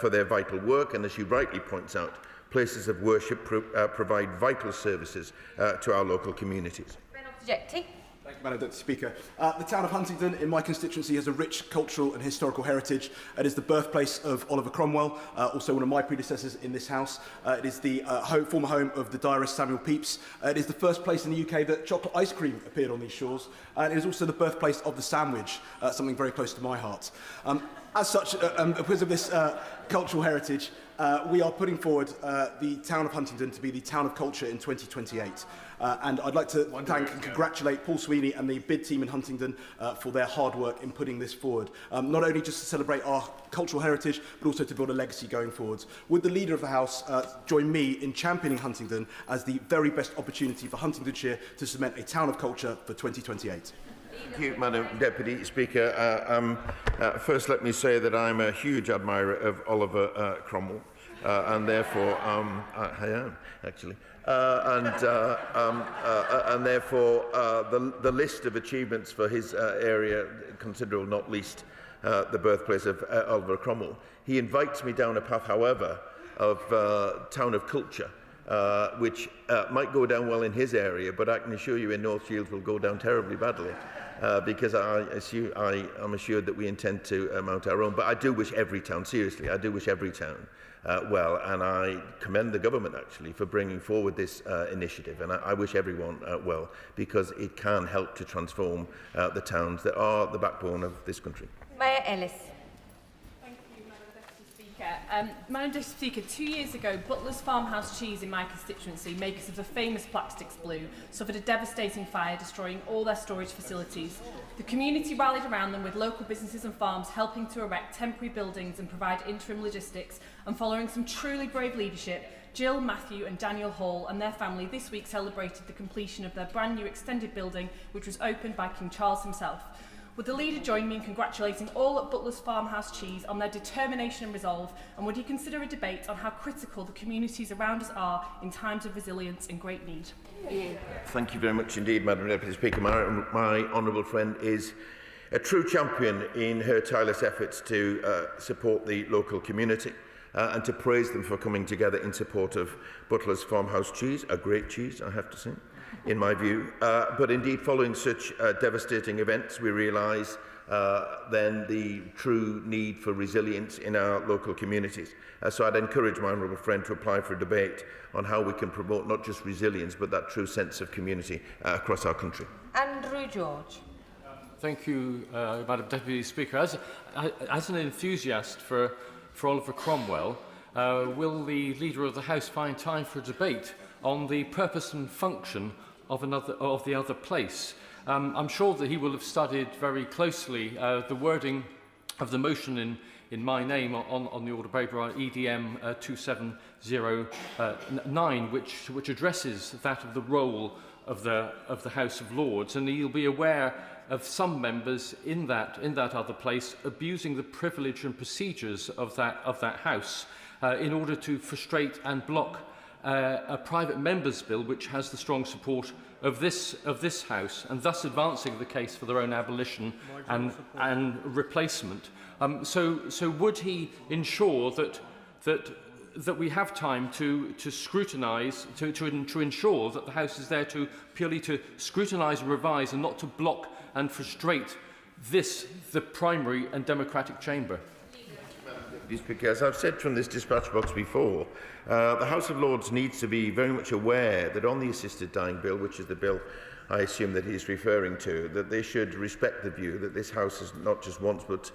for their vital work, and as she rightly points out, places of worship provide vital services to our local communities. Thank you, Madam Deputy Speaker. The town of Huntingdon in my constituency has a rich cultural and historical heritage. It is the birthplace of Oliver Cromwell, also one of my predecessors in this House. It is the former home of the diarist Samuel Pepys. It is the first place in the UK that chocolate ice cream appeared on these shores. And it is also the birthplace of the sandwich, something very close to my heart. As such, because of this cultural heritage, we are putting forward the town of Huntingdon to be the town of culture in 2028. And I'd like to thank and congratulate Paul Sweeney and the bid team in Huntingdon for their hard work in putting this forward. Not only just to celebrate our cultural heritage, but also to build a legacy going forwards. Would the Leader of the House join me in championing Huntingdon as the very best opportunity for Huntingdonshire to cement a town of culture for 2028? Thank you, Madam Deputy Speaker. First, let me say that I'm a huge admirer of Oliver Cromwell, and therefore I am actually, and therefore the list of achievements for his area considerable, not least the birthplace of Oliver Cromwell. He invites me down a path, however, of town of culture. Which might go down well in his area, but I can assure you in North Shields will go down terribly badly, because I'm assured that we intend to mount our own. But I do wish every town, seriously, I do wish every town well, and I commend the government actually for bringing forward this initiative, and I wish everyone well, because it can help to transform the towns that are the backbone of this country. Mayor Ellis. Madam Deputy Speaker, 2 years ago, Butler's Farmhouse cheese in my constituency, makers of the famous Plastics Blue, suffered a devastating fire, destroying all their storage facilities. The community rallied around them, with local businesses and farms helping to erect temporary buildings and provide interim logistics, and following some truly brave leadership, Jill, Matthew and Daniel Hall and their family this week celebrated the completion of their brand new extended building, which was opened by King Charles himself. Would the leader join me in congratulating all at Butler's Farmhouse Cheese on their determination and resolve, and would he consider a debate on how critical the communities around us are in times of resilience and great need? Thank you very much indeed, Madam Deputy Speaker. My honourable friend is a true champion in her tireless efforts to support the local community. and to praise them for coming together in support of Butler's Farmhouse cheese, a great cheese, I have to say, in my view. But indeed, following such devastating events, we realise then the true need for resilience in our local communities. So I'd encourage my honourable friend to apply for a debate on how we can promote not just resilience, but that true sense of community across our country. Andrew George. Thank you, Madam Deputy Speaker. As an enthusiast for Oliver Cromwell, will the Leader of the House find time for a debate on the purpose and function of the other place? I'm sure that he will have studied very closely the wording of the motion in my name on the order paper EDM 2709, which addresses that of the role of the House of Lords, and he'll be aware of some members in that other place abusing the privilege and procedures of that House in order to frustrate and block a private member's bill which has the strong support of this House, and thus advancing the case for their own abolition and replacement. So would he ensure that we have time to scrutinise, to ensure that the House is there purely to scrutinise and revise, and not to block and frustrate the primary and democratic chamber? Because I've said from this dispatch box before, the House of Lords needs to be very much aware that on the assisted dying bill, which is the bill I assume that he's referring to, that they should respect the view that this House has not just once but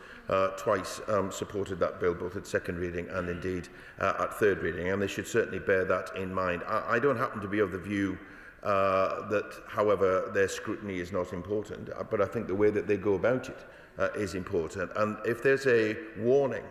twice supported that bill, both at second reading and indeed at third reading, and they should certainly bear that in mind. I don't happen to be of the view that, however, their scrutiny is not important, but I think the way that they go about it is important. And if there's a warning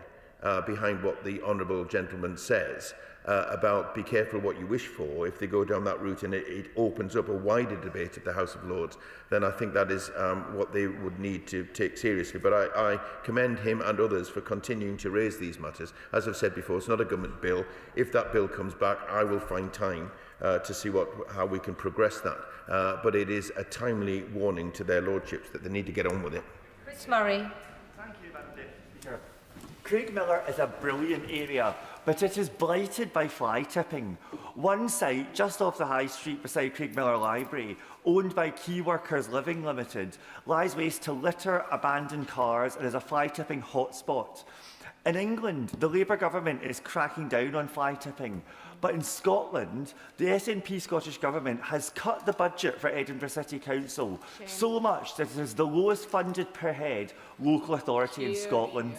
behind what the honourable gentleman says about be careful what you wish for, if they go down that route and it opens up a wider debate at the House of Lords, then I think that is what they would need to take seriously. But I commend him and others for continuing to raise these matters. As I've said before, it's not a government bill. If that bill comes back, I will find time to see how we can progress that. But it is a timely warning to their lordships that they need to get on with it. Chris Murray. Thank you, Madam Deputy Speaker. Craigmillar is a brilliant area, but it is blighted by fly tipping. One site just off the high street beside Craigmillar Library, owned by Key Workers Living Limited, lies waste to litter, abandoned cars, and is a fly tipping hotspot. In England, the Labour government is cracking down on fly tipping, but in Scotland, the SNP Scottish Government has cut the budget for Edinburgh City Council so much that it is the lowest funded per head local authority in Scotland.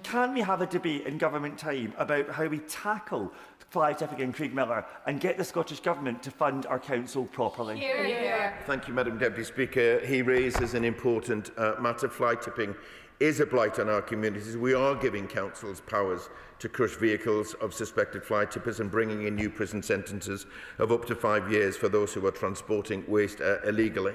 Can we have a debate in government time about how we tackle fly tipping in Craigmillar and get the Scottish Government to fund our council properly? Hear, hear. Thank you, Madam Deputy Speaker. He raises an important matter. Fly tipping is a blight on our communities. We are giving councils powers to crush vehicles of suspected fly tippers and bringing in new prison sentences of up to 5 years for those who are transporting waste illegally.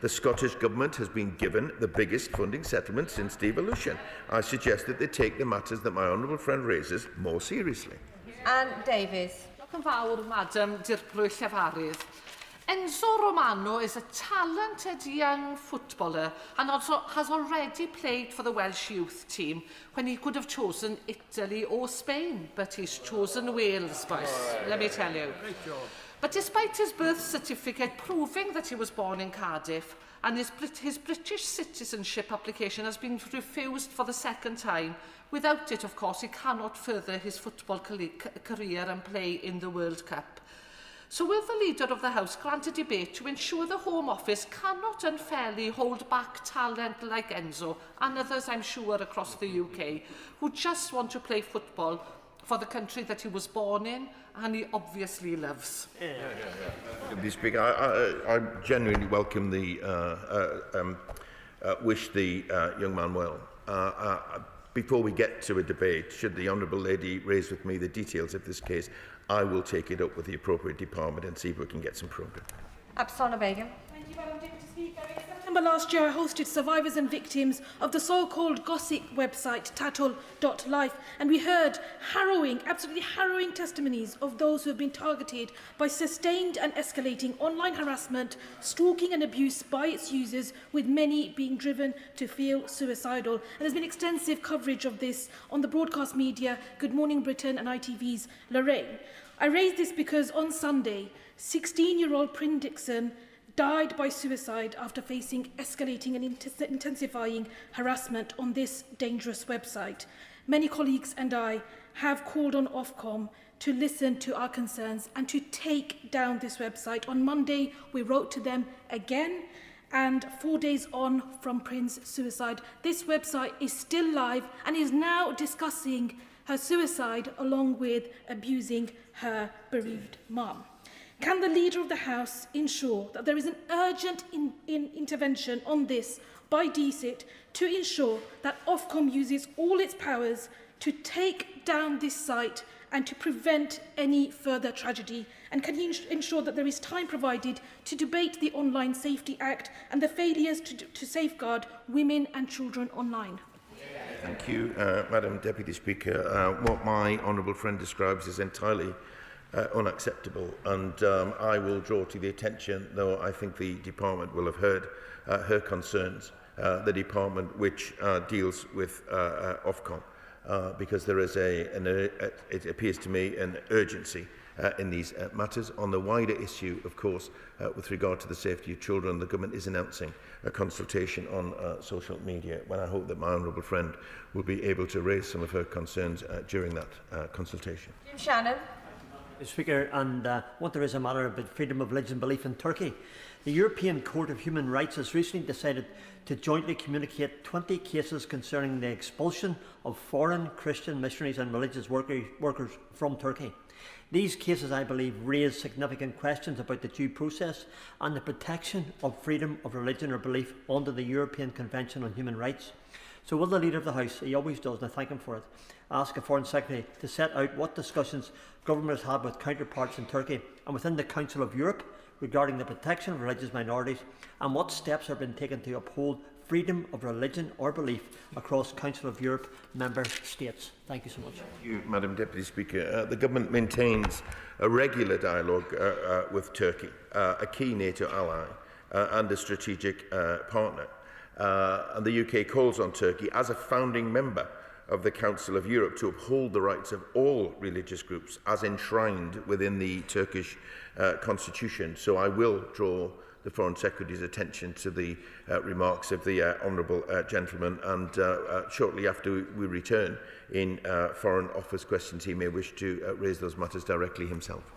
The Scottish Government has been given the biggest funding settlement since devolution. I suggest that they take the matters that my honourable friend raises more seriously. Anne Davies. Diolch yn fawr, Madam Dirprwy Llefarydd. Enzo Romano is a talented young footballer and also has already played for the Welsh youth team when he could have chosen Italy or Spain, but he's chosen Wales, boys, let me tell you. Great job. But despite his birth certificate proving that he was born in Cardiff and his British citizenship application has been refused for the second time, without it, of course, he cannot further his football career and play in the World Cup. So will the Leader of the House grant a debate to ensure the Home Office cannot unfairly hold back talent like Enzo and others, I'm sure, across the UK, who just want to play football for the country that he was born in and he obviously loves? Deputy Speaker, I genuinely welcome the wish the young man well. Before we get to a debate, should the Honourable Lady raise with me the details of this case, I will take it up with the appropriate department and see if we can get some progress. Absana Begum. Thank you, Madam Deputy Speaker. In September December last year, I hosted survivors and victims of the so-called gossip website tattle.life, and we heard harrowing, absolutely harrowing testimonies of those who have been targeted by sustained and escalating online harassment, stalking and abuse by its users, with many being driven to feel suicidal. And there's been extensive coverage of this on the broadcast media, Good Morning Britain and ITV's Lorraine. I raise this because on Sunday, 16-year-old Pryn Dixon died by suicide after facing escalating and intensifying harassment on this dangerous website. Many colleagues and I have called on Ofcom to listen to our concerns and to take down this website. On Monday, we wrote to them again, and 4 days on from Pryn's suicide, this website is still live and is now discussing her suicide along with abusing her bereaved mum. Can the Leader of the House ensure that there is an urgent intervention on this by DCIT to ensure that Ofcom uses all its powers to take down this site and to prevent any further tragedy? And can you ensure that there is time provided to debate the Online Safety Act and the failures to safeguard women and children online? Thank you, Madam Deputy Speaker. What my honourable friend describes is entirely unacceptable, and I will draw to the attention, though I think the department will have heard her concerns, the department which deals with Ofcom, because there is it appears to me, an urgency in these matters. On the wider issue, of course, with regard to the safety of children, the government is announcing a consultation on social media, when I hope that my honourable friend will be able to raise some of her concerns during that consultation. Jim Shannon. Mr. Speaker, and what there is a matter about freedom of religion belief in Turkey. The European Court of Human Rights has recently decided to jointly communicate 20 cases concerning the expulsion of foreign Christian missionaries and religious workers from Turkey. These cases, I believe, raise significant questions about the due process and the protection of freedom of religion or belief under the European Convention on Human Rights. So will the Leader of the House, he always does, and I thank him for it, ask a Foreign Secretary to set out what discussions government has had with counterparts in Turkey and within the Council of Europe regarding the protection of religious minorities, and what steps have been taken to uphold freedom of religion or belief across Council of Europe member states. Thank you so much. Thank you, Madam Deputy Speaker. The government maintains a regular dialogue with Turkey, a key NATO ally and a strategic partner. And the UK calls on Turkey, as a founding member of the Council of Europe, to uphold the rights of all religious groups as enshrined within the Turkish constitution. So I will draw the Foreign Secretary's attention to the remarks of the honourable gentleman, and shortly after we return in Foreign Office questions, he may wish to raise those matters directly himself.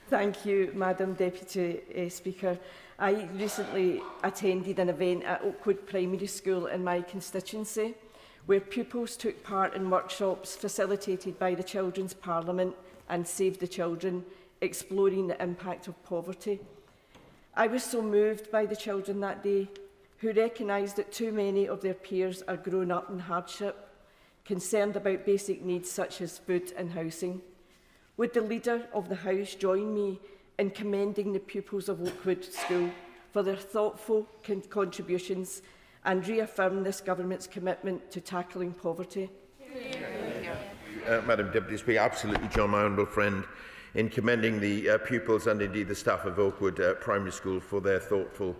Thank you, Madam Deputy Speaker. I recently attended an event at Oakwood Primary School in my constituency, where pupils took part in workshops facilitated by the Children's Parliament and Save the Children, exploring the impact of poverty. I was so moved by the children that day, who recognised that too many of their peers are grown up in hardship, concerned about basic needs such as food and housing. Would the Leader of the House join me in commending the pupils of Oakwood School for their thoughtful contributions and reaffirm this government's commitment to tackling poverty? Madam Deputy Speaker, absolutely join my honourable friend in commending the pupils and indeed the staff of Oakwood Primary School for their thoughtful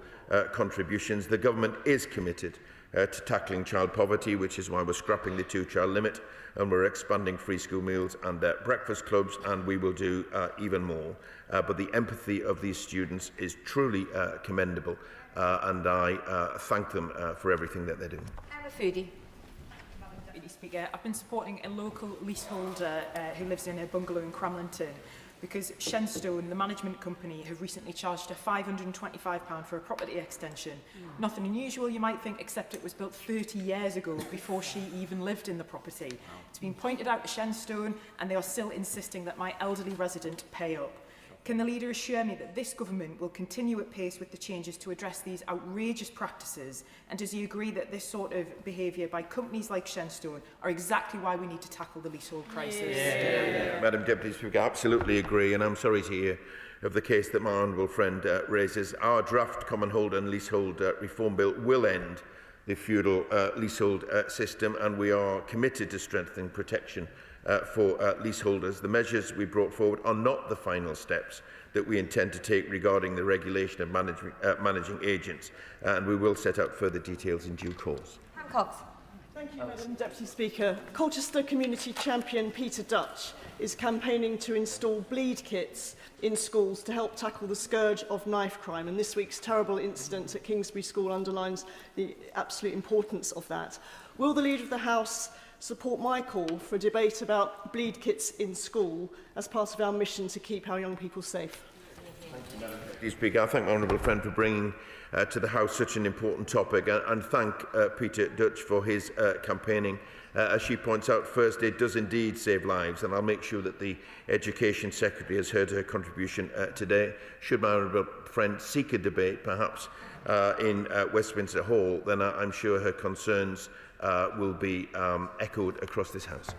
contributions. The government is committed to tackling child poverty, which is why we're scrapping the 2-child limit, and we're expanding free school meals and breakfast clubs, and we will do even more. But the empathy of these students is truly commendable, and I thank them for everything that they're doing. Emma Foodie. Madam Deputy Speaker, I've been supporting a local leaseholder who lives in a bungalow in Cramlington, because Shenstone, the management company, have recently charged her £525 for a property extension. Nothing unusual, you might think, except it was built 30 years ago before she even lived in the property. It's been pointed out to Shenstone, and they are still insisting that my elderly resident pay up. Can the Leader assure me that this government will continue at pace with the changes to address these outrageous practices? And does he agree that this sort of behaviour by companies like Shenstone are exactly why we need to tackle the leasehold crisis? Madam Deputy Speaker, I absolutely agree, and I'm sorry to hear of the case that my honourable friend raises. Our draft Common Hold and Leasehold Reform Bill will end the feudal leasehold system, and we are committed to strengthening protection for leaseholders. The measures we brought forward are not the final steps that we intend to take regarding the regulation of managing agents, and we will set out further details in due course. Hancock. Thank you, Madam Deputy Speaker. Colchester community champion Peter Dutch is campaigning to install bleed kits in schools to help tackle the scourge of knife crime, and this week's terrible incident at Grimsby School underlines the absolute importance of that. Will the Leader of the House support my call for a debate about bleed kits in school as part of our mission to keep our young people safe? Thank you, Madam Deputy Speaker. I thank my honourable friend for bringing to the House such an important topic, and thank Peter Dutch for his campaigning. As she points out, first aid does indeed save lives, and I'll make sure that the Education Secretary has heard her contribution today. Should my honourable friend seek a debate, perhaps in Westminster Hall, then I'm sure her concerns will be echoed across this House.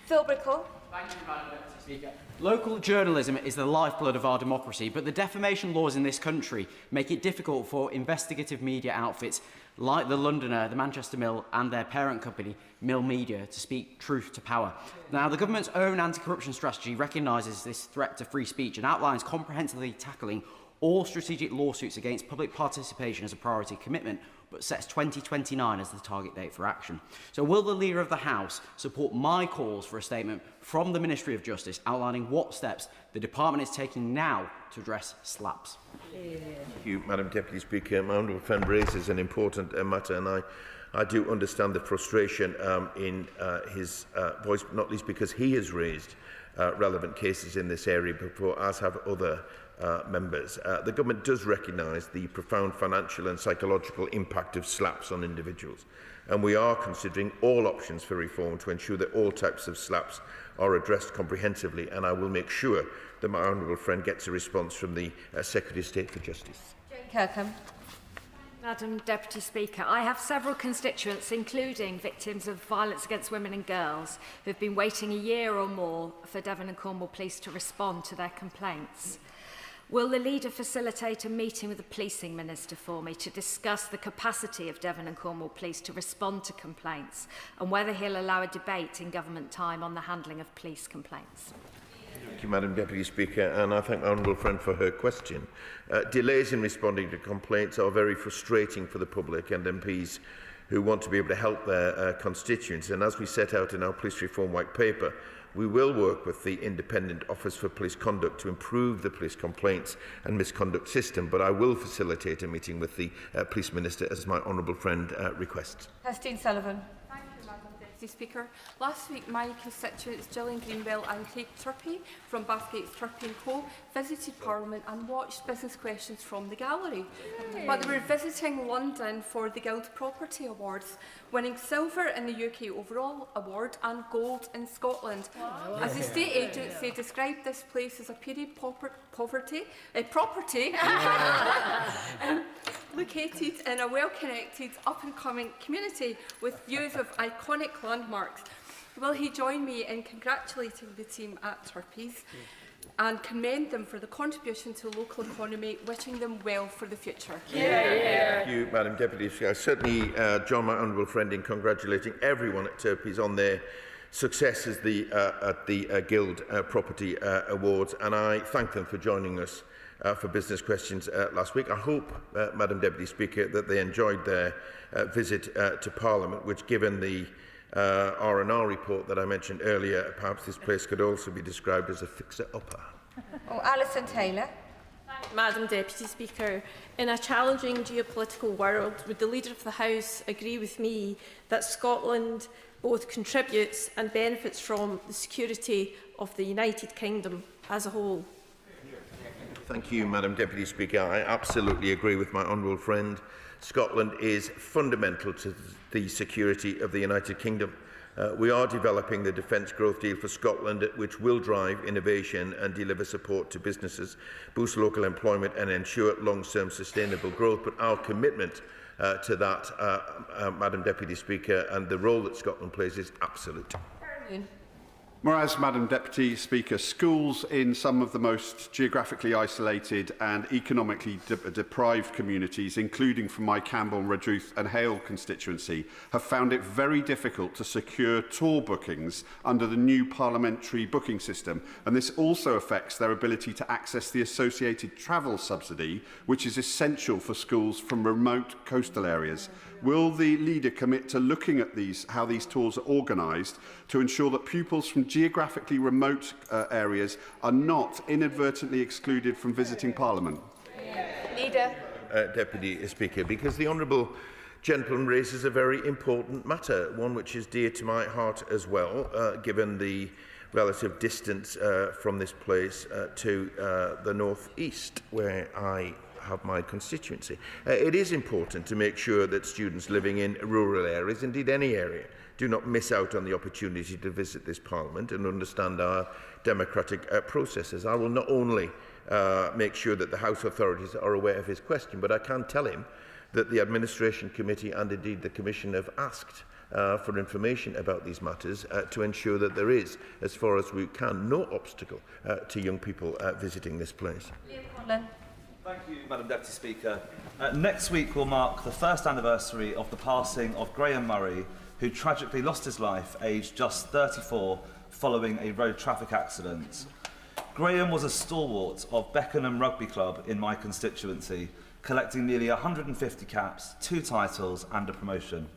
Phil Brickle. Thank you, Madam Deputy Speaker. Local journalism is the lifeblood of our democracy, but the defamation laws in this country make it difficult for investigative media outfits like the Londoner, the Manchester Mill and their parent company, Mill Media, to speak truth to power. Now, the government's own anti-corruption strategy recognises this threat to free speech and outlines comprehensively tackling all strategic lawsuits against public participation as a priority commitment, but sets 2029 as the target date for action. So will the Leader of the House support my calls for a statement from the Ministry of Justice outlining what steps the Department is taking now to address slaps? Thank you, Madam Deputy Speaker. My honourable friend raises an important matter, and I do understand the frustration in his voice, not least because he has raised relevant cases in this area before, as have other members. The government does recognise the profound financial and psychological impact of slaps on individuals, and we are considering all options for reform to ensure that all types of slaps are addressed comprehensively, and I will make sure that my honourable friend gets a response from the Secretary of State for Justice. Jane Kirkham. Madam Deputy Speaker, I have several constituents, including victims of violence against women and girls, who have been waiting a year or more for Devon and Cornwall Police to respond to their complaints. Will the Leader facilitate a meeting with the Policing Minister for me to discuss the capacity of Devon and Cornwall Police to respond to complaints, and whether he'll allow a debate in government time on the handling of police complaints? Thank you, Madam Deputy Speaker, and I thank my honourable friend for her question. Delays in responding to complaints are very frustrating for the public and MPs who want to be able to help their constituents, and as we set out in our Police Reform White Paper, we will work with the Independent Office for Police Conduct to improve the police complaints and misconduct system, but I will facilitate a meeting with the Police Minister as my honourable friend requests. Christine Sullivan. Thank you, Madam Deputy Speaker. Last week, my constituents Gillian Greenbell and Craig Turpey from Bathgate's Turpey & Co visited Parliament and watched business questions from the gallery. But they were visiting London for the Guild Property Awards, winning silver in the UK overall award and gold in Scotland. Wow. As the state agency described this place as a period property located in a well-connected, up-and-coming community with views of iconic landmarks. Will he join me in congratulating the team at Turpey's and commend them for the contribution to the local economy, wishing them well for the future? Thank you, Madam Deputy Speaker. I certainly join my honourable friend in congratulating everyone at Turpey's on their success as at the Guild Property Awards, and I thank them for joining us for business questions last week. I hope, Madam Deputy Speaker, that they enjoyed their visit to Parliament, which, given the R&R report that I mentioned earlier, perhaps this place could also be described as a fixer-upper. Oh, Alison Taylor. Madam Deputy Speaker, in a challenging geopolitical world, would the Leader of the House agree with me that Scotland both contributes and benefits from the security of the United Kingdom as a whole? Thank you, Madam Deputy Speaker. I absolutely agree with my honourable friend. Scotland is fundamental to the security of the United Kingdom. We are developing the Defence Growth Deal for Scotland, which will drive innovation and deliver support to businesses, boost local employment and ensure long-term sustainable growth. But our commitment to that, Madam Deputy Speaker, and the role that Scotland plays is absolute. Whereas, Madam Deputy Speaker, schools in some of the most geographically isolated and economically deprived communities, including from my Camborne, Redruth and Hale constituency, have found it very difficult to secure tour bookings under the new parliamentary booking system, and this also affects their ability to access the associated travel subsidy, which is essential for schools from remote coastal areas. Will the leader commit to looking at how these tours are organised to ensure that pupils from geographically remote areas are not inadvertently excluded from visiting Parliament? Leader. Deputy Speaker, because the honourable gentleman raises a very important matter, one which is dear to my heart as well, given the relative distance from this place to the north east, where I have my constituency. It is important to make sure that students living in rural areas, indeed any area, do not miss out on the opportunity to visit this Parliament and understand our democratic processes. I will not only make sure that the House authorities are aware of his question, but I can tell him that the Administration Committee and indeed the Commission have asked for information about these matters to ensure that there is, as far as we can, no obstacle to young people visiting this place. Thank you, Madam Deputy Speaker. Next week will mark the first anniversary of the passing of Graham Murray, who tragically lost his life aged just 34 following a road traffic accident. Graham was a stalwart of Beckenham Rugby Club in my constituency, collecting nearly 150 caps, 2 titles and a promotion.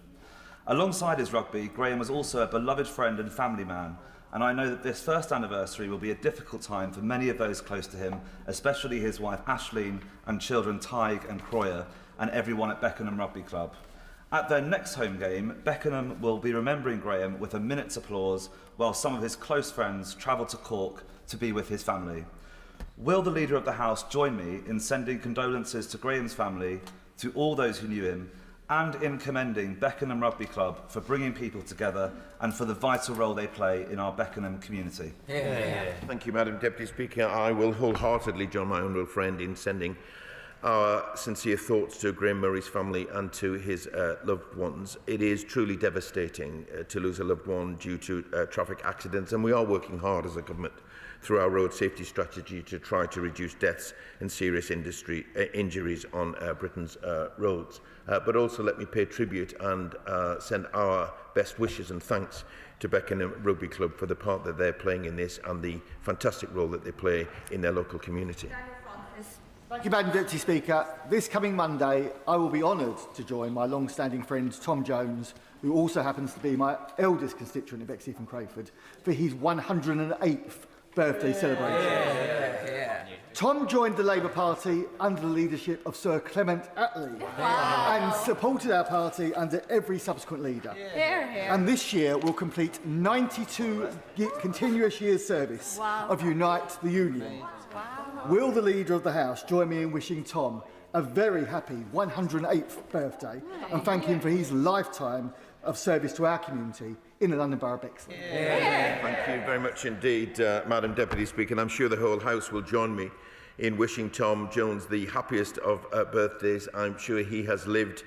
Alongside his rugby, Graham was also a beloved friend and family man, and I know that this first anniversary will be a difficult time for many of those close to him, especially his wife Ashleen and children Tig and Croyer, and everyone at Beckenham Rugby Club. At their next home game, Beckenham will be remembering Graham with a minute's applause while some of his close friends travel to Cork to be with his family. Will the Leader of the House join me in sending condolences to Graham's family, to all those who knew him, and in commending Beckenham Rugby Club for bringing people together and for the vital role they play in our Beckenham community? Thank you, Madam Deputy Speaker. I will wholeheartedly join my honourable friend in sending our sincere thoughts to Graham Murray's family and to his loved ones. It is truly devastating to lose a loved one due to traffic accidents, and we are working hard as a government through our road safety strategy to try to reduce deaths and serious injuries on Britain's roads. But also let me pay tribute and send our best wishes and thanks to Beckenham Rugby Club for the part that they're playing in this and the fantastic role that they play in their local community. Thank you, Madam Deputy Speaker. This coming Monday, I will be honoured to join my long-standing friend Tom Jones, who also happens to be my eldest constituent in Bexley from Crayford, for his 108th birthday celebration. Tom joined the Labour Party under the leadership of Sir Clement Attlee and supported our party under every subsequent leader. And this year will complete 92 continuous years' service of Unite the Union. Will the Leader of the House join me in wishing Tom a very happy 108th birthday and thank him for his lifetime of service to our community in the London Borough of Bexley? Thank you very much indeed, Madam Deputy Speaker, and I'm sure the whole House will join me in wishing Tom Jones the happiest of birthdays. I'm sure he has lived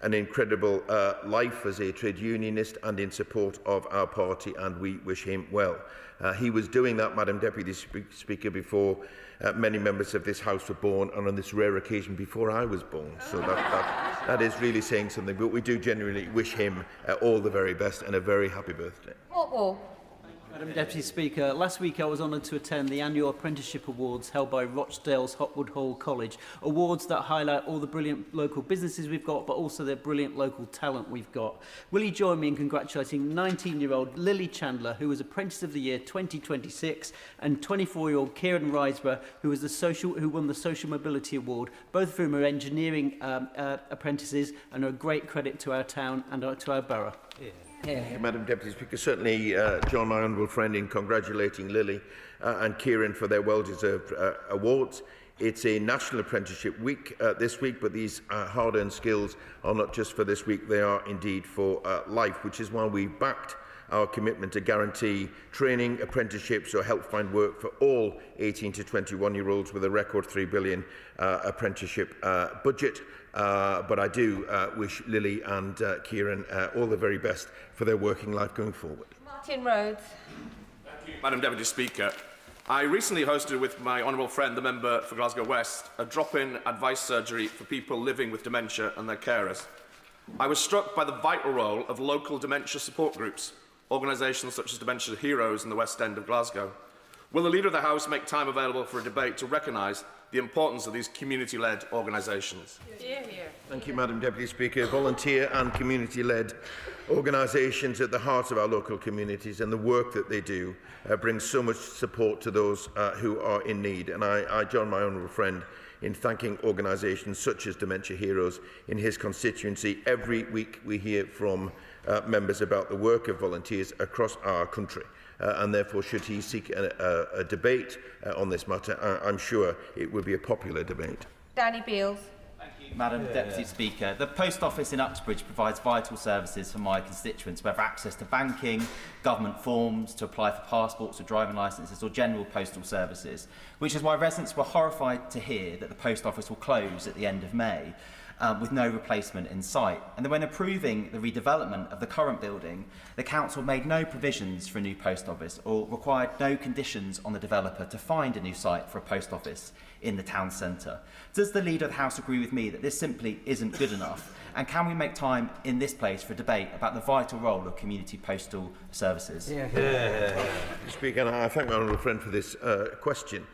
an incredible life as a trade unionist and in support of our party, and we wish him well. He was doing that, Madam Deputy Speaker, before many members of this House were born, and on this rare occasion before I was born. So that is really saying something, but we do genuinely wish him all the very best and a very happy birthday. Madam Deputy Speaker, last week I was honoured to attend the annual Apprenticeship Awards held by Rochdale's Hotwood Hall College. Awards that highlight all the brilliant local businesses we've got, but also the brilliant local talent we've got. Will you join me in congratulating 19-year-old Lily Chandler, who was Apprentice of the Year 2026, and 24-year-old Kieran Riseborough, who won the Social Mobility Award, both of whom are engineering apprentices and are a great credit to our town and to our borough. Madam Deputy Speaker, certainly join my honourable friend in congratulating Lily and Kieran for their well-deserved awards. It's a National Apprenticeship Week this week, but these hard-earned skills are not just for this week, they are indeed for life, which is why we backed our commitment to guarantee training, apprenticeships or help find work for all 18 to 21-year-olds with a record £3 billion apprenticeship budget. But I do wish Lily and Kieran all the very best for their working life going forward. Martin Rhodes. Thank you, Madam Deputy Speaker. I recently hosted with my honourable friend, the member for Glasgow West, a drop-in advice surgery for people living with dementia and their carers. I was struck by the vital role of local dementia support groups, organisations such as Dementia Heroes in the West End of Glasgow. Will the Leader of the House make time available for a debate to recognise the importance of these community-led organisations? Thank you, Madam Deputy Speaker. Volunteer and community-led organisations at the heart of our local communities, and the work that they do brings so much support to those who are in need. And I join my honourable friend in thanking organisations such as Dementia Heroes in his constituency. Every week we hear from members about the work of volunteers across our country. And therefore, should he seek a debate on this matter, I'm sure it will be a popular debate. Danny Beales. Madam Deputy Speaker, the Post Office in Uxbridge provides vital services for my constituents, whether access to banking, government forms, to apply for passports or driving licences or general postal services, which is why residents were horrified to hear that the Post Office will close at the end of May. With no replacement in sight. And then when approving the redevelopment of the current building, the council made no provisions for a new post office or required no conditions on the developer to find a new site for a post office in the town centre. Does the Leader of the House agree with me that this simply isn't good enough? And can we make time in this place for a debate about the vital role of community postal services? Speaker, I thank my honourable friend for this question.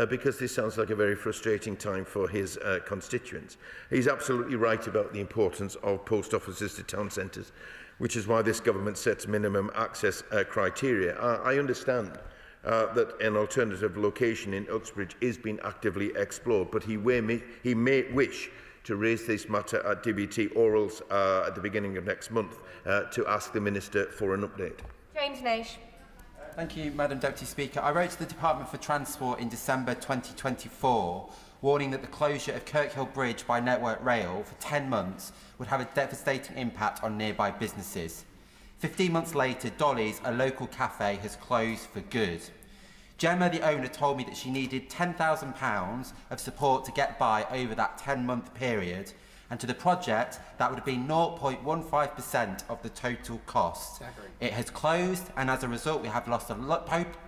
Because this sounds like a very frustrating time for his constituents. He's absolutely right about the importance of post offices to town centres, which is why this government sets minimum access criteria. I understand that an alternative location in Uxbridge is being actively explored, but he may wish to raise this matter at DBT orals at the beginning of next month to ask the Minister for an update. James Naish. Thank you, Madam Deputy Speaker. I wrote to the Department for Transport in December 2024, warning that the closure of Kirkhill Bridge by Network Rail for 10 months would have a devastating impact on nearby businesses. 15 months later, Dolly's, a local cafe, has closed for good. Gemma, the owner, told me that she needed £10,000 of support to get by over that 10-month period, and to the project, that would have been 0.15% of the total cost. It has closed, and as a result, we have lost a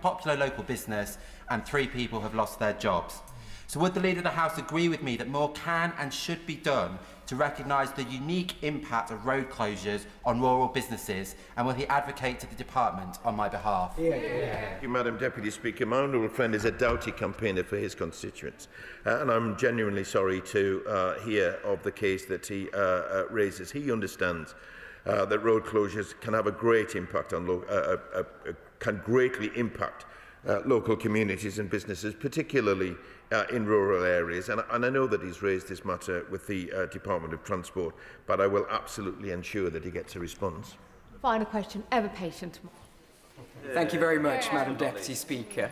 popular local business, and 3 people have lost their jobs. So would the Leader of the House agree with me that more can and should be done to recognise the unique impact of road closures on rural businesses, and will he advocate to the Department on my behalf? Thank you, Madam Deputy Speaker. My honourable friend is a doughty campaigner for his constituents, and I'm genuinely sorry to hear of the case that he raises. He understands that road closures can have a great impact on can greatly impact local communities and businesses, particularly in rural areas. And I know that he's raised this matter with the Department of Transport, but I will absolutely ensure that he gets a response. Final question, ever patient. Thank you very much, Madam Deputy Speaker.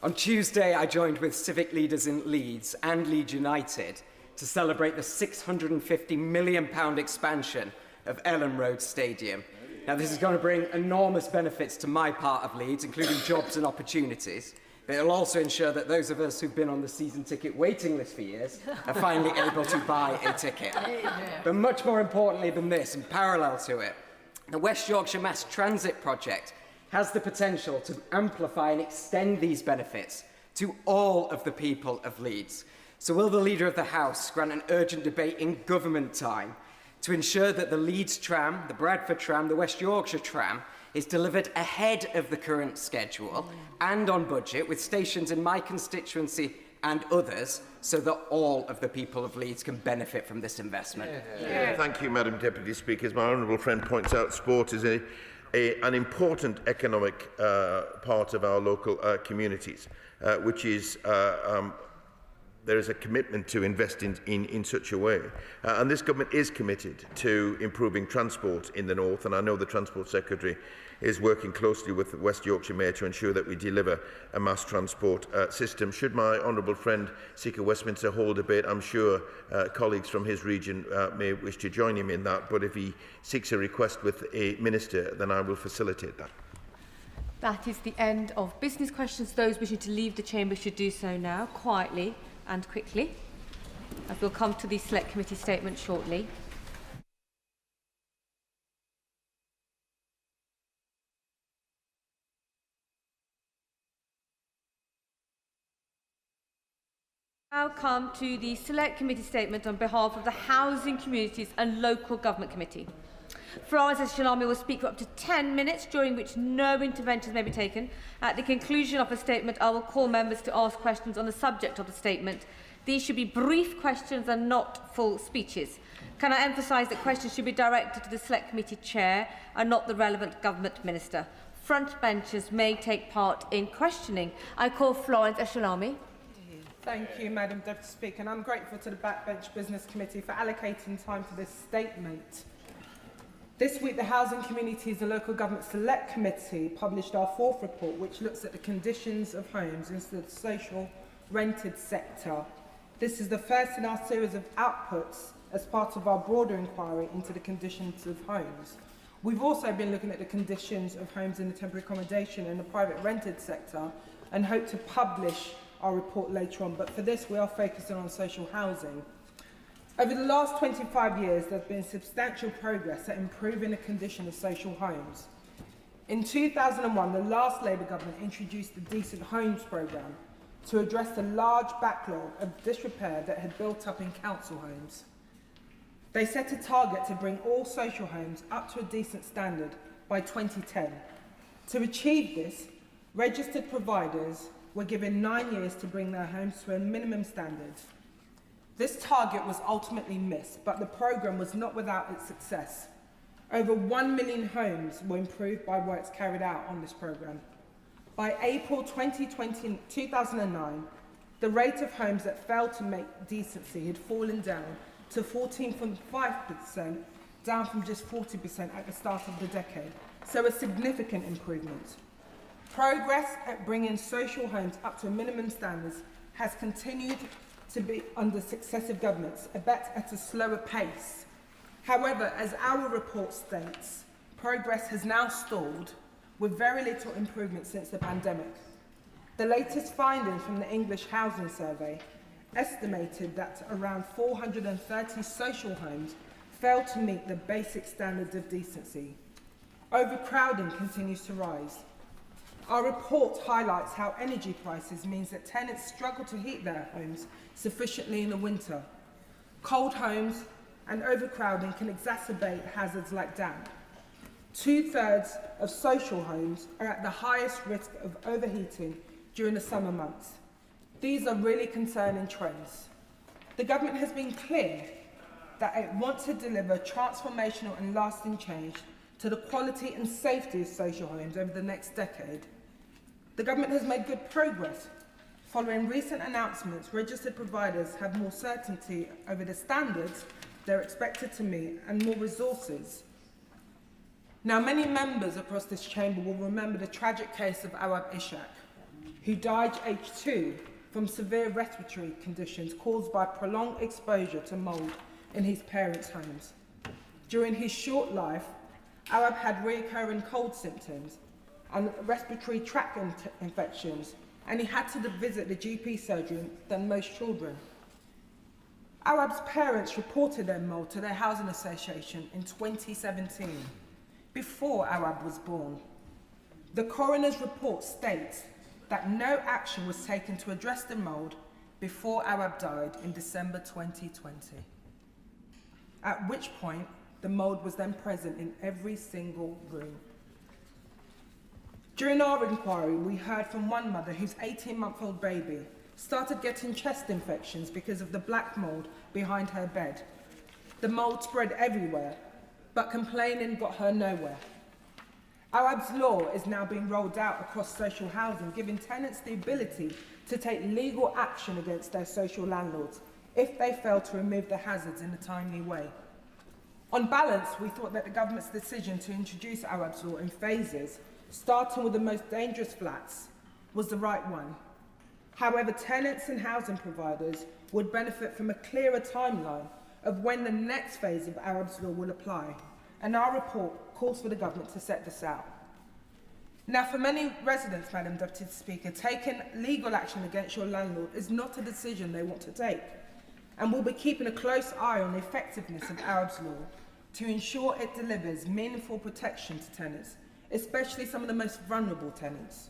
On Tuesday, I joined with civic leaders in Leeds and Leeds United to celebrate the £650 million expansion of Ellen Road Stadium. Now, this is going to bring enormous benefits to my part of Leeds, including jobs and opportunities. But it'll also ensure that those of us who've been on the season ticket waiting list for years are finally able to buy a ticket. But much more importantly than this, and parallel to it, the West Yorkshire Mass Transit project has the potential to amplify and extend these benefits to all of the people of Leeds. So will the Leader of the House grant an urgent debate in government time to ensure that the Leeds tram, the Bradford tram, the West Yorkshire tram is delivered ahead of the current schedule and on budget, with stations in my constituency and others, so that all of the people of Leeds can benefit from this investment? Thank you, Madam Deputy Speaker. As my honourable friend points out, sport is an important economic part of our local communities, which is there is a commitment to invest in such a way. And this government is committed to improving transport in the north, and I know the Transport Secretary is working closely with the West Yorkshire Mayor to ensure that we deliver a mass transport system. Should my honourable friend Seeker Westminster hold a debate, I'm sure colleagues from his region may wish to join him in that, but if he seeks a request with a minister, then I will facilitate that. That is the end of business questions. Those wishing to leave the chamber should do so now, quietly and quickly, as we'll come to the Select Committee statement shortly. Now come to the Select Committee statement on behalf of the Housing, Communities and Local Government Committee. Florence Eshalami will speak for up to 10 minutes, during which no interventions may be taken. At the conclusion of her statement, I will call members to ask questions on the subject of the statement. These should be brief questions and not full speeches. Can I emphasise that questions should be directed to the Select Committee Chair and not the relevant Government Minister? Front benchers may take part in questioning. I call Florence Eshalami. Thank you, Madam Deputy Speaker, and I'm grateful to the Backbench Business Committee for allocating time for this statement. This week, the Housing, Communities and Local Government Select Committee published our fourth report, which looks at the conditions of homes in the social rented sector. This is the first in our series of outputs as part of our broader inquiry into the conditions of homes. We've also been looking at the conditions of homes in the temporary accommodation and the private rented sector and hope to publish our report later on, but for this we are focusing on social housing. Over the last 25 years, there has been substantial progress at improving the condition of social homes. In 2001, the last Labour government introduced the Decent Homes programme to address the large backlog of disrepair that had built up in council homes. They set a target to bring all social homes up to a decent standard by 2010. To achieve this, registered providers were given 9 years to bring their homes to a minimum standard. This target was ultimately missed, but the programme was not without its success. Over 1 million homes were improved by works carried out on this programme. By April 2009, the rate of homes that failed to make decency had fallen down to 14.5%, down from just 40% at the start of the decade, so a significant improvement. Progress at bringing social homes up to minimum standards has continued to be under successive governments, but at a slower pace. However, as our report states, progress has now stalled with very little improvement since the pandemic. The latest findings from the English Housing Survey estimated that around 430 social homes failed to meet the basic standards of decency. Overcrowding continues to rise. Our report highlights how energy prices means that tenants struggle to heat their homes sufficiently in the winter. Cold homes and overcrowding can exacerbate hazards like damp. 2/3 of social homes are at the highest risk of overheating during the summer months. These are really concerning trends. The government has been clear that it wants to deliver transformational and lasting change to the quality and safety of social homes over the next decade. The government has made good progress. Following recent announcements, registered providers have more certainty over the standards they're expected to meet and more resources. Now, many members across this chamber will remember the tragic case of Awab Ishaq, who died aged 2 from severe respiratory conditions caused by prolonged exposure to mould in his parents' homes. During his short life, Awab had recurring cold symptoms and respiratory tract infections, and he had to visit the GP surgery than most children. Awab's parents reported their mould to their housing association in 2017, before Awab was born. The coroner's report states that no action was taken to address the mould before Awab died in December 2020, at which point the mould was then present in every single room. During our inquiry, we heard from one mother whose 18-month-old baby started getting chest infections because of the black mould behind her bed. The mould spread everywhere, but complaining got her nowhere. Arab's law is now being rolled out across social housing, giving tenants the ability to take legal action against their social landlords if they fail to remove the hazards in a timely way. On balance, we thought that the government's decision to introduce Arab's law in phases, starting with the most dangerous flats, was the right one. However, tenants and housing providers would benefit from a clearer timeline of when the next phase of Arab's law will apply, and our report calls for the government to set this out. Now, for many residents, Madam Deputy Speaker, taking legal action against your landlord is not a decision they want to take, and we'll be keeping a close eye on the effectiveness of Arab's law to ensure it delivers meaningful protection to tenants, especially some of the most vulnerable tenants.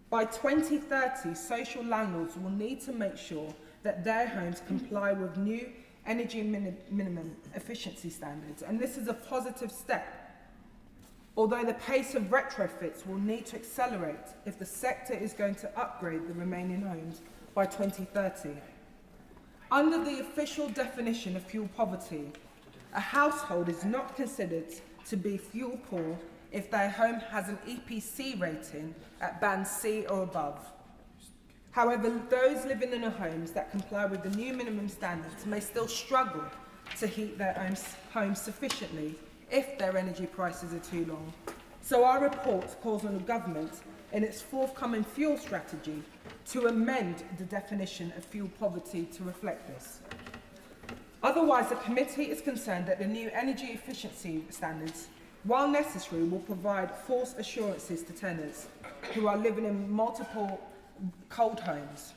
By 2030, social landlords will need to make sure that their homes comply with new energy minimum efficiency standards, and this is a positive step, although the pace of retrofits will need to accelerate if the sector is going to upgrade the remaining homes by 2030. Under the official definition of fuel poverty, a household is not considered to be fuel poor if their home has an EPC rating at band C or above. However, those living in homes that comply with the new minimum standards may still struggle to heat their own homes sufficiently if their energy prices are too long. So our report calls on the government in its forthcoming fuel strategy to amend the definition of fuel poverty to reflect this. Otherwise, the committee is concerned that the new energy efficiency standards, while necessary, will provide false assurances to tenants who are living in multiple cold homes.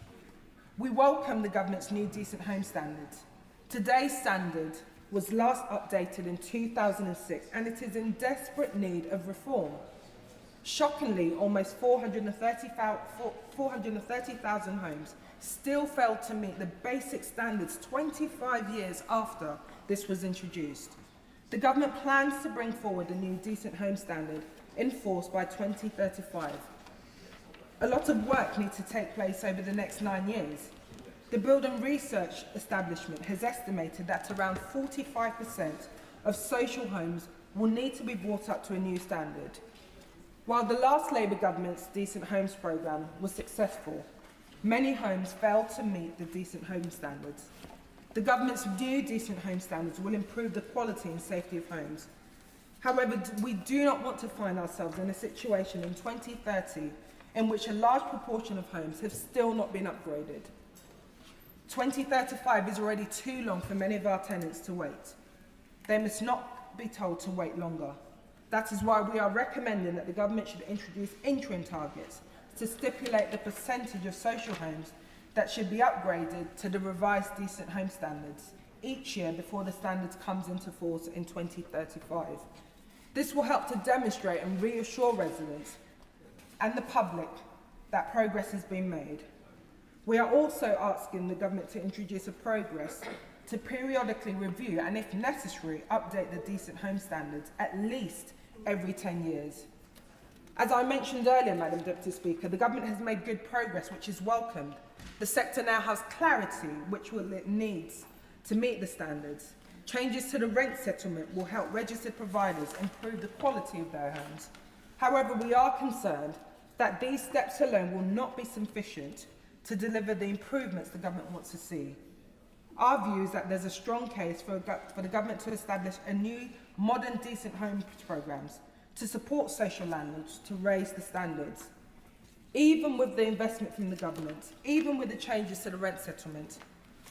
We welcome the government's new decent home standards. Today's standard was last updated in 2006 and it is in desperate need of reform. Shockingly, almost 430,000 homes still failed to meet the basic standards 25 years after this was introduced. The government plans to bring forward a new decent home standard in force by 2035. A lot of work needs to take place over the next 9 years. The Building Research Establishment has estimated that around 45% of social homes will need to be brought up to a new standard. While the last Labour government's Decent Homes programme was successful, many homes failed to meet the decent home standards. The government's new decent home standards will improve the quality and safety of homes. However, we do not want to find ourselves in a situation in 2030 in which a large proportion of homes have still not been upgraded. 2035 is already too long for many of our tenants to wait. They must not be told to wait longer. That is why we are recommending that the government should introduce interim targets to stipulate the percentage of social homes that should be upgraded to the revised decent home standards each year before the standards comes into force in 2035. This will help to demonstrate and reassure residents and the public that progress has been made. We are also asking the government to introduce a progress to periodically review and, if necessary, update the decent home standards at least every 10 years. As I mentioned earlier, Madam Deputy Speaker, the government has made good progress, which is welcomed. The sector now has clarity which it needs to meet the standards. Changes to the rent settlement will help registered providers improve the quality of their homes. However, we are concerned that these steps alone will not be sufficient to deliver the improvements the government wants to see. Our view is that there's a strong case for the government to establish a new modern decent homes programmes to support social landlords to raise the standards. Even with the investment from the government, even with the changes to the rent settlement,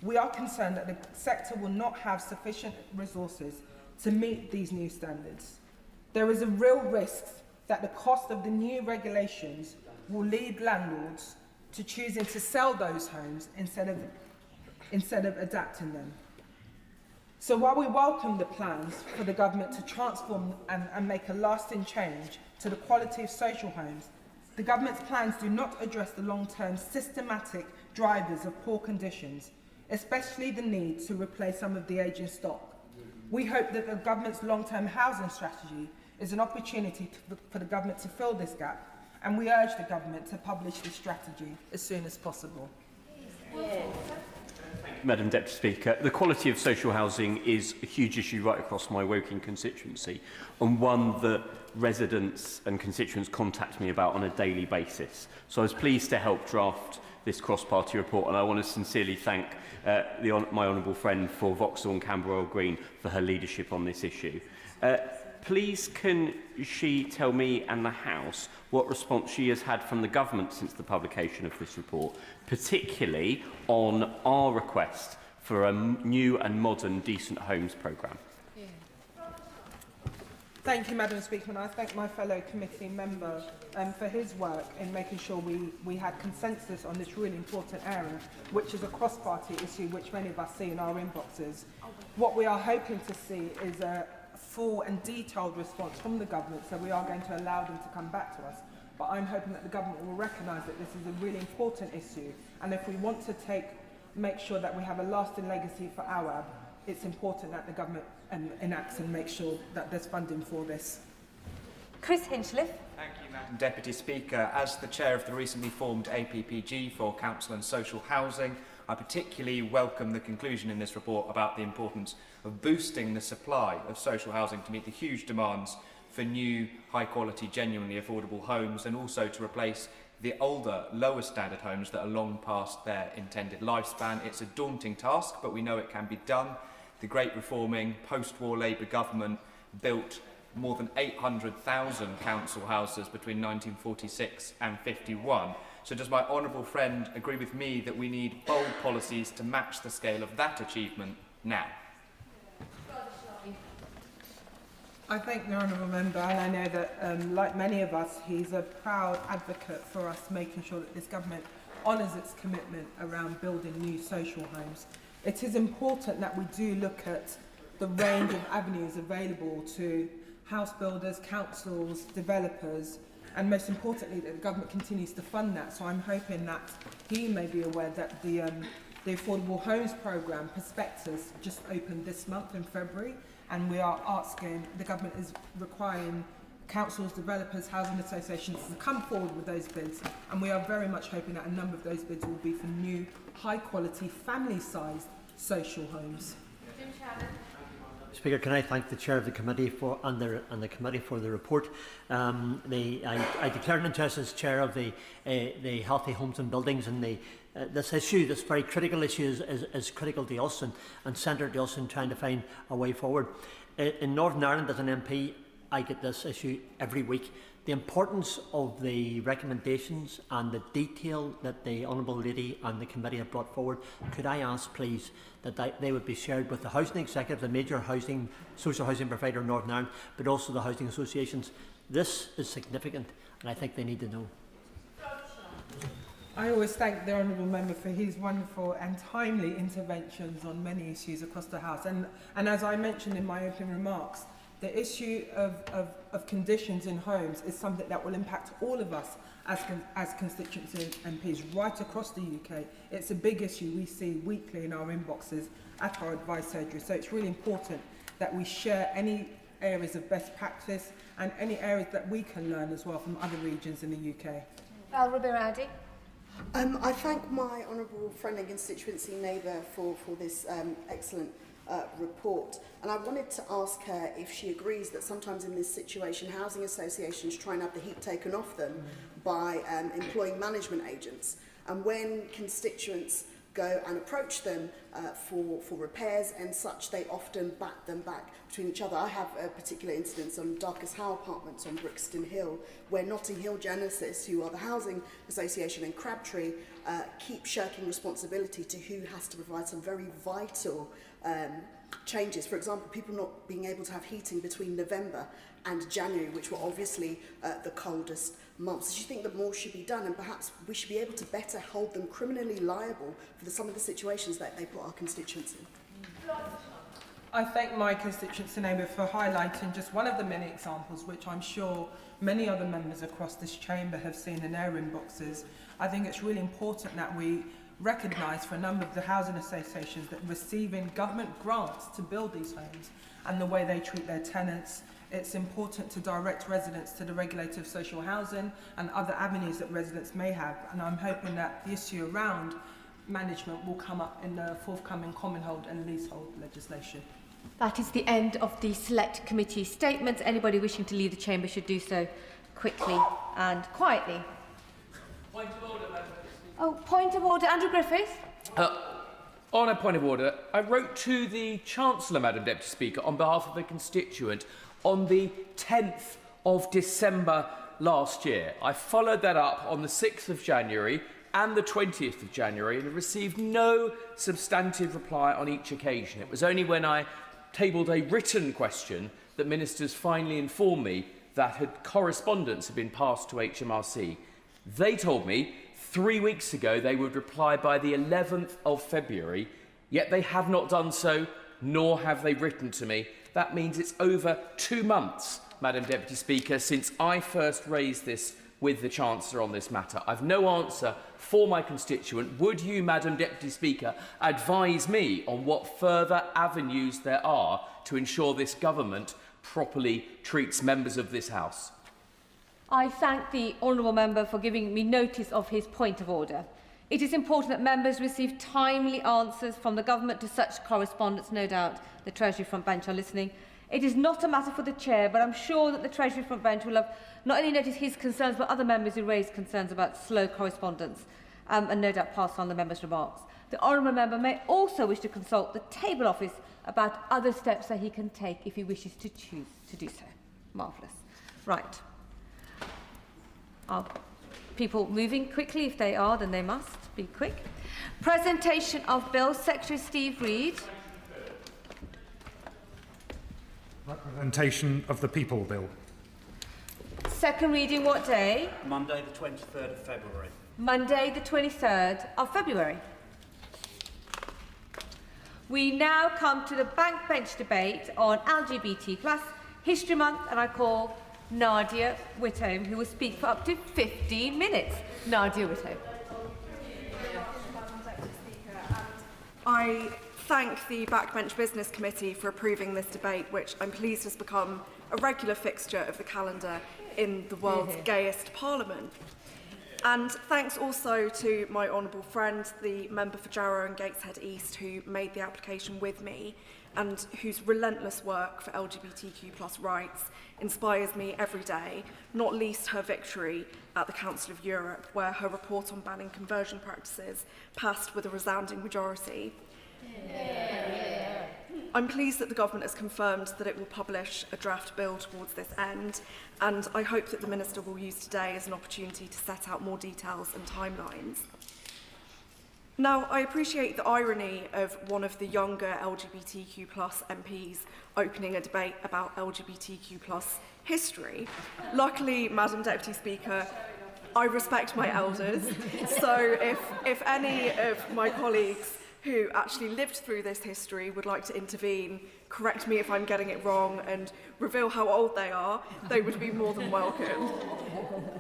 we are concerned that the sector will not have sufficient resources to meet these new standards. There is a real risk that the cost of the new regulations will lead landlords to choosing to sell those homes instead of adapting them. So while we welcome the plans for the government to transform and make a lasting change to the quality of social homes, the government's plans do not address the long-term systematic drivers of poor conditions, especially the need to replace some of the ageing stock. We hope that the government's long-term housing strategy is an opportunity for the government to fill this gap, and we urge the government to publish this strategy as soon as possible. Yeah. Thank Madam Deputy Speaker. The quality of social housing is a huge issue right across my Woking constituency, and one that residents and constituents contact me about on a daily basis. So I was pleased to help draft this cross-party report, and I want to sincerely thank my honourable friend for Vauxhall and Camberwell Green for her leadership on this issue. Please can she tell me and the House what response she has had from the government since the publication of this report, particularly on our request for a new and modern decent homes programme? Thank you, Madam Speaker, and I thank my fellow committee member for his work in making sure we had consensus on this really important area, which is a cross-party issue which many of us see in our inboxes. What we are hoping to see is a full and detailed response from the government, so we are going to allow them to come back to us. But I'm hoping that the government will recognise that this is a really important issue, and if we want to make sure that we have a lasting legacy for AWAB, it's important that the government enacts and makes sure that there's funding for this. Chris Hinchliffe. Thank you, Madam Deputy Speaker. As the chair of the recently formed APPG for Council and Social Housing, I particularly welcome the conclusion in this report about the importance of boosting the supply of social housing to meet the huge demands for new, high-quality, genuinely affordable homes, and also to replace the older, lower standard homes that are long past their intended lifespan. It's a daunting task, but we know it can be done. The great reforming post-war Labour government built more than 800,000 council houses between 1946 and 51. So does my honourable friend agree with me that we need bold policies to match the scale of that achievement now? I thank the honourable member, and I know that, like many of us, he's a proud advocate for us making sure that this government honours its commitment around building new social homes. It is important that we do look at the range of avenues available to house builders, councils, developers, and most importantly that the government continues to fund that. So I'm hoping that he may be aware that the Affordable Homes Programme prospectus just opened this month in February, and we are asking, the government is requiring councils, developers, housing associations to come forward with those bids, and we are very much hoping that a number of those bids will be for new, high-quality, family-sized social homes. Speaker, can I thank the chair of the committee and the committee for the report. I declare an interest as chair of the Healthy Homes and Buildings, and this issue, this very critical issue, is critical to us and centre to us in trying to find a way forward. In Northern Ireland, as an MP, I get this issue every week. The importance of the recommendations and the detail that the Honourable Lady and the committee have brought forward, could I ask, please, that they would be shared with the housing executive, the major social housing provider in Northern Ireland, but also the housing associations. This is significant, and I think they need to know. I always thank the honourable member for his wonderful and timely interventions on many issues across the House. And as I mentioned in my opening remarks, the issue of conditions in homes is something that will impact all of us as constituency MPs right across the UK. It's a big issue we see weekly in our inboxes at our advice surgery. So it's really important that we share any areas of best practice and any areas that we can learn as well from other regions in the UK. Val Rubiradi. I thank my honourable friend and constituency neighbour for this excellent report, and I wanted to ask her if she agrees that sometimes in this situation housing associations try and have the heat taken off them by employing management agents, and when constituents go and approach them for repairs and such, they often back them back between each other. I have a particular incident on Darkest Howe Apartments on Brixton Hill, where Notting Hill Genesis, who are the housing association in Crabtree, keep shirking responsibility to who has to provide some very vital changes. For example, people not being able to have heating between November and January, which were obviously the coldest months. Do you think that more should be done, and perhaps we should be able to better hold them criminally liable for some of the situations that they put our constituents in? I thank my constituency neighbour for highlighting just one of the many examples, which I'm sure many other members across this chamber have seen in their inboxes. I think it's really important that we recognise for a number of the housing associations that receiving government grants to build these homes and the way they treat their tenants, it's important to direct residents to the regulator of social housing and other avenues that residents may have. And I'm hoping that the issue around management will come up in the forthcoming commonhold and leasehold legislation. That is the end of the Select Committee statements. Anybody wishing to leave the chamber should do so quickly and quietly. Point of order, Madam Speaker. Oh, point of order. Andrew Griffith. On a point of order, I wrote to the Chancellor, Madam Deputy Speaker, on behalf of a constituent on the 10th of December last year. I followed that up on the 6th of January and the 20th of January and received no substantive reply on each occasion. It was only when I tabled a written question that ministers finally informed me that correspondence had been passed to HMRC. They told me 3 weeks ago they would reply by the 11th of February, yet they have not done so, nor have they written to me. That means it's over 2 months, Madam Deputy Speaker, since I first raised this with the Chancellor on this matter. I've no answer for my constituent. Would you, Madam Deputy Speaker, advise me on what further avenues there are to ensure this government properly treats members of this House? I thank the honourable member for giving me notice of his point of order. It is important that members receive timely answers from the government to such correspondence. No doubt the Treasury front bench are listening. It is not a matter for the Chair, but I'm sure that the Treasury front bench will have not only noticed his concerns, but other members who raised concerns about slow correspondence, and no doubt pass on the member's remarks. The honourable member may also wish to consult the table office about other steps that he can take if he wishes to choose to do so. Marvellous. Right. Are people moving quickly? If they are, then they must be quick. Presentation of Bill. Secretary Steve Reid. Representation of the People Bill. Second reading what day? Monday the 23rd of February. Monday the 23rd of February. We now come to the backbench debate on LGBT+ History Month, and I call Nadia Whittome, who will speak for up to 15 minutes. Nadia Whittome. I thank the Backbench Business Committee for approving this debate, which I'm pleased has become a regular fixture of the calendar in the world's gayest parliament. And thanks also to my honourable friend, the member for Jarrow and Gateshead East, who made the application with me and whose relentless work for LGBTQ+ rights inspires me every day, not least her victory at the Council of Europe, where her report on banning conversion practices passed with a resounding majority. I'm pleased that the government has confirmed that it will publish a draft bill towards this end, and I hope that the Minister will use today as an opportunity to set out more details and timelines. Now, I appreciate the irony of one of the younger LGBTQ+ MPs opening a debate about LGBTQ+ history. Luckily, Madam Deputy Speaker, I respect my elders, so if any of my colleagues who actually lived through this history would like to intervene, correct me if I'm getting it wrong, and reveal how old they are, they would be more than welcome.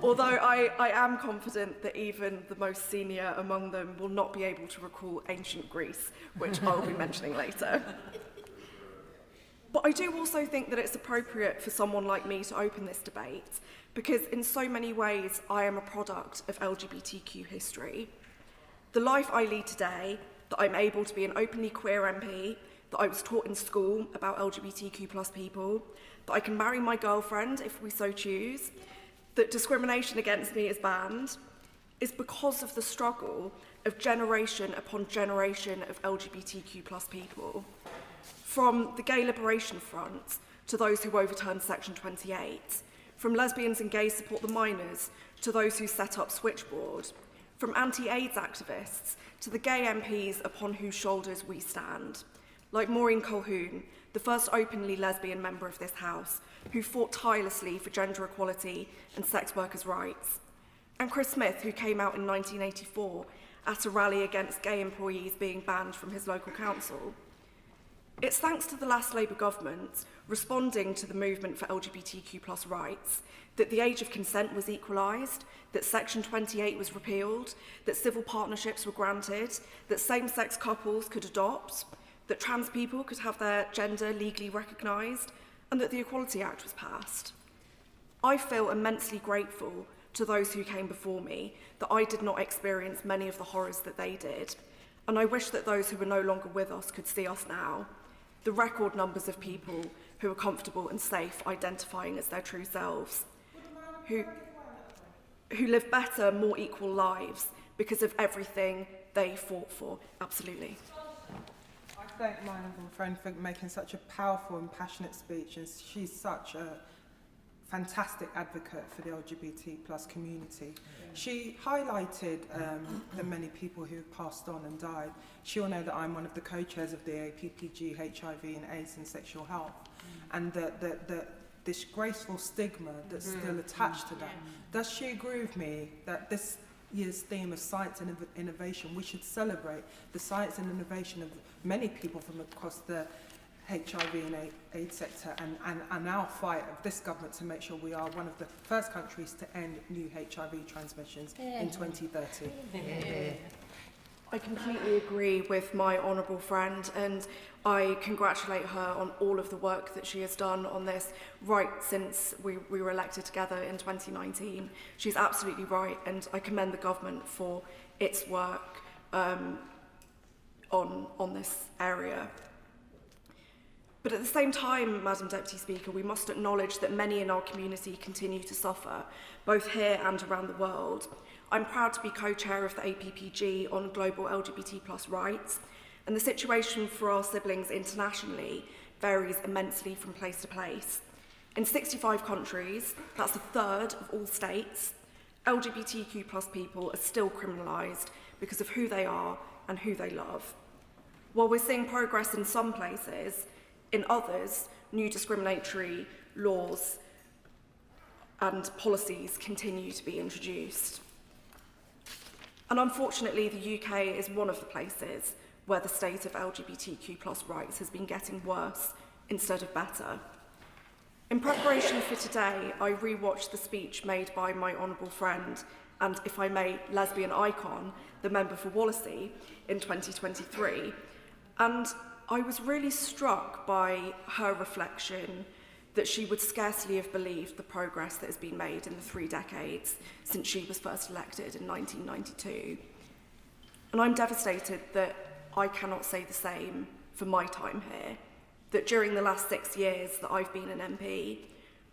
Although I am confident that even the most senior among them will not be able to recall ancient Greece, which I'll be mentioning later. But I do also think that it's appropriate for someone like me to open this debate, because in so many ways I am a product of LGBTQ history. The life I lead today, that I'm able to be an openly queer MP, that I was taught in school about LGBTQ+ people, that I can marry my girlfriend if we so choose, that discrimination against me is banned, is because of the struggle of generation upon generation of LGBTQ+ people. From the Gay Liberation Front to those who overturned Section 28, from lesbians and gays support the minors to those who set up Switchboard, from anti-AIDS activists to the gay MPs upon whose shoulders we stand, like Maureen Colquhoun, the first openly lesbian member of this House, who fought tirelessly for gender equality and sex workers' rights, and Chris Smith, who came out in 1984 at a rally against gay employees being banned from his local council. It's thanks to the last Labour government responding to the movement for LGBTQ+ rights that the age of consent was equalised, that Section 28 was repealed, that civil partnerships were granted, that same-sex couples could adopt, that trans people could have their gender legally recognised, and that the Equality Act was passed. I feel immensely grateful to those who came before me that I did not experience many of the horrors that they did, And I wish that those who are no longer with us could see us now. The record numbers of people who are comfortable and safe identifying as their true selves, who live better, more equal lives because of everything they fought for. Absolutely. I thank my honourable friend for making such a powerful and passionate speech, and she's such a fantastic advocate for the LGBT plus community. She highlighted the many people who have passed on and died. She'll know that I'm one of the co-chairs of the APPG, HIV and AIDS and sexual health, and the disgraceful stigma that's still attached to that. Does she agree with me that this year's theme of science and innovation, we should celebrate the science and innovation of many people from across the HIV and AIDS sector, and our fight of this government to make sure we are one of the first countries to end new HIV transmissions in 2030. I completely agree with my honourable friend, and I congratulate her on all of the work that she has done on this right since we were elected together in 2019. She's absolutely right, and I commend the government for its work on this area. But at the same time, Madam Deputy Speaker, we must acknowledge that many in our community continue to suffer, both here and around the world. I'm proud to be co-chair of the APPG on global LGBT+ rights, and the situation for our siblings internationally varies immensely from place to place. In 65 countries, that's a third of all states, LGBTQ+ people are still criminalised because of who they are and who they love. While we're seeing progress in some places, in others, new discriminatory laws and policies continue to be introduced. And unfortunately, the UK is one of the places where the state of LGBTQ+ rights has been getting worse instead of better. In preparation for today, I rewatched the speech made by my honourable friend and, if I may, lesbian icon, the member for Wallasey, in 2023, and I was really struck by her reflection that she would scarcely have believed the progress that has been made in the 3 decades since she was first elected in 1992. And I'm devastated that I cannot say the same for my time here, that during the last 6 years that I've been an MP,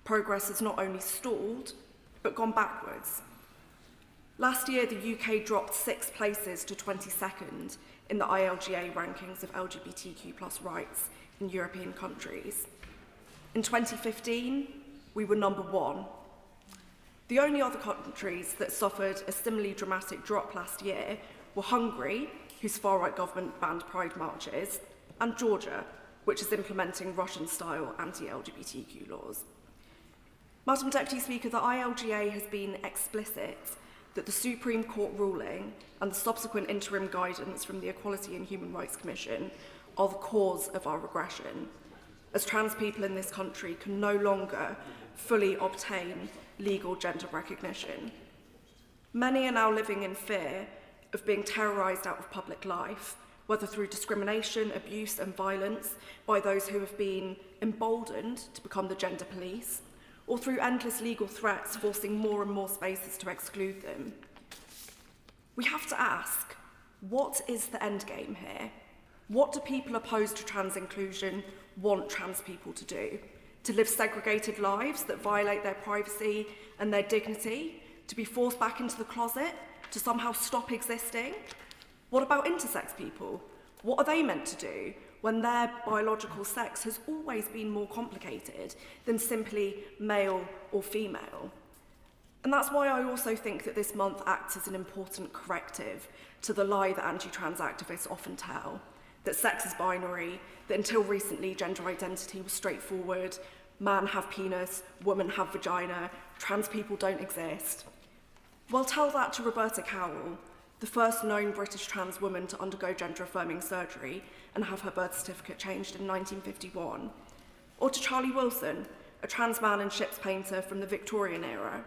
progress has not only stalled, but gone backwards. Last year, the UK dropped 6 places to 22nd in the ILGA rankings of LGBTQ+ rights in European countries. In 2015, we were number 1. The only other countries that suffered a similarly dramatic drop last year were Hungary, whose far-right government banned pride marches, and Georgia, which is implementing Russian-style anti-LGBTQ laws. Madam Deputy Speaker, the ILGA has been explicit that the Supreme Court ruling and the subsequent interim guidance from the Equality and Human Rights Commission are the cause of our regression, as trans people in this country can no longer fully obtain legal gender recognition. Many are now living in fear of being terrorised out of public life, whether through discrimination, abuse and violence by those who have been emboldened to become the gender police, or through endless legal threats forcing more and more spaces to exclude them. We have to ask, what is the end game here? What do people opposed to trans inclusion want trans people to do? To live segregated lives that violate their privacy and their dignity? To be forced back into the closet? To somehow stop existing? What about intersex people? What are they meant to do when their biological sex has always been more complicated than simply male or female? And that's why I also think that this month acts as an important corrective to the lie that anti-trans activists often tell, that sex is binary, that until recently gender identity was straightforward, man have penis, woman have vagina, trans people don't exist. Well, tell that to Roberta Cowell, the first known British trans woman to undergo gender-affirming surgery and have her birth certificate changed in 1951. Or to Charlie Wilson, a trans man and ships painter from the Victorian era.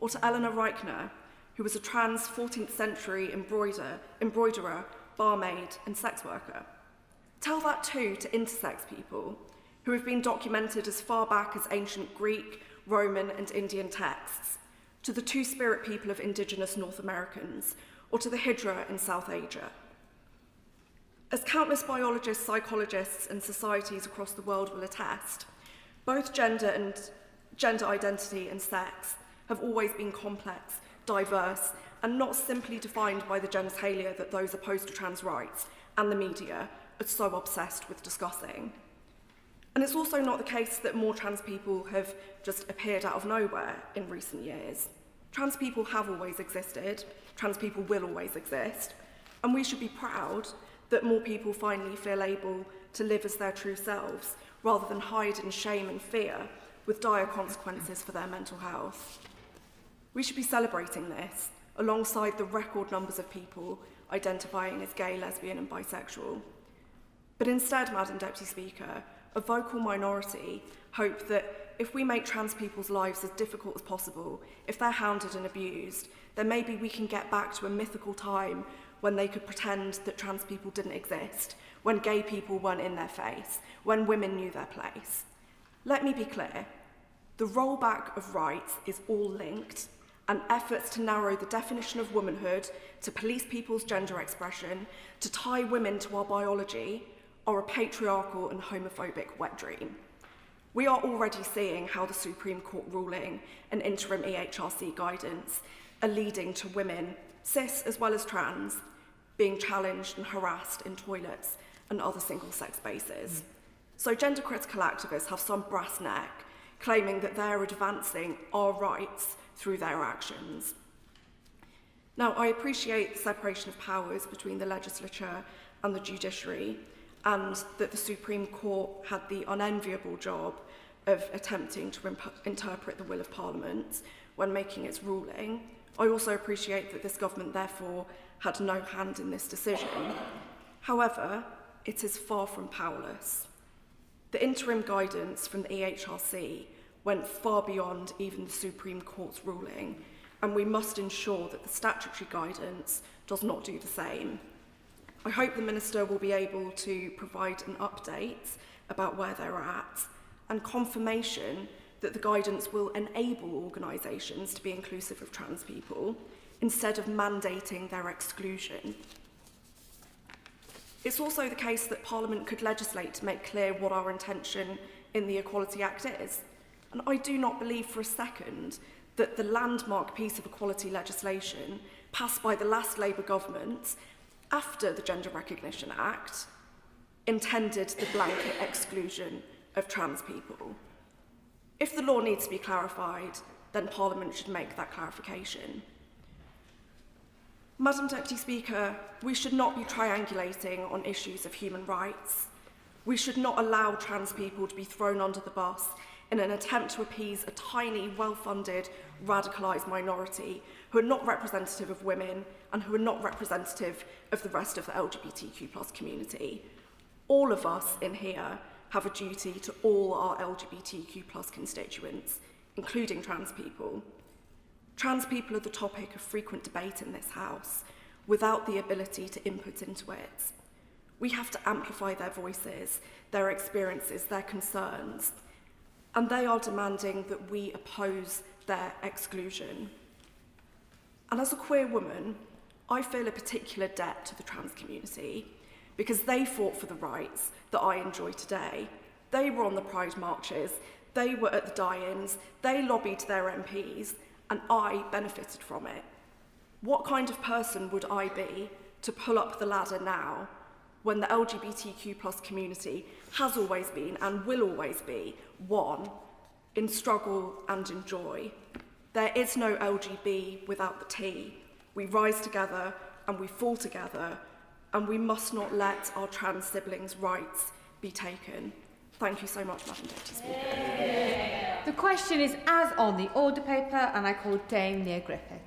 Or to Eleanor Reichner, who was a trans 14th century embroiderer, barmaid and sex worker. Tell that too to intersex people, who have been documented as far back as ancient Greek, Roman and Indian texts, to the two-spirit people of indigenous North Americans, or to the Hijra in South Asia. As countless biologists, psychologists and societies across the world will attest, both gender identity and sex have always been complex, diverse, and not simply defined by the genitalia that those opposed to trans rights and the media are so obsessed with discussing. And it's also not the case that more trans people have just appeared out of nowhere in recent years. Trans people have always existed, trans people will always exist, and we should be proud that more people finally feel able to live as their true selves, rather than hide in shame and fear with dire consequences for their mental health. We should be celebrating this, alongside the record numbers of people identifying as gay, lesbian and bisexual. But instead, Madam Deputy Speaker, a vocal minority hope that if we make trans people's lives as difficult as possible, if they're hounded and abused, then maybe we can get back to a mythical time when they could pretend that trans people didn't exist, when gay people weren't in their face, when women knew their place. Let me be clear, the rollback of rights is all linked, and efforts to narrow the definition of womanhood, to police people's gender expression, to tie women to our biology, are a patriarchal and homophobic wet dream. We are already seeing how the Supreme Court ruling and interim EHRC guidance are leading to women, cis as well as trans, being challenged and harassed in toilets and other single-sex spaces. So gender-critical activists have some brass neck claiming that they're advancing our rights through their actions. Now, I appreciate the separation of powers between the legislature and the judiciary, and that the Supreme Court had the unenviable job of attempting to interpret the will of Parliament when making its ruling. I also appreciate that this government, therefore, had no hand in this decision. However, it is far from powerless. The interim guidance from the EHRC went far beyond even the Supreme Court's ruling, and we must ensure that the statutory guidance does not do the same. I hope the Minister will be able to provide an update about where they're at and confirmation that the guidance will enable organisations to be inclusive of trans people instead of mandating their exclusion. It's also the case that Parliament could legislate to make clear what our intention in the Equality Act is. And I do not believe for a second that the landmark piece of equality legislation passed by the last Labour government after the Gender Recognition Act intended the blanket exclusion of trans people. If the law needs to be clarified, then Parliament should make that clarification. Madam Deputy Speaker, we should not be triangulating on issues of human rights. We should not allow trans people to be thrown under the bus in an attempt to appease a tiny, well-funded, radicalised minority who are not representative of women and who are not representative of the rest of the LGBTQ+ community. All of us in here have a duty to all our LGBTQ+ constituents, including trans people. Trans people are the topic of frequent debate in this House, without the ability to input into it. We have to amplify their voices, their experiences, their concerns, and they are demanding that we oppose their exclusion. And as a queer woman, I feel a particular debt to the trans community because they fought for the rights that I enjoy today. They were on the Pride marches, they were at the die-ins, they lobbied their MPs, and I benefited from it. What kind of person would I be to pull up the ladder now when the LGBTQ+ community has always been and will always be one in struggle and in joy? There is no LGB without the T. We rise together and we fall together, and we must not let our trans siblings' rights be taken. Thank you so much, Madam Deputy Speaker. The question is as on the order paper, and I call Dame Neil Griffith.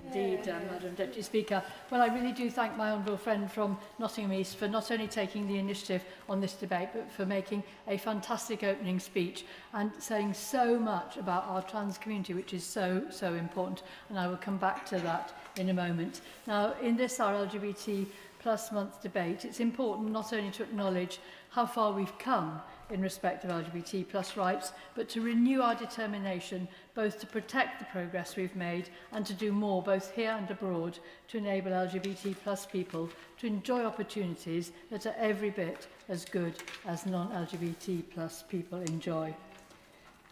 Indeed, Madam Deputy Speaker. Well, I really do thank my honourable friend from Nottingham East for not only taking the initiative on this debate, but for making a fantastic opening speech and saying so much about our trans community, which is so, so important. And I will come back to that in a moment. Now, in this, our LGBT Plus month debate, it's important not only to acknowledge how far we've come in respect of LGBT plus rights, but to renew our determination both to protect the progress we've made and to do more both here and abroad to enable LGBT plus people to enjoy opportunities that are every bit as good as non-LGBT plus people enjoy.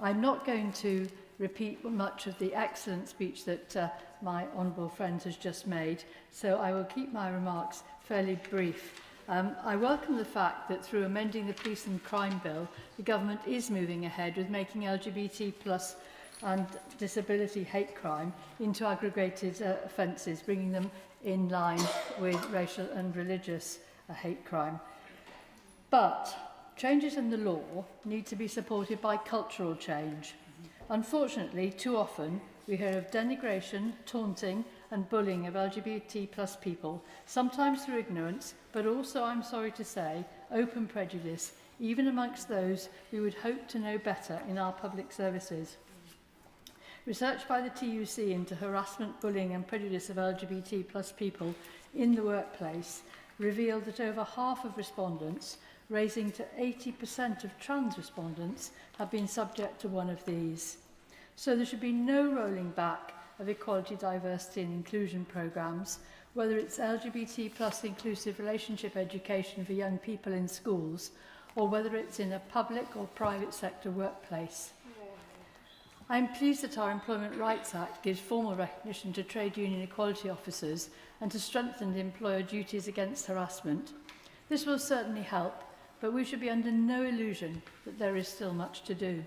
I'm not going to repeat much of the excellent speech that my honourable friend has just made, so I will keep my remarks fairly brief. I welcome the fact that through amending the Police and Crime Bill, the government is moving ahead with making LGBT plus and disability hate crime into aggregated offences, bringing them in line with racial and religious hate crime. But changes in the law need to be supported by cultural change. Unfortunately, too often, we hear of denigration, taunting and bullying of LGBT plus people, sometimes through ignorance, but also, I'm sorry to say, open prejudice, even amongst those we would hope to know better in our public services. Research by the TUC into harassment, bullying and prejudice of LGBT plus people in the workplace revealed that over half of respondents, raising to 80% of trans respondents, have been subject to one of these. So there should be no rolling back of equality, diversity and inclusion programmes, whether it's LGBT plus inclusive relationship education for young people in schools, or whether it's in a public or private sector workplace. I am pleased that our Employment Rights Act gives formal recognition to trade union equality officers and to strengthen employer duties against harassment. This will certainly help, but we should be under no illusion that there is still much to do.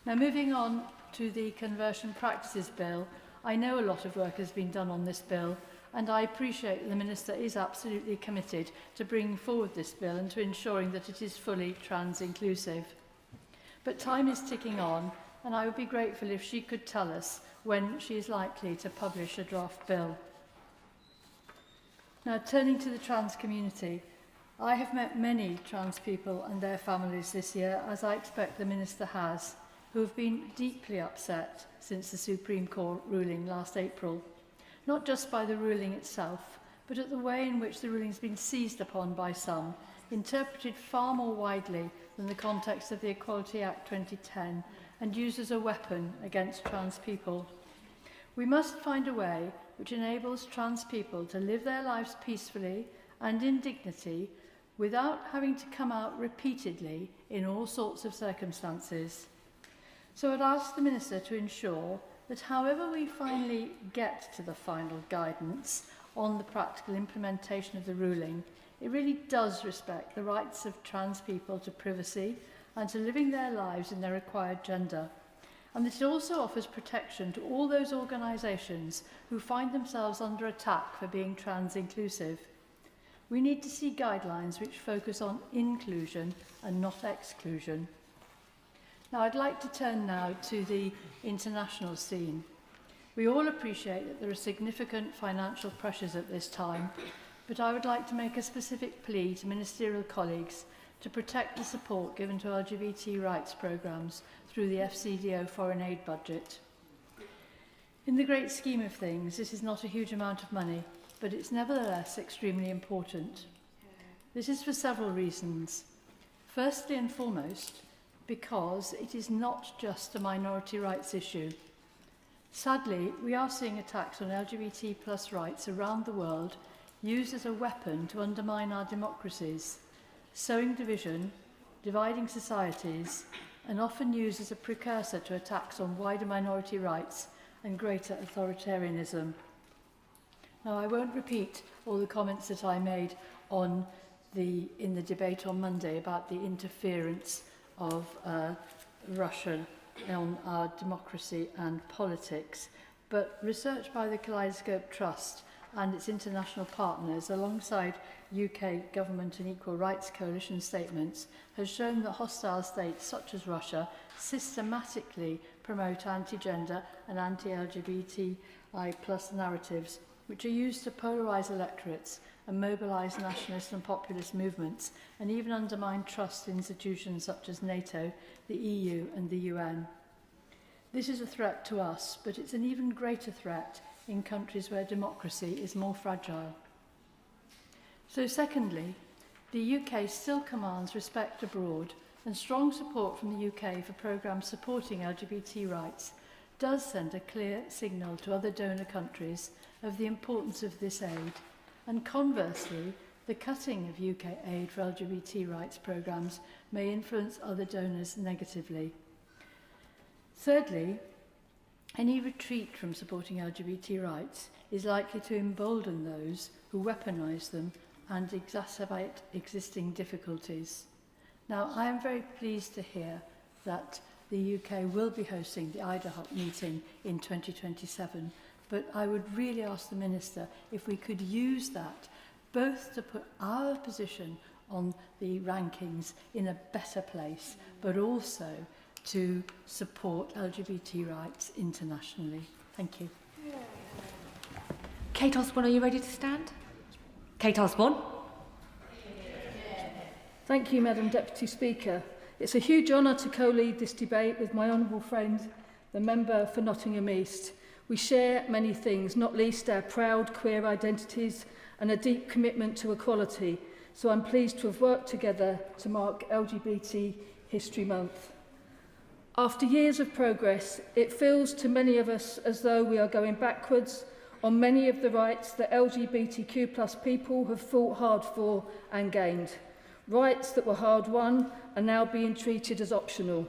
Now, moving on to the Conversion Practices Bill, I know a lot of work has been done on this bill, and I appreciate that the Minister is absolutely committed to bringing forward this bill and to ensuring that it is fully trans-inclusive. But time is ticking on, and I would be grateful if she could tell us when she is likely to publish a draft bill. Now, turning to the trans community, I have met many trans people and their families this year, as I expect the Minister has, who have been deeply upset since the Supreme Court ruling last April, not just by the ruling itself, but at the way in which the ruling has been seized upon by some, interpreted far more widely than the context of the Equality Act 2010, and used as a weapon against trans people. We must find a way which enables trans people to live their lives peacefully and in dignity without having to come out repeatedly in all sorts of circumstances. So I'd ask the Minister to ensure that however we finally get to the final guidance on the practical implementation of the ruling, it really does respect the rights of trans people to privacy and to living their lives in their required gender, and that it also offers protection to all those organisations who find themselves under attack for being trans-inclusive. We need to see guidelines which focus on inclusion and not exclusion. Now, I'd like to turn now to the international scene. We all appreciate that there are significant financial pressures at this time, but I would like to make a specific plea to ministerial colleagues to protect the support given to LGBT rights programmes through the FCDO foreign aid budget. In the great scheme of things, this is not a huge amount of money, but it's nevertheless extremely important. This is for several reasons. Firstly and foremost, because it is not just a minority rights issue. Sadly, we are seeing attacks on LGBT plus rights around the world used as a weapon to undermine our democracies, sowing division, dividing societies, and often used as a precursor to attacks on wider minority rights and greater authoritarianism. Now, I won't repeat all the comments that I made in the debate on Monday about the interference of Russia on our democracy and politics, but research by the Kaleidoscope Trust and its international partners, alongside UK government and equal rights coalition statements, has shown that hostile states such as Russia systematically promote anti-gender and anti-LGBTI plus narratives, which are used to polarise electorates and mobilise nationalist and populist movements, and even undermine trust in institutions such as NATO, the EU and the UN. This is a threat to us, but it's an even greater threat in countries where democracy is more fragile. So secondly, the UK still commands respect abroad, and strong support from the UK for programmes supporting LGBT rights does send a clear signal to other donor countries of the importance of this aid. And conversely, the cutting of UK aid for LGBT rights programmes may influence other donors negatively. Thirdly, any retreat from supporting LGBT rights is likely to embolden those who weaponise them and exacerbate existing difficulties. Now, I am very pleased to hear that the UK will be hosting the IDAHOC meeting in 2027, but I would really ask the Minister if we could use that both to put our position on the rankings in a better place, but also to support LGBT rights internationally. Thank you. Kate Osborne, are you ready to stand? Kate Osborne. Thank you, Madam Deputy Speaker. It's a huge honour to co-lead this debate with my honourable friend, the member for Nottingham East. We share many things, not least our proud queer identities and a deep commitment to equality. So I'm pleased to have worked together to mark LGBT History Month. After years of progress, it feels to many of us as though we are going backwards on many of the rights that LGBTQ+ people have fought hard for and gained. Rights that were hard won are now being treated as optional.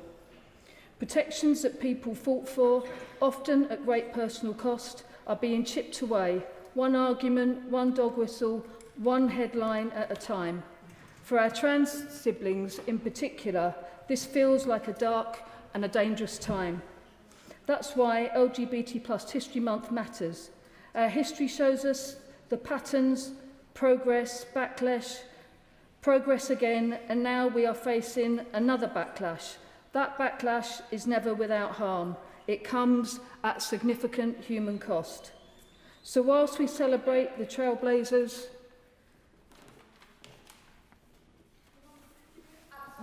Protections that people fought for, often at great personal cost, are being chipped away, one argument, one dog whistle, one headline at a time. For our trans siblings in particular, this feels like a dark and a dangerous time. That's why LGBT+ History Month matters. Our history shows us the patterns, progress, backlash, progress again, and now we are facing another backlash. That backlash is never without harm. It comes at significant human cost. So whilst we celebrate the trailblazers,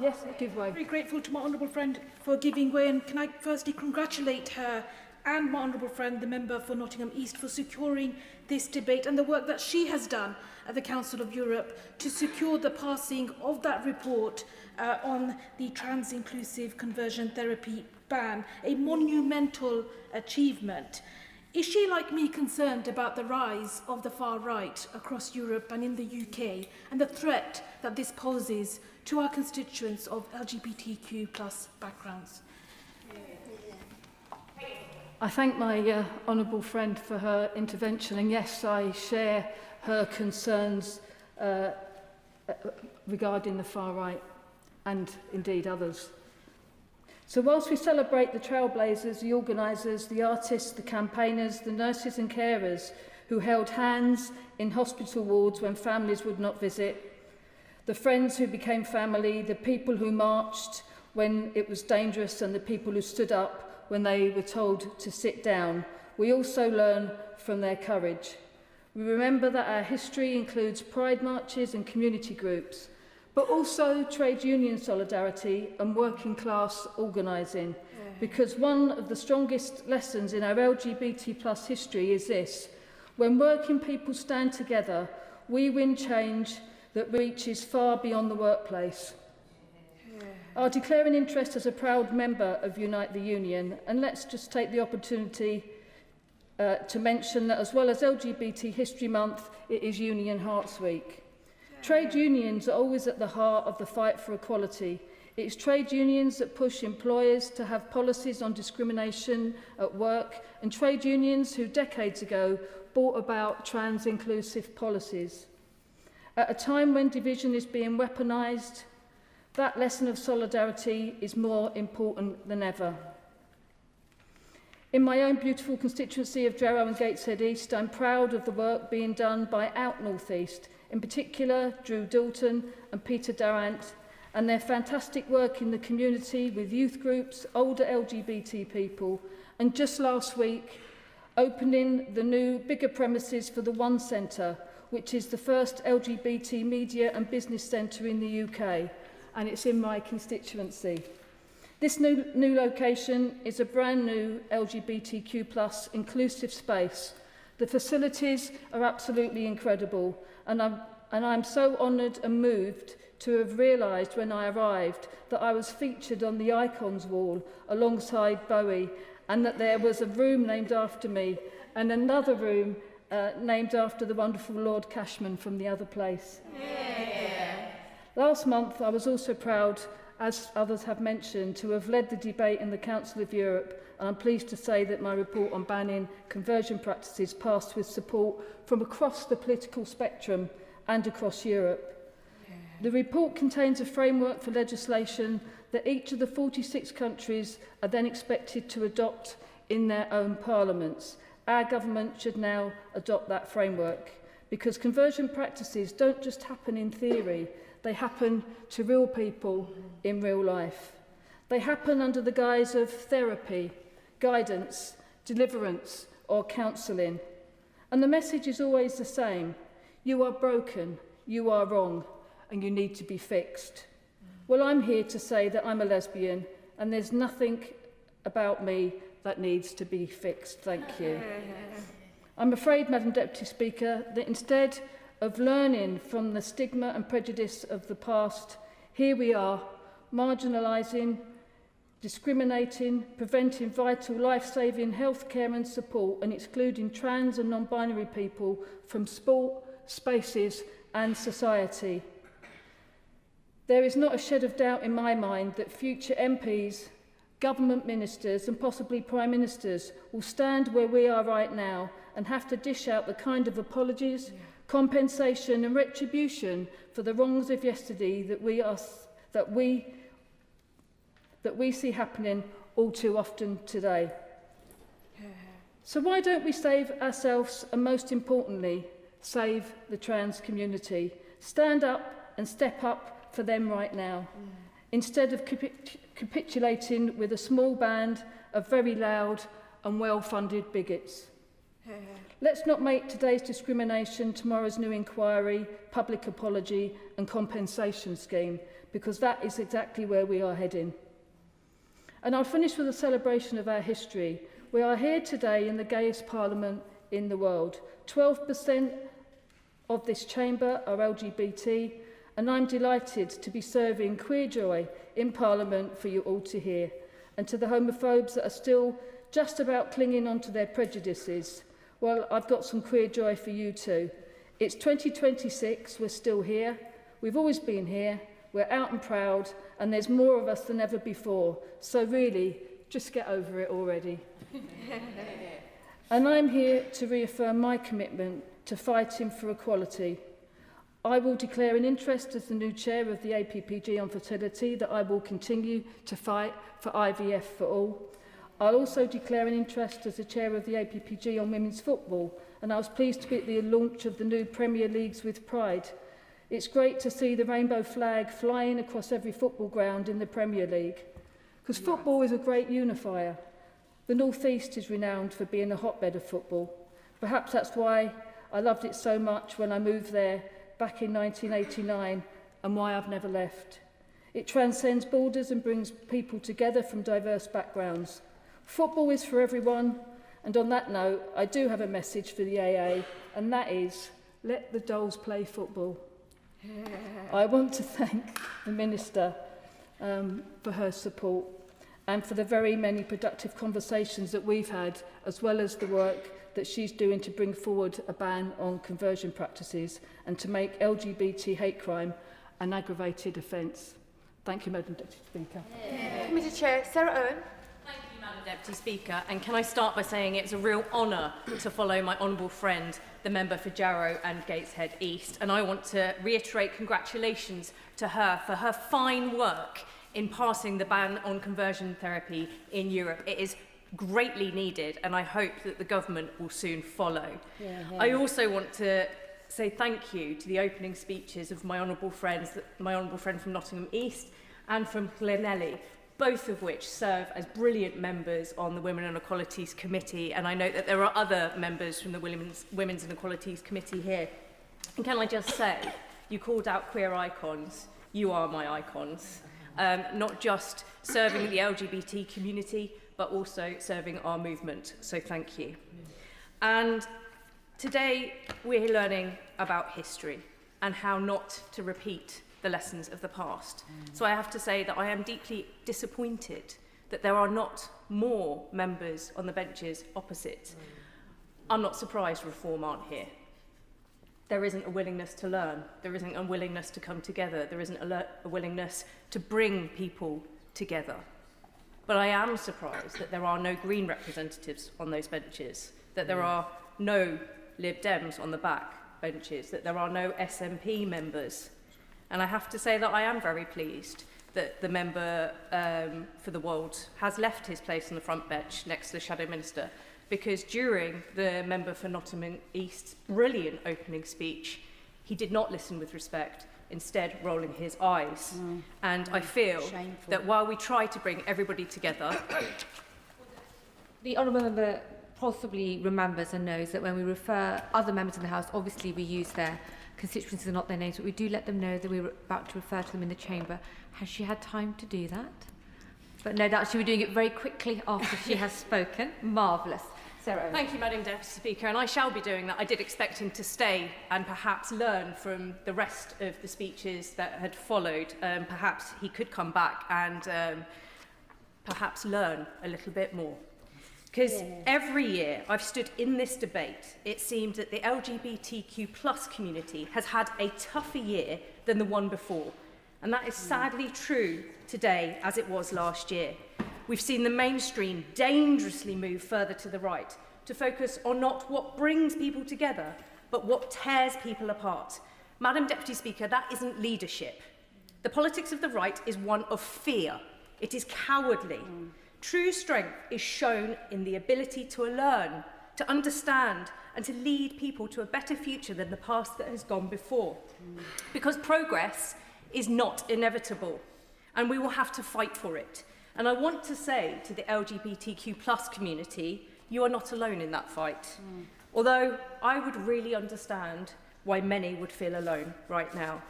yes, give way. Very grateful to my honourable friend for giving way, and can I firstly congratulate her and my honourable friend, the member for Nottingham East, for securing this debate and the work that she has done at the Council of Europe to secure the passing of that report on the trans-inclusive conversion therapy ban, a monumental achievement. Is she, like me, concerned about the rise of the far right across Europe and in the UK and the threat that this poses to our constituents of LGBTQ+ backgrounds? I thank my honourable friend for her intervention, and yes, I share her concerns regarding the far right and indeed others. So whilst we celebrate the trailblazers, the organisers, the artists, the campaigners, the nurses and carers who held hands in hospital wards when families would not visit, the friends who became family, the people who marched when it was dangerous and the people who stood up when they were told to sit down, we also learn from their courage. We remember that our history includes pride marches and community groups, but also trade union solidarity and working class organising, because one of the strongest lessons in our LGBT+ history is this: when working people stand together, we win change that reaches far beyond the workplace. I'll declare an interest as a proud member of Unite the Union, and let's just take the opportunity to mention that as well as LGBT History Month, it is Union Hearts Week. Trade unions are always at the heart of the fight for equality. It's trade unions that push employers to have policies on discrimination at work, and trade unions who decades ago brought about trans-inclusive policies. At a time when division is being weaponised, that lesson of solidarity is more important than ever. In my own beautiful constituency of Jarrow and Gateshead East, I'm proud of the work being done by Out North East, in particular Drew Dalton and Peter Durrant, and their fantastic work in the community with youth groups, older LGBT people, and just last week, opening the new, bigger premises for the One Centre, which is the first LGBT media and business centre in the UK, and it's in my constituency. This new location is a brand new LGBTQ+ inclusive space. The facilities are absolutely incredible, and I'm and I'm so honoured and moved to have realised when I arrived that I was featured on the Icons wall alongside Bowie, and that there was a room named after me and another room named after the wonderful Lord Cashman from the other place. Yeah. Last month, I was also proud, as others have mentioned, to have led the debate in the Council of Europe, and I'm pleased to say that my report on banning conversion practices passed with support from across the political spectrum and across Europe. The report contains a framework for legislation that each of the 46 countries are then expected to adopt in their own parliaments. Our government should now adopt that framework, because conversion practices don't just happen in theory, they happen to real people in real life. They happen under the guise of therapy, guidance, deliverance, or counselling. And the message is always the same: you are broken, you are wrong, and you need to be fixed. Well, I'm here to say that I'm a lesbian, and there's nothing about me that needs to be fixed. Thank you. I'm afraid, Madam Deputy Speaker, that instead of learning from the stigma and prejudice of the past, here we are, marginalising, discriminating, preventing vital life-saving healthcare and support, and excluding trans and non-binary people from sport, spaces and society. There is not a shed of doubt in my mind that future MPs, government ministers and possibly prime ministers will stand where we are right now and have to dish out the kind of apologies, compensation and retribution for the wrongs of yesterday that we see happening all too often today. So why don't we save ourselves and, most importantly, save the trans community? Stand up and step up for them right now, instead of capitulating with a small band of very loud and well-funded bigots. Let's not make today's discrimination tomorrow's new inquiry, public apology and compensation scheme, because that is exactly where we are heading. And I'll finish with a celebration of our history. We are here today in the gayest parliament in the world. 12% of this chamber are LGBT, and I'm delighted to be serving queer joy in Parliament for you all to hear. And to the homophobes that are still just about clinging on to their prejudices, well, I've got some queer joy for you too. It's 2026, we're still here, we've always been here, we're out and proud, and there's more of us than ever before. So really, just get over it already. And I'm here to reaffirm my commitment to fighting for equality. I will declare an interest as the new chair of the APPG on fertility that I will continue to fight for IVF for all. I'll also declare an interest as the chair of the APPG on women's football, and I was pleased to be at the launch of the new Premier Leagues with pride. It's great to see the rainbow flag flying across every football ground in the Premier League, because football is a great unifier. The North East is renowned for being a hotbed of football. Perhaps that's why I loved it so much when I moved there back in 1989, and why I've never left. It transcends borders and brings people together from diverse backgrounds. Football is for everyone, and on that note, I do have a message for the AA, and that is, let the dolls play football. I want to thank the Minister for her support and for the very many productive conversations that we've had, as well as the work that she's doing to bring forward a ban on conversion practices and to make LGBT hate crime an aggravated offence. Thank you, Madam Deputy Speaker. Committee Chair, Sarah Owen. Thank you, Madam Deputy Speaker. And can I start by saying it's a real honour to follow my honourable friend, the member for Jarrow and Gateshead East. And I want to reiterate congratulations to her for her fine work in passing the ban on conversion therapy in Europe. It is greatly needed, and I hope that the government will soon follow. I also want to say thank you to the opening speeches of my honourable friend from Nottingham East and from Llanelli, both of which serve as brilliant members on the Women and Equalities Committee, and I know that there are other members from the Women's and Equalities Committee here. And can I just say, you called out queer icons. You are my icons. Not just serving the LGBT community, but also serving our movement. So thank you. And today we're learning about history. and how not to repeat the lessons of the past. So I have to say that I am deeply disappointed that there are not more members on the benches opposite. I'm not surprised Reform aren't here. There isn't a willingness to learn. There isn't a willingness to come together. There isn't a willingness to bring people together. But I am surprised that there are no Green representatives on those benches, that there are no Lib Dems on the back benches, that there are no SNP members. And I have to say that I am very pleased that the member for the Wold has left his place on the front bench next to the Shadow Minister, because during the member for Nottingham East's brilliant opening speech, he did not listen with respect, instead rolling his eyes. And I feel that while we try to bring everybody together... The honourable member possibly remembers and knows that when we refer other members of the House, obviously we use their constituencies and not their names, but we do let them know that we were about to refer to them in the chamber. Has she had time to do that? But no doubt she'll be doing it very quickly after she has spoken. Marvellous. Sarah. Thank you, Madam Deputy Speaker, and I shall be doing that. I did expect him to stay and perhaps learn from the rest of the speeches that had followed. Perhaps he could come back and perhaps learn a little bit more. Because every year I've stood in this debate, it seemed that the LGBTQ plus community has had a tougher year than the one before. And that is sadly true today as it was last year. We've seen the mainstream dangerously move further to the right to focus on not what brings people together, but what tears people apart. Madam Deputy Speaker, that isn't leadership. The politics of the right is one of fear. It is cowardly. True strength is shown in the ability to learn, to understand, and to lead people to a better future than the past that has gone before. Because progress is not inevitable, and we will have to fight for it. And I want to say to the LGBTQ plus community, you are not alone in that fight. Although I would really understand why many would feel alone right now.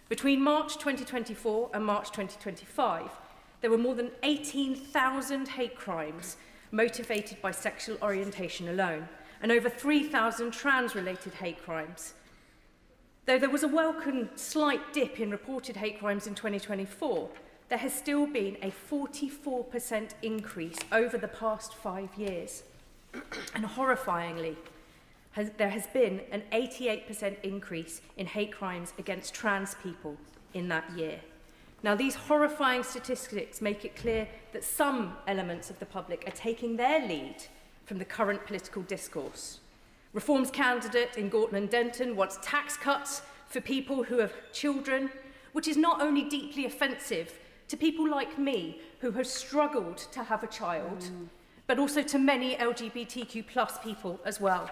Between March 2024 and March 2025, there were more than 18,000 hate crimes motivated by sexual orientation alone, and over 3,000 trans-related hate crimes. Though there was a welcome slight dip in reported hate crimes in 2024, there has still been a 44% increase over the past 5 years. And horrifyingly, there has been an 88% increase in hate crimes against trans people in that year. Now, these horrifying statistics make it clear that some elements of the public are taking their lead from the current political discourse. Reform's candidate in Gorton and Denton wants tax cuts for people who have children, which is not only deeply offensive to people like me who have struggled to have a child, but also to many LGBTQ plus people as well.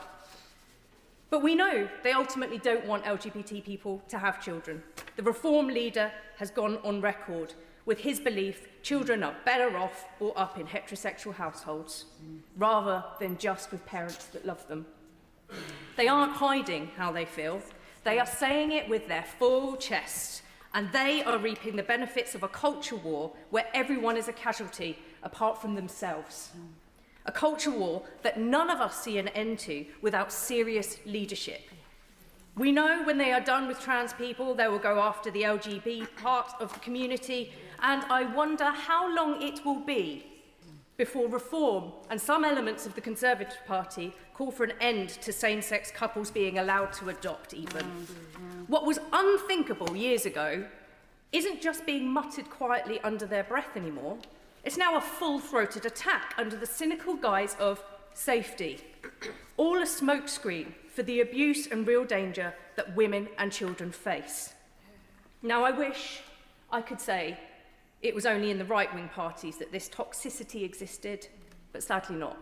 But we know they ultimately don't want LGBT people to have children. The Reform leader has gone on record with his belief children are better off brought up in heterosexual households, rather than just with parents that love them. They aren't hiding how they feel. They are saying it with their full chest, and they are reaping the benefits of a culture war where everyone is a casualty apart from themselves. A culture war that none of us see an end to without serious leadership. We know when they are done with trans people, they will go after the LGB part of the community, and I wonder how long it will be before Reform and some elements of the Conservative Party call for an end to same-sex couples being allowed to adopt even. What was unthinkable years ago isn't just being muttered quietly under their breath anymore. It's now a full-throated attack under the cynical guise of safety. All a smokescreen for the abuse and real danger that women and children face. Now, I wish I could say it was only in the right-wing parties that this toxicity existed, but sadly not.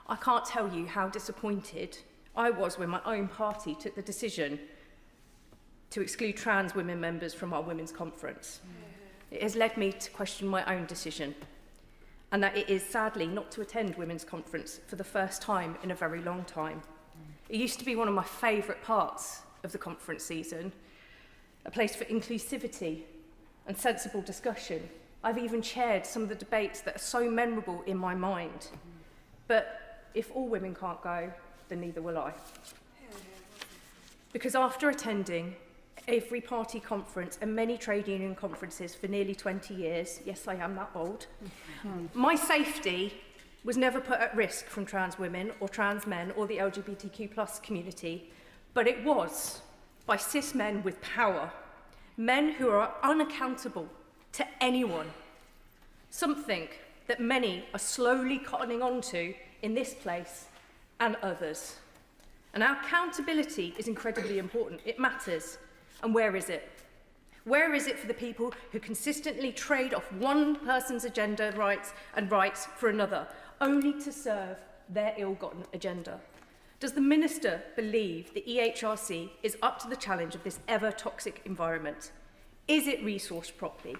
I can't tell you how disappointed I was when my own party took the decision to exclude trans women members from our women's conference. It has led me to question my own decision, and that it is sadly not to attend women's conference for the first time in a very long time. It used to be one of my favourite parts of the conference season, a place for inclusivity and sensible discussion. I've even chaired some of the debates that are so memorable in my mind. But if all women can't go, then neither will I. Because after attending every party conference and many trade union conferences for nearly 20 years, yes, I am that old, my safety was never put at risk from trans women or trans men or the LGBTQ plus community, but it was by cis men with power, men who are unaccountable to anyone, something that many are slowly cottoning on to in this place and others. And our accountability is incredibly important. It matters. And where is it? Where is it for the people who consistently trade off one person's agenda rights for another, only to serve their ill-gotten agenda? Does the Minister believe the EHRC is up to the challenge of this ever-toxic environment? Is it resourced properly?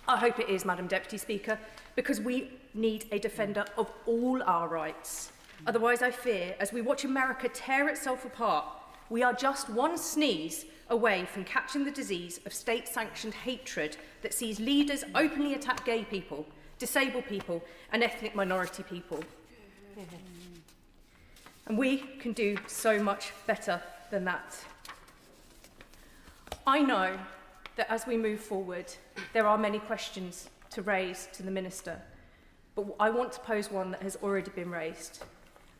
I hope it is, Madam Deputy Speaker, because we need a defender of all our rights. Otherwise, I fear, as we watch America tear itself apart, we are just one sneeze away from catching the disease of state-sanctioned hatred that sees leaders openly attack gay people, disabled people, and ethnic minority people. And we can do so much better than that. I know that as we move forward, there are many questions to raise to the Minister, but I want to pose one that has already been raised.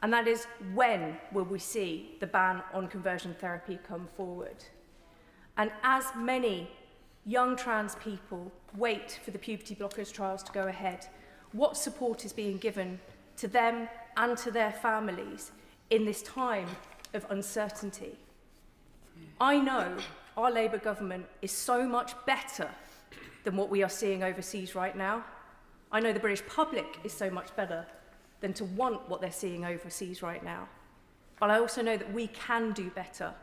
And that is, when will we see the ban on conversion therapy come forward? And as many young trans people wait for the puberty blockers trials to go ahead, what support is being given to them and to their families in this time of uncertainty? I know our Labour government is so much better than what we are seeing overseas right now. I know the British public is so much better than to want what they're seeing overseas right now. But I also know that we can do better.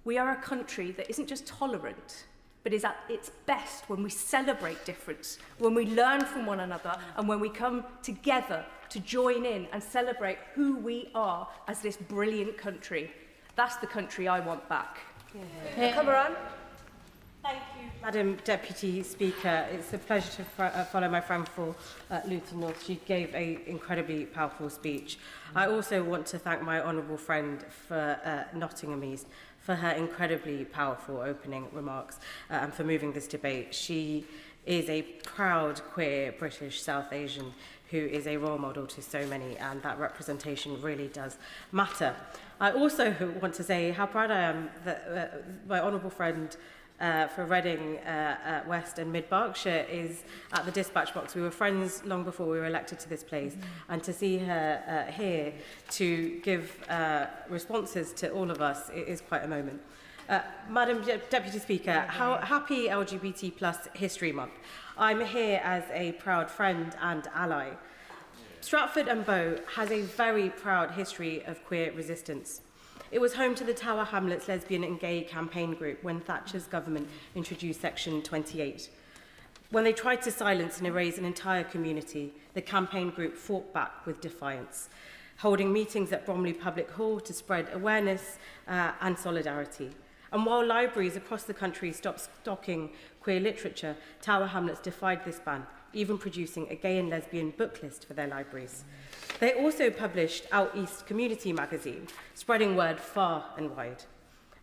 We are a country that isn't just tolerant, but is at its best when we celebrate difference, when we learn from one another, and when we come together to join in and celebrate who we are as this brilliant country. That's the country I want back. Come on. Thank you, Madam Deputy Speaker. It's a pleasure to follow my friend for Luton North. She gave an incredibly powerful speech. I also want to thank my honourable friend for Nottingham East for her incredibly powerful opening remarks and for moving this debate. She is a proud queer British South Asian who is a role model to so many, and that representation really does matter. I also want to say how proud I am that my honourable friend for Reading West and Mid Berkshire is at the dispatch box. We were friends long before we were elected to this place, and to see her here to give responses to all of us, it is quite a moment. Madam Deputy Speaker, happy LGBT plus History Month. I'm here as a proud friend and ally. Stratford and Bow has a very proud history of queer resistance. It was home to the Tower Hamlets lesbian and gay campaign group when Thatcher's government introduced Section 28. When they tried to silence and erase an entire community, the campaign group fought back with defiance, holding meetings at Bromley Public Hall to spread awareness and solidarity. And while libraries across the country stopped stocking queer literature, Tower Hamlets defied this ban, even producing a gay and lesbian book list for their libraries. They also published Out East Community magazine, spreading word far and wide.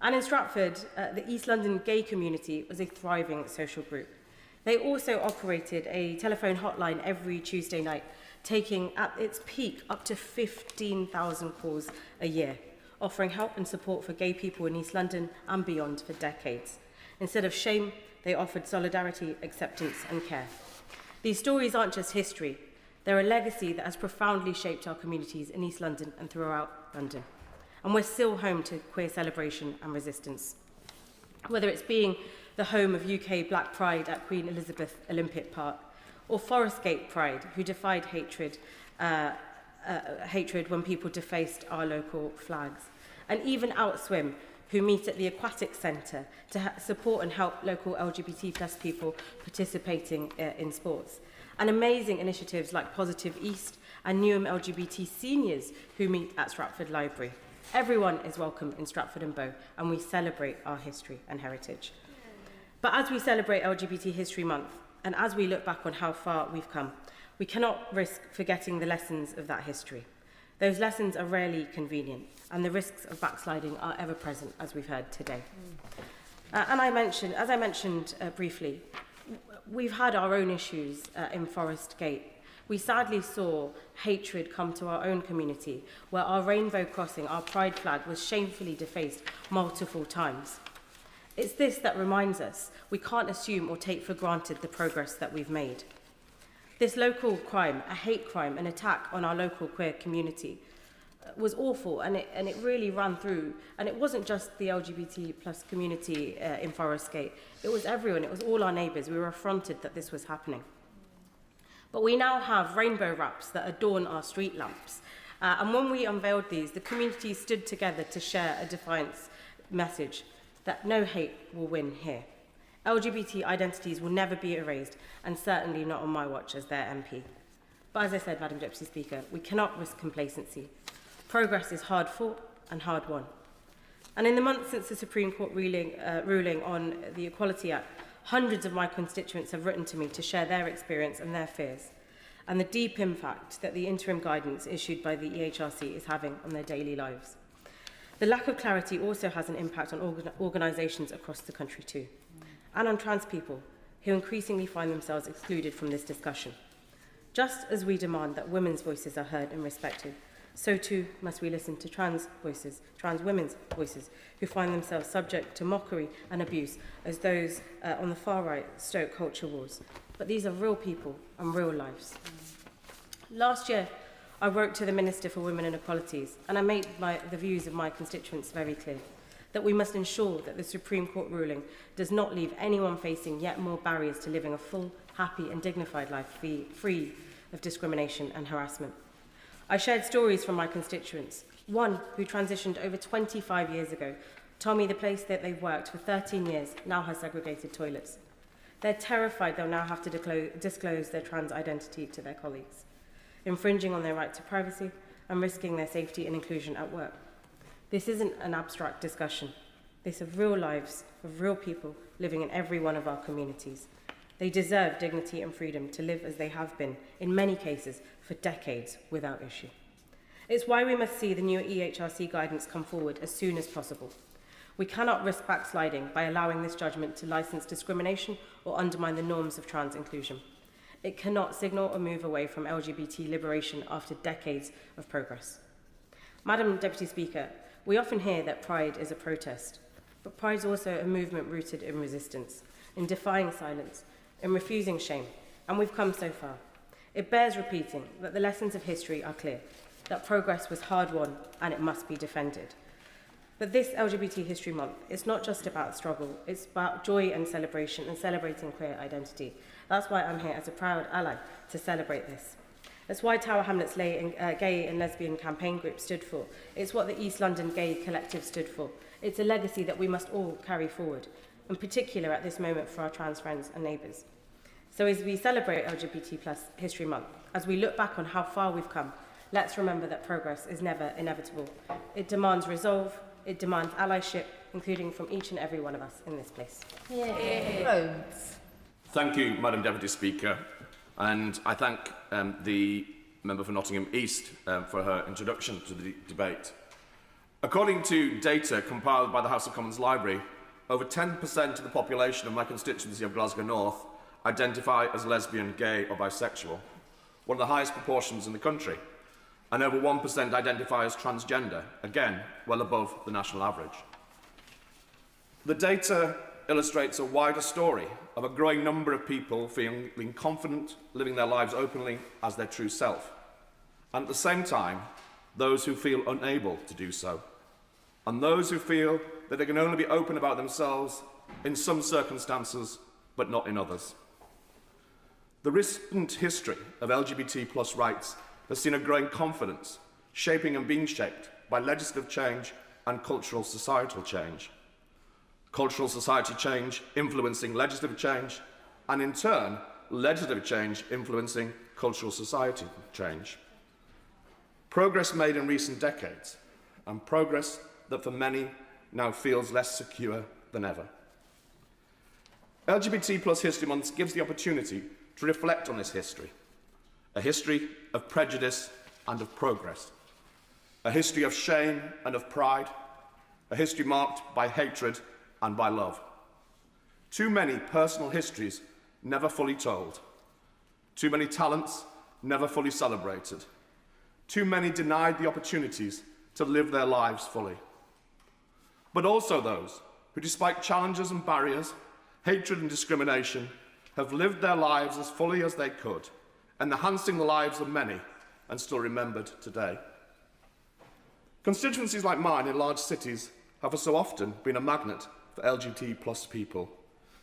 And in Stratford, the East London gay community was a thriving social group. They also operated a telephone hotline every Tuesday night, taking at its peak up to 15,000 calls a year, offering help and support for gay people in East London and beyond for decades. Instead of shame, they offered solidarity, acceptance and care. These stories aren't just history. They're a legacy that has profoundly shaped our communities in East London and throughout London. And we're still home to queer celebration and resistance. Whether it's being the home of UK Black Pride at Queen Elizabeth Olympic Park, or Forest Gate Pride, who defied hatred when people defaced our local flags. And even Outswim, who meet at the Aquatic Centre to support and help local LGBT plus people participating in sports. And amazing initiatives like Positive East and Newham LGBT seniors who meet at Stratford Library. Everyone is welcome in Stratford and Bow, and we celebrate our history and heritage. But as we celebrate LGBT History Month, and as we look back on how far we've come, we cannot risk forgetting the lessons of that history. Those lessons are rarely convenient, and the risks of backsliding are ever present, as we've heard today. As I mentioned briefly, we've had our own issues in Forest Gate. We sadly saw hatred come to our own community, where our rainbow crossing, our pride flag, was shamefully defaced multiple times. It's this that reminds us we can't assume or take for granted the progress that we've made. This local crime, a hate crime, an attack on our local queer community, was awful, and it really ran through. And it wasn't just the LGBT plus community in Forest Gate. It was everyone. It was all our neighbours. We were affronted that this was happening. But we now have rainbow wraps that adorn our street lamps. And when we unveiled these, the community stood together to share a defiance message that no hate will win here. LGBT identities will never be erased, and certainly not on my watch as their MP. But as I said, Madam Deputy Speaker, we cannot risk complacency. Progress is hard fought and hard won. And in the months since the Supreme Court ruling on the Equality Act, hundreds of my constituents have written to me to share their experience and their fears, and the deep impact that the interim guidance issued by the EHRC is having on their daily lives. The lack of clarity also has an impact on organisations across the country too, and on trans people, who increasingly find themselves excluded from this discussion. Just as we demand that women's voices are heard and respected, so too must we listen to trans voices, trans women's voices, who find themselves subject to mockery and abuse as those on the far right stoke culture wars. But these are real people and real lives. Last year, I wrote to the Minister for Women and Equalities, and I made the views of my constituents very clear, that we must ensure that the Supreme Court ruling does not leave anyone facing yet more barriers to living a full, happy and dignified life free of discrimination and harassment. I shared stories from my constituents. One, who transitioned over 25 years ago, told me the place that they've worked for 13 years now has segregated toilets. They're terrified they'll now have to disclose their trans identity to their colleagues, infringing on their right to privacy and risking their safety and inclusion at work. This isn't an abstract discussion. This is real lives of real people living in every one of our communities. They deserve dignity and freedom to live as they have been, in many cases, for decades without issue. It's why we must see the new EHRC guidance come forward as soon as possible. We cannot risk backsliding by allowing this judgment to license discrimination or undermine the norms of trans inclusion. It cannot signal a move away from LGBT liberation after decades of progress. Madam Deputy Speaker, we often hear that pride is a protest, but pride is also a movement rooted in resistance, in defying silence, in refusing shame, and we've come so far. It bears repeating that the lessons of history are clear, that progress was hard won and it must be defended. But this LGBT History Month, it's not just about struggle, it's about joy and celebration and celebrating queer identity. That's why I'm here as a proud ally to celebrate this. That's why Tower Hamlets Gay and Lesbian Campaign Group stood for. It's what the East London Gay Collective stood for. It's a legacy that we must all carry forward, in particular at this moment for our trans friends and neighbours. So as we celebrate LGBT plus History Month, as we look back on how far we've come, let's remember that progress is never inevitable. It demands resolve, it demands allyship, including from each and every one of us in this place. Thank you, Madam Deputy Speaker, and I thank the member for Nottingham East for her introduction to the debate. According to data compiled by the House of Commons Library, over 10% of the population of my constituency of Glasgow North identify as lesbian, gay or bisexual, one of the highest proportions in the country, and over 1% identify as transgender, again, well above the national average. The data illustrates a wider story of a growing number of people feeling confident, living their lives openly as their true self, and at the same time, those who feel unable to do so, and those who feel that they can only be open about themselves in some circumstances, but not in others. The recent history of LGBT plus rights has seen a growing confidence, shaping and being shaped by legislative change and cultural societal change. Cultural society change influencing legislative change, and in turn, legislative change influencing cultural society change. Progress made in recent decades, and progress that for many now feels less secure than ever. LGBT plus History Month gives the opportunity to reflect on this history, a history of prejudice and of progress, a history of shame and of pride, a history marked by hatred and by love. Too many personal histories never fully told. Too many talents never fully celebrated. Too many denied the opportunities to live their lives fully. But also those who, despite challenges and barriers, hatred and discrimination, have lived their lives as fully as they could, enhancing the lives of many and still remembered today. Constituencies like mine in large cities have for so often been a magnet for LGBT plus people,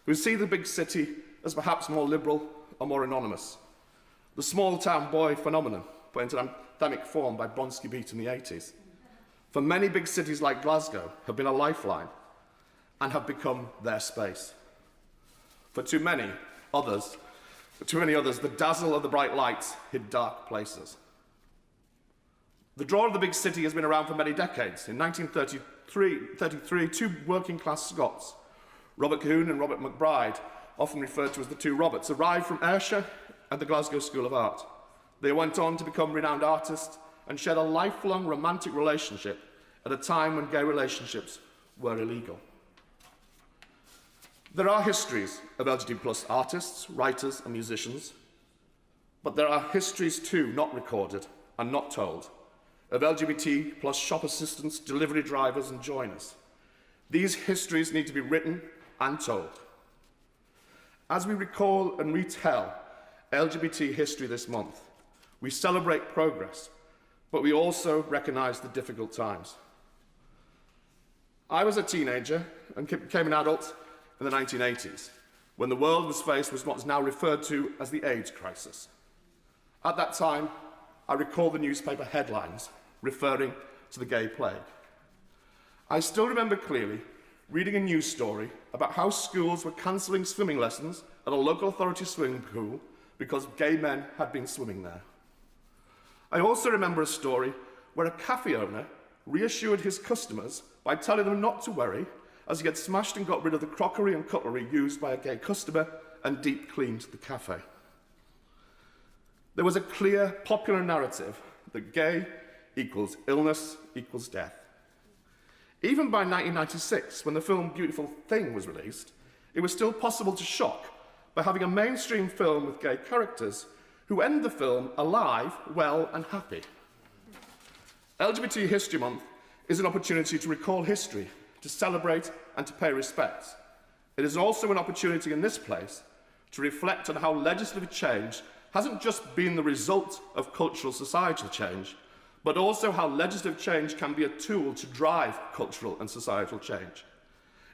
who see the big city as perhaps more liberal or more anonymous. The small town boy phenomenon put into endemic form by Bronski Beat in the 80s. For many big cities like Glasgow have been a lifeline and have become their space. For too many others, the dazzle of the bright lights hid dark places. The draw of the big city has been around for many decades. In 1933, two working-class Scots, Robert Cahoon and Robert McBride, often referred to as the two Roberts, arrived from Ayrshire and the Glasgow School of Art. They went on to become renowned artists and shared a lifelong romantic relationship at a time when gay relationships were illegal. There are histories of LGBT+ artists, writers and musicians, but there are histories too not recorded and not told of LGBT+ shop assistants, delivery drivers and joiners. These histories need to be written and told. As we recall and retell LGBT history this month, we celebrate progress, but we also recognise the difficult times. I was a teenager and became an adult in the 1980s, when the world was faced with what is now referred to as the AIDS crisis. At that time, I recall the newspaper headlines referring to the gay plague. I still remember clearly reading a news story about how schools were cancelling swimming lessons at a local authority swimming pool because gay men had been swimming there. I also remember a story where a cafe owner reassured his customers by telling them not to worry, as he had smashed and got rid of the crockery and cutlery used by a gay customer and deep cleaned the cafe. There was a clear popular narrative that gay equals illness equals death. Even by 1996, when the film Beautiful Thing was released, it was still possible to shock by having a mainstream film with gay characters who end the film alive, well and happy. LGBT History Month is an opportunity to recall history, to celebrate and to pay respect. It is also an opportunity in this place to reflect on how legislative change hasn't just been the result of cultural societal change, but also how legislative change can be a tool to drive cultural and societal change.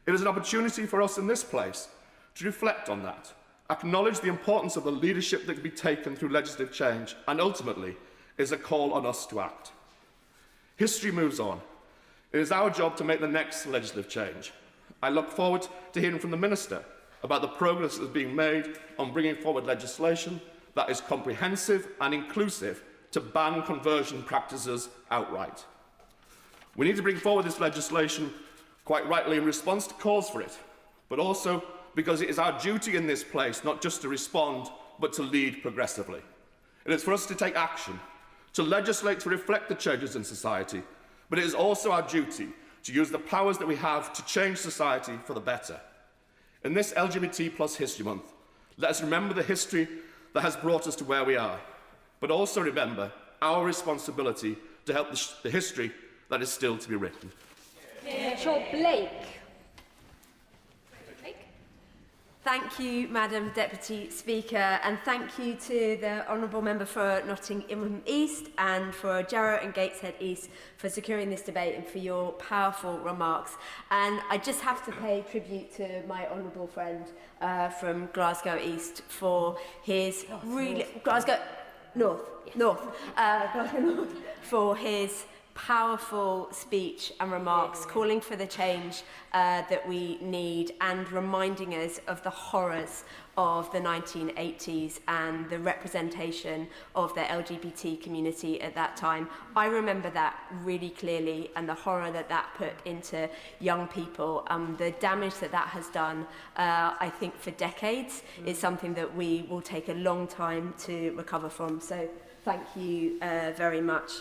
It is an opportunity for us in this place to reflect on that, acknowledge the importance of the leadership that can be taken through legislative change, and ultimately is a call on us to act. History moves on. It is our job to make the next legislative change. I look forward to hearing from the Minister about the progress that is being made on bringing forward legislation that is comprehensive and inclusive to ban conversion practices outright. We need to bring forward this legislation, quite rightly in response to calls for it, but also because it is our duty in this place not just to respond, but to lead progressively. It is for us to take action, to legislate to reflect the changes in society, but it is also our duty to use the powers that we have to change society for the better. In this LGBT+ History Month, let us remember the history that has brought us to where we are, but also remember our responsibility to help the history that is still to be written. Blake. Thank you, Madam Deputy Speaker, and thank you to the Honourable Member for Nottingham East and for Jarrow and Gateshead East for securing this debate and for your powerful remarks. And I just have to pay tribute to my honourable friend from Glasgow East for his Glasgow North, for his powerful speech and remarks calling for the change that we need and reminding us of the horrors of the 1980s and the representation of the LGBT community at that time. I remember that really clearly, and the horror that that put into young people. The damage that that has done, I think for decades, is something that we will take a long time to recover from. So thank you very much.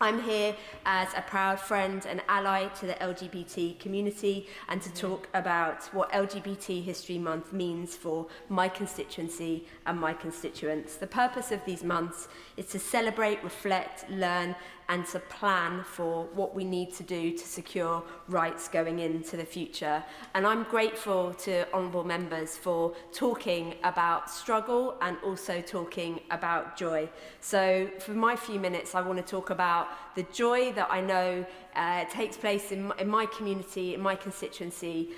I'm here as a proud friend and ally to the LGBT community and to talk about what LGBT History Month means for my constituency and my constituents. The purpose of these months is to celebrate, reflect, learn and to plan for what we need to do to secure rights going into the future. And I'm grateful to honourable members for talking about struggle and also talking about joy. So for my few minutes, I want to talk about the joy that I know takes place in my community, in my constituency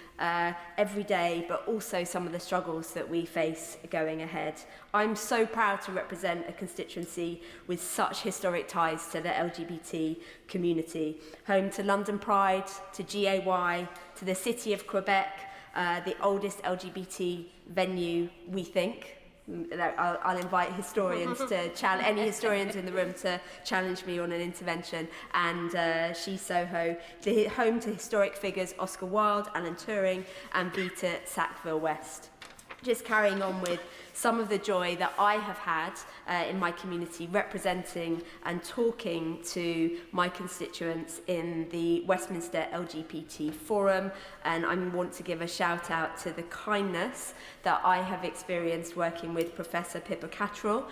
every day, but also some of the struggles that we face going ahead. I'm so proud to represent a constituency with such historic ties to the LGBT community, home to London Pride, to GAY, to the City of Quebec, the oldest LGBT venue, we think. I'll invite historians to challenge any historians in the room to challenge me on an intervention. And She Soho, home to historic figures Oscar Wilde, Alan Turing, and Vita Sackville West. Just carrying on with some of the joy that I have had in my community, representing and talking to my constituents in the Westminster LGBT Forum. And I want to give a shout out to the kindness that I have experienced working with Professor Pippa Cattrall,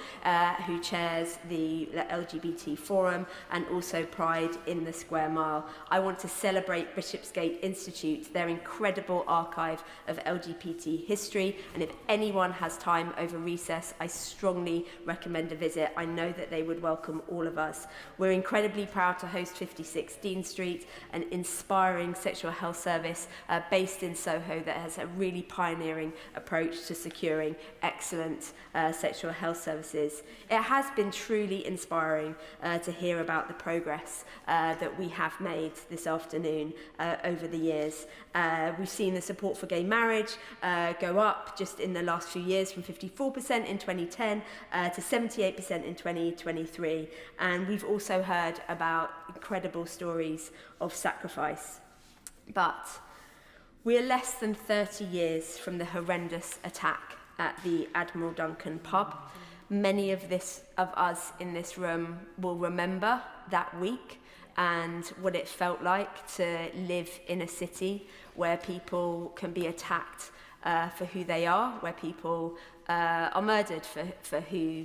who chairs the LGBT Forum, and also Pride in the Square Mile. I want to celebrate Bishopsgate Institute, their incredible archive of LGBT history. And if anyone has time over recess, I strongly recommend a visit. I know that they would welcome all of us. We're incredibly proud to host 56 Dean Street, an inspiring sexual health service based in Soho that has a really pioneering approach to securing excellent sexual health services. It has been truly inspiring to hear about the progress that we have made this afternoon over the years. We've seen the support for gay marriage go up just in the last few years from 54% in 2010 to 78% in 2023. And we've also heard about incredible stories of sacrifice. But we're less than 30 years from the horrendous attack at the Admiral Duncan pub. Many of us in this room will remember that week and what it felt like to live in a city where people can be attacked for who they are, where people are murdered for who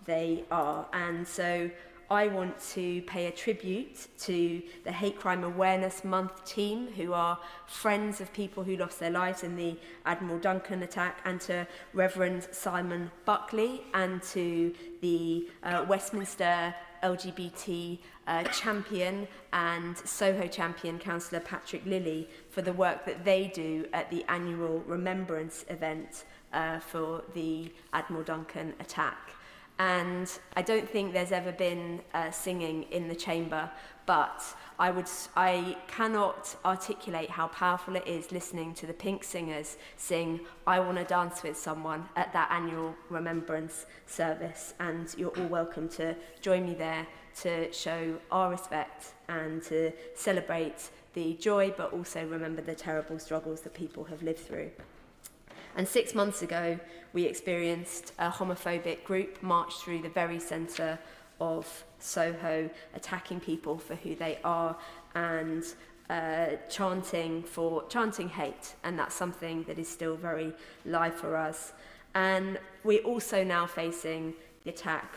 they are. And so I want to pay a tribute to the Hate Crime Awareness Month team, who are friends of people who lost their lives in the Admiral Duncan attack, and to Reverend Simon Buckley, and to the Westminster LGBT champion and Soho champion, Councillor Patrick Lilly, for the work that they do at the annual remembrance event for the Admiral Duncan attack. And I don't think there's ever been singing in the chamber, but I cannot articulate how powerful it is listening to the Pink Singers sing I Want to Dance With Someone at that annual remembrance service. And you're all welcome to join me there to show our respect and to celebrate the joy, but also remember the terrible struggles that people have lived through. And 6 months ago, we experienced a homophobic group march through the very centre of Soho, attacking people for who they are and chanting hate. And that's something that is still very live for us. And we're also now facing the attack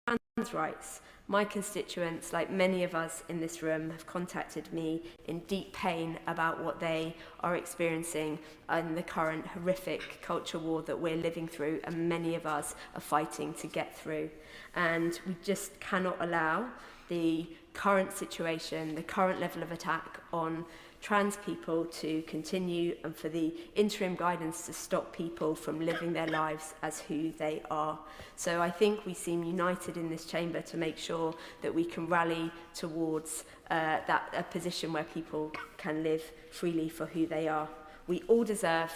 on trans rights. My constituents, like many of us in this room, have contacted me in deep pain about what they are experiencing in the current horrific culture war that we're living through, and many of us are fighting to get through. And we just cannot allow the current situation, the current level of attack on trans people to continue, and for the interim guidance to stop people from living their lives as who they are. So I think we seem united in this chamber to make sure that we can rally towards a position where people can live freely for who they are. We all deserve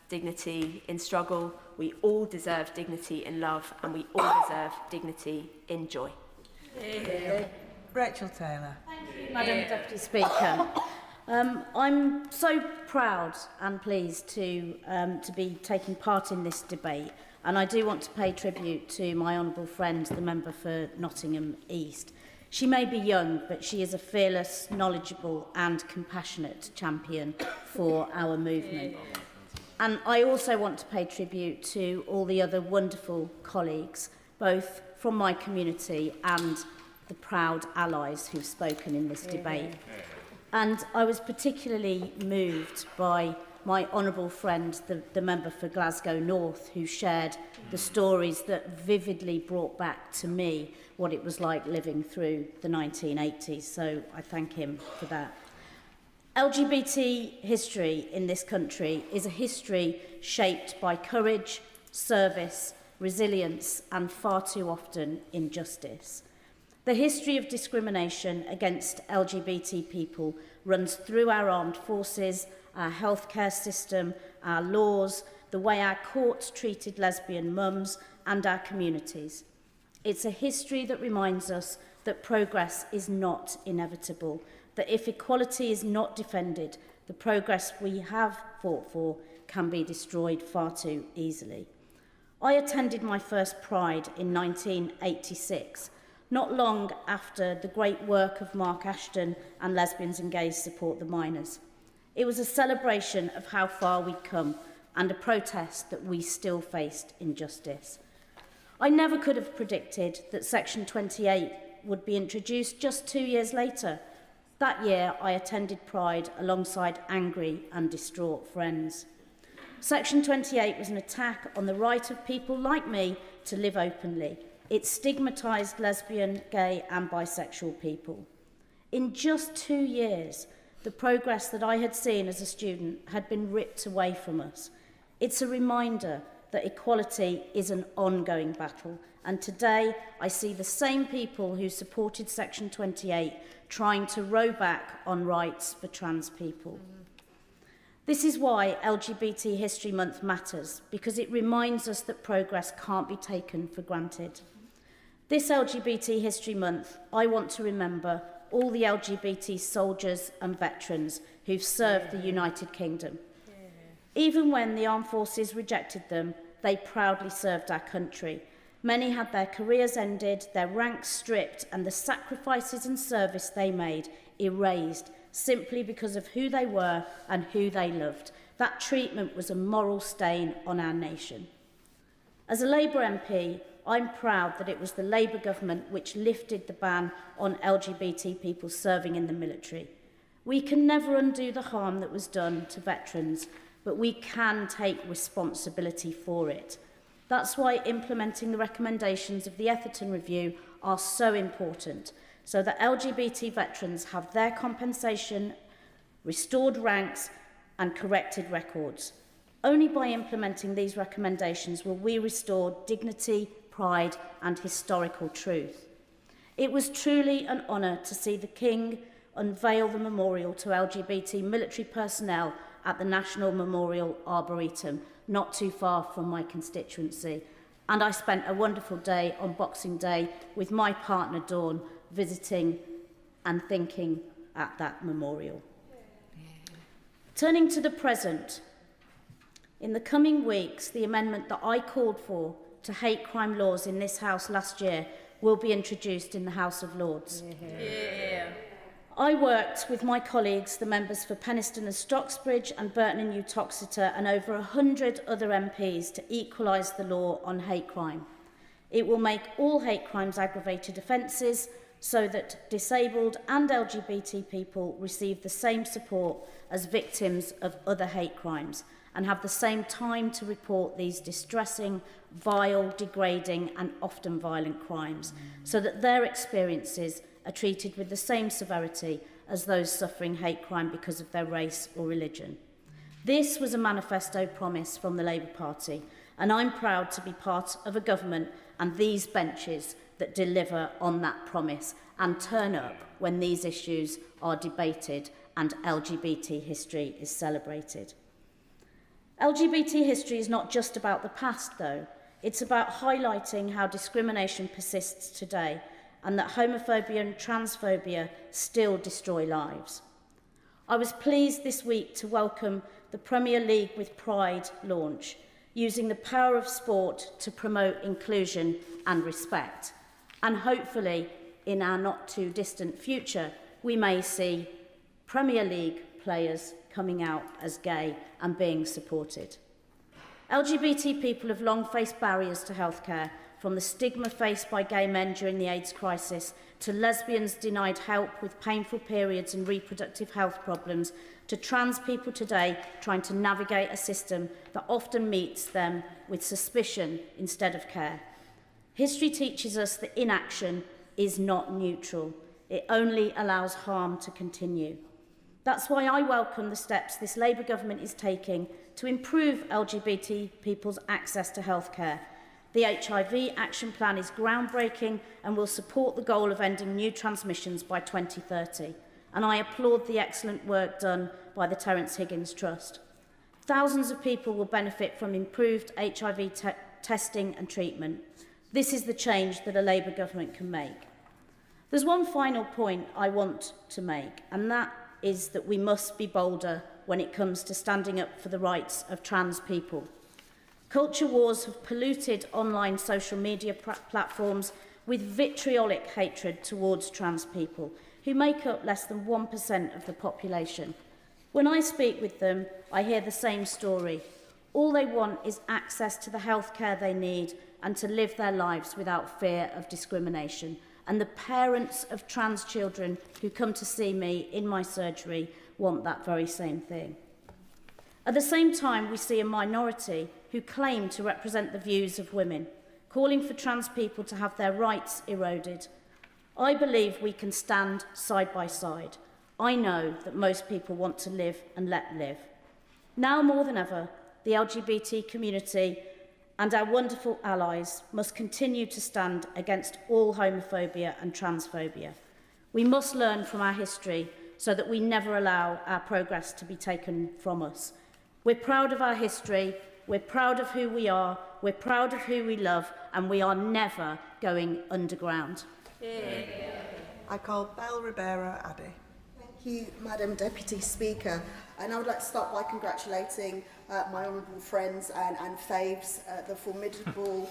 dignity in struggle, we all deserve dignity in love, and we all deserve dignity in joy. Rachel Taylor. Thank you, Madam Deputy Speaker. I'm so proud and pleased to be taking part in this debate, and I do want to pay tribute to my honourable friend, the member for Nottingham East. She may be young, but she is a fearless, knowledgeable and compassionate champion for our movement. And I also want to pay tribute to all the other wonderful colleagues, both from my community and the proud allies who've spoken in this debate. And I was particularly moved by my honourable friend, the member for Glasgow North, who shared the stories that vividly brought back to me what it was like living through the 1980s. So I thank him for that. LGBT history in this country is a history shaped by courage, service, resilience, and far too often injustice. The history of discrimination against LGBT people runs through our armed forces, our healthcare system, our laws, the way our courts treated lesbian mums, and our communities. It's a history that reminds us that progress is not inevitable, that if equality is not defended, the progress we have fought for can be destroyed far too easily. I attended my first Pride in 1986, not long after the great work of Mark Ashton and Lesbians and Gays Support the Miners. It was a celebration of how far we'd come and a protest that we still faced injustice. I never could have predicted that Section 28 would be introduced just 2 years later. That year, I attended Pride alongside angry and distraught friends. Section 28 was an attack on the right of people like me to live openly. It stigmatised lesbian, gay and bisexual people. In just 2 years, the progress that I had seen as a student had been ripped away from us. It's a reminder that equality is an ongoing battle, and today I see the same people who supported Section 28 trying to row back on rights for trans people. This is why LGBT History Month matters, because it reminds us that progress can't be taken for granted. This LGBT History Month, I want to remember all the LGBT soldiers and veterans who've served the United Kingdom. Even when the armed forces rejected them, they proudly served our country. Many had their careers ended, their ranks stripped, and the sacrifices and service they made erased simply because of who they were and who they loved. That treatment was a moral stain on our nation. As a Labour MP, I'm proud that it was the Labour government which lifted the ban on LGBT people serving in the military. We can never undo the harm that was done to veterans, but we can take responsibility for it. That's why implementing the recommendations of the Etherton Review are so important, so that LGBT veterans have their compensation, restored ranks and corrected records. Only by implementing these recommendations will we restore dignity, pride and historical truth. It was truly an honour to see the King unveil the memorial to LGBT military personnel at the National Memorial Arboretum, not too far from my constituency. And I spent a wonderful day on Boxing Day with my partner Dawn, visiting and thinking at that memorial. Turning to the present, in the coming weeks, the amendment that I called for to hate crime laws in this House last year will be introduced in the House of Lords. I worked with my colleagues, the members for Penistone and Stocksbridge and Burton and Uttoxeter, and over 100 other MPs to equalise the law on hate crime. It will make all hate crimes aggravated offences so that disabled and LGBT people receive the same support as victims of other hate crimes and have the same time to report these distressing, vile, degrading and often violent crimes, so that their experiences are treated with the same severity as those suffering hate crime because of their race or religion. This was a manifesto promise from the Labour Party, and I'm proud to be part of a government and these benches that deliver on that promise and turn up when these issues are debated and LGBT history is celebrated. LGBT history is not just about the past, though. It's about highlighting how discrimination persists today and that homophobia and transphobia still destroy lives. I was pleased this week to welcome the Premier League with Pride launch, using the power of sport to promote inclusion and respect. And hopefully, in our not too distant future, we may see Premier League players coming out as gay and being supported. LGBT people have long faced barriers to healthcare, from the stigma faced by gay men during the AIDS crisis, to lesbians denied help with painful periods and reproductive health problems, to trans people today trying to navigate a system that often meets them with suspicion instead of care. History teaches us that inaction is not neutral. It only allows harm to continue. That's why I welcome the steps this Labour government is taking to improve LGBT people's access to healthcare. The HIV Action Plan is groundbreaking and will support the goal of ending new transmissions by 2030. And I applaud the excellent work done by the Terence Higgins Trust. Thousands of people will benefit from improved HIV testing and treatment. This is the change that a Labour government can make. There's one final point I want to make, and that is that we must be bolder when it comes to standing up for the rights of trans people. Culture wars have polluted online social media platforms with vitriolic hatred towards trans people, who make up less than 1% of the population. When I speak with them, I hear the same story. All they want is access to the healthcare they need and to live their lives without fear of discrimination. And the parents of trans children who come to see me in my surgery want that very same thing. At the same time, we see a minority who claim to represent the views of women, calling for trans people to have their rights eroded. I believe we can stand side by side. I know that most people want to live and let live. Now more than ever, the LGBT community and our wonderful allies must continue to stand against all homophobia and transphobia. We must learn from our history so that we never allow our progress to be taken from us. We're proud of our history, we're proud of who we are, we're proud of who we love, and we are never going underground. Yeah. I call Belle Ribeiro Abbey. Thank you, Madam Deputy Speaker. And I would like to start by congratulating my honourable friends and faves, the formidable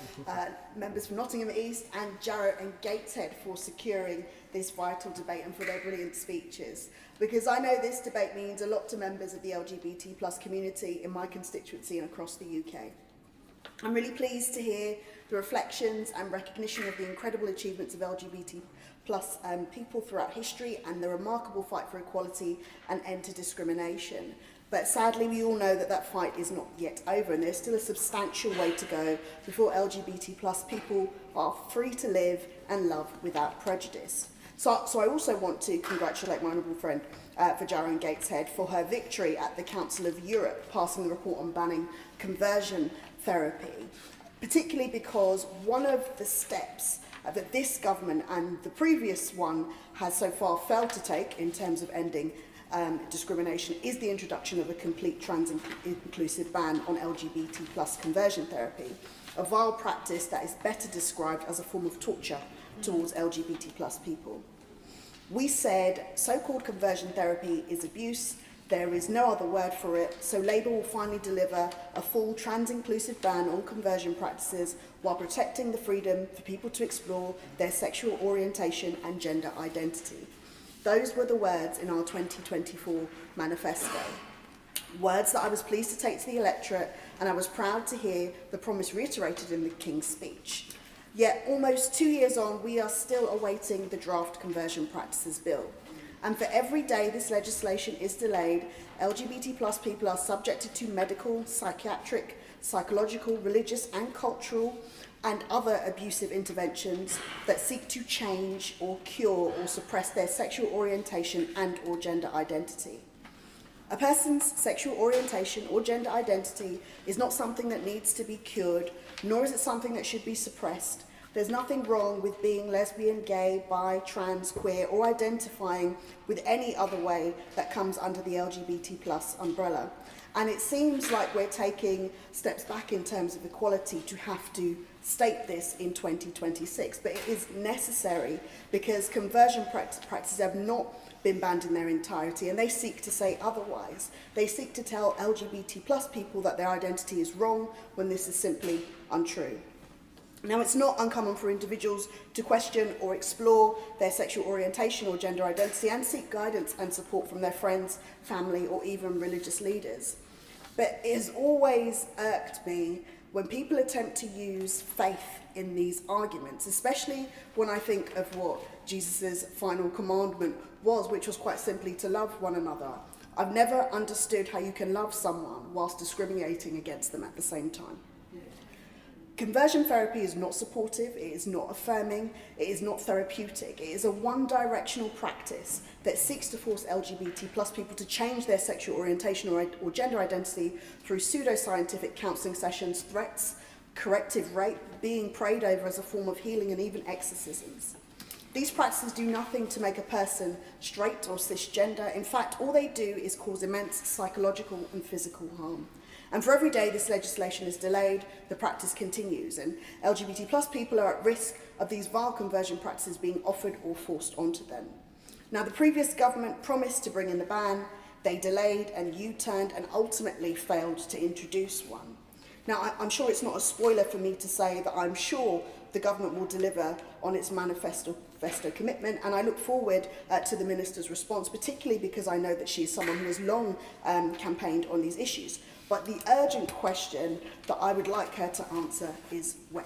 members from Nottingham East and Jarrow and Gateshead for securing this vital debate and for their brilliant speeches. Because I know this debate means a lot to members of the LGBT+ community in my constituency and across the UK. I'm really pleased to hear the reflections and recognition of the incredible achievements of LGBT+ people throughout history and the remarkable fight for equality and end to discrimination. But sadly, we all know that that fight is not yet over, and there's still a substantial way to go before LGBT+ people are free to live and love without prejudice. So I also want to congratulate my honourable friend for Jarrow and Gateshead for her victory at the Council of Europe, passing the report on banning conversion therapy, particularly because one of the steps that this government and the previous one has so far failed to take in terms of ending discrimination is the introduction of a complete trans-inclusive ban on LGBT+ conversion therapy, a vile practice that is better described as a form of torture towards LGBT+ people. We said so-called conversion therapy is abuse. There is no other word for it, so Labour will finally deliver a full trans-inclusive ban on conversion practices while protecting the freedom for people to explore their sexual orientation and gender identity. Those were the words in our 2024 manifesto. Words that I was pleased to take to the electorate, and I was proud to hear the promise reiterated in the King's speech. Yet, almost 2 years on, we are still awaiting the draft Conversion Practices Bill. And for every day this legislation is delayed, LGBT+ people are subjected to medical, psychiatric, psychological, religious and cultural and other abusive interventions that seek to change or cure or suppress their sexual orientation and or gender identity. A person's sexual orientation or gender identity is not something that needs to be cured, nor is it something that should be suppressed. There's nothing wrong with being lesbian, gay, bi, trans, queer, or identifying with any other way that comes under the LGBT+ umbrella. And it seems like we're taking steps back in terms of equality to have to state this in 2026. But it is necessary because conversion practices have not been banned in their entirety, and they seek to say otherwise. They seek to tell LGBT+ people that their identity is wrong when this is simply untrue. Now, it's not uncommon for individuals to question or explore their sexual orientation or gender identity and seek guidance and support from their friends, family, or even religious leaders. But it has always irked me when people attempt to use faith in these arguments, especially when I think of what Jesus' final commandment was, which was quite simply to love one another. I've never understood how you can love someone whilst discriminating against them at the same time. Conversion therapy is not supportive, it is not affirming, it is not therapeutic. It is a one-directional practice that seeks to force LGBT plus people to change their sexual orientation or gender identity through pseudo-scientific counselling sessions, threats, corrective rape, being prayed over as a form of healing, and even exorcisms. These practices do nothing to make a person straight or cisgender. In fact, all they do is cause immense psychological and physical harm. And for every day this legislation is delayed, the practice continues, and LGBT plus people are at risk of these vile conversion practices being offered or forced onto them. Now, the previous government promised to bring in the ban, they delayed and U-turned and ultimately failed to introduce one. Now, I'm sure it's not a spoiler for me to say that I'm sure the government will deliver on its manifesto commitment, and I look forward to the Minister's response, particularly because I know that she is someone who has long campaigned on these issues. But the urgent question that I would like her to answer is when.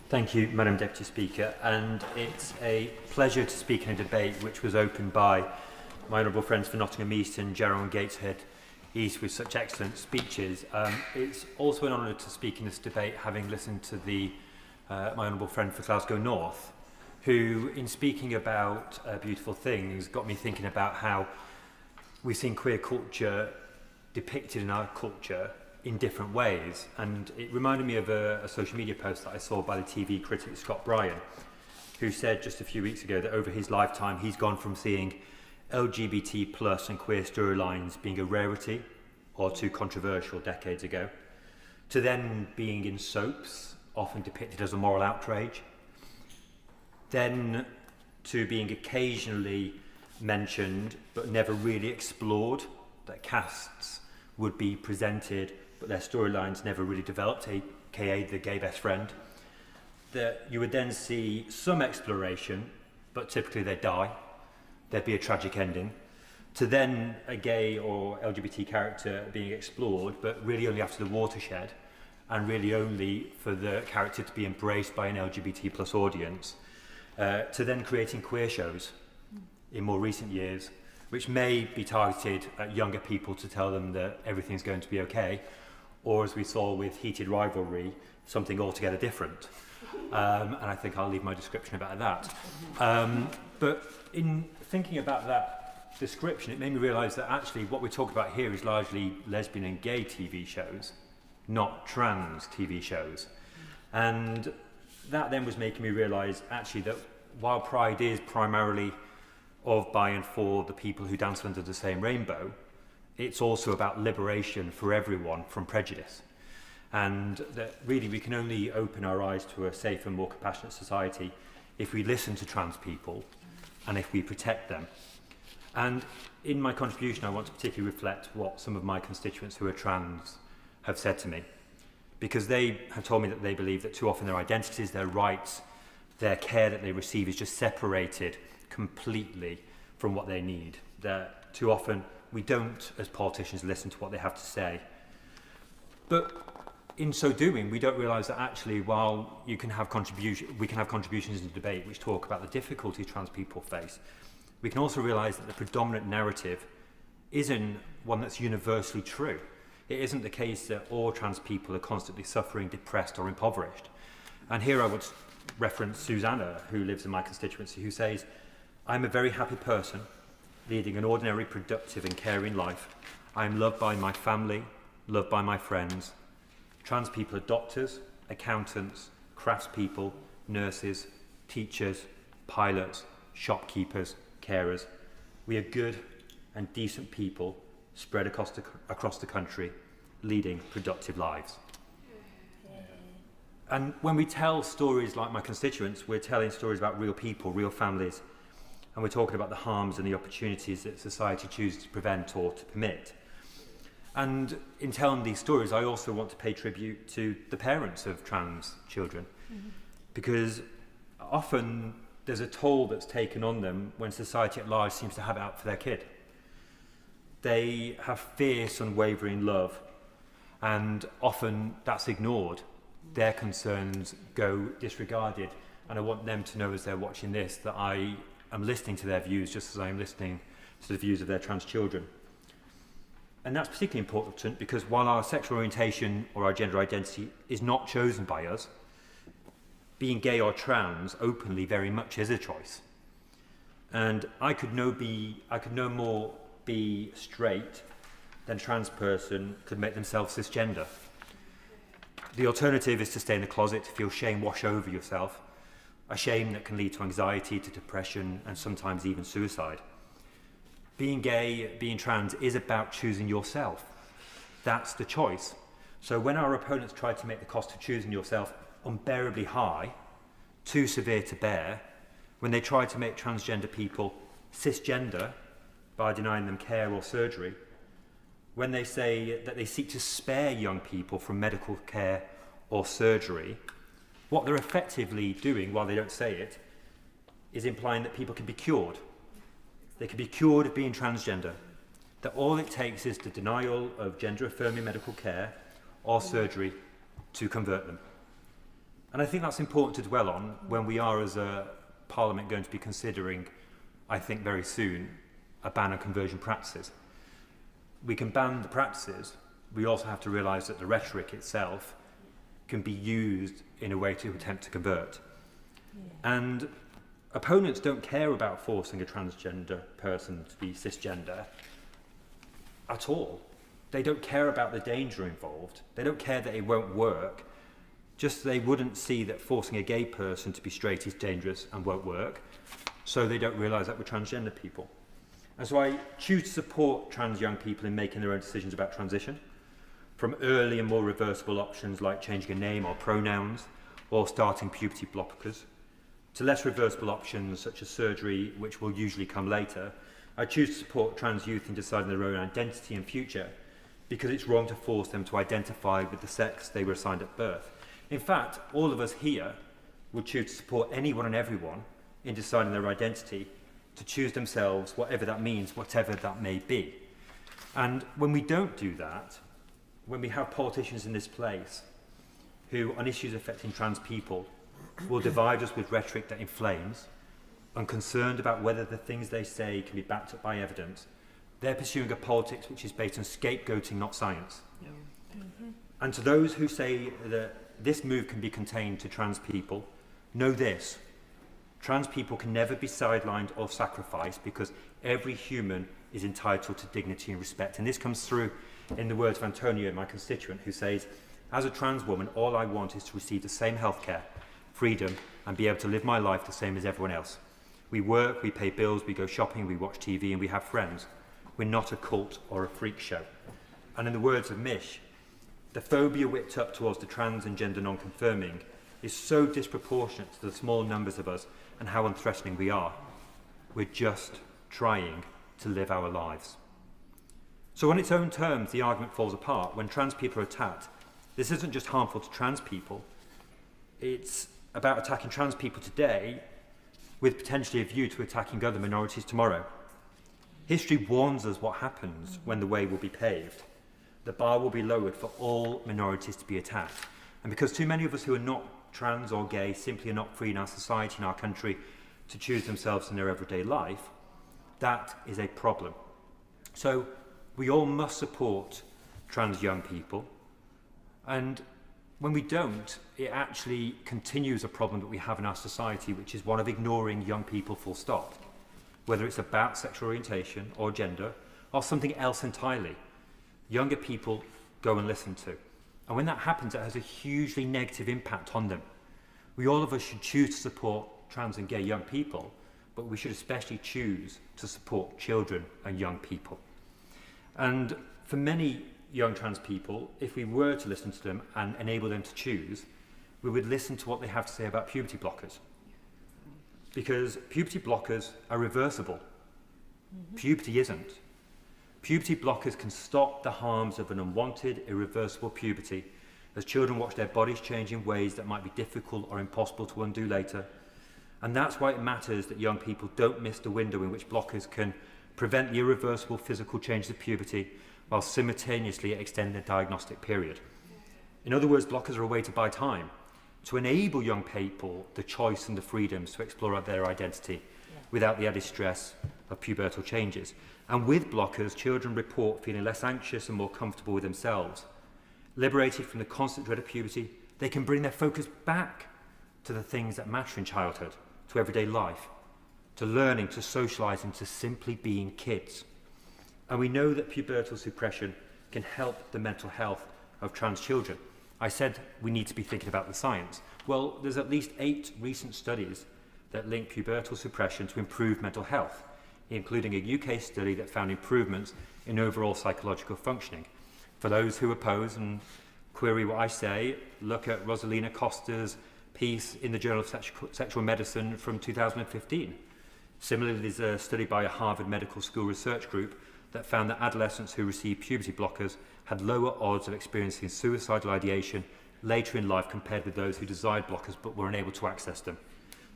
Thank you, Madam Deputy Speaker, and it's a pleasure to speak in a debate which was opened by my honourable friends for Nottingham East and Jarrow and Gateshead East with such excellent speeches. It's also an honour to speak in this debate having listened to my honourable friend for Glasgow North, who, in speaking about beautiful things, got me thinking about how we've seen queer culture depicted in our culture in different ways. And it reminded me of a social media post that I saw by the TV critic Scott Bryan, who said just a few weeks ago that over his lifetime he's gone from seeing LGBT plus and queer storylines being a rarity or too controversial decades ago, to then being in soaps, often depicted as a moral outrage, then to being occasionally mentioned but never really explored, that casts would be presented but their storylines never really developed, aka the gay best friend, that you would then see some exploration but typically they die, there'd be a tragic ending, to then a gay or LGBT character being explored but really only after the watershed and really only for the character to be embraced by an LGBT plus audience, to then creating queer shows in more recent years, which may be targeted at younger people to tell them that everything's going to be okay, or as we saw with Heated Rivalry, something altogether different. And I think I'll leave my description about that. But in thinking about that description, it made me realise that actually what we're talking about here is largely lesbian and gay TV shows, not trans TV shows. And that then was making me realise actually that while Pride is primarily of, by and for the people who dance under the same rainbow, it's also about liberation for everyone from prejudice. And that really we can only open our eyes to a safer, more compassionate society if we listen to trans people and if we protect them. And in my contribution, I want to particularly reflect what some of my constituents who are trans have said to me, because they have told me that they believe that too often their identities, their rights, their care that they receive is just separated completely from what they need. That too often we don't, as politicians, listen to what they have to say. But in so doing, we don't realise that actually, while we can have contributions in the debate which talk about the difficulty trans people face, we can also realise that the predominant narrative isn't one that's universally true. It isn't the case that all trans people are constantly suffering, depressed or impoverished. And here I would reference Susanna, who lives in my constituency, who says, "I'm a very happy person, leading an ordinary, productive and caring life. I'm loved by my family, loved by my friends. Trans people are doctors, accountants, craftspeople, nurses, teachers, pilots, shopkeepers, carers. We are good and decent people spread across the country, leading productive lives." And when we tell stories like my constituents, we're telling stories about real people, real families, and we're talking about the harms and the opportunities that society chooses to prevent or to permit. And in telling these stories, I also want to pay tribute to the parents of trans children, because often there's a toll that's taken on them when society at large seems to have it out for their kid. They have fierce, unwavering love, and often that's ignored. Their concerns go disregarded, and I want them to know as they're watching this that I am listening to their views just as I am listening to the views of their trans children. And that's particularly important because while our sexual orientation or our gender identity is not chosen by us, being gay or trans openly very much is a choice. And I could no more be straight than a trans person could make themselves cisgender. The alternative is to stay in the closet, to feel shame wash over yourself, a shame that can lead to anxiety, to depression, and sometimes even suicide. Being gay, being trans is about choosing yourself. That's the choice. So when our opponents try to make the cost of choosing yourself unbearably high, too severe to bear, when they try to make transgender people cisgender by denying them care or surgery, when they say that they seek to spare young people from medical care or surgery, what they're effectively doing, while they don't say it, is implying that people can be cured. They can be cured of being transgender, that all it takes is the denial of gender-affirming medical care or surgery to convert them. And I think that's important to dwell on when we are, as a Parliament, going to be considering, I think very soon, a ban on conversion practices. We can ban the practices, we also have to realise that the rhetoric itself can be used in a way to attempt to convert. And opponents don't care about forcing a transgender person to be cisgender at all. They don't care about the danger involved. They don't care that it won't work. Just they wouldn't see that forcing a gay person to be straight is dangerous and won't work. So they don't realise that we're transgender people. And so I choose to support trans young people in making their own decisions about transition, from early and more reversible options like changing a name or pronouns, or starting puberty blockers, to less reversible options such as surgery, which will usually come later. I choose to support trans youth in deciding their own identity and future, because it's wrong to force them to identify with the sex they were assigned at birth. In fact, all of us here would choose to support anyone and everyone in deciding their identity, to choose themselves, whatever that means, whatever that may be. And when we don't do that, when we have politicians in this place who, on issues affecting trans people, will divide us with rhetoric that inflames, unconcerned about whether the things they say can be backed up by evidence, they're pursuing a politics which is based on scapegoating, not science. And to those who say that this move can be contained to trans people, know this: trans people can never be sidelined or sacrificed, because every human is entitled to dignity and respect. And this comes through in the words of Antonio, my constituent, who says, as a trans woman, all I want is to receive the same healthcare, freedom, and be able to live my life the same as everyone else. We work, we pay bills, we go shopping, we watch TV, and we have friends. We're not a cult or a freak show. And in the words of Mish, the phobia whipped up towards the trans and gender non-confirming is so disproportionate to the small numbers of us and how unthreatening we are. We're just trying to live our lives. So on its own terms, the argument falls apart. When trans people are attacked, this isn't just harmful to trans people. It's about attacking trans people today with potentially a view to attacking other minorities tomorrow. History warns us what happens when the way will be paved. The bar will be lowered for all minorities to be attacked. And because too many of us who are not trans or gay simply are not free in our society, in our country, to choose themselves in their everyday life, that is a problem. So we all must support trans young people. And when we don't, it actually continues a problem that we have in our society, which is one of ignoring young people full stop. Whether it's about sexual orientation or gender or something else entirely, younger people go and listen to. And when that happens, it has a hugely negative impact on them. All of us should choose to support trans and gay young people, but we should especially choose to support children and young people. And for many young trans people, if we were to listen to them and enable them to choose, we would listen to what they have to say about puberty blockers. Because puberty blockers are reversible. Puberty isn't. Puberty blockers can stop the harms of an unwanted, irreversible puberty, as children watch their bodies change in ways that might be difficult or impossible to undo later. And that's why it matters that young people don't miss the window in which blockers can prevent the irreversible physical changes of puberty while simultaneously extending the diagnostic period. In other words, blockers are a way to buy time, to enable young people the choice and the freedoms to explore their identity without the added stress of pubertal changes. And with blockers, children report feeling less anxious and more comfortable with themselves. Liberated from the constant dread of puberty, they can bring their focus back to the things that matter in childhood, to everyday life, to learning, to socialising, to simply being kids. And we know that pubertal suppression can help the mental health of trans children. I said we need to be thinking about the science. Well, there's at least 8 recent studies that link pubertal suppression to improved mental health, including a UK study that found improvements in overall psychological functioning. For those who oppose and query what I say, look at Rosalina Costa's piece in the Journal of Sexual Medicine from 2015. Similarly, there's a study by a Harvard Medical School research group that found that adolescents who received puberty blockers had lower odds of experiencing suicidal ideation later in life compared with those who desired blockers but were unable to access them.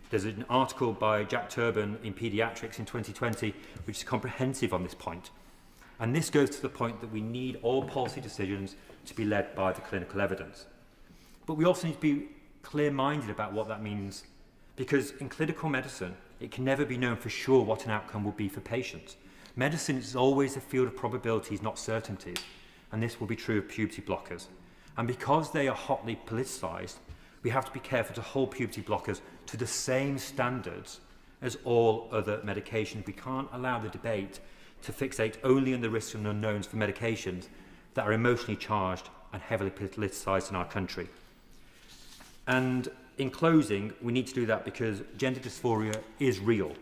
There's an article by Jack Turban in Paediatrics in 2020 which is comprehensive on this point. And this goes to the point that we need all policy decisions to be led by the clinical evidence. But we also need to be clear-minded about what that means, because in clinical medicine, it can never be known for sure what an outcome will be for patients. Medicine is always a field of probabilities, not certainties, and this will be true of puberty blockers. And because they are hotly politicised, we have to be careful to hold puberty blockers to the same standards as all other medications. We can't allow the debate to fixate only on the risks and unknowns for medications that are emotionally charged and heavily politicised in our country. And in closing, we need to do that because gender dysphoria is real.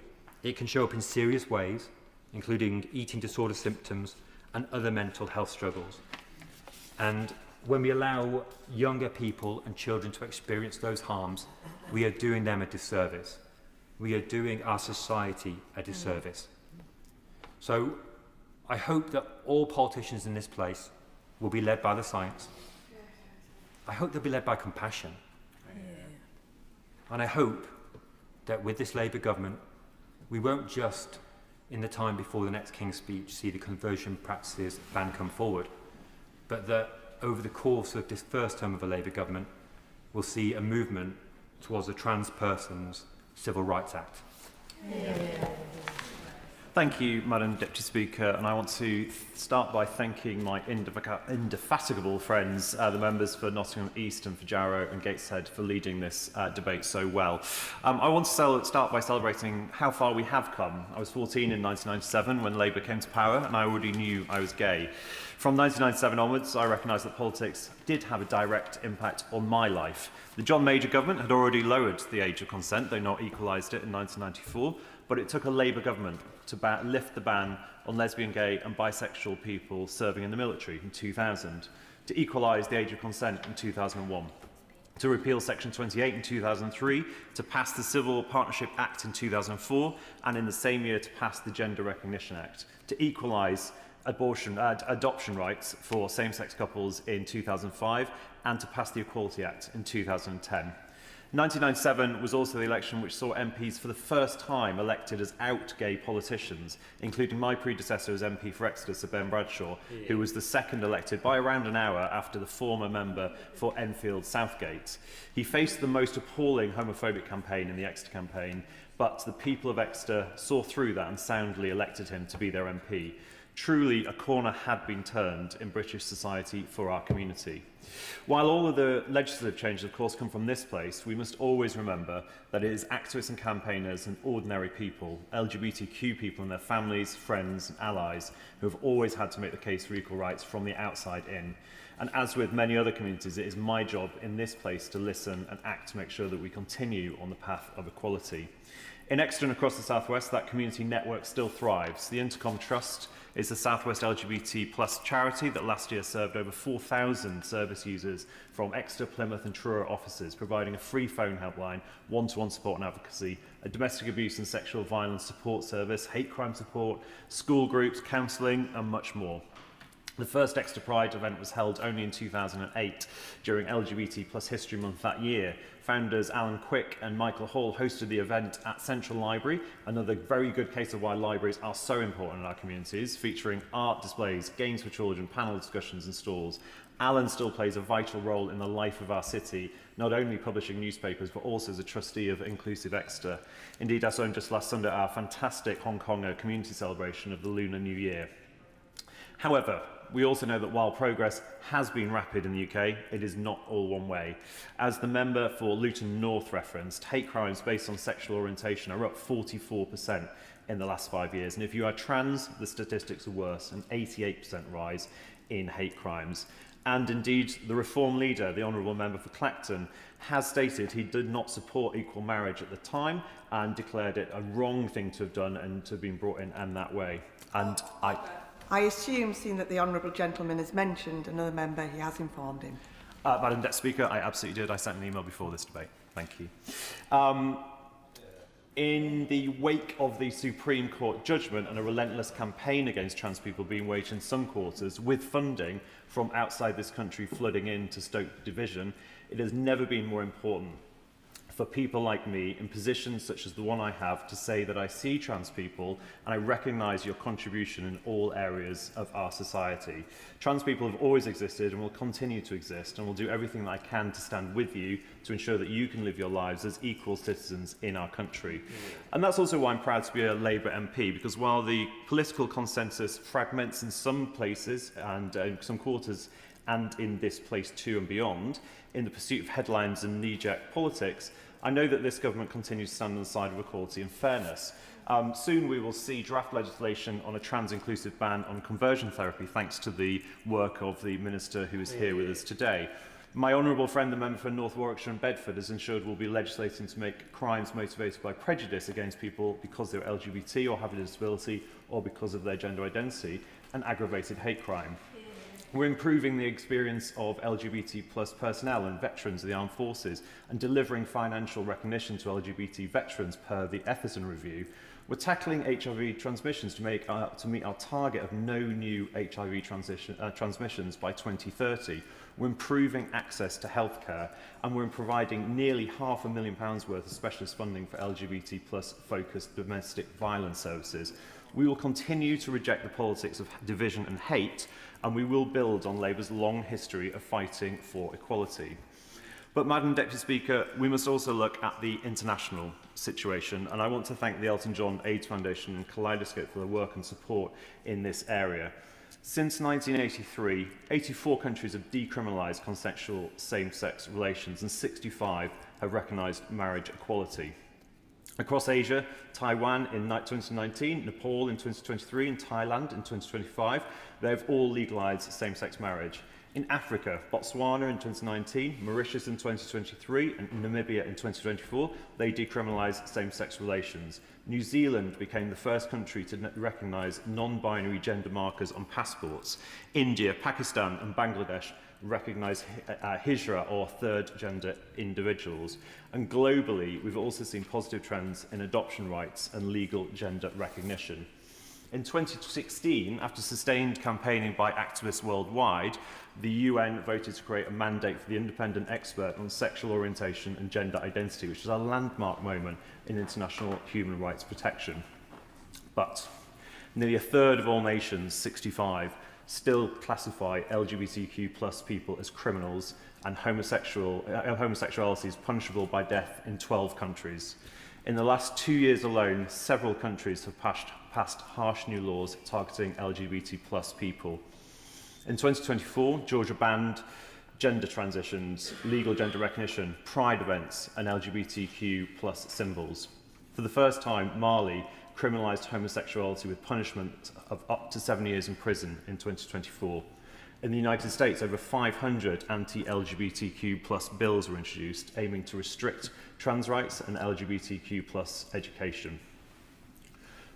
It can show up in serious ways, including eating disorder symptoms and other mental health struggles. And when we allow younger people and children to experience those harms, we are doing them a disservice. We are doing our society a disservice. So I hope that all politicians in this place will be led by the science. I hope they'll be led by compassion. And I hope that with this Labour government, we won't just, in the time before the next King's speech, see the conversion practices ban come forward, but that over the course of this first term of a Labour government, we'll see a movement towards a trans person's Civil Rights Act. Thank you, Madam Deputy Speaker, and I want to start by thanking my indefatigable friends, the members for Nottingham East and for Jarrow and Gateshead, for leading this debate so well. I want to start by celebrating how far we have come. I was 14 in 1997 when Labour came to power, and I already knew I was gay. From 1997 onwards, I recognised that politics did have a direct impact on my life. The John Major government had already lowered the age of consent, though not equalised it in 1994, but it took a Labour government to lift the ban on lesbian, gay and bisexual people serving in the military in 2000, to equalise the age of consent in 2001, to repeal Section 28 in 2003, to pass the Civil Partnership Act in 2004, and in the same year to pass the Gender Recognition Act, to equalise adoption rights for same-sex couples in 2005, and to pass the Equality Act in 2010. 1997 was also the election which saw MPs for the first time elected as out-gay politicians, including my predecessor as MP for Exeter, Sir Ben Bradshaw, who was the second elected by around an hour after the former member for Enfield Southgate. He faced the most appalling homophobic campaign in the Exeter campaign, but the people of Exeter saw through that and soundly elected him to be their MP. Truly, a corner had been turned in British society for our community. While all of the legislative changes, of course, come from this place, we must always remember that it is activists and campaigners and ordinary people, LGBTQ people and their families, friends and allies, who have always had to make the case for equal rights from the outside in. And as with many other communities, it is my job in this place to listen and act to make sure that we continue on the path of equality. In Exeter and across the South West, that community network still thrives. The Intercom Trust is the South West LGBT plus charity that last year served over 4,000 service users from Exeter, Plymouth and Truro offices, providing a free phone helpline, one-to-one support and advocacy, a domestic abuse and sexual violence support service, hate crime support, school groups, counselling and much more. The first Exeter Pride event was held only in 2008 during LGBT plus History Month that year. Founders Alan Quick and Michael Hall hosted the event at Central Library, another very good case of why libraries are so important in our communities, featuring art displays, games for children, panel discussions and stalls. Alan still plays a vital role in the life of our city, not only publishing newspapers but also as a trustee of Inclusive Exeter. Indeed, I saw him just last Sunday at our fantastic Hong Konger community celebration of the Lunar New Year. However, we also know that while progress has been rapid in the UK, it is not all one way. As the member for Luton North referenced, hate crimes based on sexual orientation are up 44% in the last 5 years. And if you are trans, the statistics are worse, an 88% rise in hate crimes. And indeed, the Reform leader, the Honourable Member for Clacton, has stated he did not support equal marriage at the time and declared it a wrong thing to have done and to have been brought in that way. And I assume, seeing that the honourable gentleman has mentioned another member, he has informed him. Madam Deputy Speaker, I absolutely did. I sent an email before this debate. Thank you. In the wake of the Supreme Court judgment and a relentless campaign against trans people being waged in some quarters, with funding from outside this country flooding in to stoke division, it has never been more important for people like me in positions such as the one I have to say that I see trans people and I recognise your contribution in all areas of our society. Trans people have always existed and will continue to exist, and will do everything that I can to stand with you to ensure that you can live your lives as equal citizens in our country. And that's also why I'm proud to be a Labour MP, because while the political consensus fragments in some places and some quarters and in this place too and beyond, in the pursuit of headlines and knee-jerk politics, I know that this government continues to stand on the side of equality and fairness. Soon we will see draft legislation on a trans-inclusive ban on conversion therapy, thanks to the work of the Minister who is here with us today. My honourable friend, the member for North Warwickshire and Bedford, has ensured we'll be legislating to make crimes motivated by prejudice against people because they're LGBT or have a disability or because of their gender identity an aggravated hate crime. We're improving the experience of LGBT plus personnel and veterans of the armed forces and delivering financial recognition to LGBT veterans per the Etherton Review. We're tackling HIV transmissions to meet our target of no new HIV transmissions by 2030. We're improving access to healthcare, and we're providing nearly £500,000 worth of specialist funding for LGBT plus focused domestic violence services. We will continue to reject the politics of division and hate, and we will build on Labour's long history of fighting for equality. But, Madam Deputy Speaker, we must also look at the international situation, and I want to thank the Elton John AIDS Foundation and Kaleidoscope for their work and support in this area. Since 1983, 84 countries have decriminalised consensual same-sex relations, and 65 have recognised marriage equality. Across Asia, Taiwan in 2019, Nepal in 2023 and Thailand in 2025, they have all legalised same-sex marriage. In Africa, Botswana in 2019, Mauritius in 2023 and Namibia in 2024, they decriminalised same-sex relations. New Zealand became the first country to recognise non-binary gender markers on passports. India, Pakistan and Bangladesh recognise hijra or third gender individuals. And globally, we've also seen positive trends in adoption rights and legal gender recognition. In 2016, after sustained campaigning by activists worldwide, the UN voted to create a mandate for the independent expert on sexual orientation and gender identity, which is a landmark moment in international human rights protection. But nearly a third of all nations, 65, still classify LGBTQ plus people as criminals, and homosexuality is punishable by death in 12 countries. In the last 2 years alone, several countries have passed harsh new laws targeting LGBT plus people. In 2024, Georgia banned gender transitions, legal gender recognition, pride events and LGBTQ plus symbols. For the first time, Mali criminalised homosexuality with punishment of up to 7 years in prison in 2024. In the United States, over 500 anti-LGBTQ+ bills were introduced, aiming to restrict trans rights and LGBTQ+ education.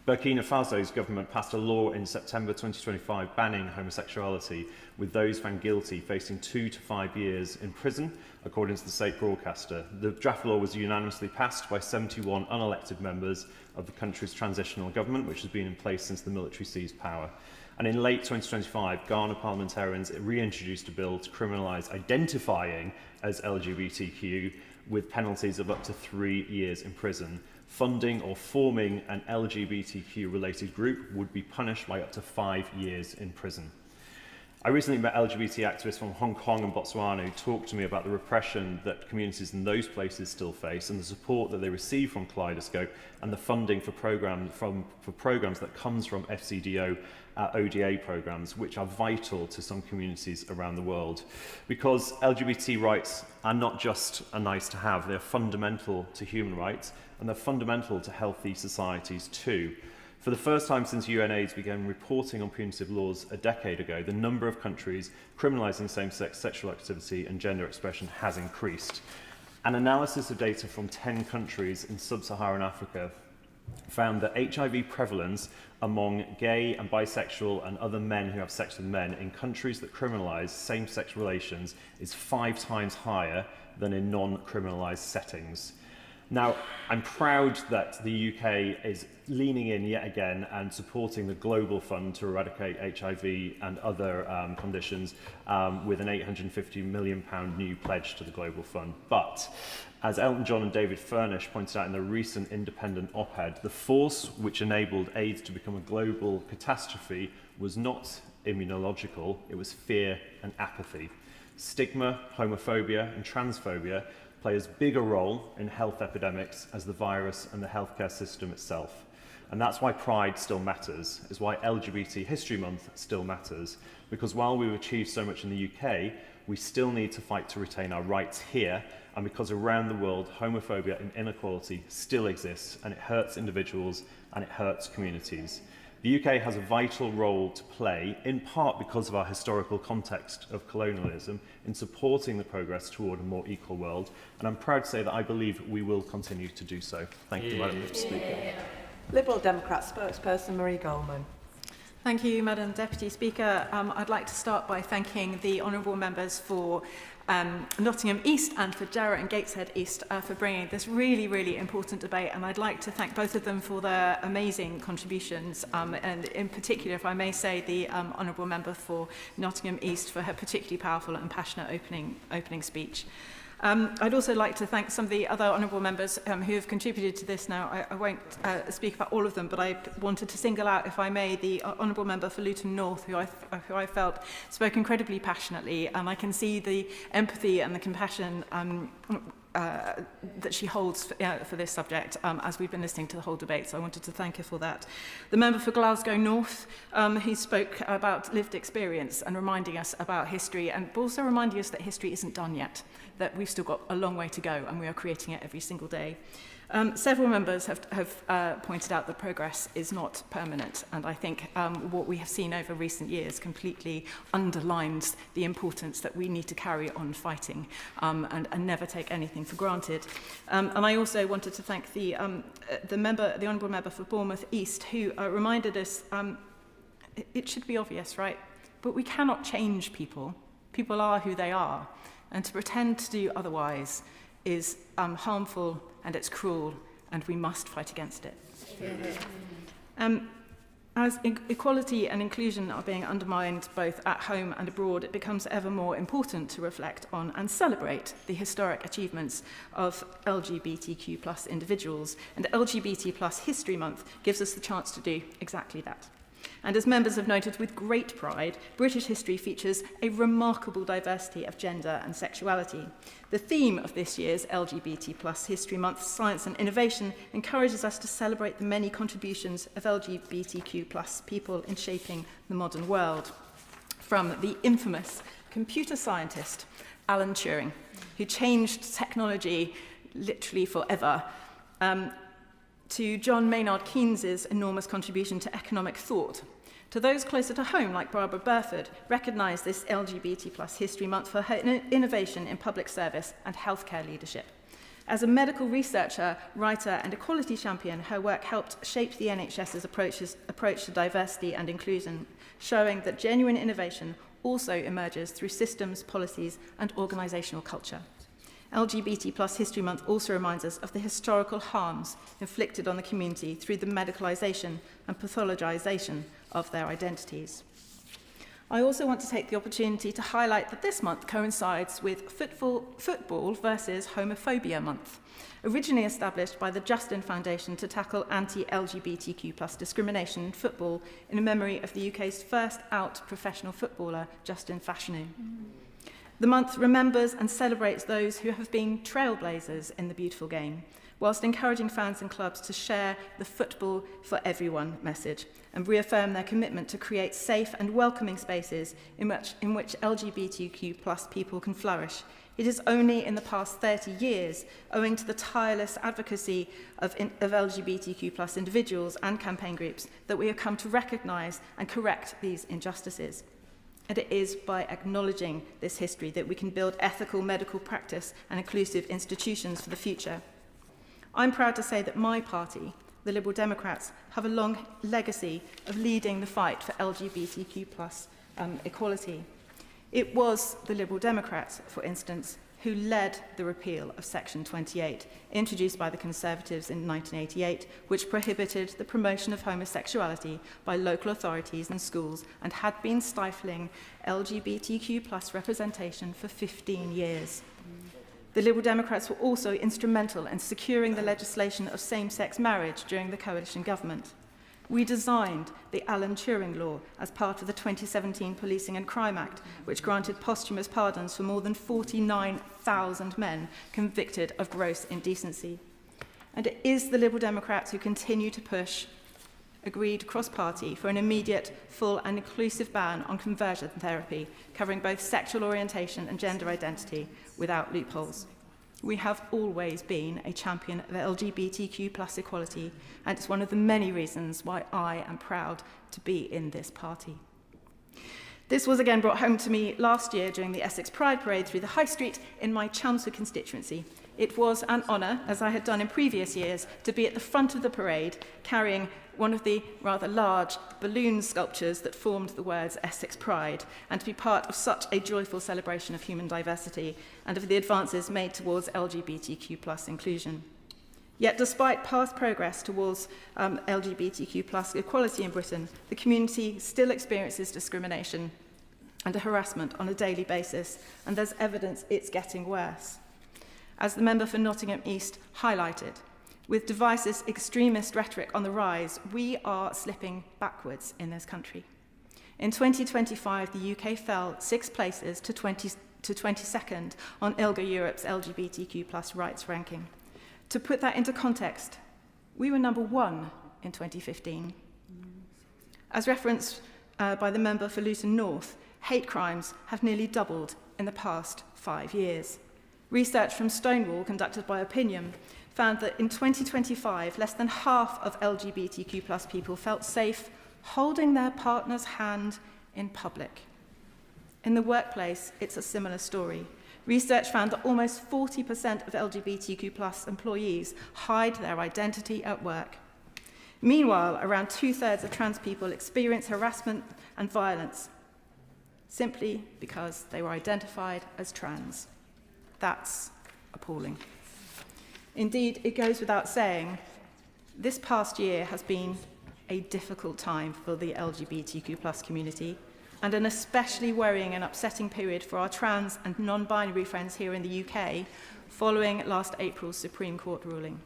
Burkina Faso's government passed a law in September 2025 banning homosexuality, with those found guilty facing 2 to 5 years in prison, according to the state broadcaster. The draft law was unanimously passed by 71 unelected members of the country's transitional government, which has been in place since the military seized power. And in late 2025, Ghana parliamentarians reintroduced a bill to criminalise identifying as LGBTQ with penalties of up to 3 years in prison. Funding or forming an LGBTQ-related group would be punished by up to 5 years in prison. I recently met LGBT activists from Hong Kong and Botswana who talked to me about the repression that communities in those places still face and the support that they receive from Kaleidoscope and the funding for programs that comes from FCDO ODA programs, which are vital to some communities around the world. Because LGBT rights are not just a nice to have, they're fundamental to human rights and they're fundamental to healthy societies too. For the first time since UNAIDS began reporting on punitive laws a decade ago, the number of countries criminalising same-sex sexual activity and gender expression has increased. An analysis of data from 10 countries in sub-Saharan Africa found that HIV prevalence among gay and bisexual and other men who have sex with men in countries that criminalise same-sex relations is 5 times higher than in non-criminalised settings. Now, I'm proud that the UK is leaning in yet again and supporting the Global Fund to eradicate HIV and other conditions with an £850 million new pledge to the Global Fund. But, as Elton John and David Furnish pointed out in the recent independent op-ed, the force which enabled AIDS to become a global catastrophe was not immunological, it was fear and apathy. Stigma, homophobia and transphobia play as big a role in health epidemics as the virus and the healthcare system itself. And that's why Pride still matters, is why LGBT History Month still matters, because while we've achieved so much in the UK, we still need to fight to retain our rights here, and because around the world, homophobia and inequality still exists, and it hurts individuals and it hurts communities. The UK has a vital role to play, in part because of our historical context of colonialism, in supporting the progress toward a more equal world, and I'm proud to say that I believe we will continue to do so. Thank you, Madam Speaker. Liberal Democrat spokesperson Marie Goldman. Thank you, Madam Deputy Speaker. I'd like to start by thanking the honourable members for Nottingham East and for Jarrow and Gateshead East for bringing this really, really important debate, and I'd like to thank both of them for their amazing contributions, and in particular, if I may say, the honourable member for Nottingham East for her particularly powerful and passionate opening speech. I'd also like to thank some of the other honourable members who have contributed to this now. I won't speak about all of them, but I wanted to single out, if I may, the honourable member for Luton North, who I felt spoke incredibly passionately, and I can see the empathy and the compassion that she holds for this subject as we've been listening to the whole debate, so I wanted to thank her for that. The member for Glasgow North, he spoke about lived experience and reminding us about history, and also reminding us that history isn't done yet, that we've still got a long way to go and we are creating it every single day. Several members have pointed out that progress is not permanent, and I think what we have seen over recent years completely underlines the importance that we need to carry on fighting and never take anything for granted. And I also wanted to thank the honourable member for Bournemouth East, who reminded us it should be obvious, right? But we cannot change people. People are who they are, and to pretend to do otherwise is harmful and it's cruel, and we must fight against it. As equality and inclusion are being undermined both at home and abroad, it becomes ever more important to reflect on and celebrate the historic achievements of LGBTQ+ individuals, and LGBT+ History Month gives us the chance to do exactly that. And as members have noted with great pride, British history features a remarkable diversity of gender and sexuality. The theme of this year's LGBT+ History Month, Science and Innovation, encourages us to celebrate the many contributions of LGBTQ+ people in shaping the modern world. From the infamous computer scientist Alan Turing, who changed technology literally forever, to John Maynard Keynes's enormous contribution to economic thought, To those closer to home, like Barbara Burford, recognise this LGBT+ History Month for her innovation in public service and healthcare leadership. As a medical researcher, writer and equality champion, her work helped shape the NHS's approach to diversity and inclusion, showing that genuine innovation also emerges through systems, policies and organisational culture. LGBT+ History Month also reminds us of the historical harms inflicted on the community through the medicalisation and pathologisation of their identities. I also want to take the opportunity to highlight that this month coincides with Football versus Homophobia Month, originally established by the Justin Foundation to tackle anti-LGBTQ+ discrimination in football in memory of the UK's first out professional footballer, Justin Fashanu. The month remembers and celebrates those who have been trailblazers in the beautiful game, whilst encouraging fans and clubs to share the football for everyone message and reaffirm their commitment to create safe and welcoming spaces in which LGBTQ+ people can flourish. It is only in the past 30 years, owing to the tireless advocacy of LGBTQ+ individuals and campaign groups, that we have come to recognise and correct these injustices. And it is by acknowledging this history that we can build ethical medical practice and inclusive institutions for the future. I'm proud to say that my party, the Liberal Democrats, have a long legacy of leading the fight for LGBTQ+ equality. It was the Liberal Democrats, for instance, who led the repeal of Section 28, introduced by the Conservatives in 1988, which prohibited the promotion of homosexuality by local authorities and schools and had been stifling LGBTQ+ representation for 15 years. The Liberal Democrats were also instrumental in securing the legislation of same-sex marriage during the coalition government. We designed the Alan Turing Law as part of the 2017 Policing and Crime Act, which granted posthumous pardons for more than 49,000 men convicted of gross indecency. And it is the Liberal Democrats who continue to push, agreed cross-party, for an immediate, full and inclusive ban on conversion therapy, covering both sexual orientation and gender identity without loopholes. We have always been a champion of LGBTQ+ equality, and it's one of the many reasons why I am proud to be in this party. This was again brought home to me last year during the Essex Pride Parade through the High Street in my Chelmsford constituency. It was an honour, as I had done in previous years, to be at the front of the parade carrying one of the rather large balloon sculptures that formed the words Essex Pride, and to be part of such a joyful celebration of human diversity and of the advances made towards LGBTQ+ inclusion. Yet despite past progress towards LGBTQ+ equality in Britain, the community still experiences discrimination and harassment on a daily basis, and there's evidence it's getting worse. As the member for Nottingham East highlighted, with divisive extremist rhetoric on the rise, we are slipping backwards in this country. In 2025, the UK fell 6 places to 22nd on ILGA Europe's LGBTQ+ rights ranking. To put that into context, we were number 1 in 2015. As referenced by the member for Luton North, hate crimes have nearly doubled in the past 5 years. Research from Stonewall, conducted by Opinion, found that in 2025, less than half of LGBTQ+ people felt safe holding their partner's hand in public. In the workplace, it's a similar story. Research found that almost 40% of LGBTQ+ employees hide their identity at work. Meanwhile, around 2/3 of trans people experience harassment and violence simply because they were identified as trans. That's appalling. Indeed, it goes without saying, this past year has been a difficult time for the LGBTQ+ community, and an especially worrying and upsetting period for our trans and non-binary friends here in the UK, following last April's Supreme Court ruling.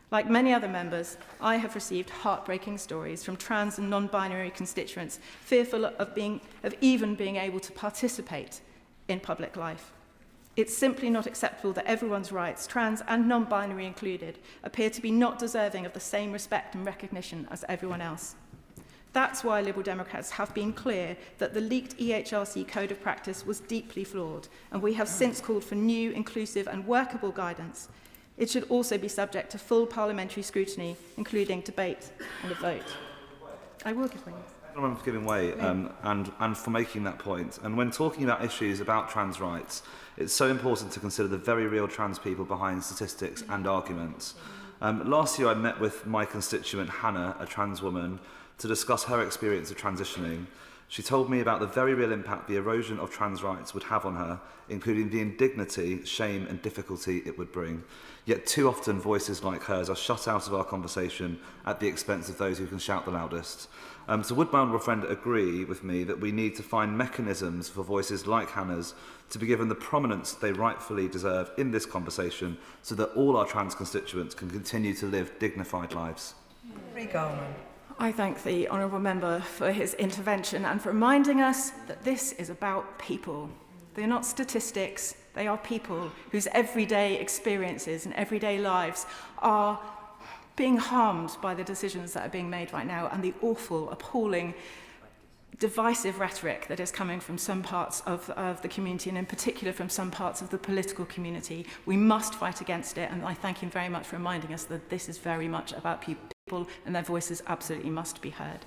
Like many other members, I have received heartbreaking stories from trans and non-binary constituents fearful of even being able to participate in public life. It's simply not acceptable that everyone's rights, trans and non-binary included, appear to be not deserving of the same respect and recognition as everyone else. That's why Liberal Democrats have been clear that the leaked EHRC Code of Practice was deeply flawed, and we have since called for new, inclusive and workable guidance. It should also be subject to full parliamentary scrutiny, including debate and a vote. I will give way. Everyone for giving way and for making that point. And when talking about issues about trans rights, it's so important to consider the very real trans people behind statistics and arguments. Last year I met with my constituent Hannah, a trans woman, to discuss her experience of transitioning. She told me about the very real impact the erosion of trans rights would have on her, including the indignity, shame and difficulty it would bring. Yet too often voices like hers are shut out of our conversation at the expense of those who can shout the loudest. So would my honourable friend agree with me that we need to find mechanisms for voices like Hannah's to be given the prominence they rightfully deserve in this conversation so that all our trans constituents can continue to live dignified lives? I thank the honourable member for his intervention and for reminding us that this is about people. They're not statistics, they are people whose everyday experiences and everyday lives are being harmed by the decisions that are being made right now and the awful, appalling, divisive rhetoric that is coming from some parts of the community and in particular from some parts of the political community. We must fight against it, and I thank him very much for reminding us that this is very much about people and their voices absolutely must be heard.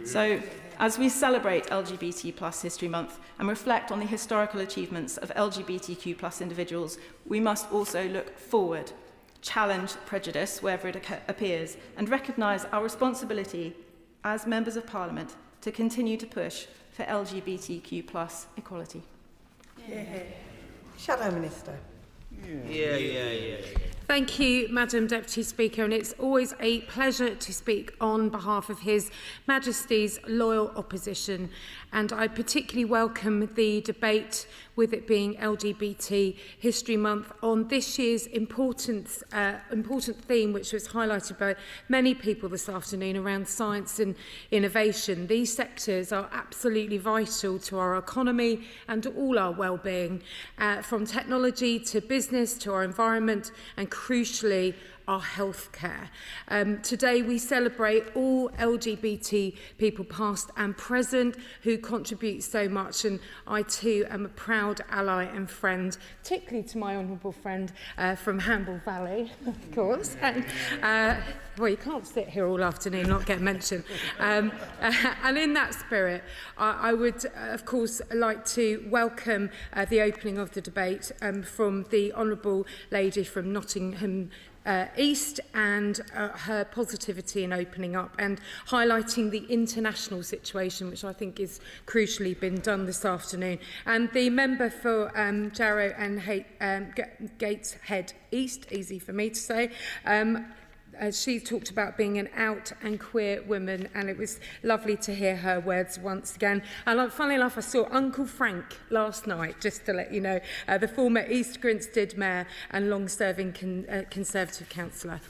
So, as we celebrate LGBT+ History Month and reflect on the historical achievements of LGBTQ+ individuals, we must also look forward, challenge prejudice wherever it appears, and recognise our responsibility as members of Parliament to continue to push for LGBTQ+ equality. Shadow Minister. Thank you, Madam Deputy Speaker, and it's always a pleasure to speak on behalf of His Majesty's loyal opposition, and I particularly welcome the debate, with it being LGBT History Month, on this year's important theme, which was highlighted by many people this afternoon, around science and innovation. These sectors are absolutely vital to our economy and all our well-being, from technology to business to our environment and crucially our healthcare. Today we celebrate all LGBT people past and present who contribute so much, and I too am a proud ally and friend, particularly to my honourable friend from Hamble Valley, of course. And, well, you can't sit here all afternoon and not get mentioned. And in that spirit, I would, of course, like to welcome the opening of the debate from the Honourable Lady from Nottingham East, and her positivity in opening up and highlighting the international situation, which I think is crucially been done this afternoon. And the member for Jarrow and Gateshead East, easy for me to say, she talked about being an out and queer woman, and it was lovely to hear her words once again. And funnily enough, I saw Uncle Frank last night, just to let you know, the former East Grinstead Mayor and long-serving Conservative councillor.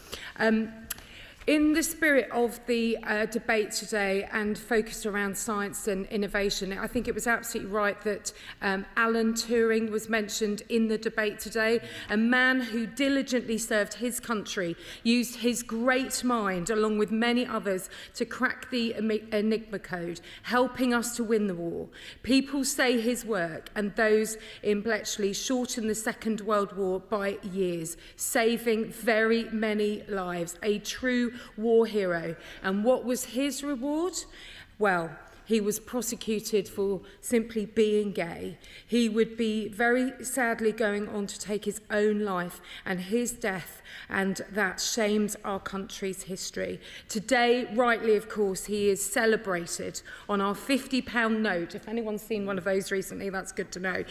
In the spirit of the debate today and focused around science and innovation, I think it was absolutely right that Alan Turing was mentioned in the debate today, a man who diligently served his country, used his great mind along with many others to crack the Enigma code, helping us to win the war. People say his work and those in Bletchley shortened the Second World War by years, saving very many lives, a true war hero. And what was his reward? Well, he was prosecuted for simply being gay. He would be very sadly going on to take his own life, and his death, and that shames our country's history. Today, rightly of course, he is celebrated on our £50 note. If anyone's seen one of those recently, that's good to know.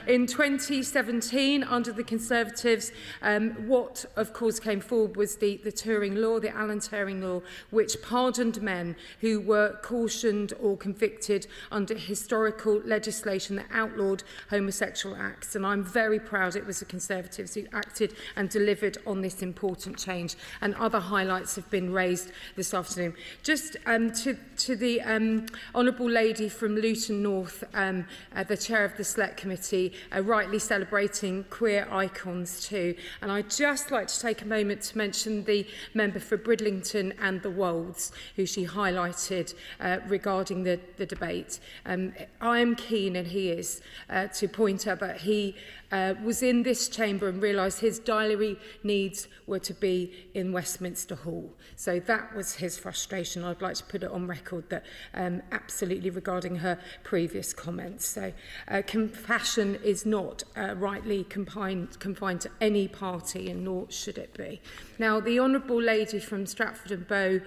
In 2017, under the Conservatives, what of course came forward was the Turing Law, the Alan Turing Law, which pardoned men who were cautioned or convicted under historical legislation that outlawed homosexual acts. And I'm very proud it was the Conservatives who acted and delivered on this important change. And other highlights have been raised this afternoon. Just to the Honourable Lady from Luton North, the Chair of the Select Committee, rightly celebrating queer icons too. And I'd just like to take a moment to mention the member for Bridlington and the Wolds, who she highlighted regarding regarding the debate. I am keen, and he is, to point out that he was in this chamber and realised his diary needs were to be in Westminster Hall. So that was his frustration. I'd like to put it on record that absolutely regarding her previous comments. So compassion is not rightly confined to any party, and nor should it be. Now, the Honourable Lady from Stratford and Bow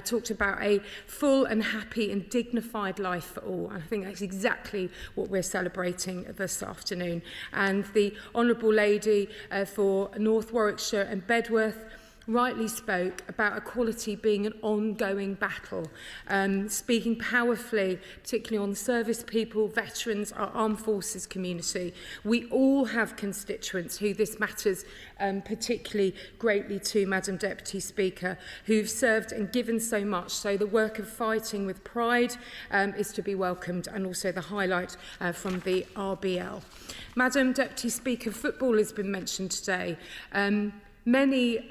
talked about a full and happy and dignified life for all. And I think that's exactly what we're celebrating this afternoon. And the Honourable Lady for North Warwickshire and Bedworth rightly spoke about equality being an ongoing battle, speaking powerfully, particularly on service people, veterans, our armed forces community. We all have constituents who this matters particularly greatly to, Madam Deputy Speaker, who've served and given so much. So the work of fighting with pride is to be welcomed, and also the highlight from the RBL. Madam Deputy Speaker, football has been mentioned today. Many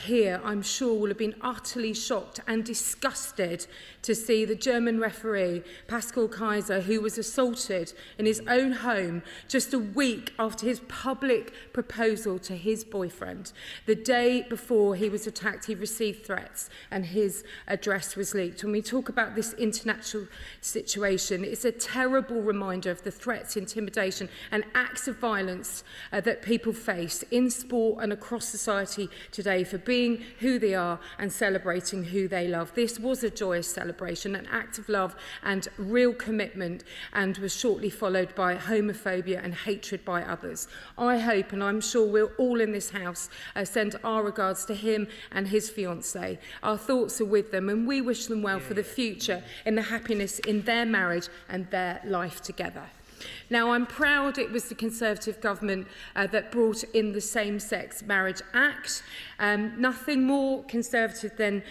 here, I'm sure, will have been utterly shocked and disgusted to see the German referee, Pascal Kaiser, who was assaulted in his own home just a week after his public proposal to his boyfriend. The day before he was attacked, he received threats and his address was leaked. When we talk about this international situation, it's a terrible reminder of the threats, intimidation and acts of violence that people face in sport and across society today for being who they are and celebrating who they love. This was a joyous celebration, an act of love and real commitment, and was shortly followed by homophobia and hatred by others. I hope, and I'm sure we'll all in this house send our regards to him and his fiancée. Our thoughts are with them, and we wish them well for the future in the happiness in their marriage and their life together. Now, I'm proud it was the Conservative government that brought in the Same-Sex Marriage Act. Nothing more Conservative than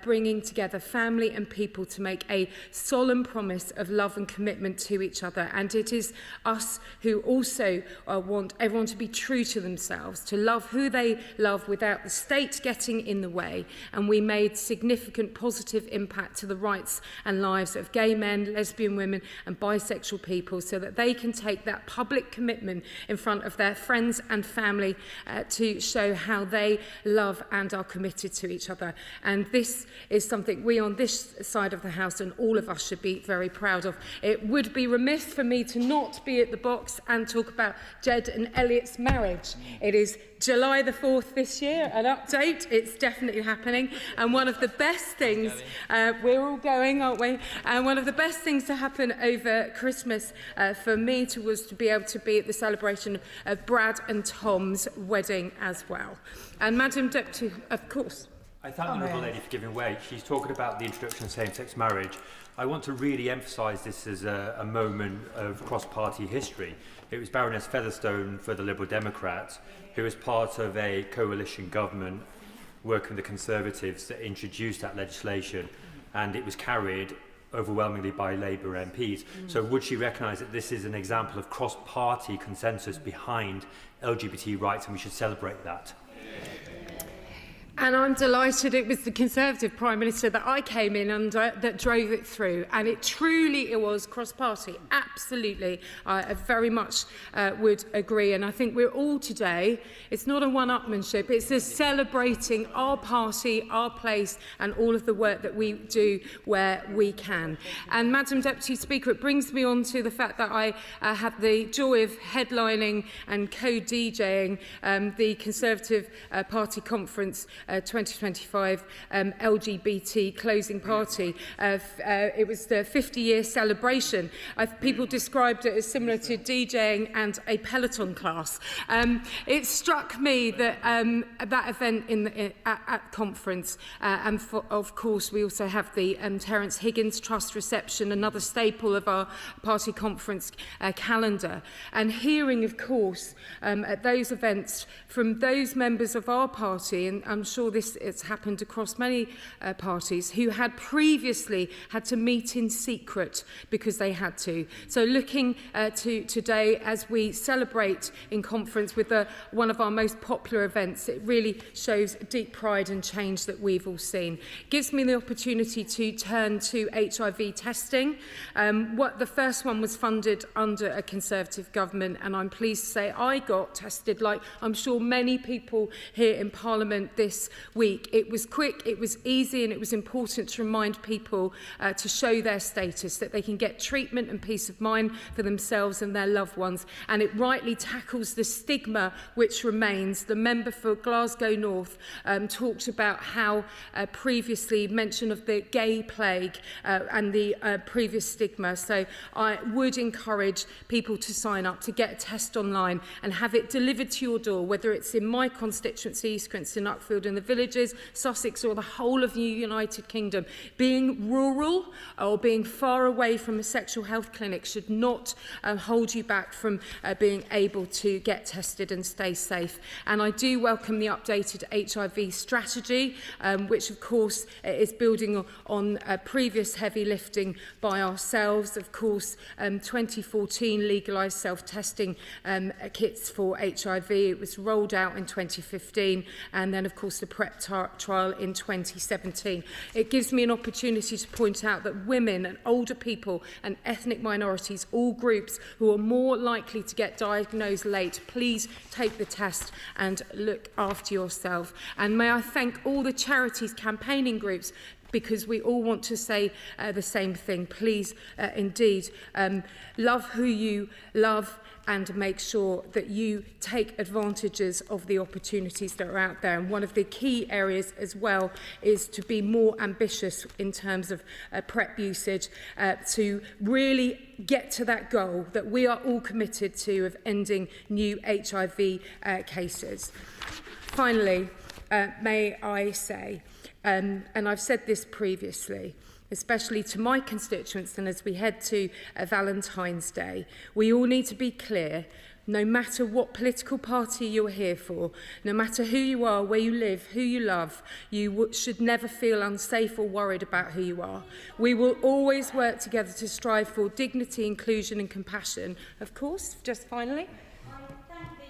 bringing together family and people to make a solemn promise of love and commitment to each other. And it is us who also want everyone to be true to themselves, to love who they love without the state getting in the way. And we made significant positive impact to the rights and lives of gay men, lesbian women and bisexual people, so that they can take that public commitment in front of their friends and family to show how they love and are committed to each other. And this is something we on this side of the House and all of us should be very proud of. It would be remiss for me to not be at the box and talk about Jed and Elliot's marriage. It is July the 4th this year, an update. It's definitely happening. And one of the best things, we're all going, aren't we? And one of the best things to happen over Christmas for me was to be able to be at the celebration of Brad and Tom's wedding as well. And Madam Deputy, of course. I thank the Honourable Lady for giving way. She's talking about the introduction of same-sex marriage. I want to really emphasise this as a moment of cross-party history. It was Baroness Featherstone for the Liberal Democrats, who was part of a coalition government working with the Conservatives that introduced that legislation, and it was carried overwhelmingly by Labour MPs. So would she recognise that this is an example of cross-party consensus behind LGBT rights, and we should celebrate that? And I'm delighted it was the Conservative Prime Minister that I came in under that drove it through. And it was cross-party. Absolutely. I very much would agree. And I think we're all today, it's not a one-upmanship, it's a celebrating our party, our place, and all of the work that we do where we can. And Madam Deputy Speaker, it brings me on to the fact that I have the joy of headlining and co-DJing the Conservative Party Conference 2025 LGBT closing party. It was the 50-year celebration. People described it as similar to DJing and a Peloton class. It struck me that that event at conference, and of course we also have the Terence Higgins Trust reception, another staple of our party conference calendar, and hearing, of course, at those events from those members of our party, and I'm sure sure this it's happened across many parties, who had previously had to meet in secret because they had to. So looking to today as we celebrate in conference with one of our most popular events, it really shows deep pride and change that we've all seen. It gives me the opportunity to turn to HIV testing. The first one was funded under a Conservative government, and I'm pleased to say I got tested, like I'm sure many people here in Parliament this week. It was quick, it was easy, and it was important to remind people to show their status, that they can get treatment and peace of mind for themselves and their loved ones. And it rightly tackles the stigma which remains. The member for Glasgow North talked about how previously mention of the gay plague and the previous stigma. So I would encourage people to sign up, to get a test online and have it delivered to your door, whether it's in my constituency, East Grinstead, Uckfield and the villages, Sussex or the whole of the United Kingdom. Being rural or being far away from a sexual health clinic should not hold you back from being able to get tested and stay safe. And I do welcome the updated HIV strategy, which of course is building on previous heavy lifting by ourselves. Of course, 2014 legalised self-testing kits for HIV. It was rolled out in 2015, and then of course the PrEP trial in 2017. It gives me an opportunity to point out that women and older people and ethnic minorities, all groups who are more likely to get diagnosed late, please take the test and look after yourself. And may I thank all the charities, campaigning groups, because we all want to say the same thing. Please, indeed, love who you love and make sure that you take advantages of the opportunities that are out there. And one of the key areas as well is to be more ambitious in terms of PrEP usage, to really get to that goal that we are all committed to of ending new HIV cases. Finally, may I say, and I've said this previously, especially to my constituents and as we head to Valentine's Day, we all need to be clear, no matter what political party you're here for, no matter who you are, where you live, who you love, you should never feel unsafe or worried about who you are. We will always work together to strive for dignity, inclusion and compassion. Of course, just finally,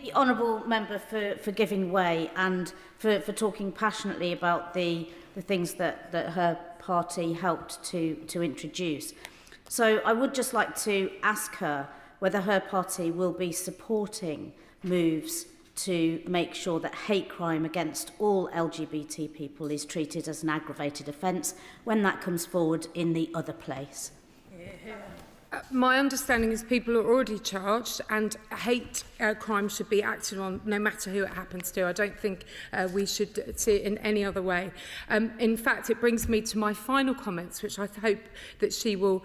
the honourable member for giving way and for talking passionately about the things that her party helped to introduce. So I would just like to ask her whether her party will be supporting moves to make sure that hate crime against all LGBT people is treated as an aggravated offence when that comes forward in the other place. My understanding is people are already charged and hate crime should be acted on no matter who it happens to. I don't think we should see it in any other way. In fact, it brings me to my final comments, which I hope that she will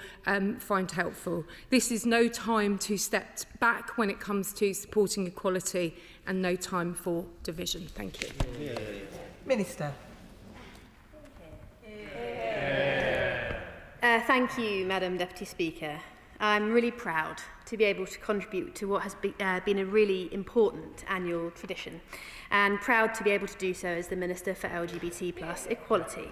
find helpful. This is no time to step back when it comes to supporting equality and no time for division. Thank you. Minister. Thank you, Madam Deputy Speaker. I'm really proud to be able to contribute to what has been a really important annual tradition, and proud to be able to do so as the Minister for LGBT+ Equality.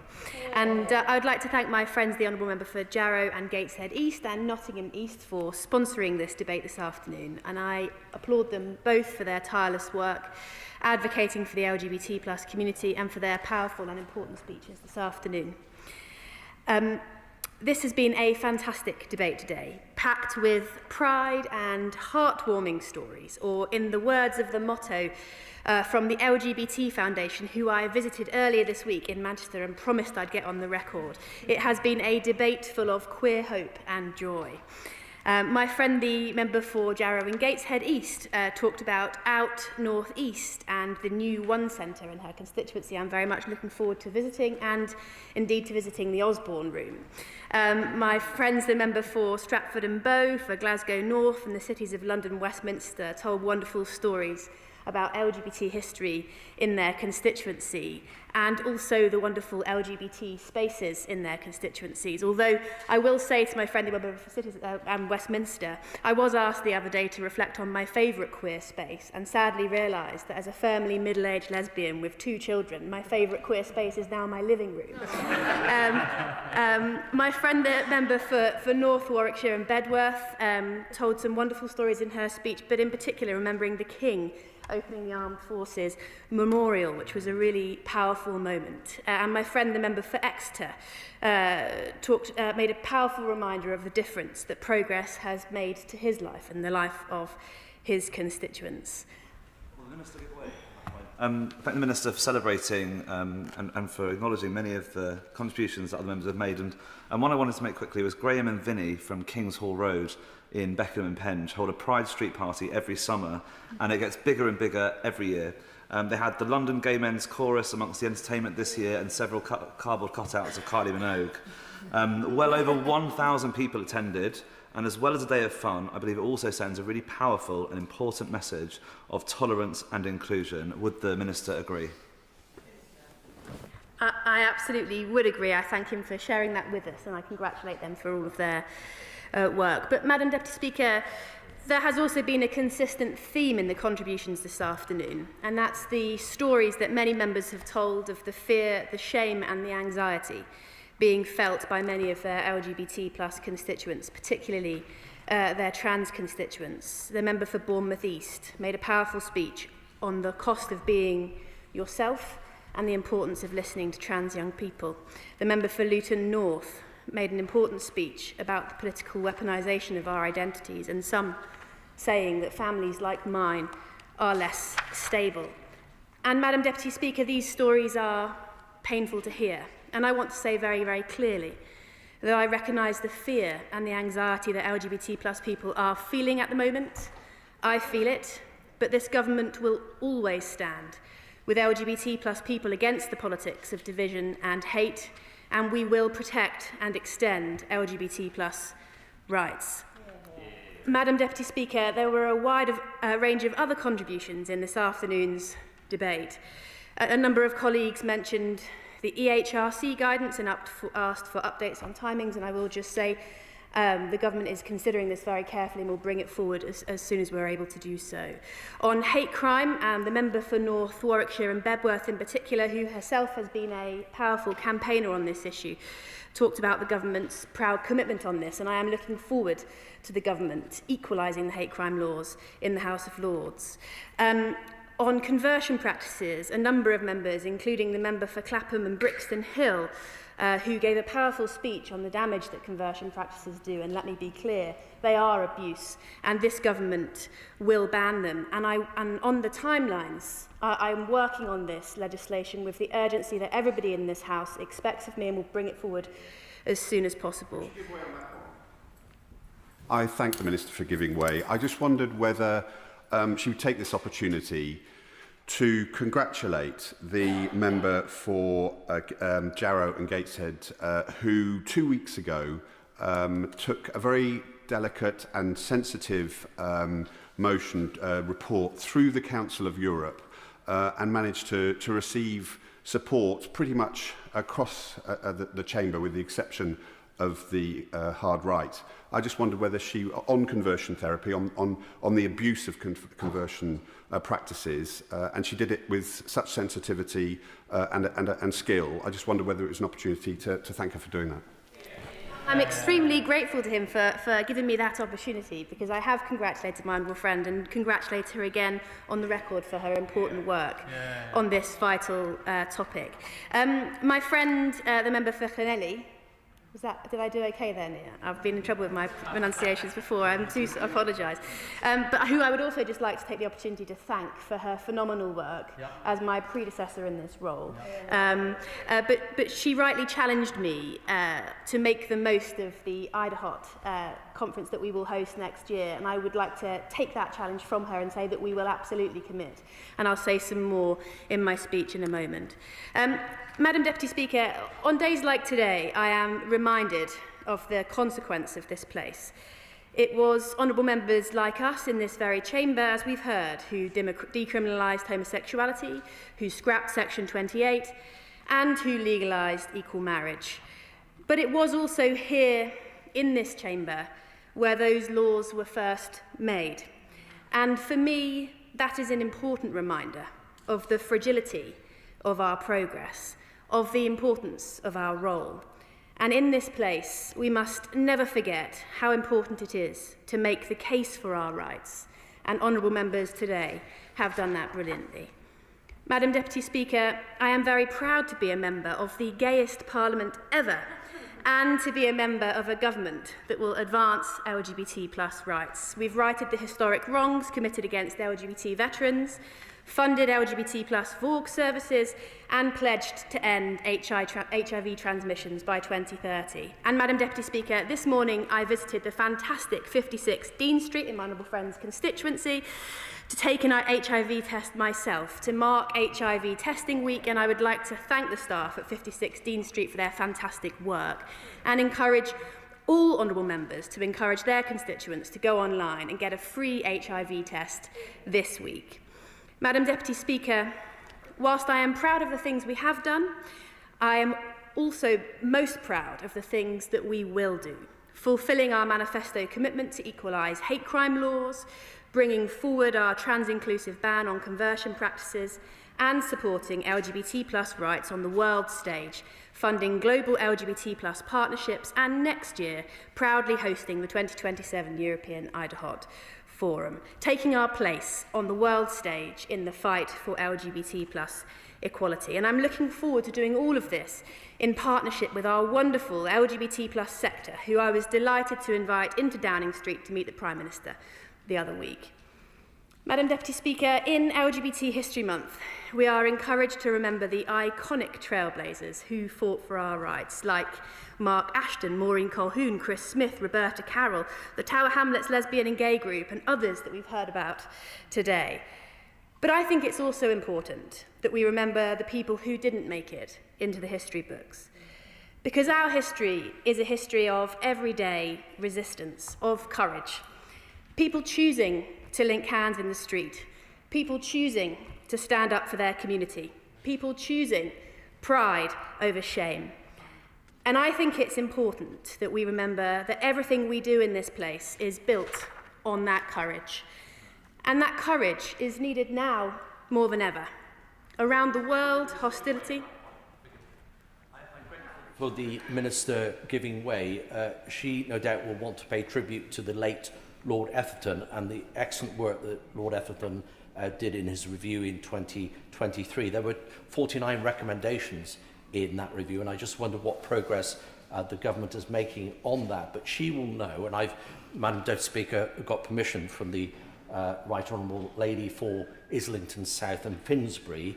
And I would like to thank my friends, the Honourable Member for Jarrow and Gateshead East and Nottingham East, for sponsoring this debate this afternoon, and I applaud them both for their tireless work advocating for the LGBT+ community and for their powerful and important speeches this afternoon. This has been a fantastic debate today, packed with pride and heartwarming stories, or in the words of the motto from the LGBT Foundation, who I visited earlier this week in Manchester and promised I'd get on the record, it has been a debate full of queer hope and joy. My friend, the member for Jarrow and Gateshead East, talked about Out North East and the new One Centre in her constituency. I'm very much looking forward to visiting and indeed to visiting the Osborne Room. My friends, the member for Stratford and Bow, for Glasgow North and the cities of London and Westminster, told wonderful stories about LGBT history in their constituency, and also the wonderful LGBT spaces in their constituencies. Although I will say to my friendly member for Cities and Westminster, I was asked the other day to reflect on my favourite queer space, and sadly realised that as a firmly middle-aged lesbian with 2 children, my favourite queer space is now my living room. My friend, the member for North Warwickshire and Bedworth, told some wonderful stories in her speech, but in particular remembering the King opening the Armed Forces Memorial, which was a really powerful moment. And my friend, the member for Exeter, made a powerful reminder of the difference that progress has made to his life and the life of his constituents. Thank the Minister for celebrating and for acknowledging many of the contributions that other members have made. And one I wanted to make quickly was Graham and Vinnie from Kings Hall Road in Beckham and Penge hold a Pride Street party every summer, and it gets bigger and bigger every year. They had the London Gay Men's Chorus amongst the entertainment this year and several cardboard cutouts of Kylie Minogue. Well over 1,000 people attended, and as well as a day of fun, I believe it also sends a really powerful and important message of tolerance and inclusion. Would the Minister agree? I absolutely would agree. I thank him for sharing that with us, and I congratulate them for all of their work. But, Madam Deputy Speaker, there has also been a consistent theme in the contributions this afternoon, and that's the stories that many members have told of the fear, the shame and the anxiety being felt by many of their LGBT plus constituents, particularly their trans constituents. The member for Bournemouth East made a powerful speech on the cost of being yourself and the importance of listening to trans young people. The member for Luton North made an important speech about the political weaponisation of our identities, and some saying that families like mine are less stable. And, Madam Deputy Speaker, these stories are painful to hear, and I want to say very, very clearly that I recognise the fear and the anxiety that LGBT plus people are feeling at the moment. I feel it, but this government will always stand with LGBT plus people against the politics of division and hate, and we will protect and extend LGBT plus rights. Madam Deputy Speaker, there were a wide range of other contributions in this afternoon's debate. A number of colleagues mentioned the EHRC guidance and asked for updates on timings, and I will just say the government is considering this very carefully and will bring it forward as soon as we're able to do so. On hate crime, the member for North Warwickshire and Bedworth in particular, who herself has been a powerful campaigner on this issue, talked about the government's proud commitment on this, and I am looking forward to the government equalising the hate crime laws in the House of Lords. On conversion practices, a number of members, including the member for Clapham and Brixton Hill, who gave a powerful speech on the damage that conversion practices do, and let me be clear, they are abuse, and this government will ban them. And on the timelines, I'm working on this legislation with the urgency that everybody in this House expects of me, and will bring it forward as soon as possible. I thank the Minister for giving way. I just wondered whether she would take this opportunity to congratulate the member for Jarrow and Gateshead, who 2 weeks ago took a very delicate and sensitive motion report through the Council of Europe and managed to receive support pretty much across the chamber, with the exception of the hard right. I just wondered whether she, on conversion therapy, on the abuse of conversion practices, and she did it with such sensitivity and skill. I just wondered whether it was an opportunity to thank her for doing that. I'm extremely grateful to him for giving me that opportunity, because I have congratulated my honourable friend and congratulate her again on the record for her important work on this vital topic. My friend, the member for Llanelli, did I do okay there, Nia? I've been in trouble with my pronunciations before. I do apologise. But who I would also just like to take the opportunity to thank for her phenomenal work as my predecessor in this role. But she rightly challenged me to make the most of the IDAHOT conference that we will host next year, and I would like to take that challenge from her and say that we will absolutely commit. And I'll say some more in my speech in a moment. Madam Deputy Speaker, on days like today, I am reminded of the consequence of this place. It was honourable members like us in this very chamber, as we've heard, who decriminalised homosexuality, who scrapped Section 28, and who legalised equal marriage. But it was also here in this chamber where those laws were first made. And for me, that is an important reminder of the fragility of our progress, of the importance of our role. And in this place, we must never forget how important it is to make the case for our rights. And honourable members today have done that brilliantly. Madam Deputy Speaker, I am very proud to be a member of the gayest parliament ever, and to be a member of a government that will advance LGBT+ rights. We've righted the historic wrongs committed against LGBT veterans, funded LGBT+ VORG services, and pledged to end HIV transmissions by 2030. And Madam Deputy Speaker, this morning I visited the fantastic 56 Dean Street in my honourable friend's constituency to take an HIV test myself, to mark HIV testing week, and I would like to thank the staff at 56 Dean Street for their fantastic work and encourage all honourable members to encourage their constituents to go online and get a free HIV test this week. Madam Deputy Speaker, whilst I am proud of the things we have done, I am also most proud of the things that we will do, fulfilling our manifesto commitment to equalise hate crime laws, bringing forward our trans-inclusive ban on conversion practices, and supporting LGBT+ rights on the world stage, funding global LGBT+ partnerships, and next year proudly hosting the 2027 European IDHOT Forum, taking our place on the world stage in the fight for LGBT+ equality. And I'm looking forward to doing all of this in partnership with our wonderful LGBT+ sector, who I was delighted to invite into Downing Street to meet the Prime Minister the other week. Madam Deputy Speaker, in LGBT History Month, we are encouraged to remember the iconic trailblazers who fought for our rights, like Mark Ashton, Maureen Colquhoun, Chris Smith, Roberta Carroll, the Tower Hamlets lesbian and gay group, and others that we've heard about today. But I think it's also important that we remember the people who didn't make it into the history books. Because our history is a history of everyday resistance, of courage. People choosing to link hands in the street, people choosing to stand up for their community, people choosing pride over shame. And I think it's important that we remember that everything we do in this place is built on that courage. And that courage is needed now more than ever. Around the world, hostility. For the Minister giving way, she no doubt will want to pay tribute to the late Lord Etherton and the excellent work that Lord Etherton did in his review in 2023. There were 49 recommendations in that review, and I just wonder what progress the government is making on that. But she will know, and I've, Madam Deputy Speaker, got permission from the Right Honourable Lady for Islington South and Finsbury.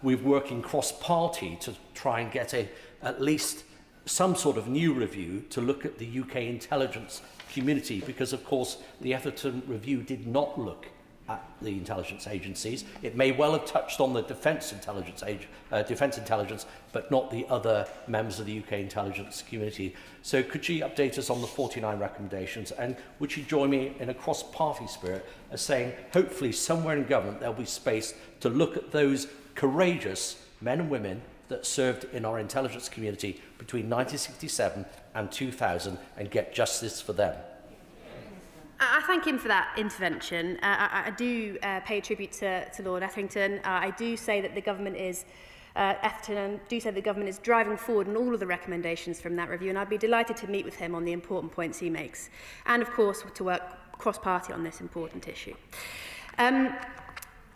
We're working cross-party to try and get at least some sort of new review to look at the UK intelligence community, because of course the Etherton review did not look at the intelligence agencies. It may well have touched on the defence intelligence, but not the other members of the UK intelligence community. So could she update us on the 49 recommendations, and would she join me in a cross-party spirit as saying hopefully somewhere in government there'll be space to look at those courageous men and women that served in our intelligence community between 1967 and 2000 and get justice for them? I thank him for that intervention. I do pay tribute to Lord Etherington. I do say that the government is driving forward on all of the recommendations from that review, and I'd be delighted to meet with him on the important points he makes, and of course to work cross-party on this important issue.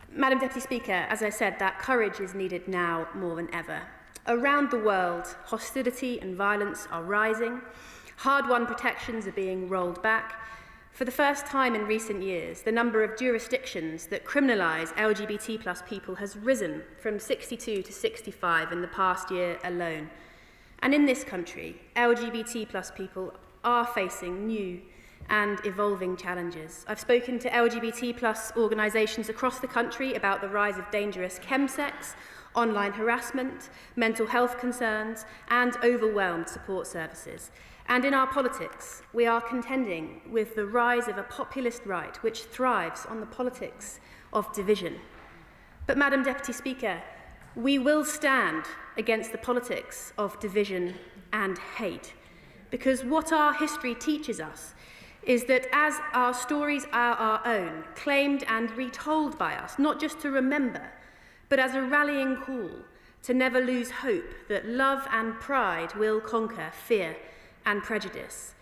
Madam Deputy Speaker, as I said, that courage is needed now more than ever. Around the world, hostility and violence are rising. Hard-won protections are being rolled back. For the first time in recent years, the number of jurisdictions that criminalise LGBT+ people has risen from 62 to 65 in the past year alone. And in this country, LGBT+ people are facing new and evolving challenges. I've spoken to LGBT+ organisations across the country about the rise of dangerous chemsex, online harassment, mental health concerns, and overwhelmed support services. And in our politics, we are contending with the rise of a populist right which thrives on the politics of division. But, Madam Deputy Speaker, we will stand against the politics of division and hate, because what our history teaches us is that as our stories are our own, claimed and retold by us, not just to remember, but as a rallying call to never lose hope that love and pride will conquer fear and prejudice.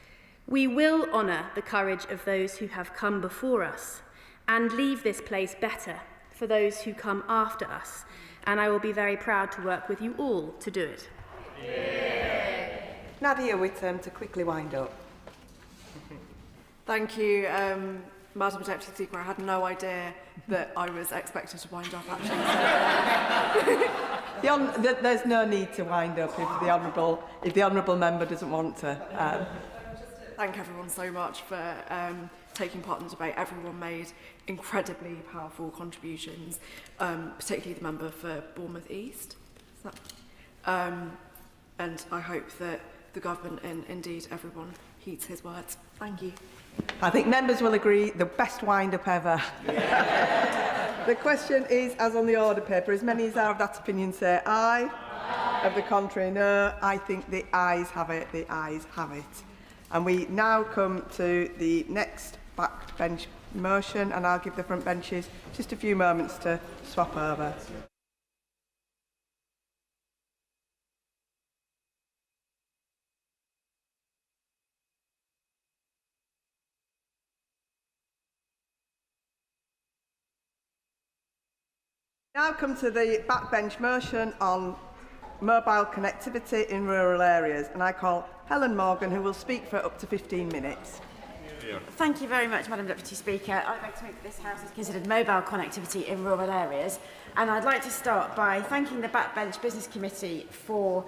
We will honour the courage of those who have come before us and leave this place better for those who come after us, and I will be very proud to work with you all to do it. Nadia Whittam to quickly wind up. Thank you, Madam Deputy Speaker. I had no idea that I was expected to wind up, actually. There's no need to wind up if the honourable member doesn't want to. Thank everyone so much for taking part in the debate. Everyone made incredibly powerful contributions, particularly the member for Bournemouth East. And I hope that the government and indeed everyone heeds his words. Thank you. I think members will agree, the best wind-up ever. The question is, as on the order paper, as many as are of that opinion say aye. Of the contrary, no. I think the ayes have it, the ayes have it. And we now come to the next backbench motion, and I'll give the front benches just a few moments to swap over. Now come to the backbench motion on mobile connectivity in rural areas, and I call Helen Morgan, who will speak for up to 15 minutes. Thank you very much, Madam Deputy Speaker. I'd like to make this House has considered mobile connectivity in rural areas, and I'd like to start by thanking the Backbench Business Committee for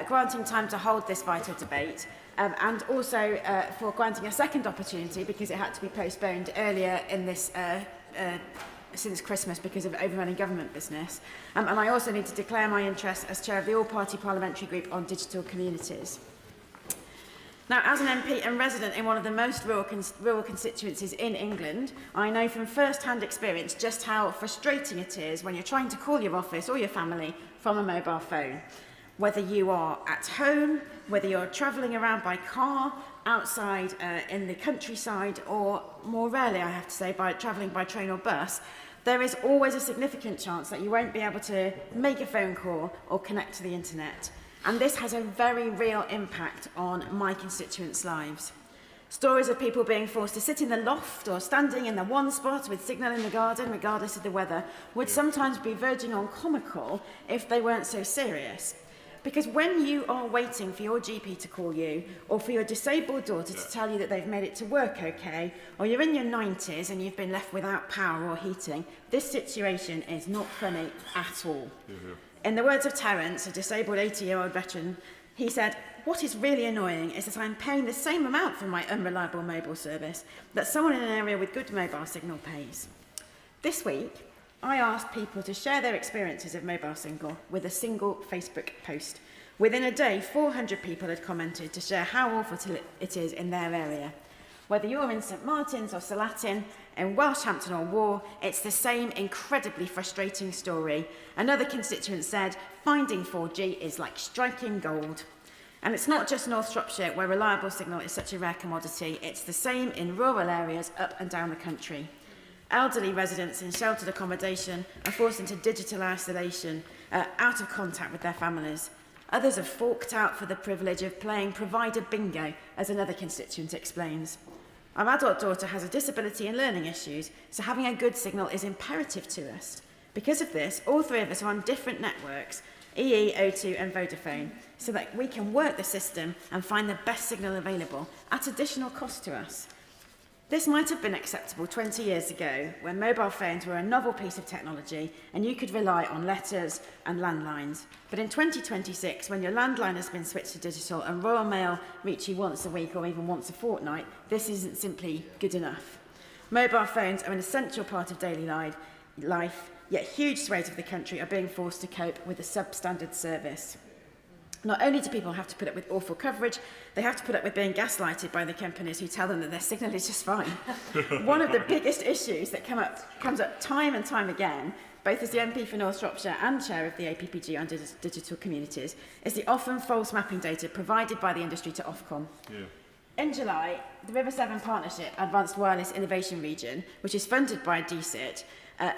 granting time to hold this vital debate, and also for granting a second opportunity because it had to be postponed earlier in this since Christmas because of overrunning government business. And I also need to declare my interest as chair of the all-party parliamentary group on digital communities. Now, as an MP and resident in one of the most rural constituencies in England, I know from first-hand experience just how frustrating it is when you're trying to call your office or your family from a mobile phone. Whether you are at home, whether you're travelling around by car, outside in the countryside, or more rarely, I have to say, by travelling by train or bus, there is always a significant chance that you won't be able to make a phone call or connect to the internet. And this has a very real impact on my constituents' lives. Stories of people being forced to sit in the loft or standing in the one spot with signal in the garden, regardless of the weather, would sometimes be verging on comical if they weren't so serious. Because when you are waiting for your GP to call you, or for your disabled daughter to tell you that they've made it to work okay, or you're in your 90s and you've been left without power or heating, this situation is not funny at all. In the words of Terence, a disabled 80-year-old veteran, he said, "What is really annoying is that I'm paying the same amount for my unreliable mobile service that someone in an area with good mobile signal pays." This week, I asked people to share their experiences of mobile signal with a single Facebook post. Within a day, 400 people had commented to share how awful it is in their area. Whether you're in St Martin's or Salatin, in Welshhampton or War, it's the same incredibly frustrating story. Another constituent said, "Finding 4G is like striking gold." And it's not just North Shropshire where reliable signal is such a rare commodity, it's the same in rural areas up and down the country. Elderly residents in sheltered accommodation are forced into digital isolation, out of contact with their families. Others have forked out for the privilege of playing provider bingo, as another constituent explains. Our adult daughter has a disability and learning issues, so having a good signal is imperative to us. Because of this, all three of us are on different networks, EE, O2 and Vodafone, so that we can work the system and find the best signal available at additional cost to us. This might have been acceptable 20 years ago when mobile phones were a novel piece of technology and you could rely on letters and landlines. But in 2026, when your landline has been switched to digital and Royal Mail reach you once a week or even once a fortnight, this isn't simply good enough. Mobile phones are an essential part of daily life, yet huge swathes of the country are being forced to cope with a substandard service. Not only do people have to put up with awful coverage, they have to put up with being gaslighted by the companies who tell them that their signal is just fine. One of the biggest issues that comes up time and time again, both as the MP for North Shropshire and chair of the APPG on digital communities, is the often false mapping data provided by the industry to Ofcom. Yeah. In July, the River Severn Partnership Advanced Wireless Innovation Region, which is funded by DCIT,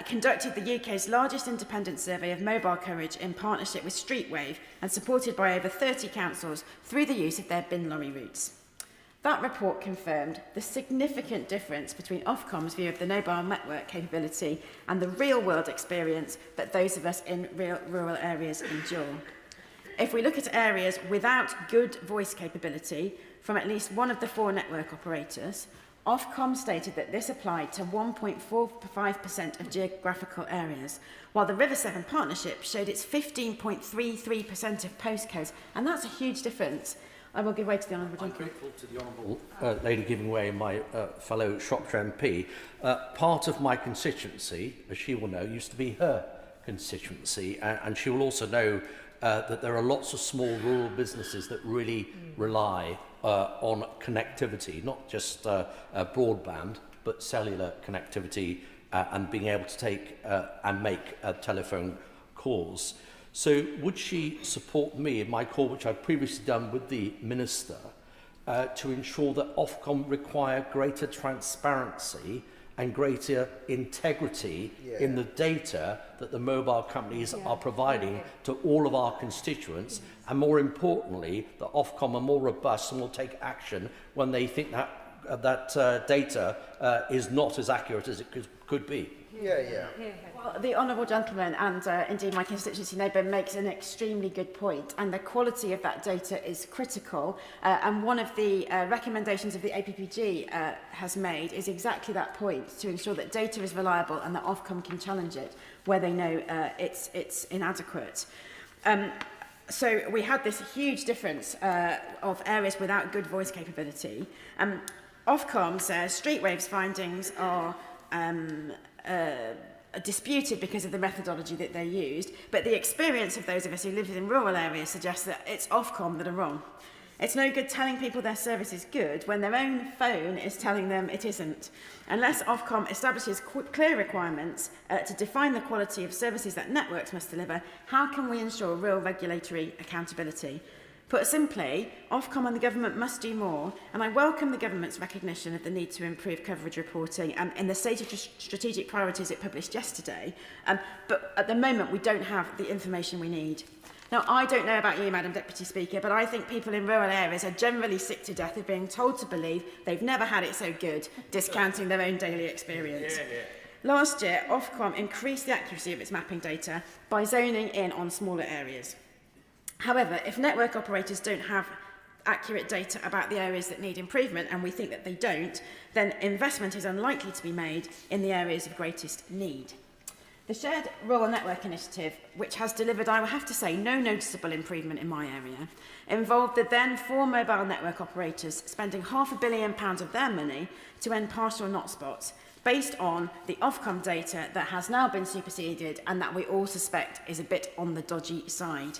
conducted the UK's largest independent survey of mobile coverage in partnership with Streetwave and supported by over 30 councils through the use of their bin lorry routes. That report confirmed the significant difference between Ofcom's view of the mobile network capability and the real-world experience that those of us in rural areas endure. If we look at areas without good voice capability from at least one of the 4 network operators, Ofcom stated that this applied to 1.45% of geographical areas, while the River Severn Partnership showed it's 15.33% of postcodes, and that's a huge difference. I will give way to the Honourable Gentleman. I'm grateful to the Honourable Lady giving way, my fellow Shropshire MP. Part of my constituency, as she will know, used to be her constituency, and she will also know that there are lots of small rural businesses that really rely on connectivity, not just broadband, but cellular connectivity and being able to take and make telephone calls. So would she support me in my call, which I've previously done with the Minister, to ensure that Ofcom require greater transparency and greater integrity in the data that the mobile companies are providing to all of our constituents, and more importantly, that Ofcom are more robust and will take action when they think that data is not as accurate as it could be. Well, the Honourable Gentleman and indeed my constituency neighbour makes an extremely good point, and the quality of that data is critical, and one of the recommendations of the APPG has made is exactly that point, to ensure that data is reliable and that Ofcom can challenge it where they know it's inadequate. So we had this huge difference of areas without good voice capability. Ofcom says Streetwave's findings are disputed because of the methodology that they used, but the experience of those of us who live in rural areas suggests that it's Ofcom that are wrong. It's no good telling people their service is good when their own phone is telling them it isn't. Unless Ofcom establishes clear requirements to define the quality of services that networks must deliver, how can we ensure real regulatory accountability? Put simply, Ofcom and the government must do more, and I welcome the government's recognition of the need to improve coverage reporting in the stated strategic priorities it published yesterday, but at the moment we don't have the information we need. Now, I don't know about you, Madam Deputy Speaker, but I think people in rural areas are generally sick to death of being told to believe they've never had it so good, discounting their own daily experience. Last year, Ofcom increased the accuracy of its mapping data by zoning in on smaller areas. However, if network operators don't have accurate data about the areas that need improvement, and we think that they don't, then investment is unlikely to be made in the areas of greatest need. The Shared Rural Network Initiative, which has delivered, I will have to say, no noticeable improvement in my area, involved the then 4 mobile network operators spending £500 million of their money to end partial not spots, based on the Ofcom data that has now been superseded and that we all suspect is a bit on the dodgy side.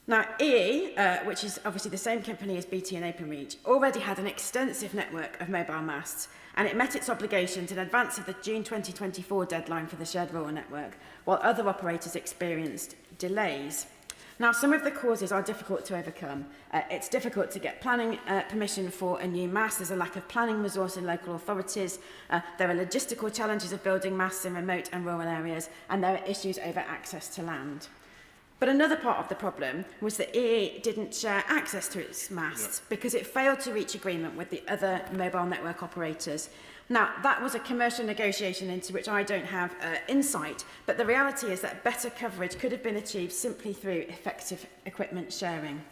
Now, EE, which is obviously the same company as BT and Openreach, already had an extensive network of mobile masts, and it met its obligations in advance of the June 2024 deadline for the Shared Rural Network, while other operators experienced delays. Now, some of the causes are difficult to overcome. It's difficult to get planning permission for a new mast. There's a lack of planning resource in local authorities. There are logistical challenges of building masts in remote and rural areas, and there are issues over access to land. But another part of the problem was that EE didn't share access to its masts because it failed to reach agreement with the other mobile network operators. Now, that was a commercial negotiation into which I don't have insight, but the reality is that better coverage could have been achieved simply through effective equipment sharing.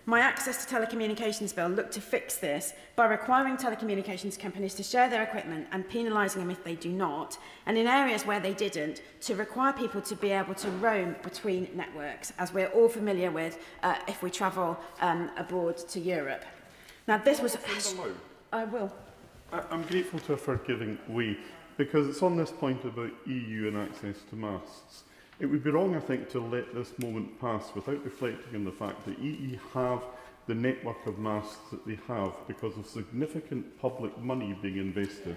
My Access to Telecommunications Bill looked to fix this by requiring telecommunications companies to share their equipment and penalising them if they do not, and in areas where they didn't, to require people to be able to roam between networks, as we're all familiar with if we travel abroad to Europe. Now, this was... I will. I'm grateful to her for giving way, because it's on this point about EU and access to masts. It would be wrong, I think, to let this moment pass without reflecting on the fact that EE have the network of masts that they have because of significant public money being invested,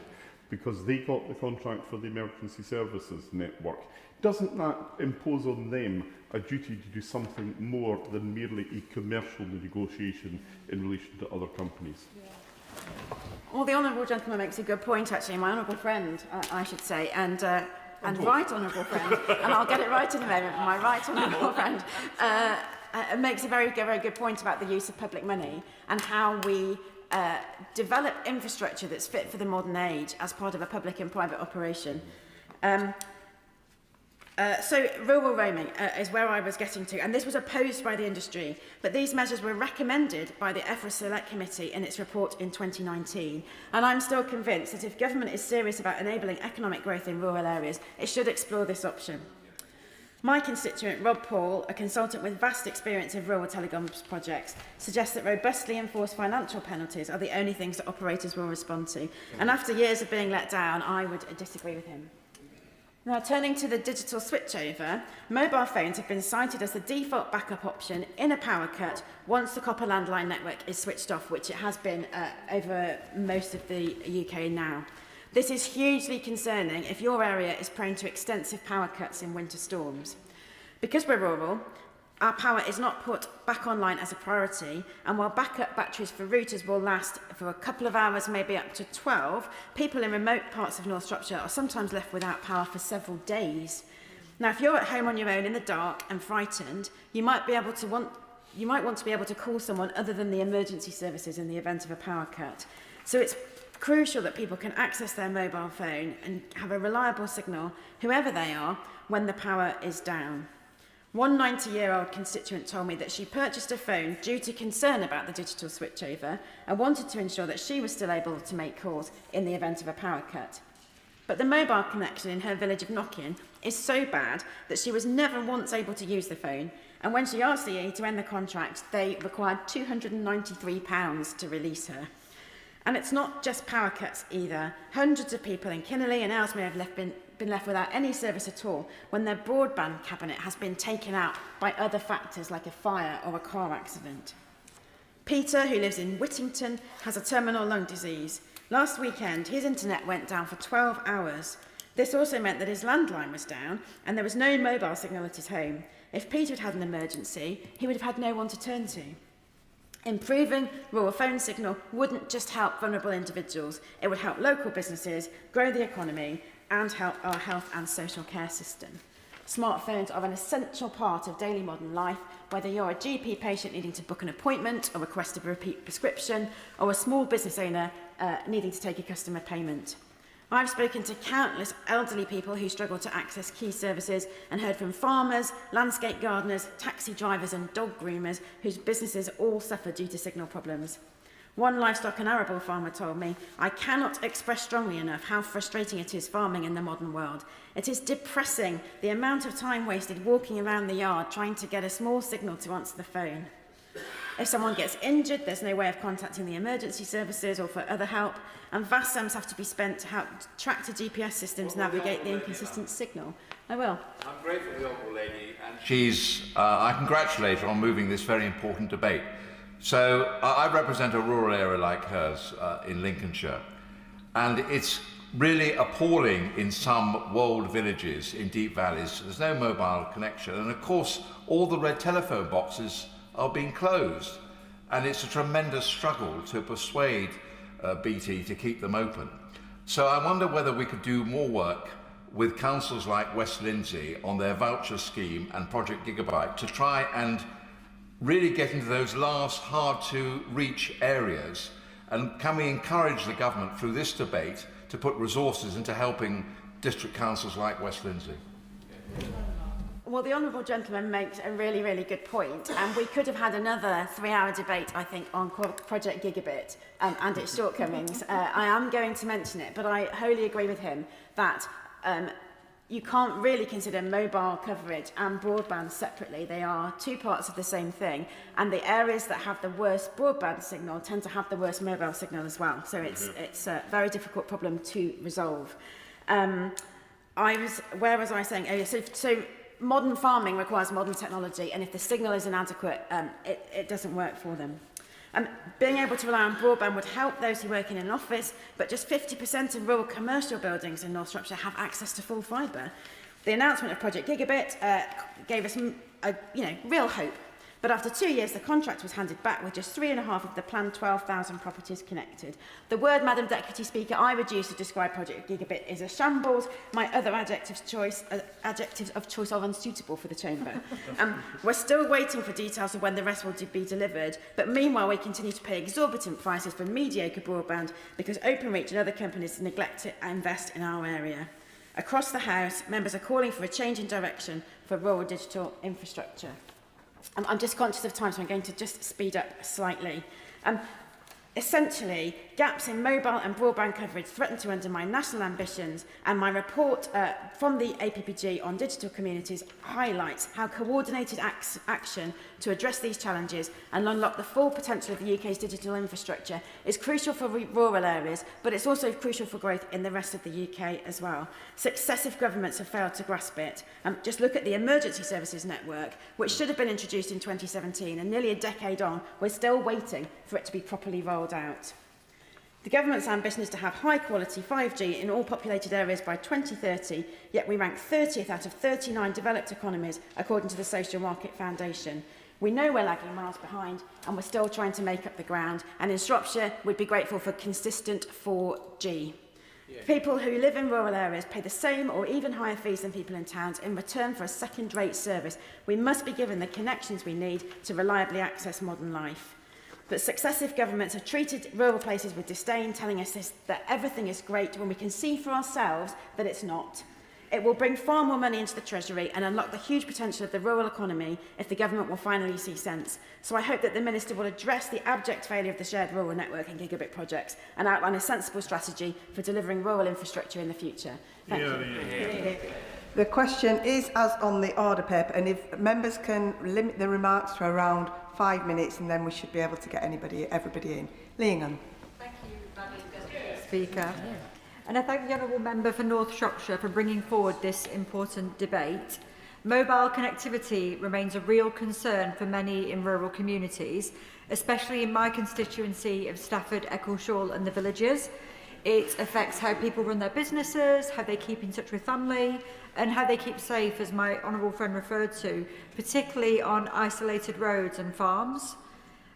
because they got the contract for the emergency services network. Doesn't that impose on them a duty to do something more than merely a commercial negotiation in relation to other companies? Well, the honourable gentleman makes a good point, actually, my honourable friend, I should say, and right honourable friend, and I'll get it right in a moment, my right honourable friend, makes a very good point about the use of public money and how we develop infrastructure that's fit for the modern age as part of a public and private operation. So rural roaming is where I was getting to, and this was opposed by the industry, but these measures were recommended by the EFRA Select Committee in its report in 2019, and I'm still convinced that if government is serious about enabling economic growth in rural areas, it should explore this option. My constituent, Rob Paul, a consultant with vast experience of rural telecoms projects, suggests that robustly enforced financial penalties are the only things that operators will respond to, and after years of being let down, I would disagree with him. Now, turning to the digital switchover, mobile phones have been cited as the default backup option in a power cut once the copper landline network is switched off, which it has been over most of the UK now. This is hugely concerning if your area is prone to extensive power cuts in winter storms. Because we're rural, our power is not put back online as a priority, and while backup batteries for routers will last for a couple of hours, maybe up to 12, people in remote parts of North Shropshire are sometimes left without power for several days. Now, if you're at home on your own in the dark and frightened, you might want to be able to call someone other than the emergency services in the event of a power cut. So it's crucial that people can access their mobile phone and have a reliable signal, whoever they are, when the power is down. One 90-year-old constituent told me that she purchased a phone due to concern about the digital switchover and wanted to ensure that she was still able to make calls in the event of a power cut. But the mobile connection in her village of Knockin is so bad that she was never once able to use the phone, and when she asked the EE to end the contract, they required £293 to release her. And it's not just power cuts either. Hundreds of people in Kinnerley and Ellesmere have been left without any service at all when their broadband cabinet has been taken out by other factors like a fire or a car accident. Peter, who lives in Whittington, has a terminal lung disease. Last weekend, his internet went down for 12 hours. This also meant that his landline was down and there was no mobile signal at his home. If Peter had had an emergency, he would have had no one to turn to. Improving rural phone signal wouldn't just help vulnerable individuals, it would help local businesses, grow the economy, and help our health and social care system. Smartphones are an essential part of daily modern life, whether you're a GP patient needing to book an appointment or request a repeat prescription, or a small business owner needing to take a customer payment. I've spoken to countless elderly people who struggle to access key services and heard from farmers, landscape gardeners, taxi drivers and dog groomers whose businesses all suffer due to signal problems. One livestock and arable farmer told me, "I cannot express strongly enough how frustrating it is farming in the modern world. It is depressing the amount of time wasted walking around the yard trying to get a small signal to answer the phone. If someone gets injured, there's no way of contacting the emergency services or for other help, and vast sums have to be spent to help tractor GPS systems navigate the inconsistent signal." I will. I'm grateful to the Honourable Lady, and I congratulate her on moving this very important debate. So I represent a rural area like hers in Lincolnshire, and it's really appalling in some wold villages in deep valleys. There's no mobile connection, and of course all the red telephone boxes are being closed, and it's a tremendous struggle to persuade BT to keep them open. So I wonder whether we could do more work with councils like West Lindsey on their voucher scheme and Project Gigabyte to try and really get into those last hard to reach areas, and can we encourage the government through this debate to put resources into helping district councils like West Lindsey? Well, the honourable gentleman makes a really, really good point, and we could have had another 3-hour debate, I think, on Project Gigabit and its shortcomings. I am going to mention it, but I wholly agree with him that you can't really consider mobile coverage and broadband separately. They are two parts of the same thing, and the areas that have the worst broadband signal tend to have the worst mobile signal as well. So it's a very difficult problem to resolve. Where was I saying? Oh, yeah, so modern farming requires modern technology, and if the signal is inadequate, it doesn't work for them. Being able to rely on broadband would help those who work in an office, but just 50% of rural commercial buildings in North Shropshire have access to full fibre. The announcement of Project Gigabit gave us real hope. But after 2 years, the contract was handed back with just 3.5 of the planned 12,000 properties connected. The word, Madam Deputy Speaker, I would use to describe Project Gigabit is a shambles. My other adjectives of choice are unsuitable for the chamber. We're still waiting for details of when the rest will be delivered, but meanwhile we continue to pay exorbitant prices for mediocre broadband because Openreach and other companies neglect to invest in our area. Across the House, members are calling for a change in direction for rural digital infrastructure. I'm just conscious of time, so I'm going to just speed up slightly. Essentially, gaps in mobile and broadband coverage threaten to undermine national ambitions, and my report from the APPG on digital communities highlights how coordinated action to address these challenges and unlock the full potential of the UK's digital infrastructure is crucial for rural areas, but it's also crucial for growth in the rest of the UK as well. Successive governments have failed to grasp it. Just look at the emergency services network, which should have been introduced in 2017, and nearly a decade on, we're still waiting for it to be properly rolled out. The government's ambition is to have high-quality 5G in all populated areas by 2030, yet we rank 30th out of 39 developed economies, according to the Social Market Foundation. We know we're lagging miles behind, and we're still trying to make up the ground, and in Shropshire, we'd be grateful for consistent 4G. People who live in rural areas pay the same or even higher fees than people in towns in return for a second-rate service. We must be given the connections we need to reliably access modern life. But successive governments have treated rural places with disdain, telling us that everything is great when we can see for ourselves that it's not. It will bring far more money into the Treasury and unlock the huge potential of the rural economy if the government will finally see sense. So I hope that the Minister will address the abject failure of the shared rural network and gigabit projects and outline a sensible strategy for delivering rural infrastructure in the future. Thank you. The question is as on the order paper, and if members can limit the remarks to around 5 minutes, and then we should be able to get everybody in. Leanne. Thank you, Madam Speaker. And I thank the Honourable Member for North Shropshire for bringing forward this important debate. Mobile connectivity remains a real concern for many in rural communities, especially in my constituency of Stafford, Eccleshall and the villages. It affects how people run their businesses, how they keep in touch with family, and how they keep safe, as my honourable friend referred to, particularly on isolated roads and farms.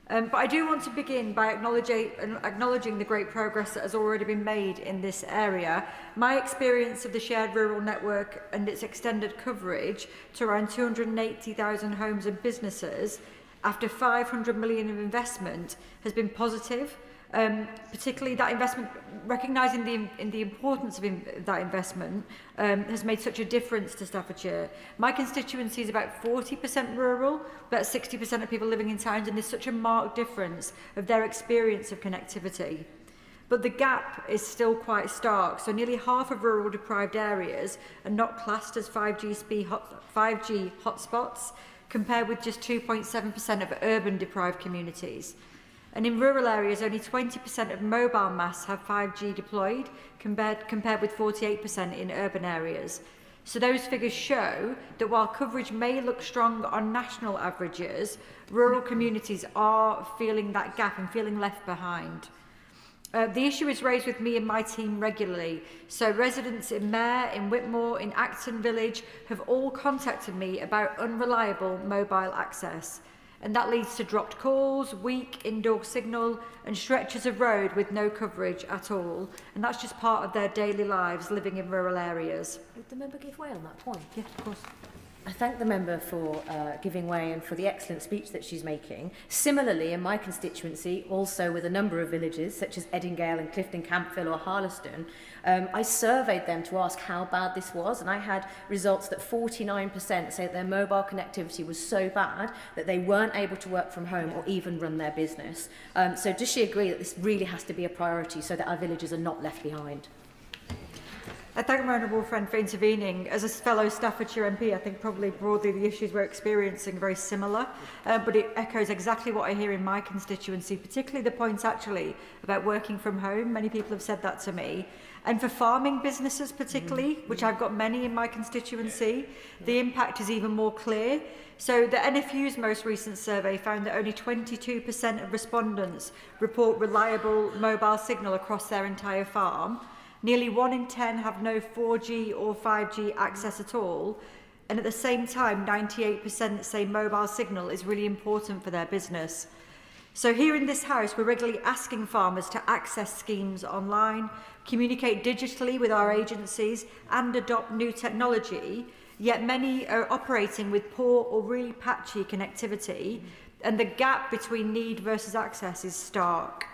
But I do want to begin by acknowledging the great progress that has already been made in this area. My experience of the shared rural network and its extended coverage to around 280,000 homes and businesses after 500 million of investment has been positive. Particularly that investment, recognising the importance of that investment, has made such a difference to Staffordshire. My constituency is about 40% rural, about 60% of people living in towns, and there's such a marked difference of their experience of connectivity. But the gap is still quite stark, so nearly half of rural deprived areas are not classed as 5G hotspots, compared with just 2.7% of urban deprived communities. And in rural areas, only 20% of mobile masts have 5G deployed, compared with 48% in urban areas. So those figures show that while coverage may look strong on national averages, rural communities are feeling that gap and feeling left behind. The issue is raised with me and my team regularly. So residents in Mare, in Whitmore, in Acton Village have all contacted me about unreliable mobile access. And that leads to dropped calls, weak indoor signal and stretches of road with no coverage at all. And that's just part of their daily lives living in rural areas. Would the member give way on that point? Yes, of course. I thank the member for giving way and for the excellent speech that she's making. Similarly, in my constituency, also with a number of villages, such as Eddingale and Clifton Campville or Harleston, I surveyed them to ask how bad this was, and I had results that 49% say that their mobile connectivity was so bad that they weren't able to work from home or even run their business. So does she agree that this really has to be a priority so that our villages are not left behind? I thank my honourable friend for intervening. As a fellow Staffordshire MP, I think probably broadly the issues we're experiencing are very similar, but it echoes exactly what I hear in my constituency, particularly the points actually about working from home. Many people have said that to me. And for farming businesses particularly, which I've got many in my constituency, the impact is even more clear. So the NFU's most recent survey found that only 22% of respondents report reliable mobile signal across their entire farm. Nearly 1 in 10 have no 4G or 5G access at all. And at the same time, 98% say mobile signal is really important for their business. So here in this House, we're regularly asking farmers to access schemes online, communicate digitally with our agencies and adopt new technology, yet many are operating with poor or really patchy connectivity, and the gap between need versus access is stark.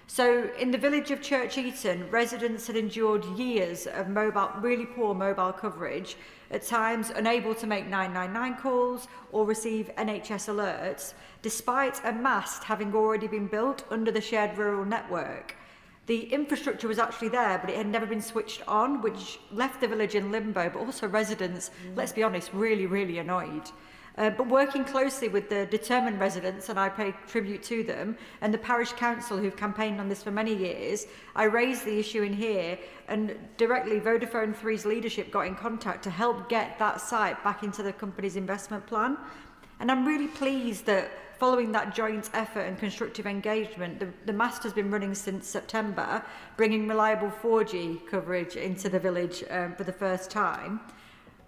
So in the village of Church Eaton, residents had endured years of really poor mobile coverage, at times unable to make 999 calls or receive NHS alerts, despite a mast having already been built under the shared rural network. The infrastructure was actually there, but it had never been switched on, which left the village in limbo, but also residents, let's be honest, really, really annoyed. But working closely with the determined residents, and I pay tribute to them, and the parish council who've campaigned on this for many years, I raised the issue in here, and directly Vodafone 3's leadership got in contact to help get that site back into the company's investment plan. And I'm really pleased that following that joint effort and constructive engagement, the mast has been running since September, bringing reliable 4G coverage into the village for the first time.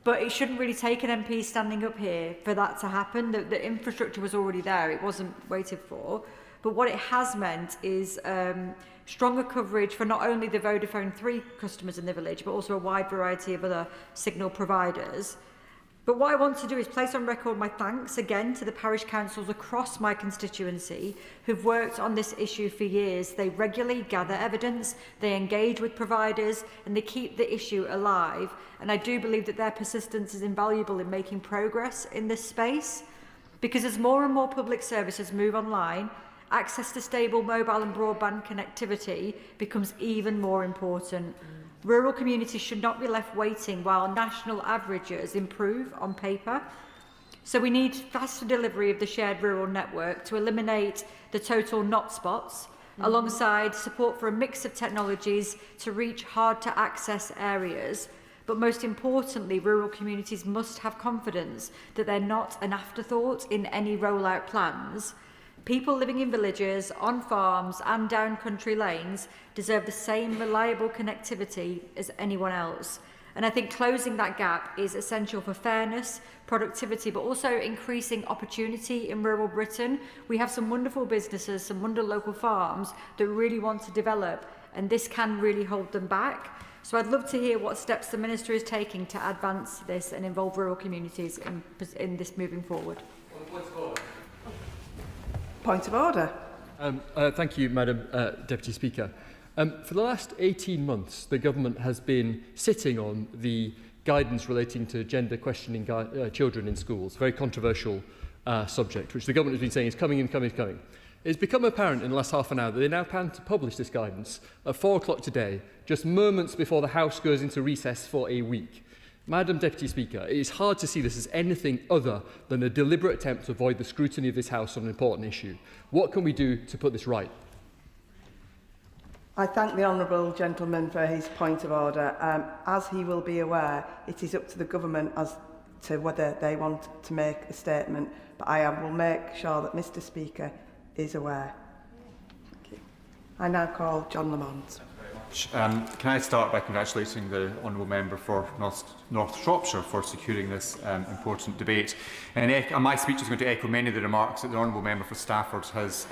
But it shouldn't really take an MP standing up here for that to happen. The infrastructure was already there, it wasn't waited for. But what it has meant is stronger coverage for not only the Vodafone 3 customers in the village, but also a wide variety of other signal providers. But what I want to do is place on record my thanks again to the parish councils across my constituency who've worked on this issue for years. They regularly gather evidence, they engage with providers, and they keep the issue alive. And I do believe that their persistence is invaluable in making progress in this space. Because as more and more public services move online, access to stable mobile and broadband connectivity becomes even more important. Rural communities should not be left waiting while national averages improve on paper. So we need faster delivery of the shared rural network to eliminate the total not spots, alongside support for a mix of technologies to reach hard to access areas. But most importantly, rural communities must have confidence that they're not an afterthought in any rollout plans. People living in villages, on farms and down country lanes deserve the same reliable connectivity as anyone else. And I think closing that gap is essential for fairness, productivity, but also increasing opportunity in rural Britain. We have some wonderful businesses, some wonderful local farms that really want to develop, and this can really hold them back. So I'd love to hear what steps the Minister is taking to advance this and involve rural communities in this moving forward. Point of order. Thank you, Madam Deputy Speaker. For the last 18 months, the government has been sitting on the guidance relating to gender questioning children in schools, a very controversial subject, which the government has been saying is coming and coming and coming. It's become apparent in the last half an hour that they now plan to publish this guidance at 4 o'clock today, just moments before the House goes into recess for a week. Madam Deputy Speaker, it is hard to see this as anything other than a deliberate attempt to avoid the scrutiny of this House on an important issue. What can we do to put this right? I thank the honourable gentleman for his point of order. As he will be aware, it is up to the government as to whether they want to make a statement, but I will make sure that Mr Speaker is aware. Thank you. I now call John Lamont. Can I start by congratulating the Honourable Member for North Shropshire for securing this important debate. And my speech is going to echo many of the remarks that the Honourable Member for Stafford has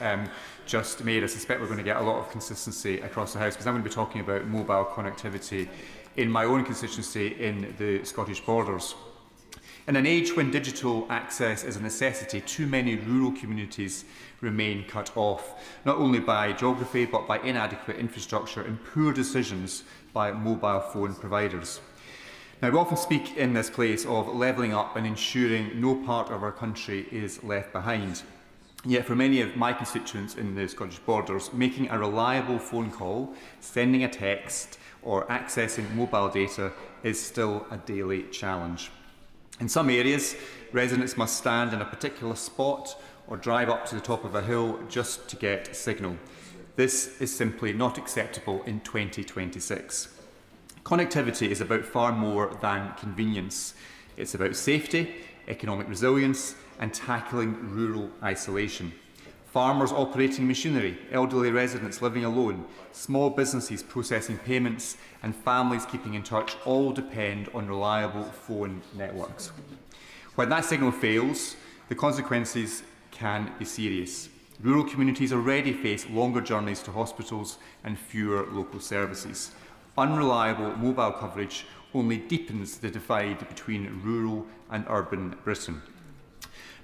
just made. I suspect we're going to get a lot of consistency across the House, because I'm going to be talking about mobile connectivity in my own constituency in the Scottish Borders. In an age when digital access is a necessity, too many rural communities remain cut off, not only by geography but by inadequate infrastructure and poor decisions by mobile phone providers. Now, we often speak in this place of levelling up and ensuring no part of our country is left behind. Yet for many of my constituents in the Scottish Borders, making a reliable phone call, sending a text or accessing mobile data is still a daily challenge. In some areas, residents must stand in a particular spot or drive up to the top of a hill just to get signal. This is simply not acceptable in 2026. Connectivity is about far more than convenience. It's about safety, economic resilience, and tackling rural isolation. Farmers operating machinery, elderly residents living alone, small businesses processing payments, and families keeping in touch all depend on reliable phone networks. When that signal fails, the consequences can be serious. Rural communities already face longer journeys to hospitals and fewer local services. Unreliable mobile coverage only deepens the divide between rural and urban Britain.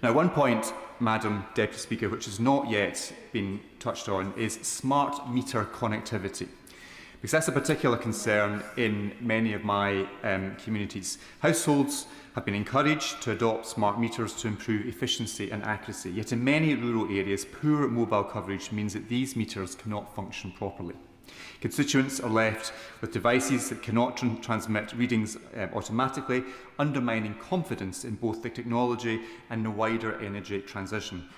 Now, one point, Madam Deputy Speaker, which has not yet been touched on is smart meter connectivity, because that's a particular concern in many of my communities. Households have been encouraged to adopt smart meters to improve efficiency and accuracy, yet in many rural areas, poor mobile coverage means that these meters cannot function properly. Constituents are left with devices that cannot transmit readings automatically, undermining confidence in both the technology and the wider energy transition.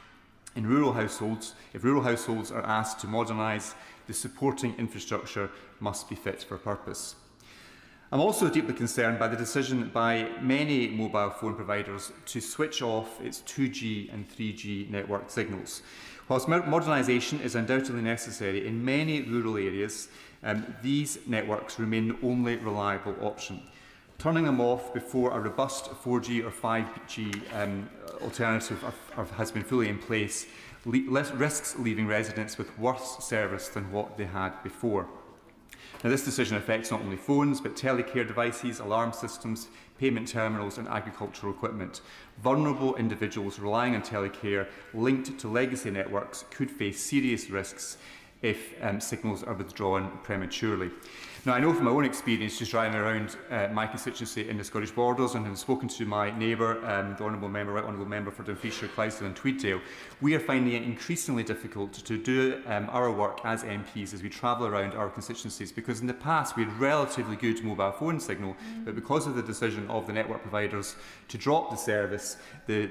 In rural households, if rural households are asked to modernise, the supporting infrastructure must be fit for purpose. I'm also deeply concerned by the decision by many mobile phone providers to switch off its 2G and 3G network signals. Whilst modernisation is undoubtedly necessary in many rural areas, these networks remain the only reliable option. Turning them off before a robust 4G or 5G alternative has been fully in place risks leaving residents with worse service than what they had before. Now, this decision affects not only phones, but telecare devices, alarm systems, payment terminals and agricultural equipment. Vulnerable individuals relying on telecare linked to legacy networks could face serious risks if signals are withdrawn prematurely. Now, I know from my own experience just driving around my constituency in the Scottish Borders and have spoken to my neighbour, the Right Honourable Member for Dumfriesshire, Clydesdale and Tweeddale, we are finding it increasingly difficult to do our work as MPs as we travel around our constituencies, because in the past we had relatively good mobile phone signal, but because of the decision of the network providers to drop the service, the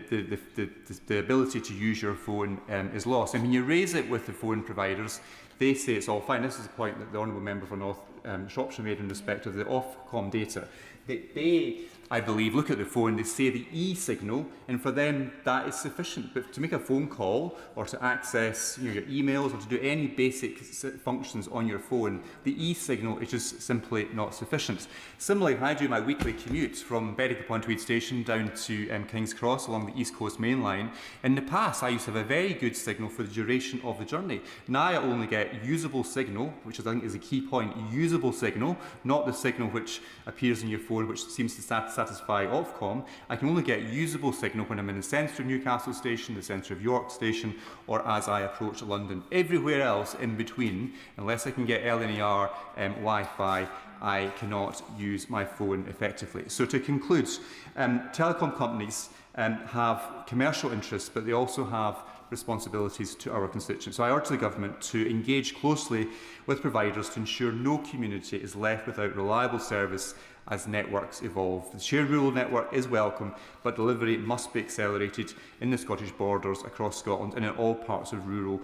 ability to use your phone is lost. And when you raise it with the phone providers, they say it's all fine. This is a point that the Honourable Member for North Shropshire made in respect of the Ofcom data. They, I believe, look at the phone, they say the e-signal, and for them that is sufficient. But to make a phone call or to access your emails or to do any basic functions on your phone, the e-signal is just simply not sufficient. Similarly, when I do my weekly commute from Berwick-upon-Tweed station down to King's Cross along the East Coast Main Line, in the past I used to have a very good signal for the duration of the journey. Now I only get usable signal, which I think is a key point, usable signal, not the signal which appears in your phone, which seems to satisfy Ofcom. I can only get usable signal when I'm in the centre of Newcastle station, the centre of York station, or as I approach London. Everywhere else in between, unless I can get LNER Wi-Fi, I cannot use my phone effectively. So to conclude, telecom companies have commercial interests, but they also have responsibilities to our constituents. So I urge the Government to engage closely with providers to ensure no community is left without reliable service as networks evolve. The shared rural network is welcome, but delivery must be accelerated in the Scottish Borders, across Scotland and in all parts of rural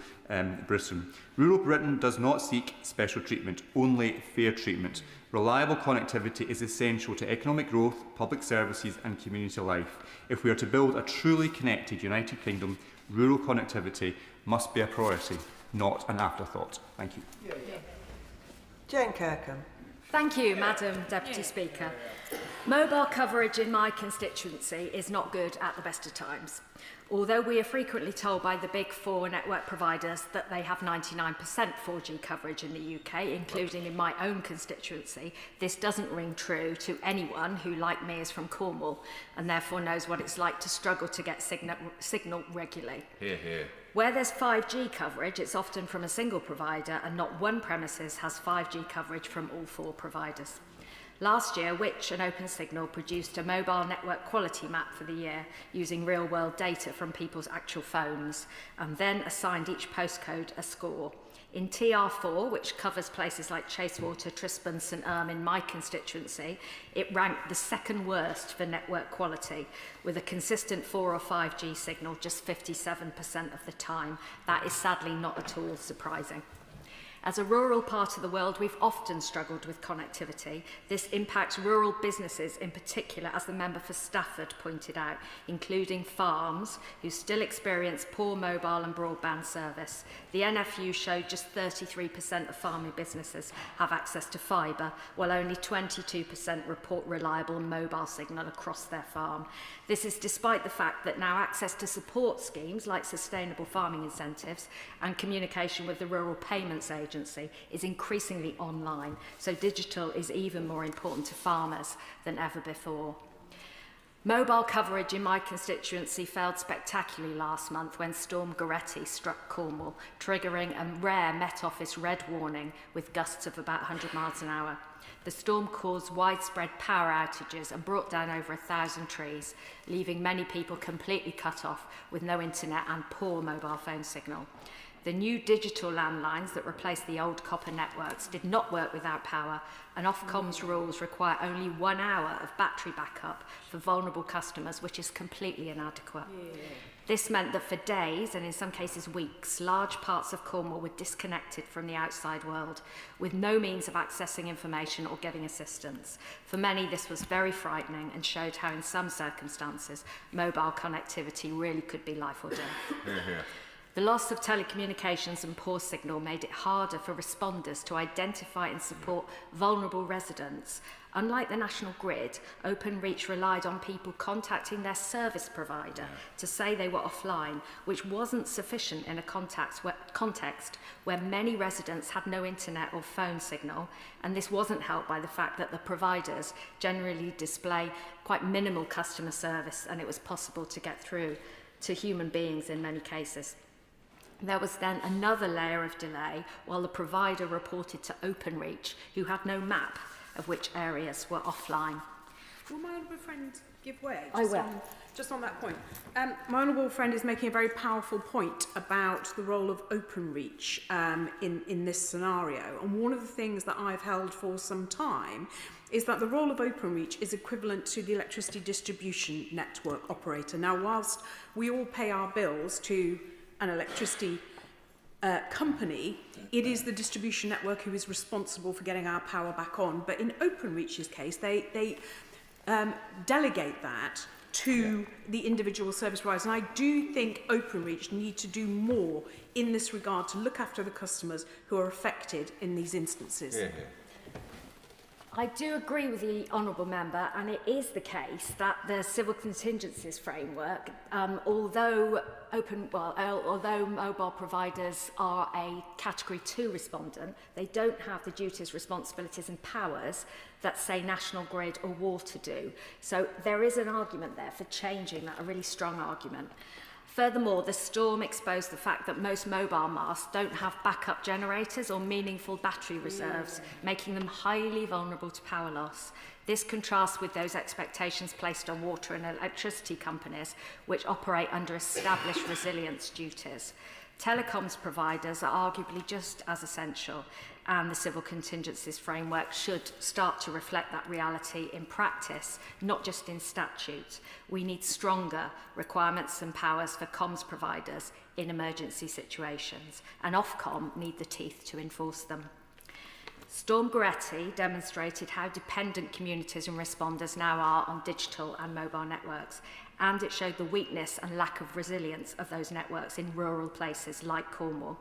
Britain. Rural Britain does not seek special treatment, only fair treatment. Reliable connectivity is essential to economic growth, public services and community life. If we are to build a truly connected United Kingdom, rural connectivity must be a priority, not an afterthought. Thank you. Jane Kirkham. Thank you, Madam Deputy Speaker. Mobile coverage in my constituency is not good at the best of times. Although we are frequently told by the big four network providers that they have 99% 4G coverage in the UK, including in my own constituency, this doesn't ring true to anyone who, like me, is from Cornwall and therefore knows what it's like to struggle to get signal regularly. Hear, hear. Where there's 5G coverage, it's often from a single provider, and not one premises has 5G coverage from all four providers. Last year, Which and OpenSignal produced a mobile network quality map for the year using real-world data from people's actual phones, and then assigned each postcode a score. In TR4, which covers places like Chasewater, Trispan, St Erm in my constituency, it ranked the second worst for network quality, with a consistent 4 or 5G signal just 57% of the time. That is sadly not at all surprising. As a rural part of the world, we've often struggled with connectivity. This impacts rural businesses in particular, as the member for Stafford pointed out, including farms who still experience poor mobile and broadband service. The NFU showed just 33% of farming businesses have access to fibre, while only 22% report reliable mobile signal across their farm. This is despite the fact that now access to support schemes like sustainable farming incentives and communication with the Rural Payments Agency is increasingly online, so digital is even more important to farmers than ever before. Mobile coverage in my constituency failed spectacularly last month when Storm Goretti struck Cornwall, triggering a rare Met Office red warning with gusts of about 100 miles an hour. The storm caused widespread power outages and brought down over 1,000 trees, leaving many people completely cut off with no internet and poor mobile phone signal. The new digital landlines that replaced the old copper networks did not work without power, and Ofcom's rules require only 1 hour of battery backup for vulnerable customers, which is completely inadequate. Yeah. This meant that for days, and in some cases weeks, large parts of Cornwall were disconnected from the outside world, with no means of accessing information or getting assistance. For many, this was very frightening and showed how in some circumstances, mobile connectivity really could be life or death. Yeah. The loss of telecommunications and poor signal made it harder for responders to identify and support vulnerable residents. Unlike the National Grid, Openreach relied on people contacting their service provider to say they were offline, which wasn't sufficient in a context where many residents had no internet or phone signal, and this wasn't helped by the fact that the providers generally display quite minimal customer service, and it was possible to get through to human beings in many cases. There was then another layer of delay while the provider reported to Openreach, who had no map of which areas were offline. Will my honourable friend give way? I will. Just on that point. My honourable friend is making a very powerful point about the role of Openreach in this scenario. And one of the things that I've held for some time is that the role of Openreach is equivalent to the electricity distribution network operator. Now, whilst we all pay our bills to an electricity company, it is the distribution network who is responsible for getting our power back on. But in Openreach's case, they delegate that to the individual service providers. And I do think Openreach need to do more in this regard to look after the customers who are affected in these instances. Yeah. I do agree with the honourable member, and it is the case that the civil contingencies framework, although mobile providers are a Category 2 respondent, they don't have the duties, responsibilities and powers that, say, National Grid or Water do. So there is an argument there for changing that, a really strong argument. Furthermore, the storm exposed the fact that most mobile masts don't have backup generators or meaningful battery reserves, making them highly vulnerable to power loss. This contrasts with those expectations placed on water and electricity companies, which operate under established resilience duties. Telecoms providers are arguably just as essential, and the civil contingencies framework should start to reflect that reality in practice, not just in statute. We need stronger requirements and powers for comms providers in emergency situations, and Ofcom need the teeth to enforce them. Storm Goretti demonstrated how dependent communities and responders now are on digital and mobile networks, and it showed the weakness and lack of resilience of those networks in rural places like Cornwall.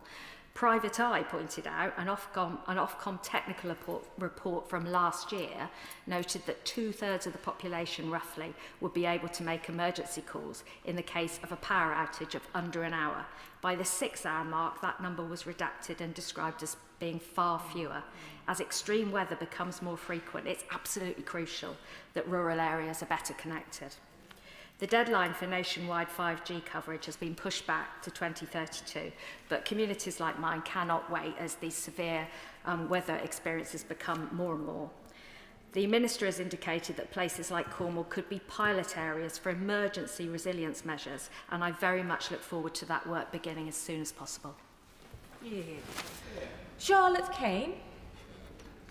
Private Eye pointed out, an Ofcom technical report from last year noted that 2/3 of the population, roughly, would be able to make emergency calls in the case of a power outage of under an hour. By the 6-hour mark, that number was redacted and described as being far fewer. As extreme weather becomes more frequent, it's absolutely crucial that rural areas are better connected. The deadline for nationwide 5G coverage has been pushed back to 2032, but communities like mine cannot wait as these severe weather experiences become more and more. The Minister has indicated that places like Cornwall could be pilot areas for emergency resilience measures, and I very much look forward to that work beginning as soon as possible. Yeah. Charlotte Kane.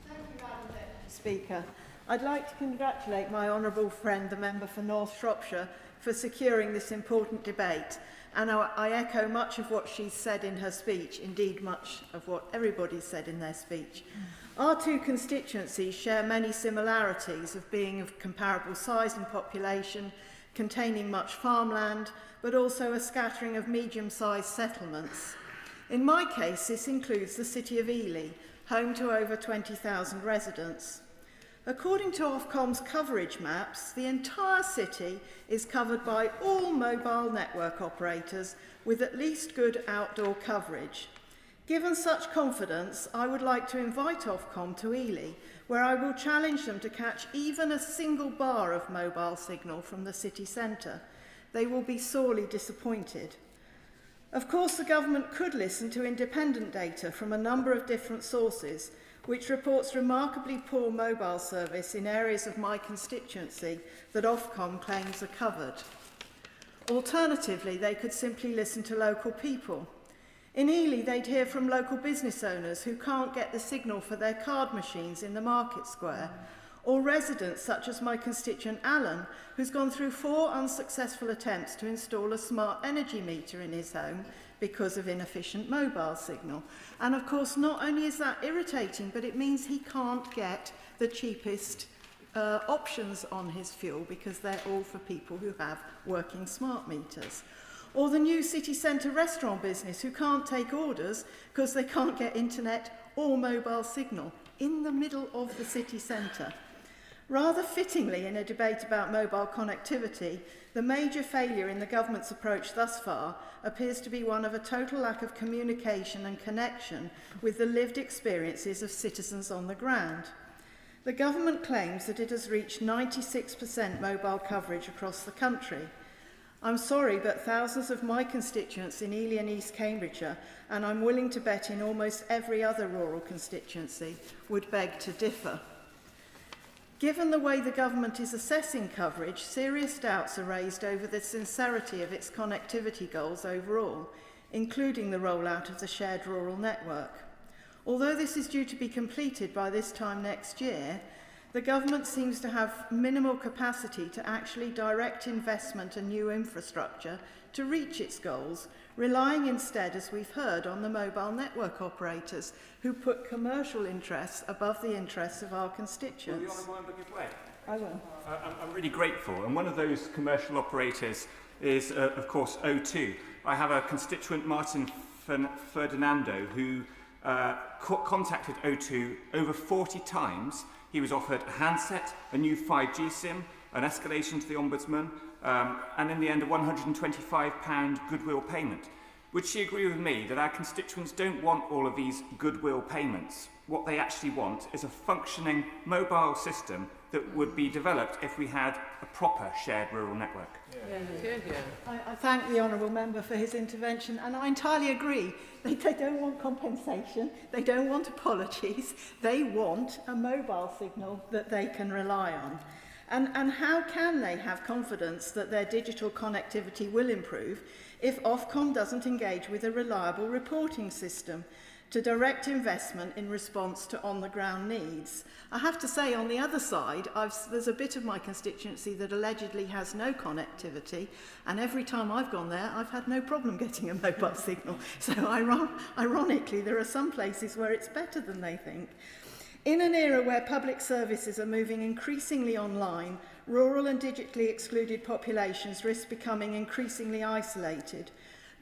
Thank you, Madam Speaker. I'd like to congratulate my honourable friend, the member for North Shropshire, for securing this important debate. And I echo much of what she said in her speech, indeed much of what everybody said in their speech. Our two constituencies share many similarities of being of comparable size and population, containing much farmland, but also a scattering of medium-sized settlements. In my case, this includes the city of Ely, home to over 20,000 residents. According to Ofcom's coverage maps, the entire city is covered by all mobile network operators with at least good outdoor coverage. Given such confidence, I would like to invite Ofcom to Ely, where I will challenge them to catch even a single bar of mobile signal from the city centre. They will be sorely disappointed. Of course, the government could listen to independent data from a number of different sources, which reports remarkably poor mobile service in areas of my constituency that Ofcom claims are covered. Alternatively, they could simply listen to local people. In Ely, they'd hear from local business owners who can't get the signal for their card machines in the market square, or residents such as my constituent Alan, who's gone through 4 unsuccessful attempts to install a smart energy meter in his home because of inefficient mobile signal. And of course, not only is that irritating, but it means he can't get the cheapest options on his fuel because they're all for people who have working smart meters. Or the new city centre restaurant business who can't take orders because they can't get internet or mobile signal in the middle of the city centre. Rather fittingly, in a debate about mobile connectivity, the major failure in the government's approach thus far appears to be one of a total lack of communication and connection with the lived experiences of citizens on the ground. The government claims that it has reached 96% mobile coverage across the country. I'm sorry, but thousands of my constituents in Ely and East Cambridgeshire, and I'm willing to bet in almost every other rural constituency, would beg to differ. Given the way the government is assessing coverage, serious doubts are raised over the sincerity of its connectivity goals overall, including the rollout of the shared rural network. Although this is due to be completed by this time next year, the government seems to have minimal capacity to actually direct investment and new infrastructure to reach its goals, relying instead, as we've heard, on the mobile network operators who put commercial interests above the interests of our constituents. Will the Honourable Member give way? I will. I'm really grateful, and one of those commercial operators is, of course, O2. I have a constituent, Martin Ferdinando, who contacted O2 over 40 times. He was offered a handset, a new 5G SIM, an escalation to the Ombudsman, and in the end a £125 goodwill payment. Would she agree with me that our constituents don't want all of these goodwill payments? What they actually want is a functioning mobile system that would be developed if we had a proper shared rural network. I thank the Honourable Member for his intervention, and I entirely agree. They don't want compensation, they don't want apologies, they want a mobile signal that they can rely on. And how can they have confidence that their digital connectivity will improve if Ofcom doesn't engage with a reliable reporting system to direct investment in response to on-the-ground needs? I have to say, on the other side, there's a bit of my constituency that allegedly has no connectivity, and every time I've gone there, I've had no problem getting a mobile signal. So ironically, there are some places where it's better than they think. In an era where public services are moving increasingly online, rural and digitally excluded populations risk becoming increasingly isolated.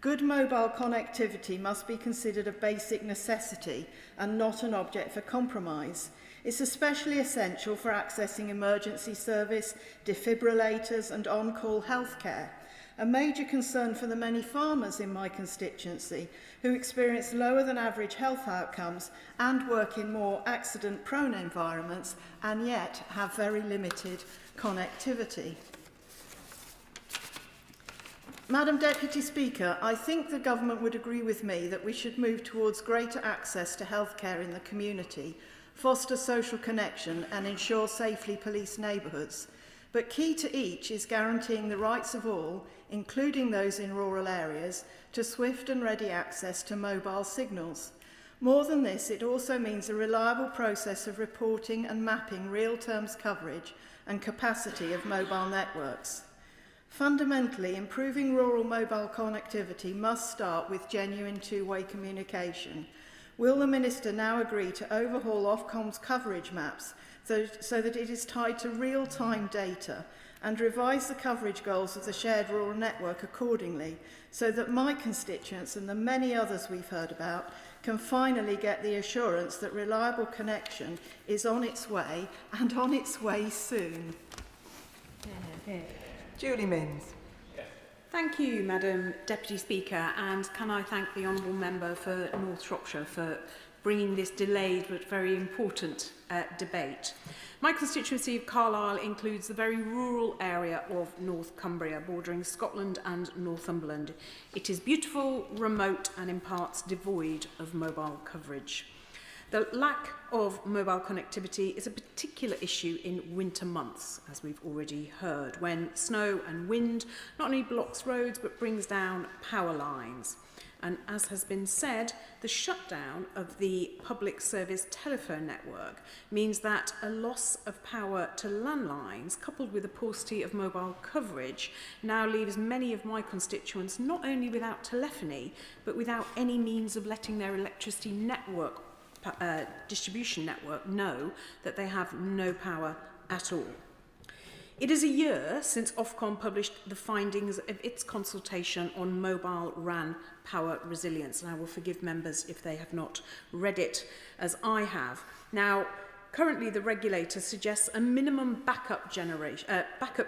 Good mobile connectivity must be considered a basic necessity and not an object for compromise. It's especially essential for accessing emergency service, defibrillators and on-call healthcare. A major concern for the many farmers in my constituency who experience lower than average health outcomes and work in more accident-prone environments and yet have very limited connectivity. Madam Deputy Speaker, I think the Government would agree with me that we should move towards greater access to healthcare in the community, foster social connection and ensure safely policed neighbourhoods. But key to each is guaranteeing the rights of all, including those in rural areas, to swift and ready access to mobile signals. More than this, it also means a reliable process of reporting and mapping real-term coverage and capacity of mobile networks. Fundamentally, improving rural mobile connectivity must start with genuine two-way communication. Will the Minister now agree to overhaul Ofcom's coverage maps so that it is tied to real-time data and revise the coverage goals of the shared rural network accordingly so that my constituents and the many others we've heard about can finally get the assurance that reliable connection is on its way and on its way soon? Julie Minns. Thank you, Madam Deputy Speaker, and can I thank the Honourable Member for North Shropshire for bringing this delayed but very important debate. My constituency of Carlisle includes the very rural area of North Cumbria, bordering Scotland and Northumberland. It is beautiful, remote and in parts devoid of mobile coverage. The lack of mobile connectivity is a particular issue in winter months, as we've already heard, when snow and wind not only blocks roads but brings down power lines. And as has been said, the shutdown of the public service telephone network means that a loss of power to landlines, coupled with a paucity of mobile coverage, now leaves many of my constituents not only without telephony, but without any means of letting their electricity network distribution network know that they have no power at all. It is a year since Ofcom published the findings of its consultation on mobile RAN power resilience, and I will forgive members if they have not read it as I have. Now, currently the regulator suggests a minimum backup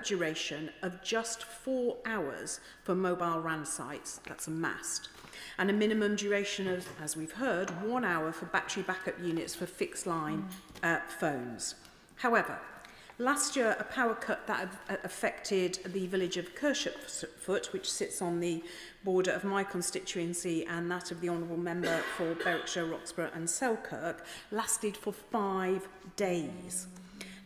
duration of just 4 hours for mobile RAN sites, that's a mast, and a minimum duration of, as we've heard, 1 hour for battery backup units for fixed line phones. However, last year, a power cut that affected the village of Kershipfoot, which sits on the border of my constituency and that of the Honourable Member for Berwickshire, Roxburgh and Selkirk, lasted for 5 days.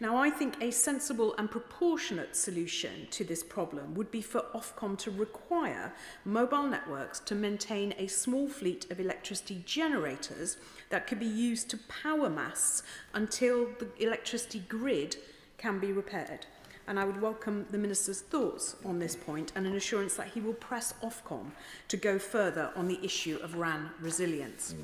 Now, I think a sensible and proportionate solution to this problem would be for Ofcom to require mobile networks to maintain a small fleet of electricity generators that could be used to power masts until the electricity grid can be repaired. And I would welcome the Minister's thoughts on this point and an assurance that he will press Ofcom to go further on the issue of RAN resilience.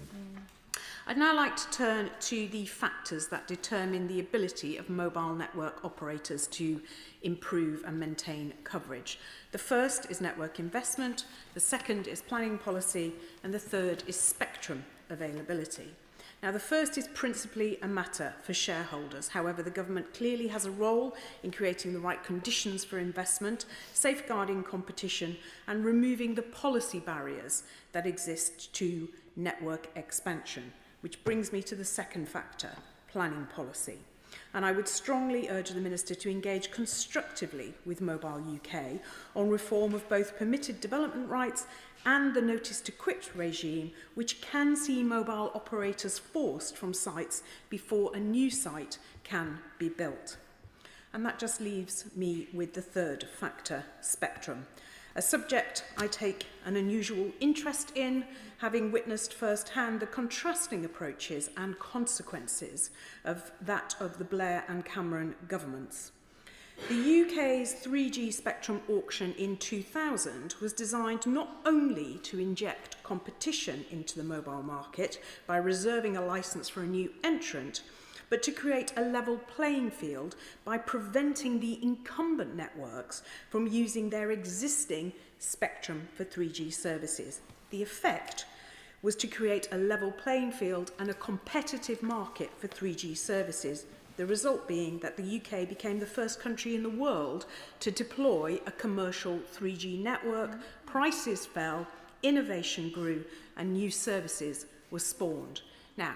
I'd now like to turn to the factors that determine the ability of mobile network operators to improve and maintain coverage. The first is network investment, the second is planning policy, and the third is spectrum availability. Now, the first is principally a matter for shareholders. However, the government clearly has a role in creating the right conditions for investment, safeguarding competition, and removing the policy barriers that exist to network expansion. Which brings me to the second factor, planning policy. And I would strongly urge the Minister to engage constructively with Mobile UK on reform of both permitted development rights and the notice to quit regime, which can see mobile operators forced from sites before a new site can be built. And that just leaves me with the third factor, spectrum. A subject I take an unusual interest in, having witnessed firsthand the contrasting approaches and consequences of that of the Blair and Cameron governments. The UK's 3G spectrum auction in 2000 was designed not only to inject competition into the mobile market by reserving a licence for a new entrant, but to create a level playing field by preventing the incumbent networks from using their existing spectrum for 3G services. The effect was to create a level playing field and a competitive market for 3G services, the result being that the UK became the first country in the world to deploy a commercial 3G network, prices fell, innovation grew, and new services were spawned. Now,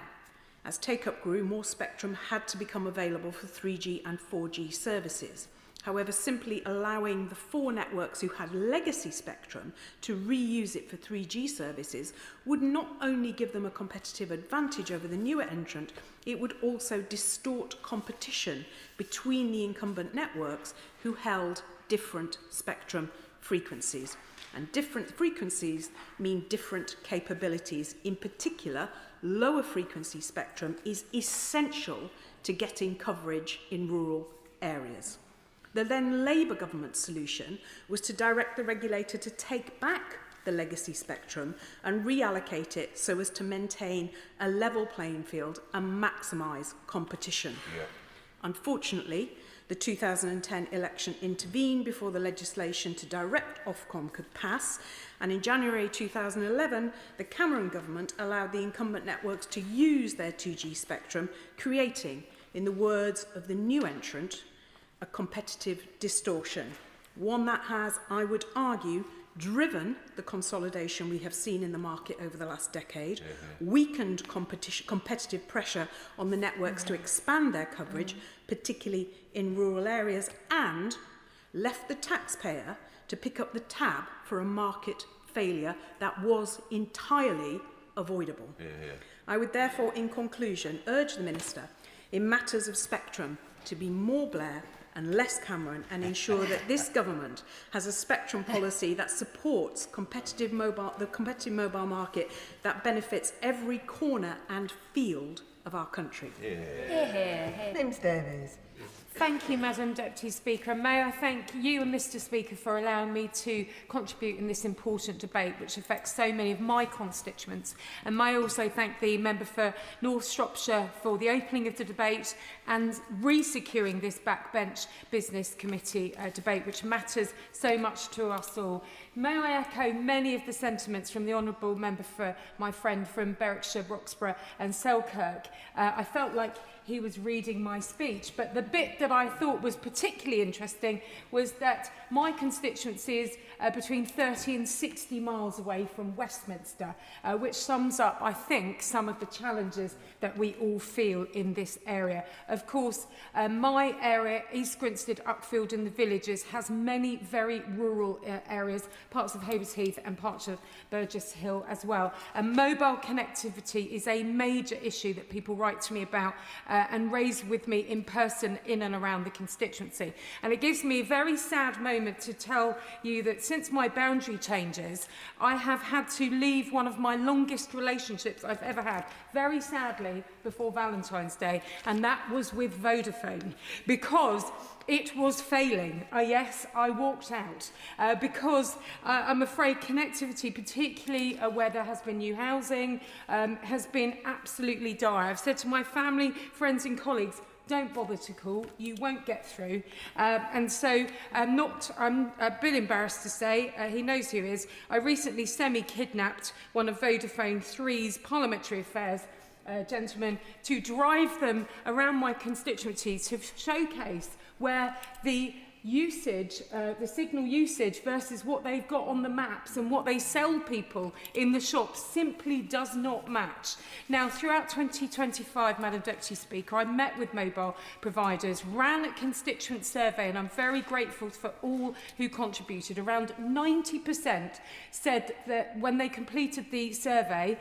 as take-up grew, more spectrum had to become available for 3G and 4G services. However, simply allowing the 4 networks who had legacy spectrum to reuse it for 3G services would not only give them a competitive advantage over the newer entrant, it would also distort competition between the incumbent networks who held different spectrum frequencies. And different frequencies mean different capabilities. In particular, lower frequency spectrum is essential to getting coverage in rural areas. The then Labour government solution was to direct the regulator to take back the legacy spectrum and reallocate it so as to maintain a level playing field and maximise competition. Yeah. Unfortunately, the 2010 election intervened before the legislation to direct Ofcom could pass, and in January 2011, the Cameron government allowed the incumbent networks to use their 2G spectrum, creating, in the words of the new entrant, a competitive distortion, one that has, I would argue, driven the consolidation we have seen in the market over the last decade, weakened competitive pressure on the networks to expand their coverage, particularly in rural areas, and left the taxpayer to pick up the tab for a market failure that was entirely avoidable. I would therefore, in conclusion, urge the Minister, in matters of spectrum, to be more Blair and less Cameron, and ensure that this government has a spectrum policy that supports the competitive mobile market that benefits every corner and field of our country. Nims Davies. Thank you, Madam Deputy Speaker. And may I thank you and Mr Speaker for allowing me to contribute in this important debate which affects so many of my constituents. And may I also thank the member for North Shropshire for the opening of the debate and re-securing this backbench business committee debate which matters so much to us all. May I echo many of the sentiments from the honourable member for my friend from Berwickshire, Roxburgh and Selkirk. I felt like he was reading my speech, but the bit that I thought was particularly interesting was that my constituency is between 30 and 60 miles away from Westminster, which sums up, I think, some of the challenges that we all feel in this area. Of course, my area, East Grinstead, Uckfield and the Villages, has many very rural areas, parts of Hayward Heath and parts of Burgess Hill as well. And mobile connectivity is a major issue that people write to me about and raise with me in person in and around the constituency. And it gives me a very sad moment to tell you that since my boundary changes, I have had to leave one of my longest relationships I've ever had, very sadly, before Valentine's Day, and that was with Vodafone, because it was failing. Yes, I walked out because I'm afraid connectivity, particularly where there has been new housing, has been absolutely dire. I've said to my family, friends and colleagues, don't bother to call, you won't get through. And so I'm a bit embarrassed to say, he knows who he is, I recently semi-kidnapped one of Vodafone 3's parliamentary affairs gentlemen to drive them around my constituency to showcase where the usage, the signal usage versus what they've got on the maps and what they sell people in the shops simply does not match. Now, throughout 2025, Madam Deputy Speaker, I met with mobile providers, ran a constituent survey, and I'm very grateful for all who contributed. Around 90% said that when they completed the survey,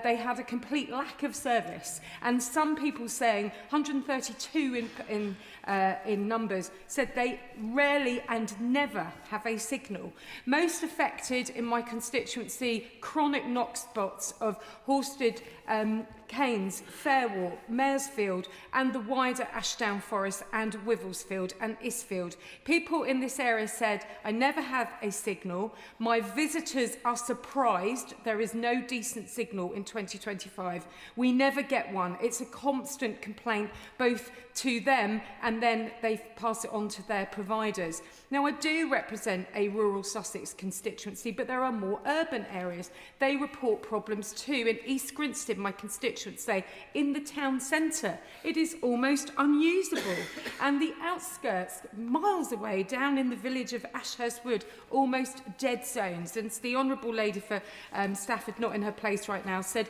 they had a complete lack of service. And some people saying, 132 in numbers, said they rarely and never have a signal. Most affected in my constituency, chronic knock spots of Horsted, Keynes, Fairwalk, Maresfield and the wider Ashdown Forest and Wivelsfield and Isfield. People in this area said, I never have a signal. My visitors are surprised there is no decent signal in 2025. We never get one. It's a constant complaint both to them and then they pass it on to their providers. Now, I do represent a rural Sussex constituency, but there are more urban areas. They report problems too. In East Grinstead, my constituents say, in the town centre, it is almost unusable. And the outskirts, miles away, down in the village of Ashurst Wood, almost dead zones. And the Honourable Lady for Stafford, not in her place right now, said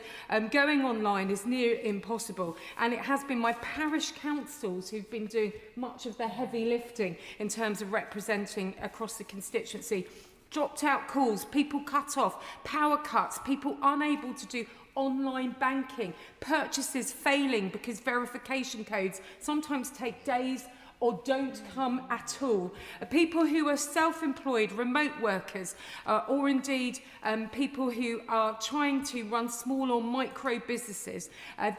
going online is near impossible. And it has been my parish councils who've been doing much of the heavy lifting in terms of representing across the constituency. Dropped out calls, people cut off, power cuts, people unable to do online banking, purchases failing because verification codes sometimes take days or don't come at all. People who are self-employed, remote workers, or indeed people who are trying to run small or micro businesses.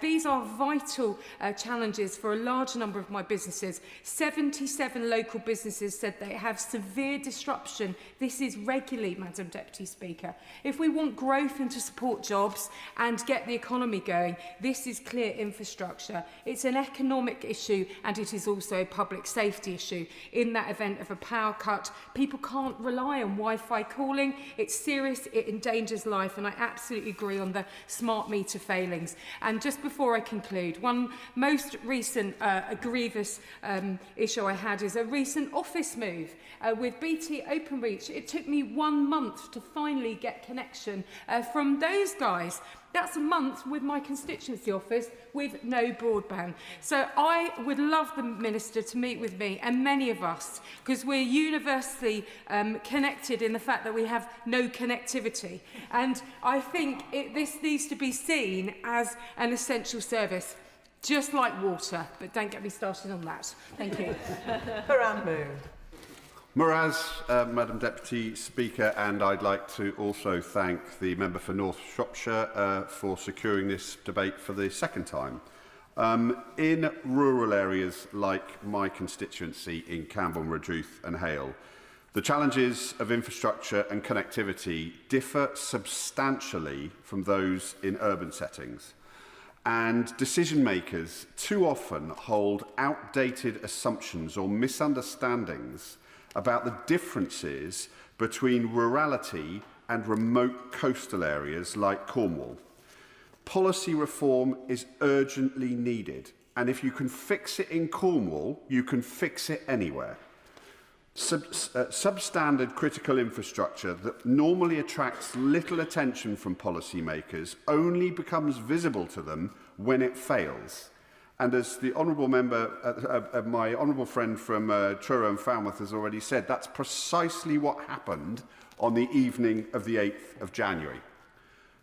These are vital challenges for a large number of my businesses. 77 local businesses said they have severe disruption. This is regularly, Madam Deputy Speaker. If we want growth and to support jobs and get the economy going, this is clear infrastructure. It's an economic issue and it is also a public safety issue. In that event of a power cut, people can't rely on Wi-Fi calling. It's serious, it endangers life, and I absolutely agree on the smart meter failings. And just before I conclude, one most recent grievous issue I had is a recent office move with BT Openreach. It took me 1 month to finally get connection from those guys. That's a month with my constituency office with no broadband. So I would love the Minister to meet with me and many of us, because we're universally connected in the fact that we have no connectivity. And I think this needs to be seen as an essential service, just like water. But don't get me started on that. Thank you. Moraz, Madam Deputy Speaker, and I'd like to also thank the member for North Shropshire for securing this debate for the second time. In rural areas like my constituency in Camborne, Redruth and Hale, the challenges of infrastructure and connectivity differ substantially from those in urban settings. And decision makers too often hold outdated assumptions or misunderstandings about the differences between rurality and remote coastal areas like Cornwall. Policy reform is urgently needed, and if you can fix it in Cornwall, you can fix it anywhere. Substandard critical infrastructure that normally attracts little attention from policymakers only becomes visible to them when it fails. And as the honourable member, my honourable friend from Truro and Falmouth has already said, that's precisely what happened on the evening of the 8th of January.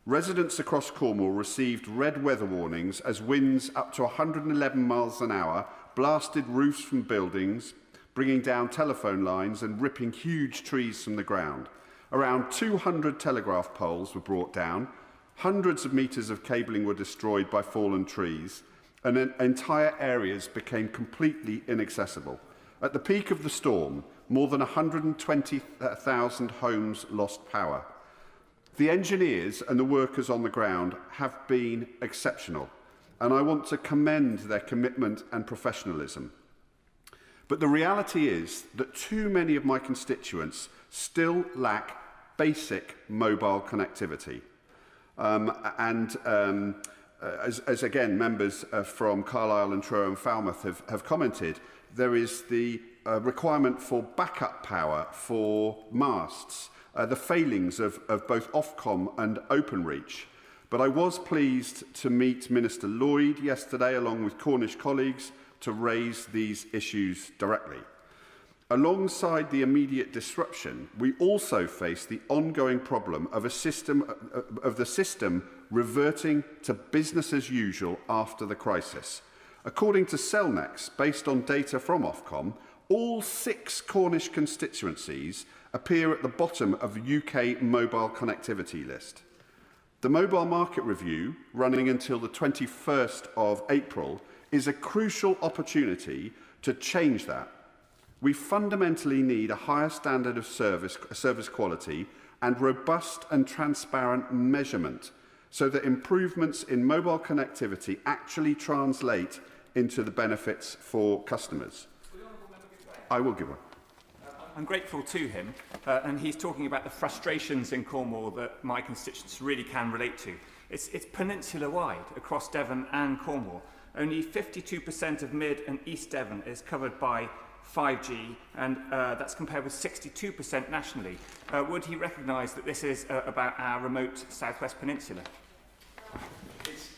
Residents across Cornwall received red weather warnings as winds up to 111 miles an hour blasted roofs from buildings, bringing down telephone lines and ripping huge trees from the ground. Around 200 telegraph poles were brought down, hundreds of metres of cabling were destroyed by fallen trees, and entire areas became completely inaccessible. At the peak of the storm, more than 120,000 homes lost power. The engineers and the workers on the ground have been exceptional, and I want to commend their commitment and professionalism. But the reality is that too many of my constituents still lack basic mobile connectivity. As again, members from Carlisle and Truro and Falmouth have commented, there is the requirement for backup power for masts, the failings of both Ofcom and Openreach. But I was pleased to meet Minister Lloyd yesterday, along with Cornish colleagues, to raise these issues directly. Alongside the immediate disruption, we also face the ongoing problem of the system reverting to business as usual after the crisis. According to Cellnex, based on data from Ofcom, all 6 Cornish constituencies appear at the bottom of the UK mobile connectivity list. The Mobile Market Review, running until the 21st of April, is a crucial opportunity to change that. We fundamentally need a higher standard of service quality and robust and transparent measurement so that improvements in mobile connectivity actually translate into the benefits for customers. I will give one. I'm grateful to him, and he's talking about the frustrations in Cornwall that my constituents really can relate to. It's peninsula-wide across Devon and Cornwall. Only 52% of Mid and East Devon is covered by 5G, and that's compared with 62% nationally. Would he recognise that this is about our remote southwest peninsula?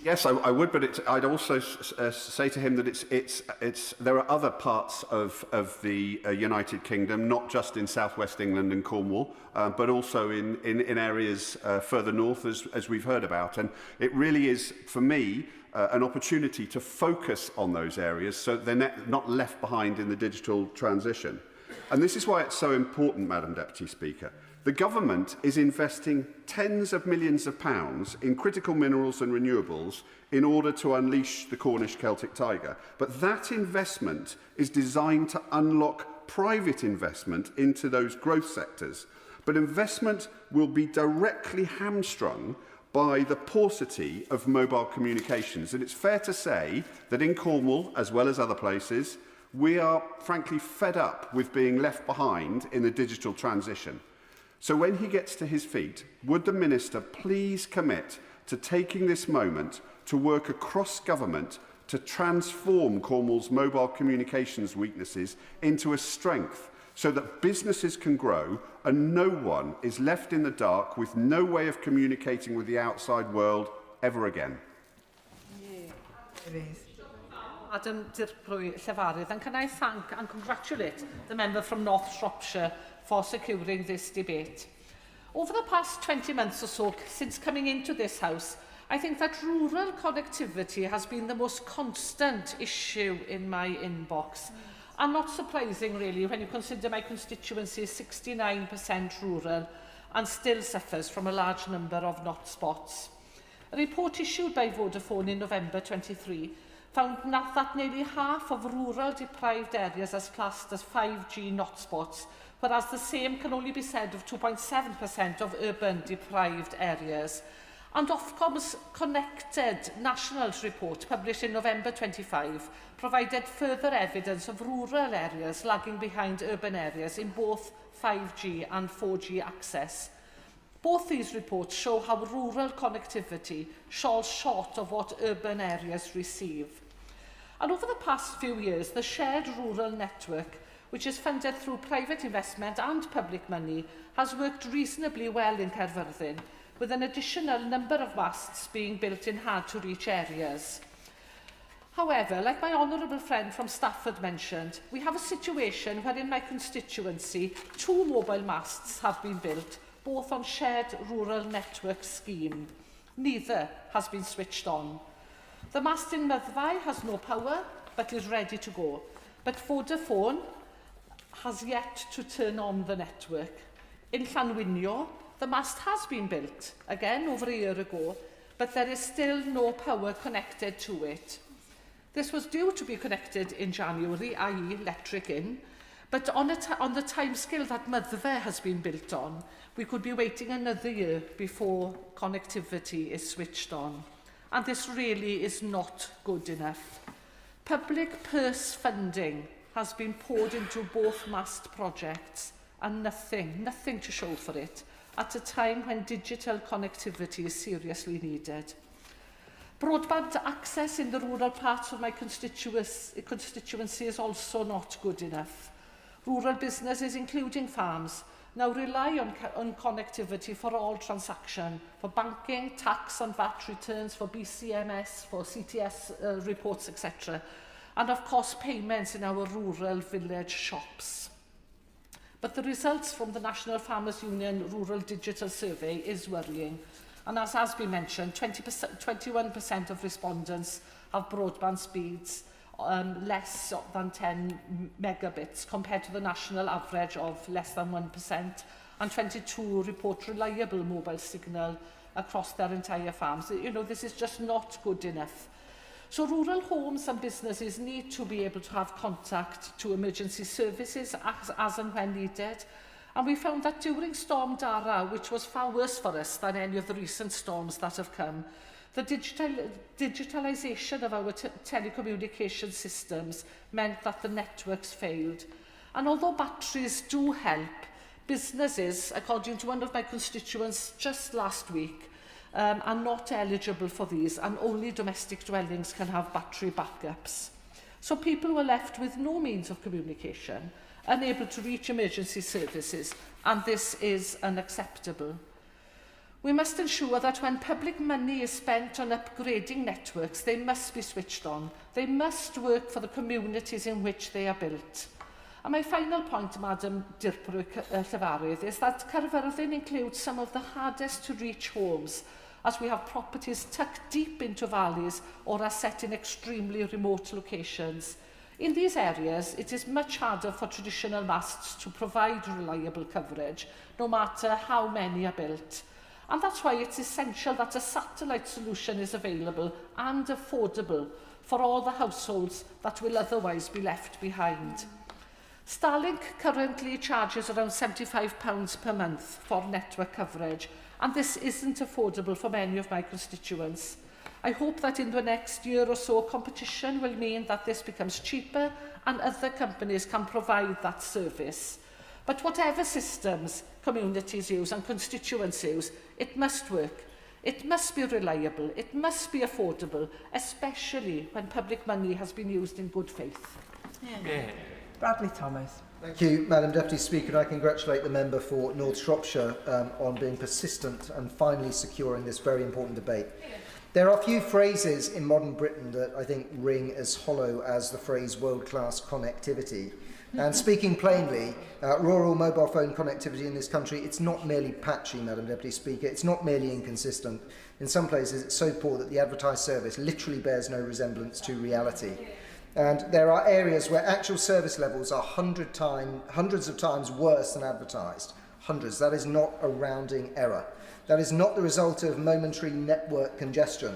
Yes, I would, but I'd also say to him that there are other parts of the United Kingdom, not just in southwest England and Cornwall, but also in areas further north, as we've heard about. And it really is, for me, an opportunity to focus on those areas so they're not left behind in the digital transition. And this is why it's so important, Madam Deputy Speaker. The government is investing tens of millions of pounds in critical minerals and renewables in order to unleash the Cornish Celtic tiger. But that investment is designed to unlock private investment into those growth sectors. But investment will be directly hamstrung by the paucity of mobile communications. And it's fair to say that in Cornwall, as well as other places, we are frankly fed up with being left behind in the digital transition. So when he gets to his feet, would the Minister please commit to taking this moment to work across government to transform Cornwall's mobile communications weaknesses into a strength so that businesses can grow and no one is left in the dark with no way of communicating with the outside world ever again? Madam Llefarydd, and can I thank and congratulate the member from North Shropshire for securing this debate. Over the past 20 months or so, since coming into this House, I think that rural connectivity has been the most constant issue in my inbox. And not surprising, really, when you consider my constituency is 69% rural and still suffers from a large number of not spots. A report issued by Vodafone in November 23 found that nearly half of rural deprived areas are classed as 5G not spots, whereas the same can only be said of 2.7% of urban deprived areas. And Ofcom's Connected Nationals report, published in November 25, provided further evidence of rural areas lagging behind urban areas in both 5G and 4G access. Both these reports show how rural connectivity falls short of what urban areas receive. And over the past few years, the shared rural network, which is funded through private investment and public money, has worked reasonably well in Caerfyrddin, with an additional number of masts being built in hard-to-reach areas. However, like my honourable friend from Stafford mentioned, we have a situation where in my constituency 2 mobile masts have been built, both on shared rural network scheme. Neither has been switched on. The mast in Myddfai has no power, but is ready to go. But Vodafone has yet to turn on the network. In Llanwynio, the mast has been built, again over a year ago, but there is still no power connected to it. This was due to be connected in January, i.e. electric in, but on the timescale that Myddfai has been built on, we could be waiting another year before connectivity is switched on. And this really is not good enough. Public purse funding has been poured into both mast projects and nothing to show for it, at a time when digital connectivity is seriously needed. Broadband access in the rural parts of my constituency is also not good enough. Rural businesses, including farms, now rely on connectivity for all transaction, for banking, tax and VAT returns, for BCMS, for CTS reports, etc. And of course payments in our rural village shops. But the results from the National Farmers Union Rural Digital Survey is worrying. And as has been mentioned, 21% of respondents have broadband speeds less than 10 megabits compared to the national average of less than 1%, and 22 report reliable mobile signal across their entire farms. You know, this is just not good enough. So rural homes and businesses need to be able to have contact to emergency services as and when needed. And we found that during Storm Dara, which was far worse for us than any of the recent storms that have come, the digitalisation of our telecommunication systems meant that the networks failed. And although batteries do help, businesses, according to one of my constituents just last week, are not eligible for these, and only domestic dwellings can have battery backups. So people were left with no means of communication, unable to reach emergency services, and this is unacceptable. We must ensure that when public money is spent on upgrading networks, they must be switched on. They must work for the communities in which they are built. And my final point, Madam Llefarydd, is that Caerfyrddin includes some of the hardest to reach homes, as we have properties tucked deep into valleys or are set in extremely remote locations. In these areas, it is much harder for traditional masts to provide reliable coverage, no matter how many are built. And that's why it's essential that a satellite solution is available and affordable for all the households that will otherwise be left behind. Starlink currently charges around £75 per month for network coverage, and this isn't affordable for many of my constituents. I hope that in the next year or so, competition will mean that this becomes cheaper and other companies can provide that service. But whatever systems communities use and constituents use, it must work. It must be reliable. It must be affordable, especially when public money has been used in good faith. Yeah. Bradley Thomas. Thank you, Madam Deputy Speaker. And I congratulate the member for North Shropshire on being persistent and finally securing this very important debate. There are few phrases in modern Britain that I think ring as hollow as the phrase world-class connectivity. And speaking plainly, rural mobile phone connectivity in this country, it's not merely patchy, Madam Deputy Speaker, it's not merely inconsistent. In some places it's so poor that the advertised service literally bears no resemblance to reality. And there are areas where actual service levels are hundreds of times worse than advertised. Hundreds. That is not a rounding error. That is not the result of momentary network congestion.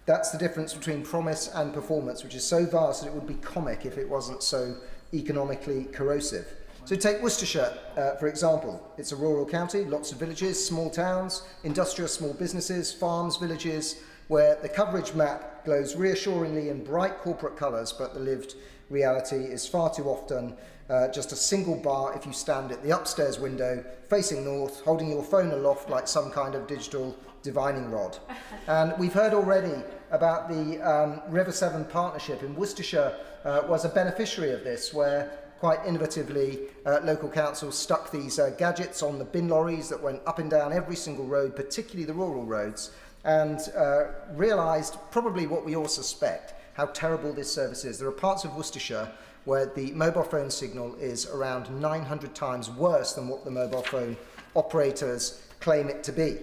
That's the difference between promise and performance, which is so vast that it would be comic if it wasn't so economically corrosive. So take Worcestershire, for example. It's a rural county, lots of villages, small towns, industrious small businesses, farms, villages, where the coverage map glows reassuringly in bright corporate colours, but the lived reality is far too often just a single bar if you stand at the upstairs window, facing north, holding your phone aloft like some kind of digital divining rod. And we've heard already about the River Severn partnership in Worcestershire was a beneficiary of this, where quite innovatively local councils stuck these gadgets on the bin lorries that went up and down every single road, particularly the rural roads, and realised probably what we all suspect, how terrible this service is. There are parts of Worcestershire where the mobile phone signal is around 900 times worse than what the mobile phone operators claim it to be.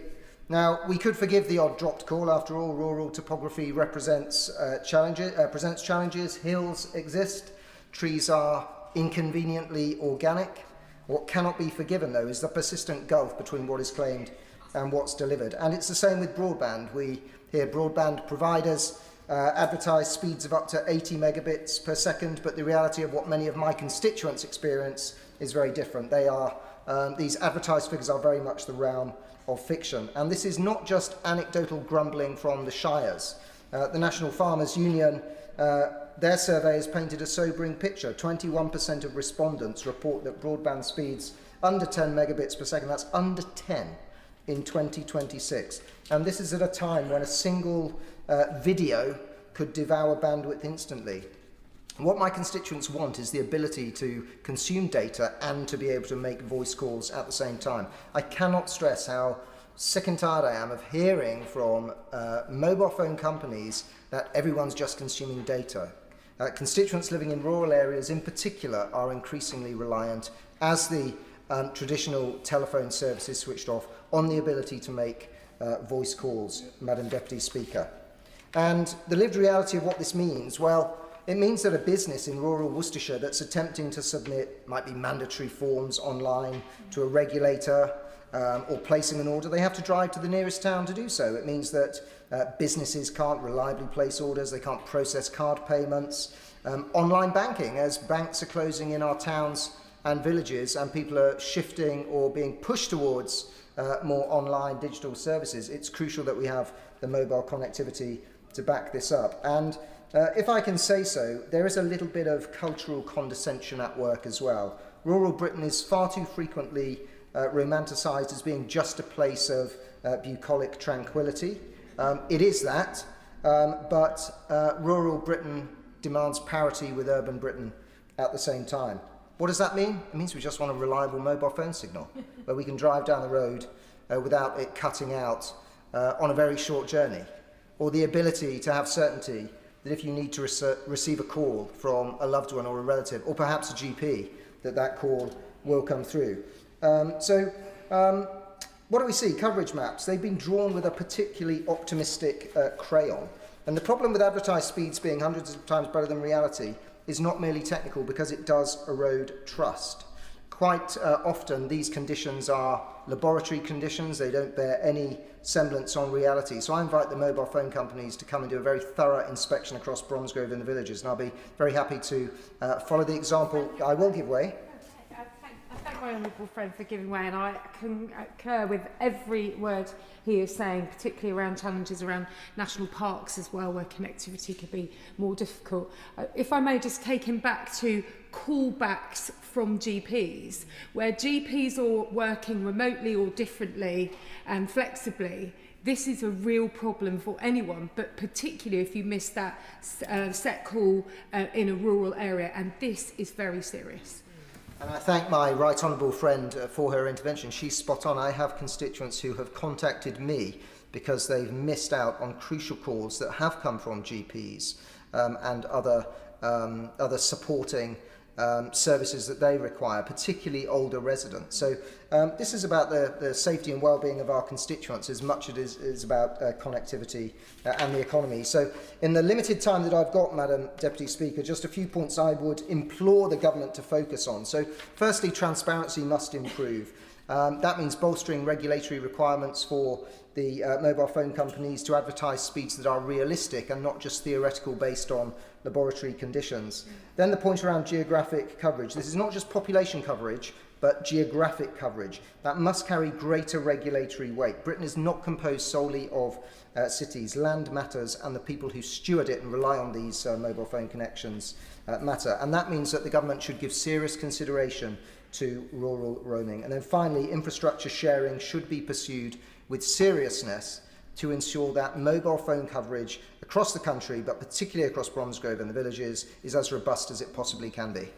Now, we could forgive the odd dropped call. After all, rural topography presents challenges. Hills exist. Trees are inconveniently organic. What cannot be forgiven, though, is the persistent gulf between what is claimed and what's delivered. And it's the same with broadband. We hear broadband providers advertise speeds of up to 80 megabits per second, but the reality of what many of my constituents experience is very different. They are, these advertised figures are very much the realm of fiction. And this is not just anecdotal grumbling from the shires. The National Farmers Union, their survey has painted a sobering picture. 21% of respondents report that broadband speeds under 10 megabits per second, that's under 10 in 2026. And this is at a time when a single video could devour bandwidth instantly. What my constituents want is the ability to consume data and to be able to make voice calls at the same time. I cannot stress how sick and tired I am of hearing from mobile phone companies that everyone's just consuming data. Constituents living in rural areas in particular are increasingly reliant, as the traditional telephone service is switched off, on the ability to make voice calls, Madam Deputy Speaker. And the lived reality of what this means, well, it means that a business in rural Worcestershire that's attempting to submit, might be mandatory forms online to a regulator or placing an order, they have to drive to the nearest town to do so. It means that businesses can't reliably place orders, they can't process card payments. Online banking, as banks are closing in our towns and villages and people are shifting or being pushed towards more online digital services, it's crucial that we have the mobile connectivity to back this up. And if I can say so, there is a little bit of cultural condescension at work as well. Rural Britain is far too frequently romanticised as being just a place of bucolic tranquility. It is that, but rural Britain demands parity with urban Britain at the same time. What does that mean? It means we just want a reliable mobile phone signal where we can drive down the road without it cutting out on a very short journey, or the ability to have certainty that if you need to receive a call from a loved one or a relative, or perhaps a GP, that call will come through. What do we see? Coverage maps. They've been drawn with a particularly optimistic crayon. And the problem with advertised speeds being hundreds of times better than reality is not merely technical, because it does erode trust. Quite often these conditions are laboratory conditions. They don't bear any semblance on reality. So I invite the mobile phone companies to come and do a very thorough inspection across Bromsgrove and the villages, and I'll be very happy to follow the example. I will give way. I thank my honourable friend for giving way, and I concur with every word he is saying, particularly around challenges around national parks as well, where connectivity could be more difficult. If I may just take him back to callbacks from GPs, where GPs are working remotely or differently and flexibly. This is a real problem for anyone, but particularly if you miss that set call in a rural area, and this is very serious. And I thank my right honourable friend for her intervention. She's spot on. I have constituents who have contacted me because they've missed out on crucial calls that have come from GPs and other supporting services that they require, particularly older residents. So this is about the safety and well-being of our constituents as much as it is about connectivity and the economy. So in the limited time that I've got, Madam Deputy Speaker, just a few points I would implore the government to focus on. So firstly, transparency must improve. That means bolstering regulatory requirements for the mobile phone companies to advertise speeds that are realistic and not just theoretical based on laboratory conditions. Then the point around geographic coverage. This is not just population coverage, but geographic coverage. That must carry greater regulatory weight. Britain is not composed solely of cities. Land matters, and the people who steward it and rely on these mobile phone connections matter. And that means that the government should give serious consideration to rural roaming. And then finally, infrastructure sharing should be pursued with seriousness to ensure that mobile phone coverage across the country, but particularly across Bromsgrove and the villages, is as robust as it possibly can be.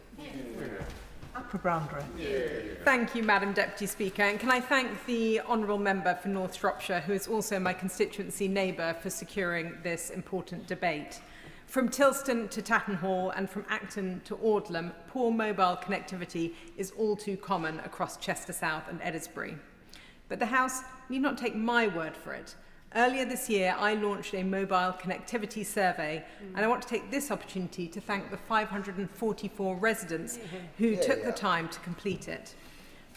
Thank you, Madam Deputy Speaker. And can I thank the Honourable Member for North Shropshire, who is also my constituency neighbour, for securing this important debate. From Tilston to Tattenhall and from Acton to Audlam, poor mobile connectivity is all too common across Chester South and Edinburgh. But the House need not take my word for it. Earlier this year, I launched a mobile connectivity survey, and I want to take this opportunity to thank the 544 residents who took the time to complete it.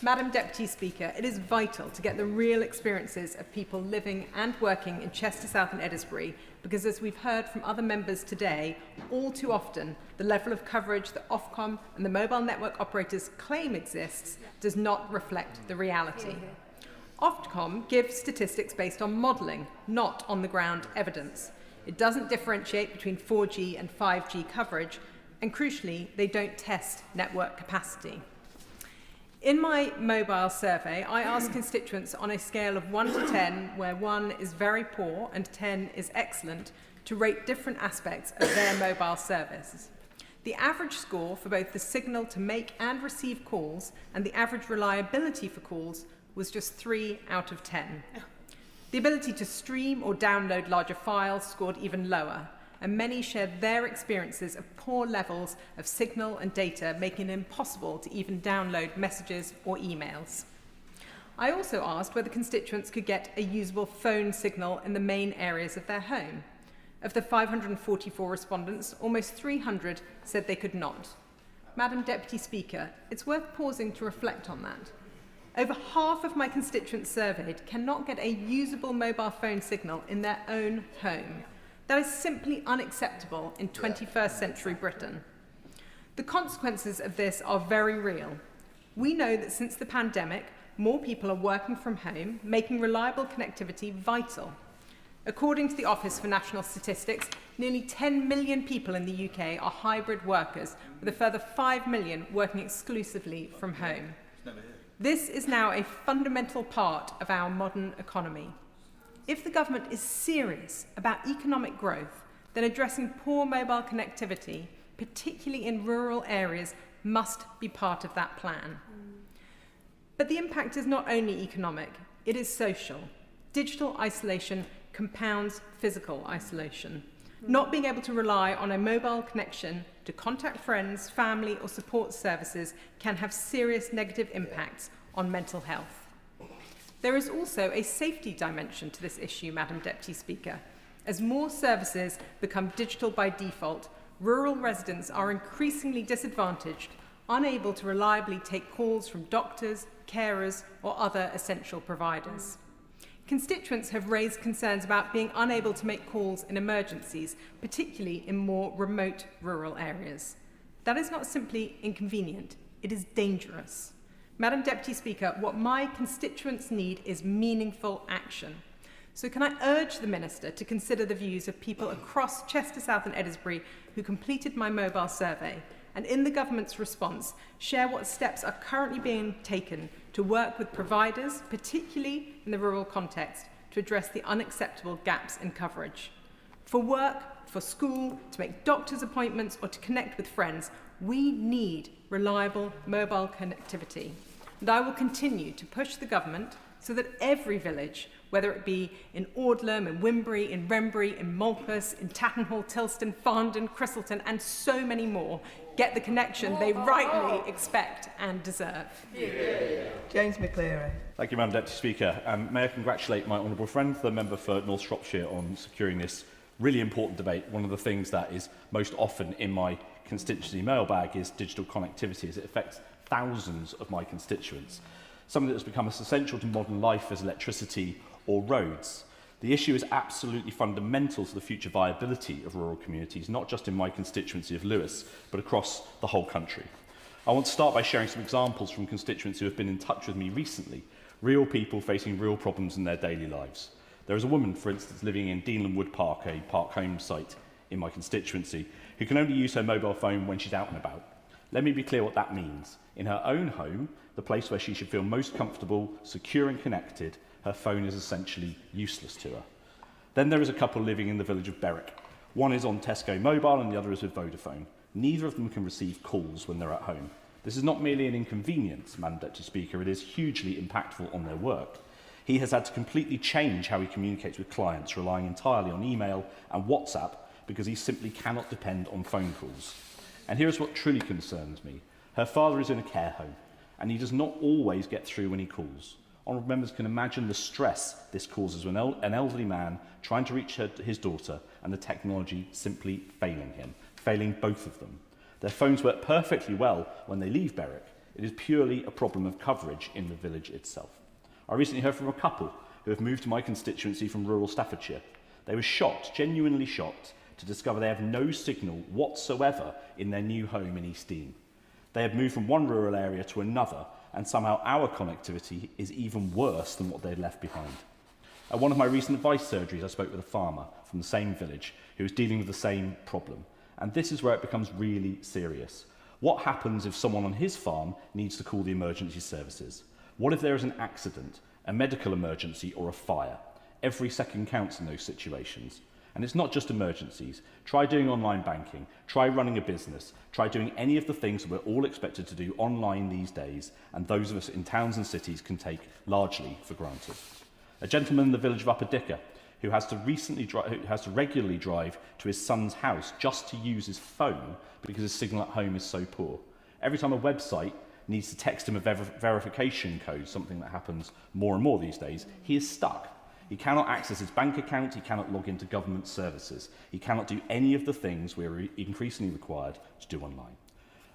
Madam Deputy Speaker, it is vital to get the real experiences of people living and working in Chester South and Edinburgh, because as we've heard from other members today, all too often the level of coverage that Ofcom and the mobile network operators claim exists does not reflect the reality. Ofcom gives statistics based on modelling, not on the ground evidence. It doesn't differentiate between 4G and 5G coverage, and crucially, they don't test network capacity. In my mobile survey, I asked constituents on a scale of 1 to 10, where 1 is very poor and 10 is excellent, to rate different aspects of their mobile service. The average score for both the signal to make and receive calls and the average reliability for calls was just 3 out of 10. The ability to stream or download larger files scored even lower, and many shared their experiences of poor levels of signal and data, making it impossible to even download messages or emails. I also asked whether constituents could get a usable phone signal in the main areas of their home. Of the 544 respondents, almost 300 said they could not. Madam Deputy Speaker, it's worth pausing to reflect on that. Over half of my constituents surveyed cannot get a usable mobile phone signal in their own home. That is simply unacceptable in 21st century Britain. The consequences of this are very real. We know that since the pandemic, more people are working from home, making reliable connectivity vital. According to the Office for National Statistics, nearly 10 million people in the UK are hybrid workers, with a further 5 million working exclusively from home. This is now a fundamental part of our modern economy. If the government is serious about economic growth, then addressing poor mobile connectivity, particularly in rural areas, must be part of that plan. But the impact is not only economic, it is social. Digital isolation compounds physical isolation. Not being able to rely on a mobile connection to contact friends, family or support services can have serious negative impacts on mental health. There is also a safety dimension to this issue, Madam Deputy Speaker. As more services become digital by default, rural residents are increasingly disadvantaged, unable to reliably take calls from doctors, carers or other essential providers. Constituents have raised concerns about being unable to make calls in emergencies, particularly in more remote rural areas. That is not simply inconvenient, it is dangerous. Madam Deputy Speaker, what my constituents need is meaningful action. So can I urge the Minister to consider the views of people across Chester South and Edinburgh who completed my mobile survey, and in the Government's response, share what steps are currently being taken to work with providers, particularly in the rural context, to address the unacceptable gaps in coverage. For work, for school, to make doctor's appointments or to connect with friends, we need reliable mobile connectivity. And I will continue to push the Government so that every village, whether it be in Audlam, in Wimbury, in Wrenbury, in Malpas, in Tattenhall, Tilston, Farndon, Christleton and so many more, get the connection they rightly expect and deserve. James McCleary. Thank you, Madam Deputy Speaker. May I congratulate my honourable friend, the member for North Shropshire, on securing this really important debate. One of the things that is most often in my constituency mailbag is digital connectivity, as it affects thousands of my constituents. Something that has become as essential to modern life as electricity or roads. The issue is absolutely fundamental to the future viability of rural communities, not just in my constituency of Lewis, but across the whole country. I want to start by sharing some examples from constituents who have been in touch with me recently, real people facing real problems in their daily lives. There is a woman, for instance, living in Deanland Wood Park, a park home site in my constituency, who can only use her mobile phone when she's out and about. Let me be clear what that means. In her own home, the place where she should feel most comfortable, secure and connected, her phone is essentially useless to her. Then there is a couple living in the village of Berwick. One is on Tesco Mobile and the other is with Vodafone. Neither of them can receive calls when they're at home. This is not merely an inconvenience, Madam Deputy Speaker, it is hugely impactful on their work. He has had to completely change how he communicates with clients, relying entirely on email and WhatsApp because he simply cannot depend on phone calls. And here is what truly concerns me. Her father is in a care home, and he does not always get through when he calls. Honourable members can imagine the stress this causes when an elderly man trying to reach his daughter and the technology simply failing him, failing both of them. Their phones work perfectly well when they leave Berwick. It is purely a problem of coverage in the village itself. I recently heard from a couple who have moved to my constituency from rural Staffordshire. They were shocked, genuinely shocked, to discover they have no signal whatsoever in their new home in East Dean. They had moved from one rural area to another, and somehow our connectivity is even worse than what they had left behind. At one of my recent advice surgeries, I spoke with a farmer from the same village who was dealing with the same problem. And this is where it becomes really serious. What happens if someone on his farm needs to call the emergency services? What if there is an accident, a medical emergency or a fire? Every second counts in those situations. And it's not just emergencies. Try doing online banking, try running a business, try doing any of the things that we're all expected to do online these days, and those of us in towns and cities can take largely for granted. A gentleman in the village of Upper Dicker who has to regularly drive to his son's house just to use his phone because his signal at home is so poor. Every time a website needs to text him a verification code, something that happens more and more these days, he is stuck. He cannot access his bank account, he cannot log into government services. He cannot do any of the things we are increasingly required to do online.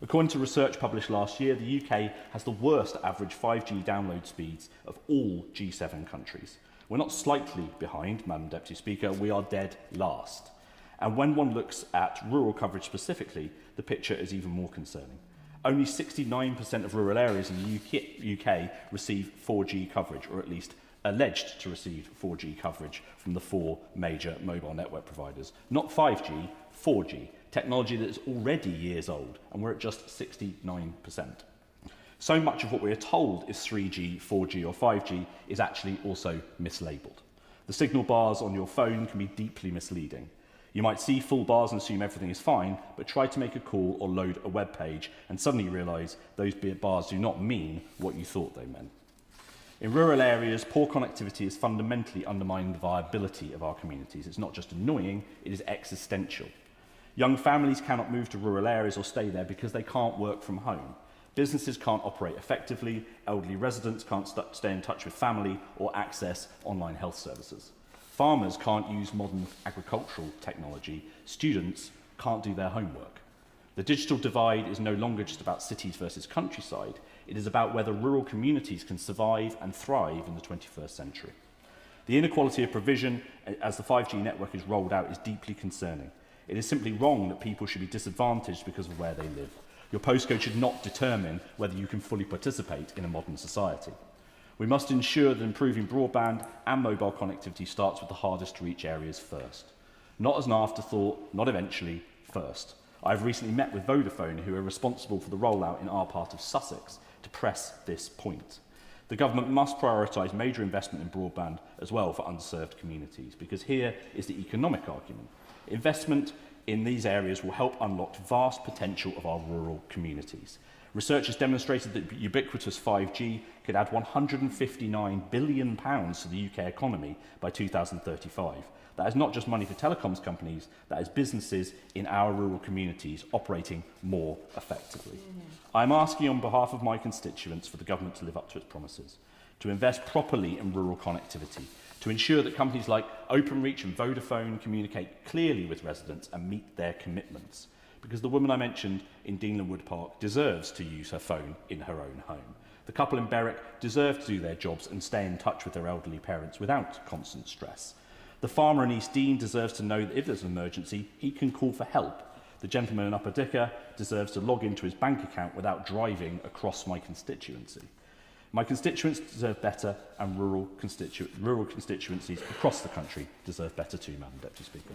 According to research published last year, the UK has the worst average 5G download speeds of all G7 countries. We're not slightly behind, Madam Deputy Speaker, we are dead last. And when one looks at rural coverage specifically, the picture is even more concerning. Only 69% of rural areas in the UK receive 4G coverage, or at least alleged to receive 4G coverage from the 4 major mobile network providers. Not 5G, 4G, technology that is already years old, and we're at just 69%. So much of what we are told is 3G, 4G or 5G is actually also mislabelled. The signal bars on your phone can be deeply misleading. You might see full bars and assume everything is fine, but try to make a call or load a web page and suddenly realise those bars do not mean what you thought they meant. In rural areas, poor connectivity is fundamentally undermining the viability of our communities. It's not just annoying, it is existential. Young families cannot move to rural areas or stay there because they can't work from home. Businesses can't operate effectively, elderly residents can't stay in touch with family or access online health services. Farmers can't use modern agricultural technology. Students can't do their homework. The digital divide is no longer just about cities versus countryside. It is about whether rural communities can survive and thrive in the 21st century. The inequality of provision as the 5G network is rolled out is deeply concerning. It is simply wrong that people should be disadvantaged because of where they live. Your postcode should not determine whether you can fully participate in a modern society. We must ensure that improving broadband and mobile connectivity starts with the hardest to reach areas first. Not as an afterthought, not eventually, first. I've recently met with Vodafone, who are responsible for the rollout in our part of Sussex, to press this point. The government must prioritise major investment in broadband as well for underserved communities, because here is the economic argument. Investment in these areas will help unlock vast potential of our rural communities. Research has demonstrated that ubiquitous 5G could add £159 billion to the UK economy by 2035. That is not just money for telecoms companies, that is businesses in our rural communities operating more effectively. I'm asking on behalf of my constituents for the government to live up to its promises, to invest properly in rural connectivity, to ensure that companies like Openreach and Vodafone communicate clearly with residents and meet their commitments. Because the woman I mentioned in Deanland Wood Park deserves to use her phone in her own home. The couple in Berwick deserve to do their jobs and stay in touch with their elderly parents without constant stress. The farmer in East Dean deserves to know that if there's an emergency, he can call for help. The gentleman in Upper Dicker deserves to log into his bank account without driving across my constituency. My constituents deserve better, and rural constituencies across the country deserve better too, Madam Deputy Speaker.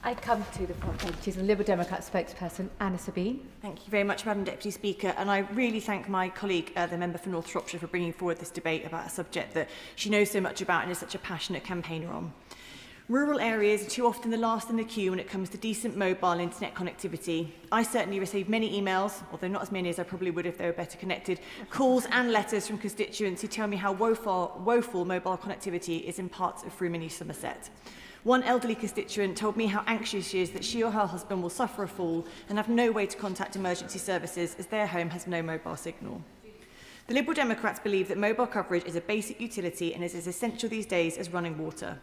I come to the front bench. She's the Liberal Democrat spokesperson, Anna Sabine. Thank you very much, Madam Deputy Speaker, and I really thank my colleague, the member for North Shropshire, for bringing forward this debate about a subject that she knows so much about and is such a passionate campaigner on. Rural areas are too often the last in the queue when it comes to decent mobile internet connectivity. I certainly receive many emails, although not as many as I probably would if they were better connected, calls and letters from constituents who tell me how woeful mobile connectivity is in parts of Froome and East Somerset. One elderly constituent told me how anxious she is that she or her husband will suffer a fall and have no way to contact emergency services as their home has no mobile signal. The Liberal Democrats believe that mobile coverage is a basic utility and is as essential these days as running water.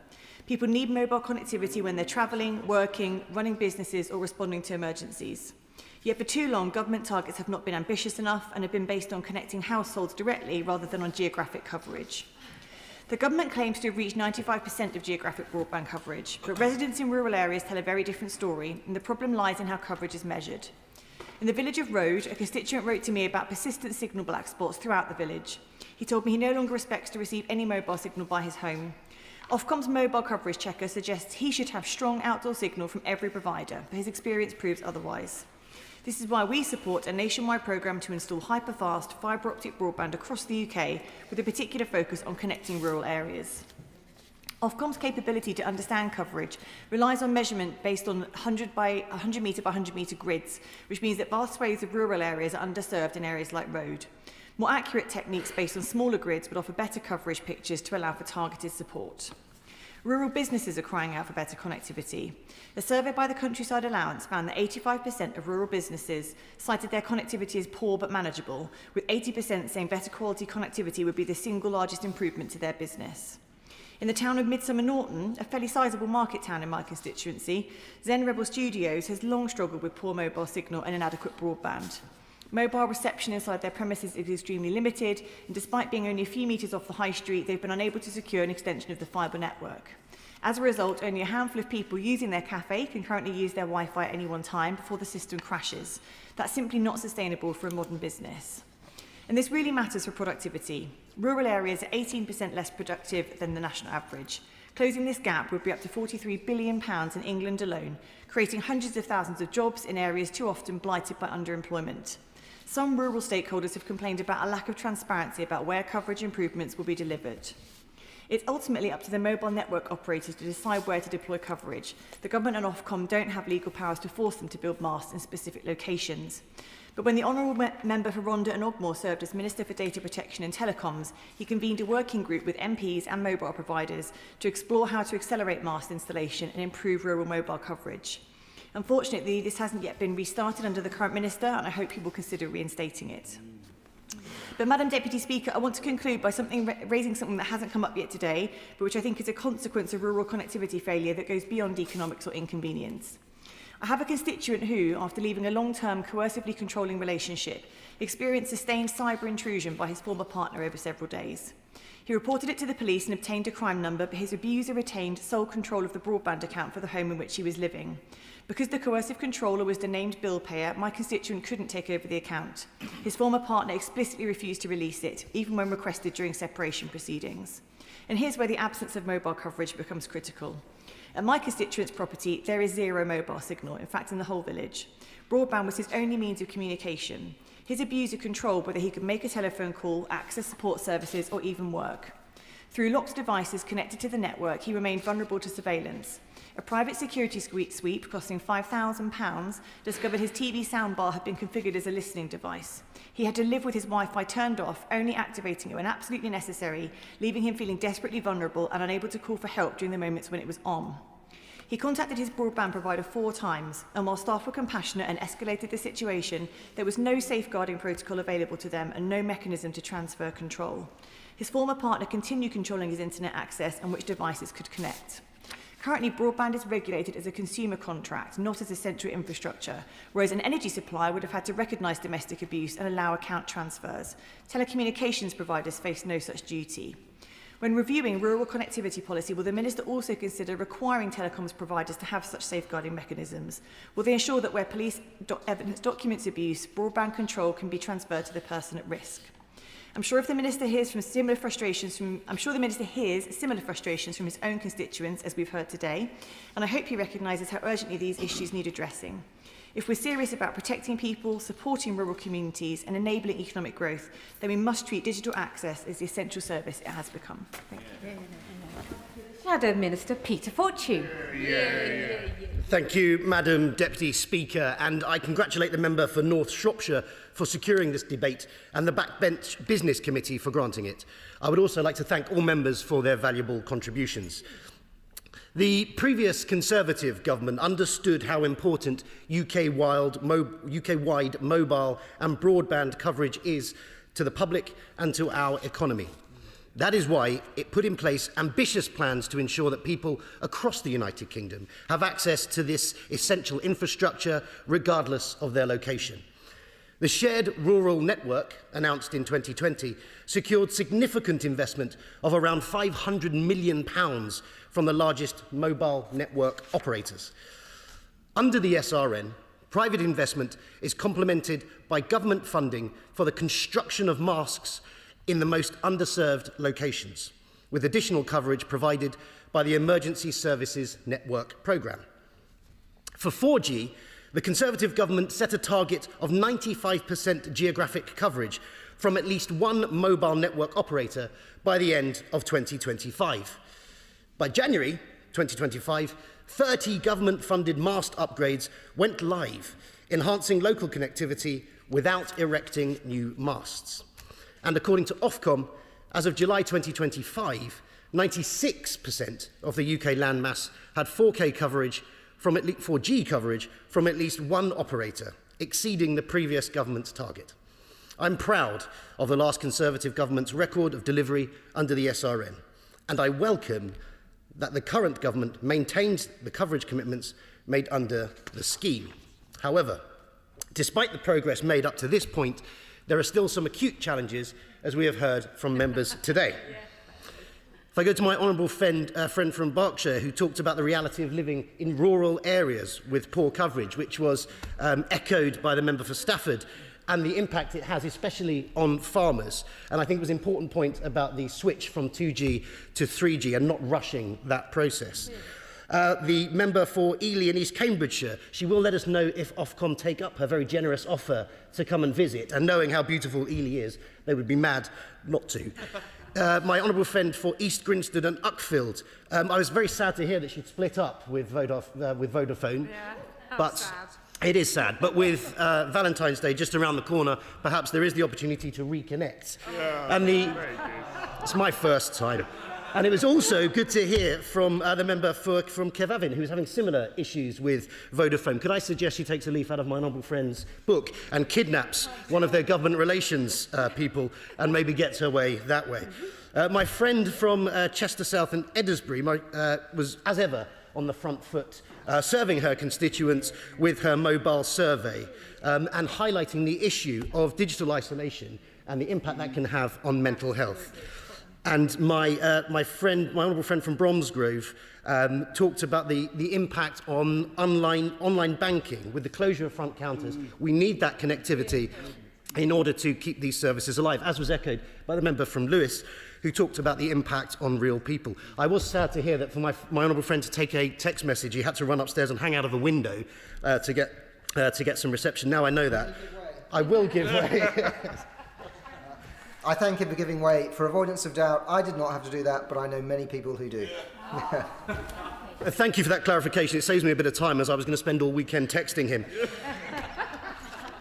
People need mobile connectivity when they're travelling, working, running businesses or responding to emergencies. Yet for too long, government targets have not been ambitious enough and have been based on connecting households directly rather than on geographic coverage. The government claims to have reached 95% of geographic broadband coverage, but residents in rural areas tell a very different story, and the problem lies in how coverage is measured. In the village of Road, a constituent wrote to me about persistent signal black spots throughout the village. He told me he no longer expects to receive any mobile signal by his home. Ofcom's mobile coverage checker suggests he should have strong outdoor signal from every provider, but his experience proves otherwise. This is why we support a nationwide programme to install hyper-fast fibre optic broadband across the UK with a particular focus on connecting rural areas. Ofcom's capability to understand coverage relies on measurement based on 100 by 100 metre by 100 metre grids, which means that vast swathes of rural areas are underserved in areas like Road. More accurate techniques based on smaller grids would offer better coverage pictures to allow for targeted support. Rural businesses are crying out for better connectivity. A survey by the Countryside Allowance found that 85% of rural businesses cited their connectivity as poor but manageable, with 80% saying better quality connectivity would be the single largest improvement to their business. In the town of Midsummer Norton, a fairly sizable market town in my constituency, Zen Rebel Studios has long struggled with poor mobile signal and inadequate broadband. Mobile reception inside their premises is extremely limited, and despite being only a few metres off the high street, they've been unable to secure an extension of the fibre network. As a result, only a handful of people using their cafe can currently use their Wi-Fi at any one time before the system crashes. That's simply not sustainable for a modern business. And this really matters for productivity. Rural areas are 18% less productive than the national average. Closing this gap would be up to £43 billion in England alone, creating hundreds of thousands of jobs in areas too often blighted by underemployment. Some rural stakeholders have complained about a lack of transparency about where coverage improvements will be delivered. It's ultimately up to the mobile network operators to decide where to deploy coverage. The government and Ofcom don't have legal powers to force them to build masts in specific locations. But when the Honourable Member for Rhondda and Ogmore served as Minister for Data Protection and Telecoms, he convened a working group with MPs and mobile providers to explore how to accelerate mast installation and improve rural mobile coverage. Unfortunately, this hasn't yet been restarted under the current Minister, and I hope he will consider reinstating it. But, Madam Deputy Speaker, I want to conclude by raising something that hasn't come up yet today, but which I think is a consequence of rural connectivity failure that goes beyond economics or inconvenience. I have a constituent who, after leaving a long-term coercively controlling relationship, experienced sustained cyber intrusion by his former partner over several days. He reported it to the police and obtained a crime number, but his abuser retained sole control of the broadband account for the home in which he was living. Because the coercive controller was the named bill payer, my constituent couldn't take over the account. His former partner explicitly refused to release it, even when requested during separation proceedings. And here's where the absence of mobile coverage becomes critical. At my constituent's property, there is zero mobile signal, in fact in the whole village. Broadband was his only means of communication. His abuser controlled whether he could make a telephone call, access support services, or even work. Through locked devices connected to the network, he remained vulnerable to surveillance. A private security sweep costing £5,000 discovered his TV soundbar had been configured as a listening device. He had to live with his Wi-Fi turned off, only activating it when absolutely necessary, leaving him feeling desperately vulnerable and unable to call for help during the moments when it was on. He contacted his broadband provider 4 times, and while staff were compassionate and escalated the situation, there was no safeguarding protocol available to them and no mechanism to transfer control. His former partner continued controlling his internet access and which devices could connect. Currently, broadband is regulated as a consumer contract, not as essential infrastructure, whereas an energy supplier would have had to recognise domestic abuse and allow account transfers. Telecommunications providers face no such duty. When reviewing rural connectivity policy, will the Minister also consider requiring telecoms providers to have such safeguarding mechanisms? Will they ensure that where police evidence documents abuse, broadband control can be transferred to the person at risk? I'm sure the Minister hears similar frustrations from his own constituents, as we've heard today, and I hope he recognises how urgently these issues need addressing. If we're serious about protecting people, supporting rural communities and enabling economic growth, then we must treat digital access as the essential service it has become. Thank you. Shadow Minister Peter Fortune. Thank you, Madam Deputy Speaker, and I congratulate the member for North Shropshire for securing this debate and the Backbench Business Committee for granting it. I would also like to thank all members for their valuable contributions. The previous Conservative government understood how important UK-wide mobile and broadband coverage is to the public and to our economy. That is why it put in place ambitious plans to ensure that people across the United Kingdom have access to this essential infrastructure regardless of their location. The shared rural network, announced in 2020, secured significant investment of around £500 million from the largest mobile network operators. Under the SRN, private investment is complemented by government funding for the construction of masts in the most underserved locations, with additional coverage provided by the Emergency Services Network programme. For 4G, the Conservative government set a target of 95% geographic coverage from at least one mobile network operator by the end of 2025. By January 2025, 30 government-funded mast upgrades went live, enhancing local connectivity without erecting new masts. And according to Ofcom, as of July 2025, 96% of the UK landmass had 4G coverage from at least one operator, exceeding the previous government's target. I'm proud of the last Conservative government's record of delivery under the SRN. and I welcome that the current government maintains the coverage commitments made under the scheme. However, despite the progress made up to this point, there are still some acute challenges, as we have heard from members today. If I go to my honourable friend from Berkshire, who talked about the reality of living in rural areas with poor coverage, which was echoed by the member for Stafford, and the impact it has, especially on farmers. And I think it was an important point about the switch from 2G to 3G and not rushing that process. The member for Ely in East Cambridgeshire, she will let us know if Ofcom take up her very generous offer to come and visit. And knowing how beautiful Ely is, they would be mad not to. My honourable friend for East Grinstead and Uckfield, I was very sad to hear that she'd split up with Vodafone. Yeah, but sad. It is sad, but with Valentine's Day just around the corner, perhaps there is the opportunity to reconnect. Yeah, and it's my first time. And it was also good to hear from the member from Kevavin, who's having similar issues with Vodafone. Could I suggest she takes a leaf out of my honourable friend's book and kidnaps one of their government relations people and maybe gets her way that way? My friend from Chester South and Eddersbury was, as ever, on the front foot, serving her constituents with her mobile survey and highlighting the issue of digital isolation and the impact that can have on mental health. And my honourable friend from Bromsgrove talked about the impact on online banking. With the closure of front counters, we need that connectivity in order to keep these services alive, as was echoed by the member from Lewis, who talked about the impact on real people. I was sad to hear that for my honourable friend to take a text message, he had to run upstairs and hang out of a window to get some reception. Now I know that. I will give way. I thank him for giving way. For avoidance of doubt, I did not have to do that, but I know many people who do. Thank you for that clarification. It saves me a bit of time, as I was going to spend all weekend texting him.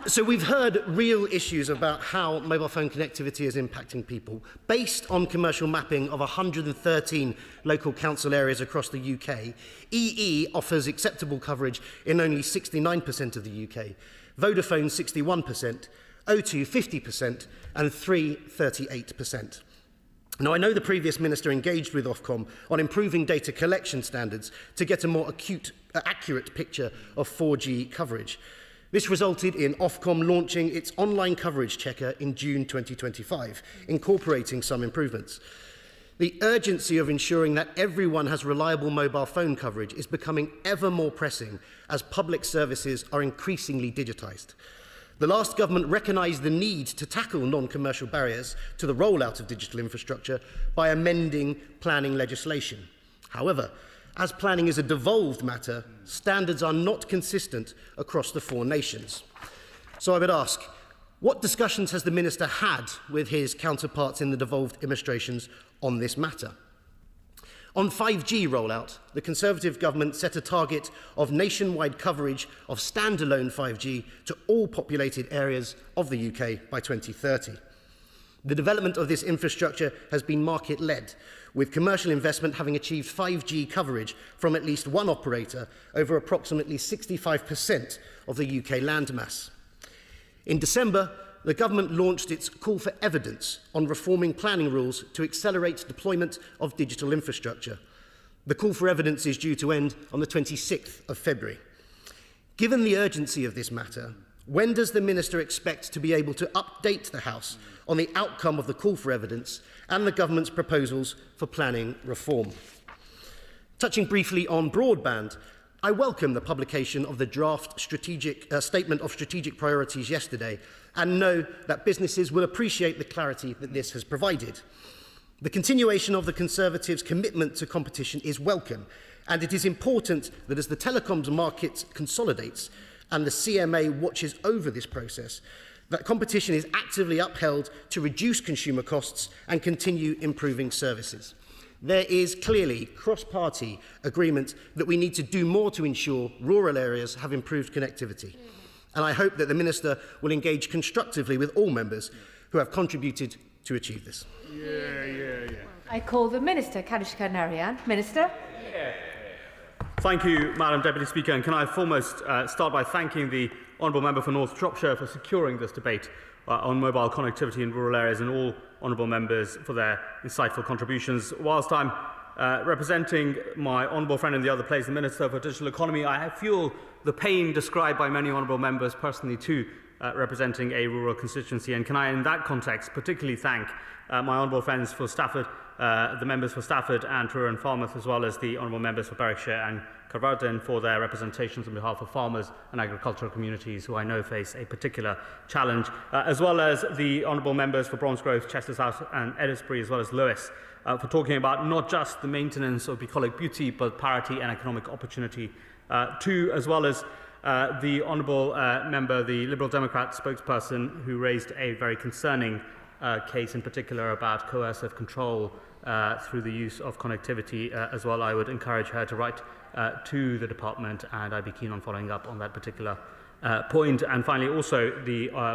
So we've heard real issues about how mobile phone connectivity is impacting people. Based on commercial mapping of 113 local council areas across the UK, EE offers acceptable coverage in only 69% of the UK, Vodafone 61%, O2 50%, and 3 38%. Now, I know the previous minister engaged with Ofcom on improving data collection standards to get a more accurate picture of 4G coverage. This resulted in Ofcom launching its online coverage checker in June 2025, incorporating some improvements. The urgency of ensuring that everyone has reliable mobile phone coverage is becoming ever more pressing as public services are increasingly digitised. The last government recognised the need to tackle non-commercial barriers to the rollout of digital infrastructure by amending planning legislation. However, as planning is a devolved matter, standards are not consistent across the 4 nations. So I would ask, what discussions has the Minister had with his counterparts in the devolved administrations on this matter? On 5G rollout, the Conservative government set a target of nationwide coverage of standalone 5G to all populated areas of the UK by 2030. The development of this infrastructure has been market-led, with commercial investment having achieved 5G coverage from at least one operator over approximately 65% of the UK landmass. In December, the government launched its call for evidence on reforming planning rules to accelerate deployment of digital infrastructure. The call for evidence is due to end on the 26th of February. Given the urgency of this matter, when does the Minister expect to be able to update the House on the outcome of the call for evidence and the government's proposals for planning reform? Touching briefly on broadband, I welcome the publication of the draft statement of strategic priorities yesterday and know that businesses will appreciate the clarity that this has provided. The continuation of the Conservatives' commitment to competition is welcome, and it is important that as the telecoms market consolidates and the CMA watches over this process, that competition is actively upheld to reduce consumer costs and continue improving services. There is clearly cross-party agreement that we need to do more to ensure rural areas have improved connectivity. And I hope that the Minister will engage constructively with all members who have contributed to achieve this. I call the Minister, Kanishka Narayan. Minister. Thank you, Madam Deputy Speaker. And can I foremost start by thanking the Honourable Member for North Shropshire for securing this debate on mobile connectivity in rural areas and all honourable members for their insightful contributions. Whilst I'm representing my honourable friend in the other place, the Minister for Digital Economy, I feel the pain described by many honourable members personally too, representing a rural constituency. And can I, in that context, particularly thank my honourable friends for Stafford, the members for Stafford and Truro and Falmouth, as well as the honourable members for Berwickshire and Carmarthen for their representations on behalf of farmers and agricultural communities who I know face a particular challenge, as well as the honourable members for Bromsgrove, Chester South and Edinburgh, as well as Lewis, for talking about not just the maintenance of bucolic beauty, but parity and economic opportunity too, as well as the honourable member, the Liberal Democrat spokesperson, who raised a very concerning case in particular about coercive control through the use of connectivity as well. I would encourage her to write to the department, and I'd be keen on following up on that particular point. And finally, also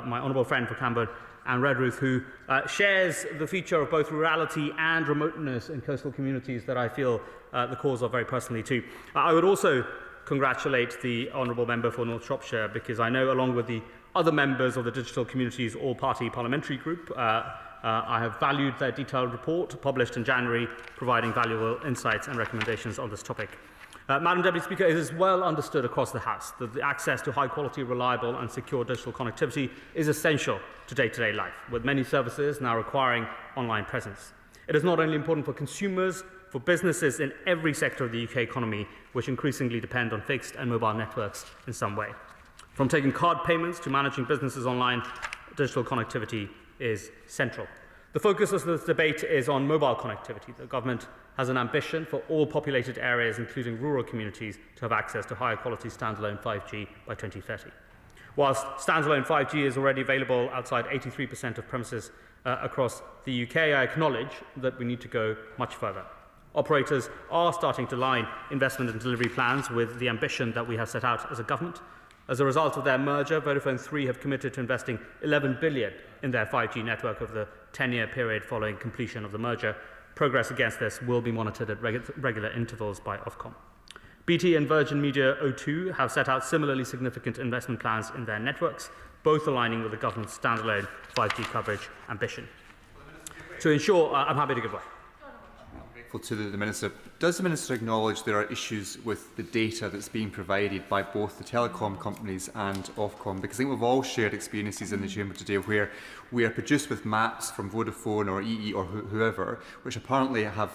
my honourable friend for Camborne and Redruth, who shares the feature of both rurality and remoteness in coastal communities that I feel the cause of very personally too. I would also congratulate the honourable member for North Shropshire, because I know, along with the other members of the Digital Communities All-Party Parliamentary Group, I have valued their detailed report published in January, providing valuable insights and recommendations on this topic. Madam Deputy Speaker, it is well understood across the House that the access to high-quality, reliable and secure digital connectivity is essential to day-to-day life, with many services now requiring online presence. It is not only important for consumers, for businesses in every sector of the UK economy, which increasingly depend on fixed and mobile networks in some way. From taking card payments to managing businesses online, digital connectivity is central. The focus of this debate is on mobile connectivity. The government has an ambition for all populated areas, including rural communities, to have access to higher quality standalone 5G by 2030. Whilst standalone 5G is already available outside 83% of premises across the UK, I acknowledge that we need to go much further. Operators are starting to line investment and delivery plans with the ambition that we have set out as a government. As a result of their merger, Vodafone 3 have committed to investing $11 billion in their 5G network over the 10-year period following completion of the merger. Progress against this will be monitored at regular intervals by Ofcom. BT and Virgin Media O2 have set out similarly significant investment plans in their networks, both aligning with the government's standalone 5G coverage ambition. To ensure, I'm happy to give way. To the Minister. Does the Minister acknowledge there are issues with the data that's being provided by both the telecom companies and Ofcom? Because I think we've all shared experiences in the Chamber today where we are produced with maps from Vodafone or EE or whoever, which apparently have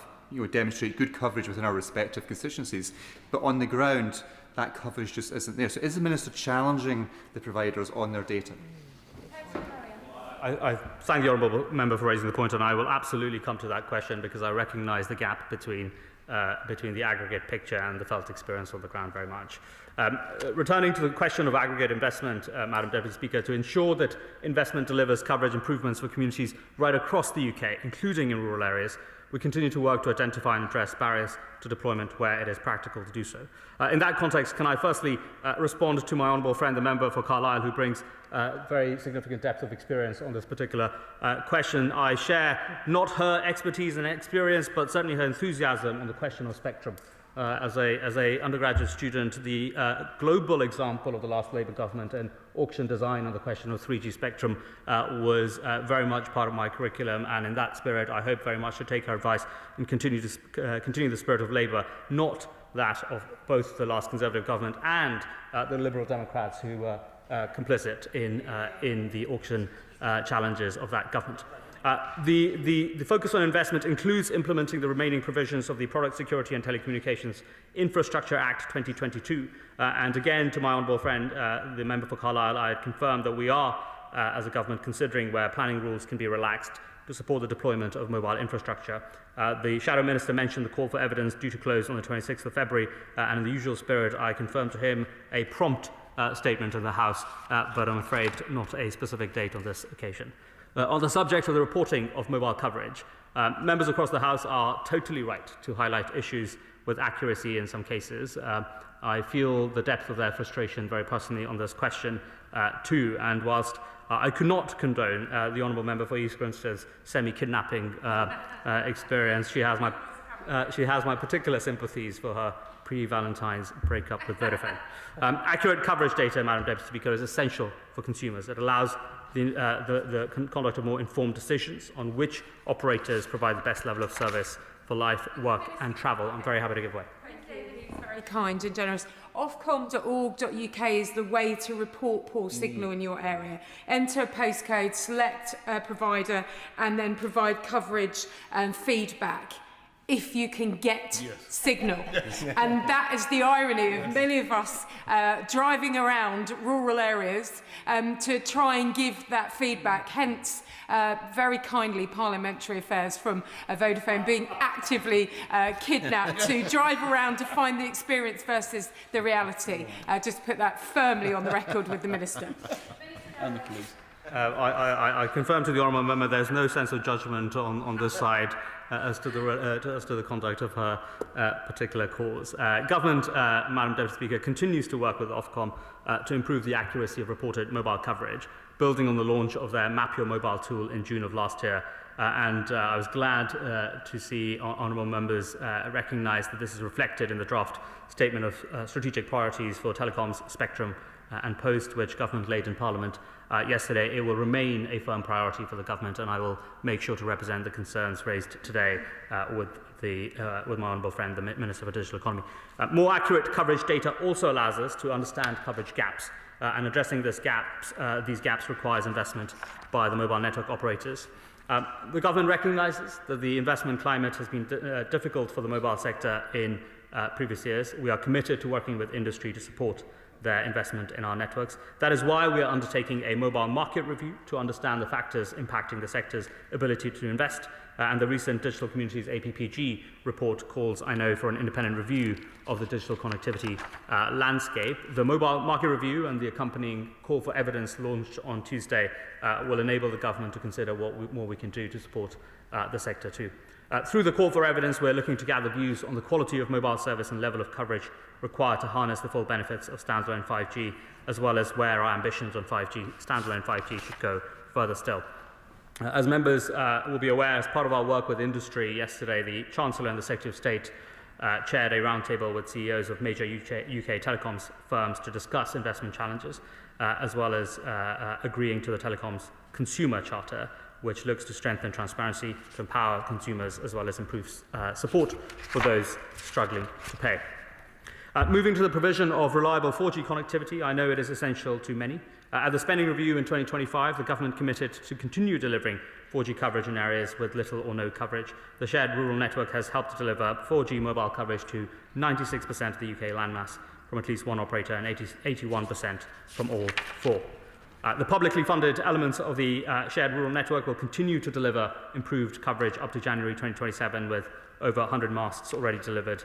demonstrate good coverage within our respective constituencies, but on the ground that coverage just isn't there. So is the Minister challenging the providers on their data? I thank the honourable member for raising the point, and I will absolutely come to that question because I recognise the gap between the aggregate picture and the felt experience on the ground very much. Returning to the question of aggregate investment, Madam Deputy Speaker, to ensure that investment delivers coverage improvements for communities right across the UK, including in rural areas, we continue to work to identify and address barriers to deployment where it is practical to do so. In that context, can I firstly respond to my honourable friend, the member for Carlisle, who brings very significant depth of experience on this particular question. I share not her expertise and experience, but certainly her enthusiasm on the question of spectrum. As a undergraduate student, the global example of the last Labour government and auction design on the question of 3G spectrum was very much part of my curriculum, and in that spirit I hope very much to take her advice and continue the spirit of Labour, not that of both the last Conservative government and the Liberal Democrats who were complicit in the auction challenges of that government. The focus on investment includes implementing the remaining provisions of the Product Security and Telecommunications Infrastructure Act 2022. And again, to my honourable friend, the member for Carlisle, I confirm that we are, as a government, considering where planning rules can be relaxed to support the deployment of mobile infrastructure. The Shadow Minister mentioned the call for evidence due to close on the 26th of February, and in the usual spirit, I confirm to him a prompt statement in the House, but I'm afraid not a specific date on this occasion. On the subject of the reporting of mobile coverage, members across the House are totally right to highlight issues with accuracy in some cases. I feel the depth of their frustration very personally on this question too, and whilst I could not condone the honourable member for East Grinstead's semi-kidnapping experience, she has my particular sympathies for her pre-Valentine's breakup with Vodafone. Accurate coverage data, Madam Deputy Speaker, is essential for consumers. It allows the conduct of more informed decisions on which operators provide the best level of service for life, work and travel. I'm very happy to give way. Very kind and generous. Ofcom.org.uk is the way to report poor signal in your area. Enter a postcode, select a provider, and then provide coverage and feedback if you can get signal. And that is the irony of many of us driving around rural areas to try and give that feedback. Hence, very kindly Parliamentary Affairs from Vodafone being actively kidnapped to drive around to find the experience versus the reality. Just put that firmly on the record with the Minister. And the police. I confirm to the honourable member there's no sense of judgment on this side as to the conduct of her particular cause. Government, Madam Deputy Speaker, continues to work with Ofcom to improve the accuracy of reported mobile coverage, building on the launch of their Map Your Mobile tool in June of last year. I was glad to see honourable members recognise that this is reflected in the draft statement of strategic priorities for telecoms, spectrum and post, which government laid in Parliament yesterday. It will remain a firm priority for the government, and I will make sure to represent the concerns raised today with my honourable friend, the Minister for Digital Economy. More accurate coverage data also allows us to understand coverage gaps, and addressing these gaps requires investment by the mobile network operators. The government recognises that the investment climate has been difficult for the mobile sector in previous years. We are committed to working with industry to support their investment in our networks. That is why we are undertaking a mobile market review to understand the factors impacting the sector's ability to invest. And the recent Digital Communities APPG report calls, I know, for an independent review of the digital connectivity landscape. The mobile market review and the accompanying call for evidence launched on Tuesday will enable the government to consider what more we can do to support the sector too. Through the call for evidence, we're looking to gather views on the quality of mobile service and level of coverage required to harness the full benefits of standalone 5G, as well as where our ambitions on standalone 5G should go further still. As members will be aware, as part of our work with industry yesterday, the Chancellor and the Secretary of State chaired a roundtable with CEOs of major UK telecoms firms to discuss investment challenges, as well as agreeing to the Telecoms Consumer Charter, which looks to strengthen transparency, to empower consumers, as well as improve support for those struggling to pay. Moving to the provision of reliable 4G connectivity, I know it is essential to many. At the spending review in 2025, the government committed to continue delivering 4G coverage in areas with little or no coverage. The shared rural network has helped to deliver 4G mobile coverage to 96% of the UK landmass from at least one operator and 81% from all four. The publicly funded elements of the shared rural network will continue to deliver improved coverage up to January 2027, with over 100 masts already delivered,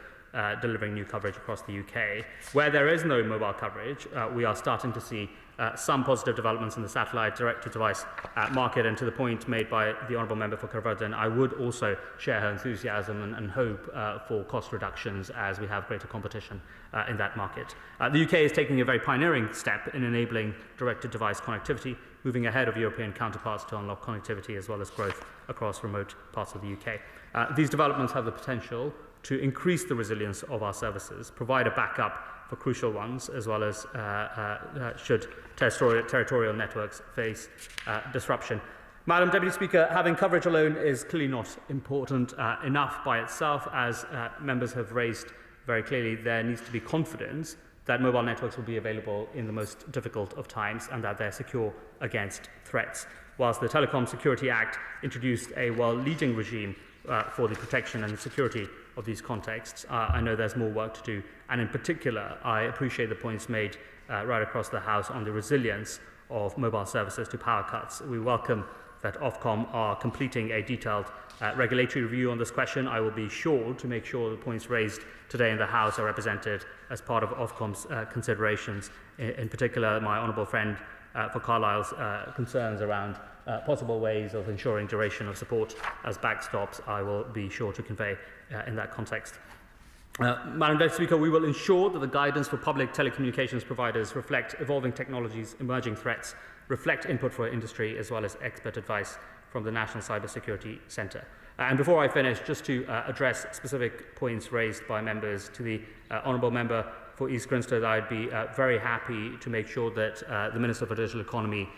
delivering new coverage across the UK. Where there is no mobile coverage, we are starting to see some positive developments in the satellite direct-to-device market, and to the point made by the Honourable Member for Caerphilly, I would also share her enthusiasm and hope for cost reductions as we have greater competition in that market. The UK is taking a very pioneering step in enabling direct-to-device connectivity, moving ahead of European counterparts to unlock connectivity as well as growth across remote parts of the UK. These developments have the potential to increase the resilience of our services, provide a backup for crucial ones, as well as should territorial networks face disruption. Madam Deputy Speaker, having coverage alone is clearly not important enough by itself. As members have raised very clearly, there needs to be confidence that mobile networks will be available in the most difficult of times and that they're secure against threats. Whilst the Telecom Security Act introduced a world-leading regime for the protection and security of these contexts, I know there's more work to do, and in particular I appreciate the points made right across the House on the resilience of mobile services to power cuts. We welcome that Ofcom are completing a detailed regulatory review on this question. I will be sure to make sure the points raised today in the House are represented as part of Ofcom's considerations, in particular my honourable friend for Carlisle's concerns around possible ways of ensuring duration of support as backstops. I will be sure to convey in that context. Madam Deputy Speaker, we will ensure that the guidance for public telecommunications providers reflect evolving technologies, emerging threats, reflect input for industry, as well as expert advice from the National Cybersecurity Centre. And before I finish, just to address specific points raised by members, to the Honourable Member for East Grinstead, I'd be very happy to make sure that the Minister for Digital Economy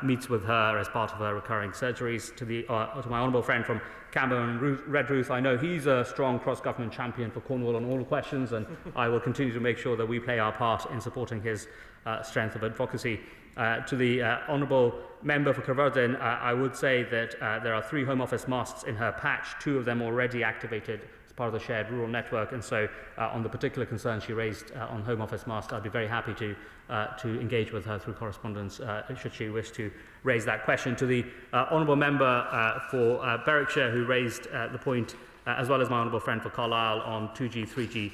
meets with her as part of her recurring surgeries. To my honourable friend from Camberwell and Redruth, I know he's a strong cross-government champion for Cornwall on all questions, and I will continue to make sure that we play our part in supporting his strength of advocacy. To the honourable member for Caerphilly, I would say that there are 3 Home Office masts in her patch, 2 of them already activated as part of the shared rural network, and so on the particular concern she raised on Home Office mast, I'd be very happy to engage with her through correspondence should she wish to raise that question. To the honourable member for Berwickshire, who raised the point, as well as my honourable friend for Carlisle, on 2G, 3G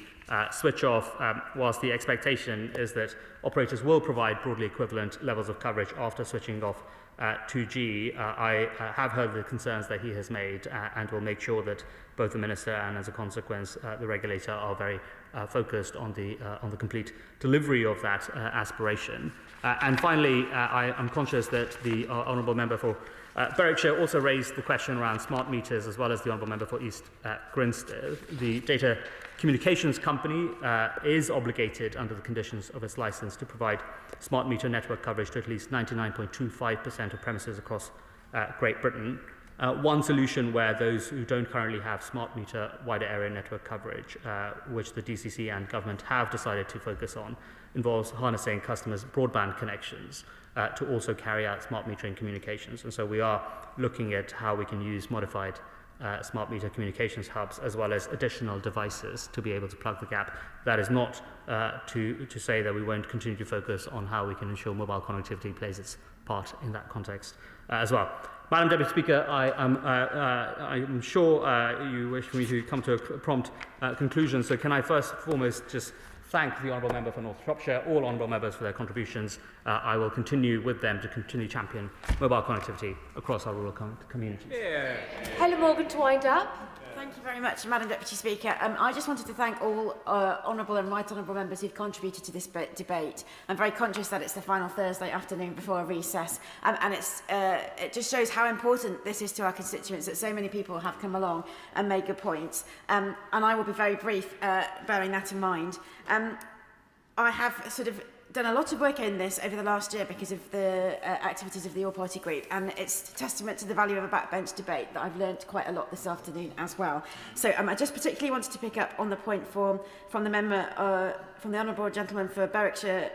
switch off, whilst the expectation is that operators will provide broadly equivalent levels of coverage after switching off 2G, I have heard the concerns that he has made and will make sure that both the Minister and, as a consequence, the regulator are very focused on the complete delivery of that aspiration. And finally, I am conscious that the honourable member for Berwickshire also raised the question around smart meters, as well as the honourable member for East Grinstead. The data communications company is obligated under the conditions of its licence to provide smart meter network coverage to at least 99.25% of premises across Great Britain. One solution where those who don't currently have smart meter wider area network coverage, which the DCC and government have decided to focus on, involves harnessing customers' broadband connections to also carry out smart metering communications. And so we are looking at how we can use modified smart meter communications hubs as well as additional devices to be able to plug the gap. That is not to say that we won't continue to focus on how we can ensure mobile connectivity plays its part in that context as well. Madam Deputy Speaker, I'm sure you wish for me to come to a prompt conclusion, so can I first and foremost just thank the Honourable Member for North Shropshire, all Honourable Members for their contributions. I will continue with them to continue champion mobile connectivity across our rural communities. Yeah. Helen Morgan to wind up. Thank you very much, Madam Deputy Speaker. I just wanted to thank all honourable and right honourable members who've contributed to this debate. I'm very conscious that it's the final Thursday afternoon before a recess, and it just shows how important this is to our constituents, that so many people have come along and made good points. And I will be very brief, bearing that in mind. I have sort of done a lot of work in this over the last year because of the activities of the all-party group, and it's testament to the value of a backbench debate that I've learnt quite a lot this afternoon as well. So I just particularly wanted to pick up on the point from the member, from the honourable gentleman for Berwickshire,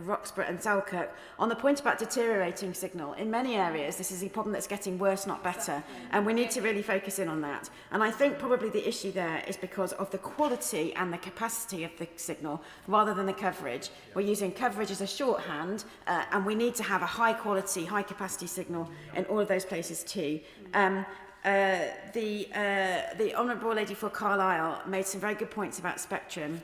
Roxburgh and Selkirk, on the point about deteriorating signal. In many areas, this is a problem that's getting worse, not better, and we need to really focus in on that. And I think probably the issue there is because of the quality and the capacity of the signal rather than the coverage. We're using coverage as a shorthand, and we need to have a high quality, high capacity signal in all of those places too. The Honourable Lady for Carlisle made some very good points about spectrum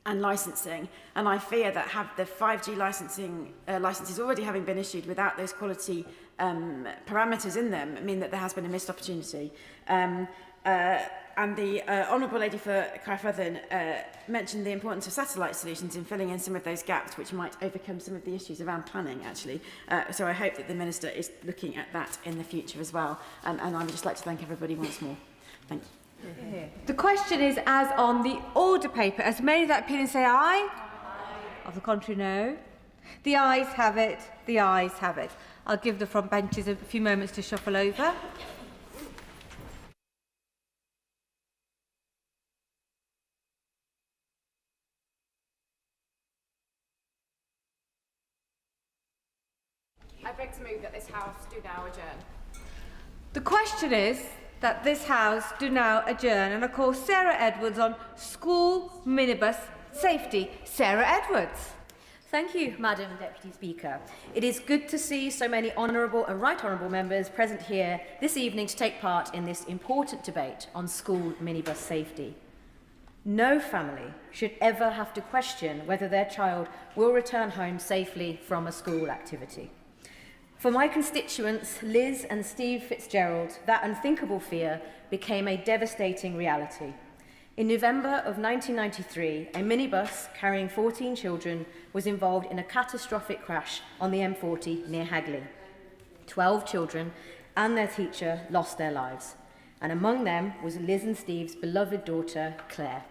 and licensing, and I fear that have the 5G licensing licenses already having been issued without those quality parameters in them mean that there has been a missed opportunity. And the Honourable Lady for Caerphilly mentioned the importance of satellite solutions in filling in some of those gaps which might overcome some of the issues around planning, actually. So I hope that the Minister is looking at that in the future as well. And I would just like to thank everybody once more. Thank you. The question is, as on the order paper, as many that opinion say aye? Of the contrary, no. The ayes have it. The ayes have it. I'll give the front benches a few moments to shuffle over. I beg to move that this House do now adjourn. The question is that this House do now adjourn, and I call Sarah Edwards on school minibus safety. Sarah Edwards. Thank you, Madam Deputy Speaker. It is good to see so many honourable and right honourable members present here this evening to take part in this important debate on school minibus safety. No family should ever have to question whether their child will return home safely from a school activity. For my constituents, Liz and Steve Fitzgerald, that unthinkable fear became a devastating reality. In November of 1993, a minibus carrying 14 children was involved in a catastrophic crash on the M40 near Hagley. 12 children and their teacher lost their lives, and among them was Liz and Steve's beloved daughter, Claire.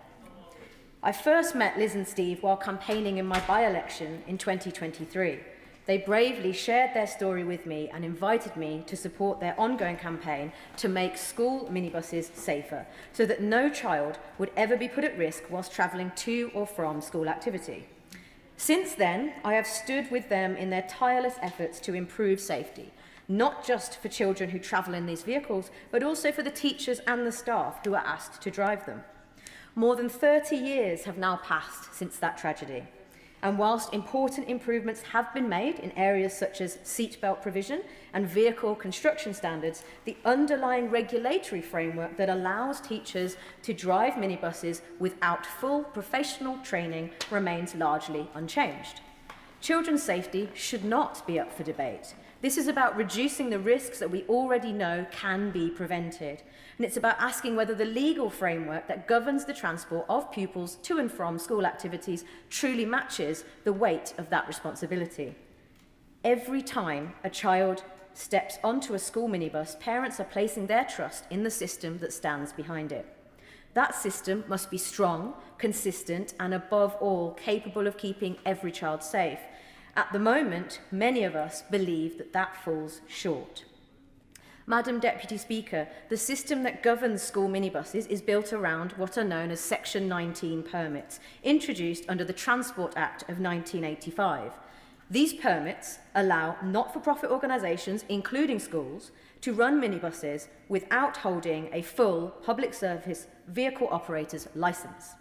I first met Liz and Steve while campaigning in my by-election in 2023. They bravely shared their story with me and invited me to support their ongoing campaign to make school minibuses safer, so that no child would ever be put at risk whilst travelling to or from school activity. Since then, I have stood with them in their tireless efforts to improve safety, not just for children who travel in these vehicles, but also for the teachers and the staff who are asked to drive them. More than 30 years have now passed since that tragedy. And whilst important improvements have been made in areas such as seatbelt provision and vehicle construction standards, the underlying regulatory framework that allows teachers to drive minibuses without full professional training remains largely unchanged. Children's safety should not be up for debate. This is about reducing the risks that we already know can be prevented. And it's about asking whether the legal framework that governs the transport of pupils to and from school activities truly matches the weight of that responsibility. Every time a child steps onto a school minibus, parents are placing their trust in the system that stands behind it. That system must be strong, consistent, and above all, capable of keeping every child safe. At the moment, many of us believe that that falls short. Madam Deputy Speaker, the system that governs school minibuses is built around what are known as Section 19 permits, introduced under the Transport Act of 1985. These permits allow not-for-profit organisations, including schools, to run minibuses without holding a full public service vehicle operator's licence.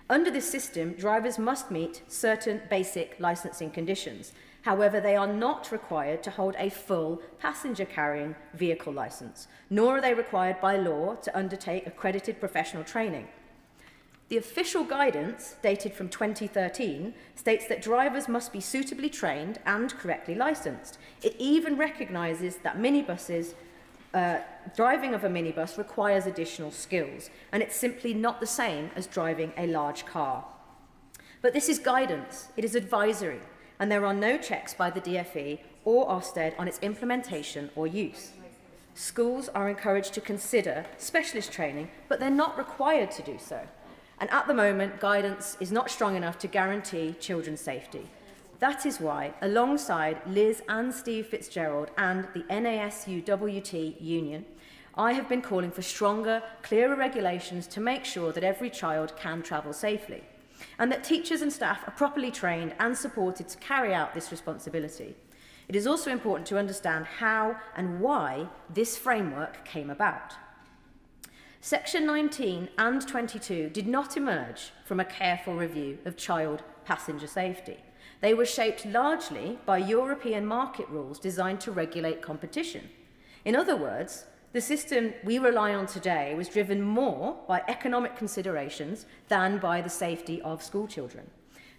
Under this system, drivers must meet certain basic licensing conditions. However, they are not required to hold a full passenger-carrying vehicle licence, nor are they required by law to undertake accredited professional training. The official guidance, dated from 2013, states that drivers must be suitably trained and correctly licensed. It even recognises that driving of a minibus requires additional skills, and it's simply not the same as driving a large car. But this is guidance, it is advisory, and there are no checks by the DfE or Ofsted on its implementation or use. Schools are encouraged to consider specialist training, but they're not required to do so. And at the moment, guidance is not strong enough to guarantee children's safety. That is why, alongside Liz and Steve Fitzgerald and the NASUWT Union, I have been calling for stronger, clearer regulations to make sure that every child can travel safely, and that teachers and staff are properly trained and supported to carry out this responsibility. It is also important to understand how and why this framework came about. Section 19 and 22 did not emerge from a careful review of child passenger safety. They were shaped largely by European market rules designed to regulate competition. In other words, the system we rely on today was driven more by economic considerations than by the safety of school children.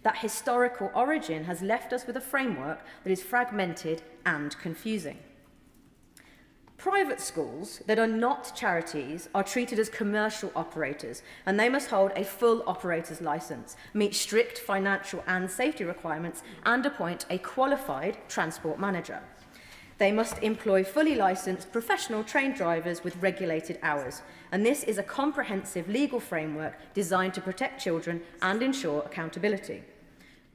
That historical origin has left us with a framework that is fragmented and confusing. Private schools that are not charities are treated as commercial operators, and they must hold a full operator's licence, meet strict financial and safety requirements, and appoint a qualified transport manager. They must employ fully licensed professional trained drivers with regulated hours, and this is a comprehensive legal framework designed to protect children and ensure accountability.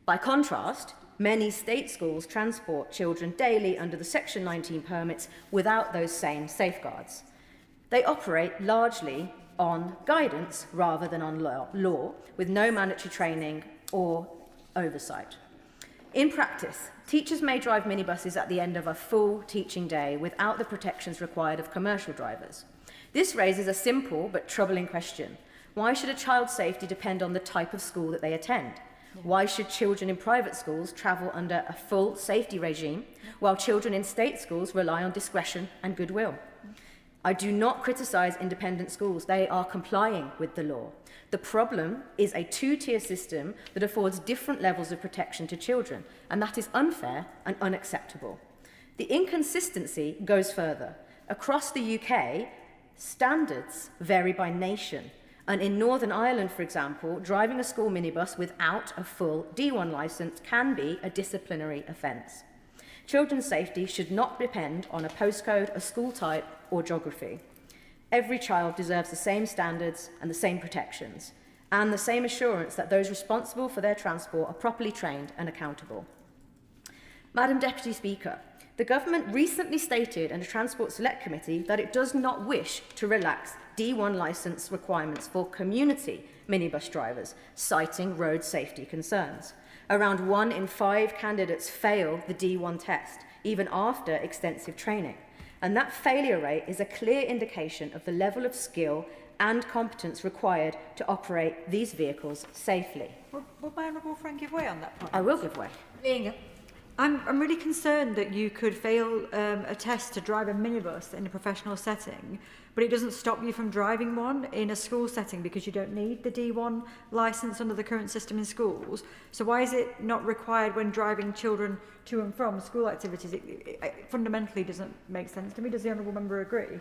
By contrast, many state schools transport children daily under the Section 19 permits without those same safeguards. They operate largely on guidance rather than on law, with no mandatory training or oversight. In practice, teachers may drive minibuses at the end of a full teaching day without the protections required of commercial drivers. This raises a simple but troubling question. Why should a child's safety depend on the type of school that they attend? Why should children in private schools travel under a full safety regime, while children in state schools rely on discretion and goodwill? I do not criticise independent schools. They are complying with the law. The problem is a two-tier system that affords different levels of protection to children, and that is unfair and unacceptable. The inconsistency goes further. Across the UK, standards vary by nation. And in Northern Ireland, for example, driving a school minibus without a full D1 licence can be a disciplinary offence. Children's safety should not depend on a postcode, a school type, or geography. Every child deserves the same standards and the same protections, and the same assurance that those responsible for their transport are properly trained and accountable. Madam Deputy Speaker, the government recently stated in a Transport Select Committee that it does not wish to relax D1 licence requirements for community minibus drivers, citing road safety concerns. Around 1 in 5 candidates fail the D1 test, even after extensive training. And that failure rate is a clear indication of the level of skill and competence required to operate these vehicles safely. Will my honourable friend give way on that point? I will give way. I'm really concerned that you could fail a test to drive a minibus in a professional setting, but it doesn't stop you from driving one in a school setting because you don't need the D1 licence under the current system in schools. So why is it not required when driving children to and from school activities? It fundamentally doesn't make sense to me. Does the honourable member agree?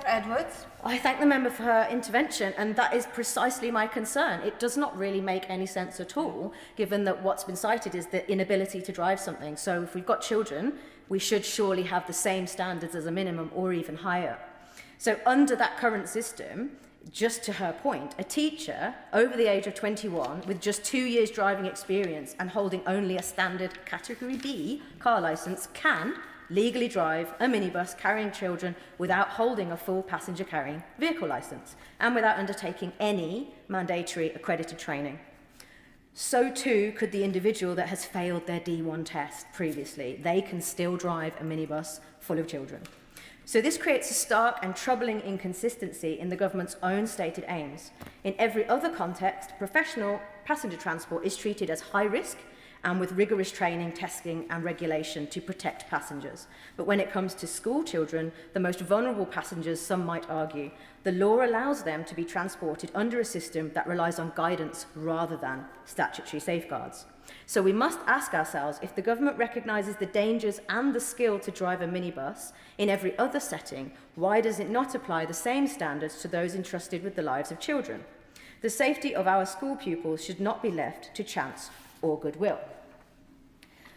Edwards. I thank the member for her intervention, and that is precisely my concern. It does not really make any sense at all, given that what's been cited is the inability to drive something. So if we've got children, we should surely have the same standards as a minimum or even higher. So under that current system, just to her point, a teacher over the age of 21 with just 2 years driving experience and holding only a standard Category B car licence can legally drive a minibus carrying children without holding a full passenger carrying vehicle licence and without undertaking any mandatory accredited training. So too could the individual that has failed their D1 test previously. They can still drive a minibus full of children. So this creates a stark and troubling inconsistency in the government's own stated aims. In every other context, professional passenger transport is treated as high risk and with rigorous training, testing and regulation to protect passengers. But when it comes to school children, the most vulnerable passengers, some might argue, the law allows them to be transported under a system that relies on guidance rather than statutory safeguards. So we must ask ourselves, if the government recognises the dangers and the skill to drive a minibus in every other setting, why does it not apply the same standards to those entrusted with the lives of children? The safety of our school pupils should not be left to chance or goodwill.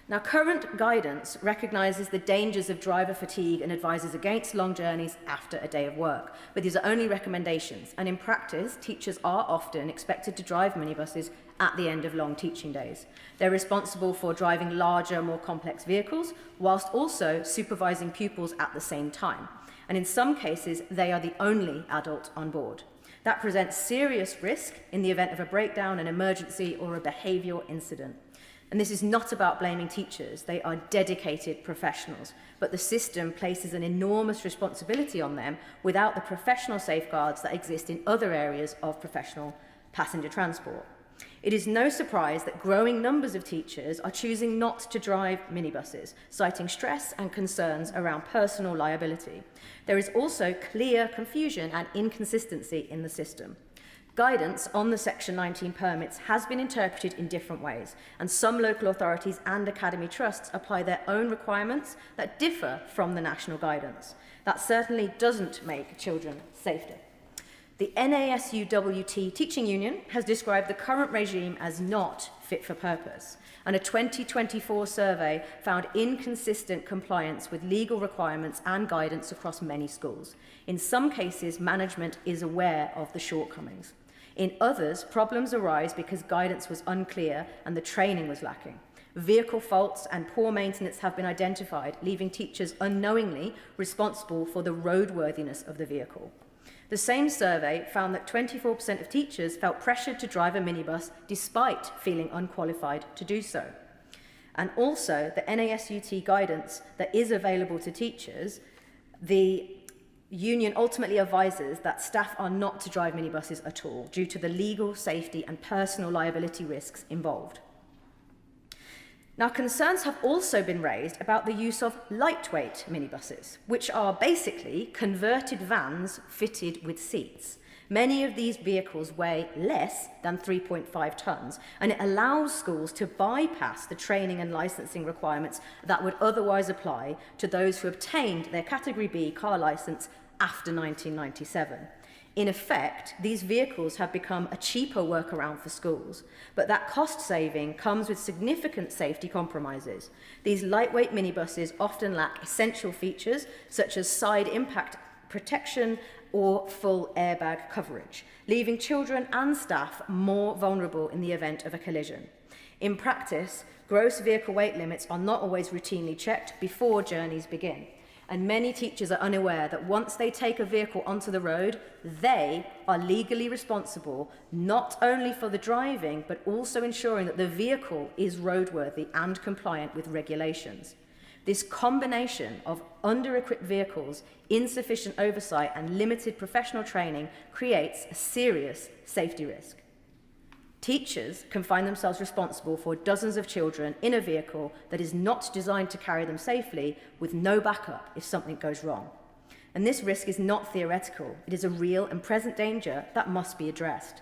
Now, current guidance recognises the dangers of driver fatigue and advises against long journeys after a day of work, but these are only recommendations, and in practice, teachers are often expected to drive minibuses at the end of long teaching days. They're responsible for driving larger, more complex vehicles, whilst also supervising pupils at the same time, and in some cases, they are the only adult on board. That presents serious risk in the event of a breakdown, an emergency, or a behavioural incident. And this is not about blaming teachers. They are dedicated professionals, but the system places an enormous responsibility on them without the professional safeguards that exist in other areas of professional passenger transport. It is no surprise that growing numbers of teachers are choosing not to drive minibuses, citing stress and concerns around personal liability. There is also clear confusion and inconsistency in the system. Guidance on the Section 19 permits has been interpreted in different ways, and some local authorities and academy trusts apply their own requirements that differ from the national guidance. That certainly doesn't make children safer. The NASUWT Teaching Union has described the current regime as not fit for purpose, and a 2024 survey found inconsistent compliance with legal requirements and guidance across many schools. In some cases, management is aware of the shortcomings. In others, problems arise because guidance was unclear and the training was lacking. Vehicle faults and poor maintenance have been identified, leaving teachers unknowingly responsible for the roadworthiness of the vehicle. The same survey found that 24% of teachers felt pressured to drive a minibus despite feeling unqualified to do so. And also, the NASUT guidance that is available to teachers, the union ultimately advises that staff are not to drive minibuses at all due to the legal, safety and personal liability risks involved. Now, concerns have also been raised about the use of lightweight minibuses, which are basically converted vans fitted with seats. Many of these vehicles weigh less than 3.5 tonnes, and it allows schools to bypass the training and licensing requirements that would otherwise apply to those who obtained their Category B car licence after 1997. In effect, these vehicles have become a cheaper workaround for schools, but that cost saving comes with significant safety compromises. These lightweight minibuses often lack essential features such as side impact protection or full airbag coverage, leaving children and staff more vulnerable in the event of a collision. In practice, gross vehicle weight limits are not always routinely checked before journeys begin. And many teachers are unaware that once they take a vehicle onto the road, they are legally responsible not only for the driving, but also ensuring that the vehicle is roadworthy and compliant with regulations. This combination of under-equipped vehicles, insufficient oversight, and limited professional training creates a serious safety risk. Teachers can find themselves responsible for dozens of children in a vehicle that is not designed to carry them safely, with no backup if something goes wrong. And this risk is not theoretical. It is a real and present danger that must be addressed.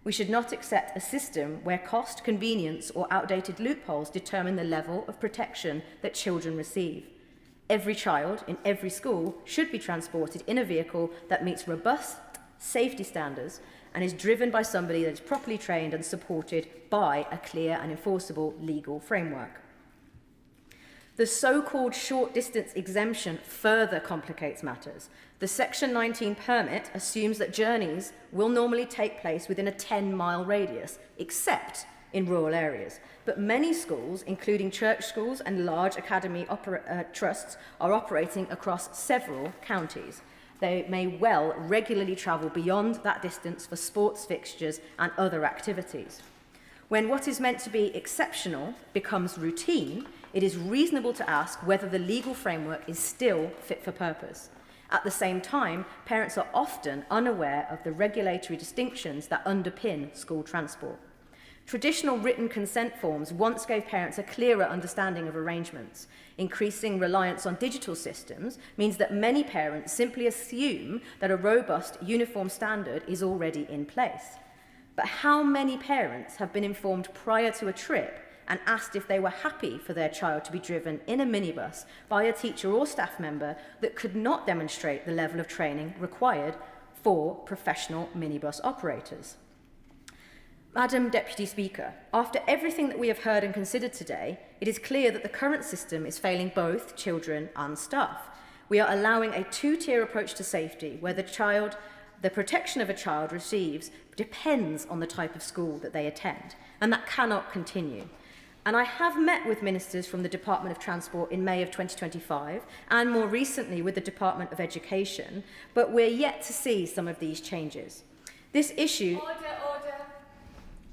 We should not accept a system where cost, convenience, or outdated loopholes determine the level of protection that children receive. Every child in every school should be transported in a vehicle that meets robust safety standards and is driven by somebody that is properly trained and supported by a clear and enforceable legal framework. The so-called short-distance exemption further complicates matters. The Section 19 permit assumes that journeys will normally take place within a 10-mile radius, except in rural areas. But many schools, including church schools and large academy trusts, are operating across several counties. They may well regularly travel beyond that distance for sports fixtures and other activities. When what is meant to be exceptional becomes routine, it is reasonable to ask whether the legal framework is still fit for purpose. At the same time, parents are often unaware of the regulatory distinctions that underpin school transport. Traditional written consent forms once gave parents a clearer understanding of arrangements. Increasing reliance on digital systems means that many parents simply assume that a robust, uniform standard is already in place. But how many parents have been informed prior to a trip and asked if they were happy for their child to be driven in a minibus by a teacher or staff member that could not demonstrate the level of training required for professional minibus operators? Madam Deputy Speaker, after everything that we have heard and considered today, it is clear that the current system is failing both children and staff. We are allowing a two-tier approach to safety where the protection of a child receives depends on the type of school that they attend, and that cannot continue. And I have met with ministers from the Department of Transport in May of 2025 and more recently with the Department of Education, but we're yet to see some of these changes. This issue... Order.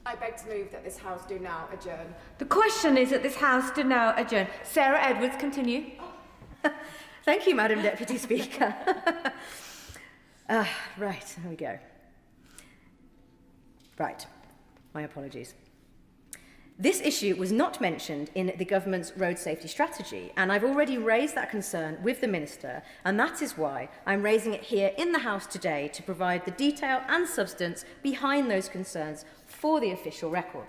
I beg to move that this House do now adjourn. The question is that this House do now adjourn. Sarah Edwards, continue. Thank you, Madam Deputy Speaker. Right, there we go. Right, my apologies. This issue was not mentioned in the government's road safety strategy, and I've already raised that concern with the Minister, and that is why I'm raising it here in the House today to provide the detail and substance behind those concerns for the official record.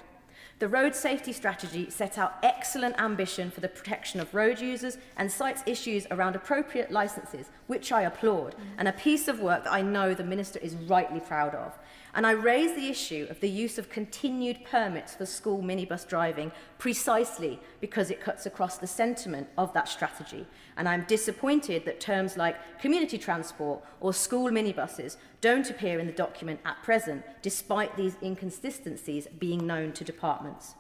The road safety strategy set out excellent ambition for the protection of road users and cites issues around appropriate licences, which I applaud, and a piece of work that I know the Minister is rightly proud of. And I raise the issue of the use of continued permits for school minibus driving precisely because it cuts across the sentiment of that strategy. And I'm disappointed that terms like community transport or school minibuses don't appear in the document at present, despite these inconsistencies being known to departments.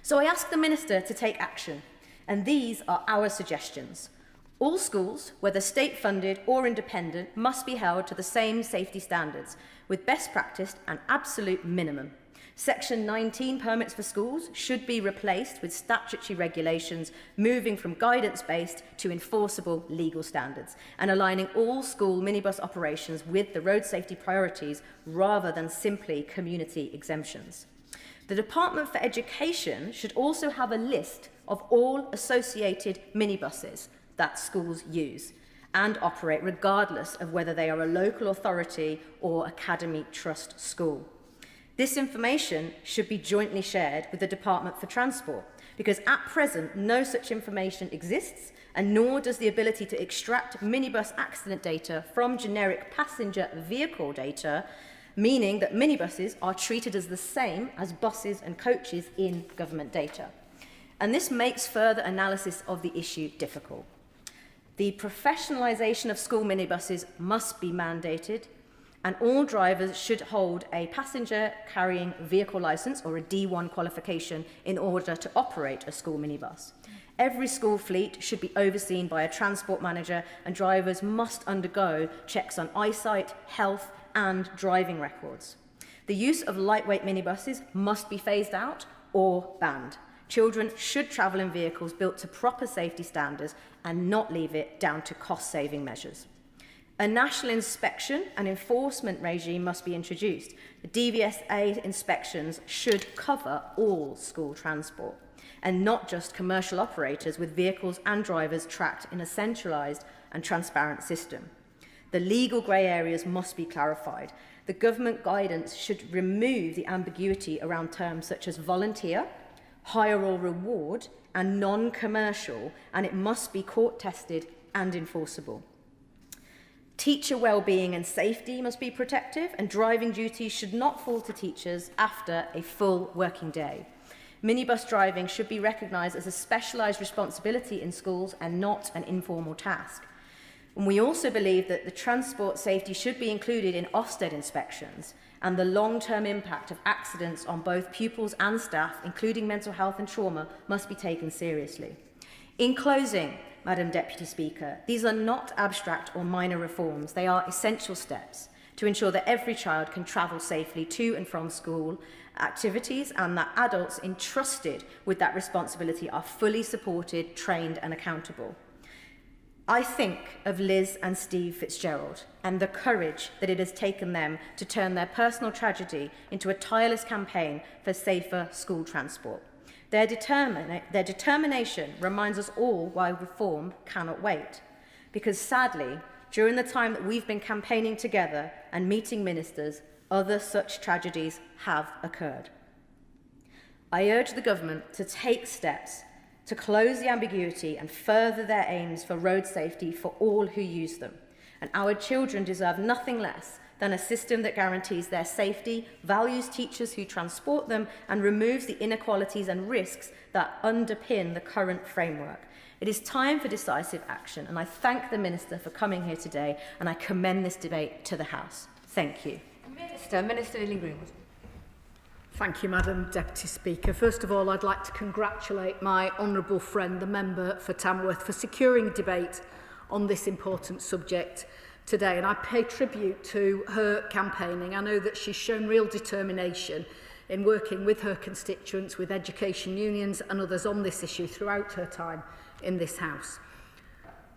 So I ask the Minister to take action, and these are our suggestions. All schools, whether state-funded or independent, must be held to the same safety standards, with best practice and absolute minimum. Section 19 permits for schools should be replaced with statutory regulations, moving from guidance-based to enforceable legal standards, and aligning all school minibus operations with the road safety priorities rather than simply community exemptions. The Department for Education should also have a list of all associated minibuses that schools use and operate regardless of whether they are a local authority or academy trust school. This information should be jointly shared with the Department for Transport because at present no such information exists, and nor does the ability to extract minibus accident data from generic passenger vehicle data, meaning that minibuses are treated as the same as buses and coaches in government data. And this makes further analysis of the issue difficult. The professionalisation of school minibuses must be mandated, And all drivers should hold a passenger carrying vehicle licence or a D1 qualification in order to operate a school minibus. Every school fleet should be overseen by a transport manager, and drivers must undergo checks on eyesight, health and driving records. The use of lightweight minibuses must be phased out or banned. Children should travel in vehicles built to proper safety standards and not leave it down to cost-saving measures. A national inspection and enforcement regime must be introduced. The DVSA inspections should cover all school transport and not just commercial operators with vehicles and drivers tracked in a centralised and transparent system. The legal grey areas must be clarified. The government guidance should remove the ambiguity around terms such as volunteer, hire or reward, and non-commercial, and it must be court-tested and enforceable. Teacher well-being and safety must be protective, and driving duties should not fall to teachers after a full working day. Minibus driving should be recognised as a specialised responsibility in schools and not an informal task. And we also believe that the transport safety should be included in Ofsted inspections, and the long-term impact of accidents on both pupils and staff, including mental health and trauma, must be taken seriously. In closing, Madam Deputy Speaker, these are not abstract or minor reforms. They are essential steps to ensure that every child can travel safely to and from school activities, and that adults entrusted with that responsibility are fully supported, trained and accountable. I think of Liz and Steve Fitzgerald and the courage that it has taken them to turn their personal tragedy into a tireless campaign for safer school transport. Their determination reminds us all why reform cannot wait. Because sadly, during the time that we've been campaigning together and meeting ministers, other such tragedies have occurred. I urge the government to take steps to close the ambiguity and further their aims for road safety for all who use them. And our children deserve nothing less than a system that guarantees their safety, values teachers who transport them, and removes the inequalities and risks that underpin the current framework. It is time for decisive action, and I thank the Minister for coming here today, and I commend this debate to the House. Thank you. Minister Lillie-Greenwood. Thank you, Madam Deputy Speaker. First of all, I'd like to congratulate my honourable friend, the member for Tamworth, for securing a debate on this important subject today. And I pay tribute to her campaigning. I know that she's shown real determination in working with her constituents, with education unions and others on this issue throughout her time in this House.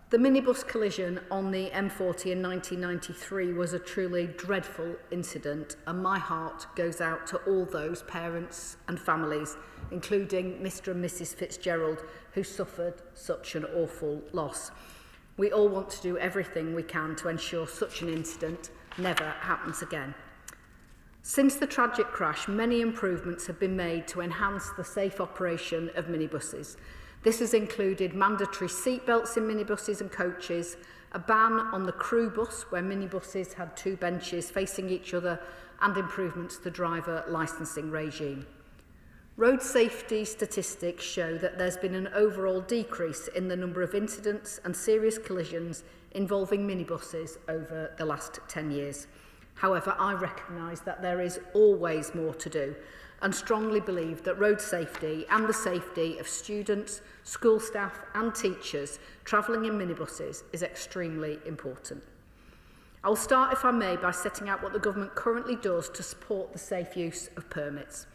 The minibus collision on the M40 in 1993 was a truly dreadful incident, and my heart goes out to all those parents and families, including Mr. and Mrs. Fitzgerald, who suffered such an awful loss. We all want to do everything we can to ensure such an incident never happens again. Since the tragic crash, many improvements have been made to enhance the safe operation of minibuses. This has included mandatory seatbelts in minibuses and coaches, a ban on the crew bus where minibuses had 2 benches facing each other, and improvements to the driver licensing regime. Road safety statistics show that there's been an overall decrease in the number of incidents and serious collisions involving minibuses over the last 10 years. However, I recognise that there is always more to do, and strongly believe that road safety and the safety of students, school staff and teachers travelling in minibuses is extremely important. I will start, if I may, by setting out what the government currently does to support the safe use of permits.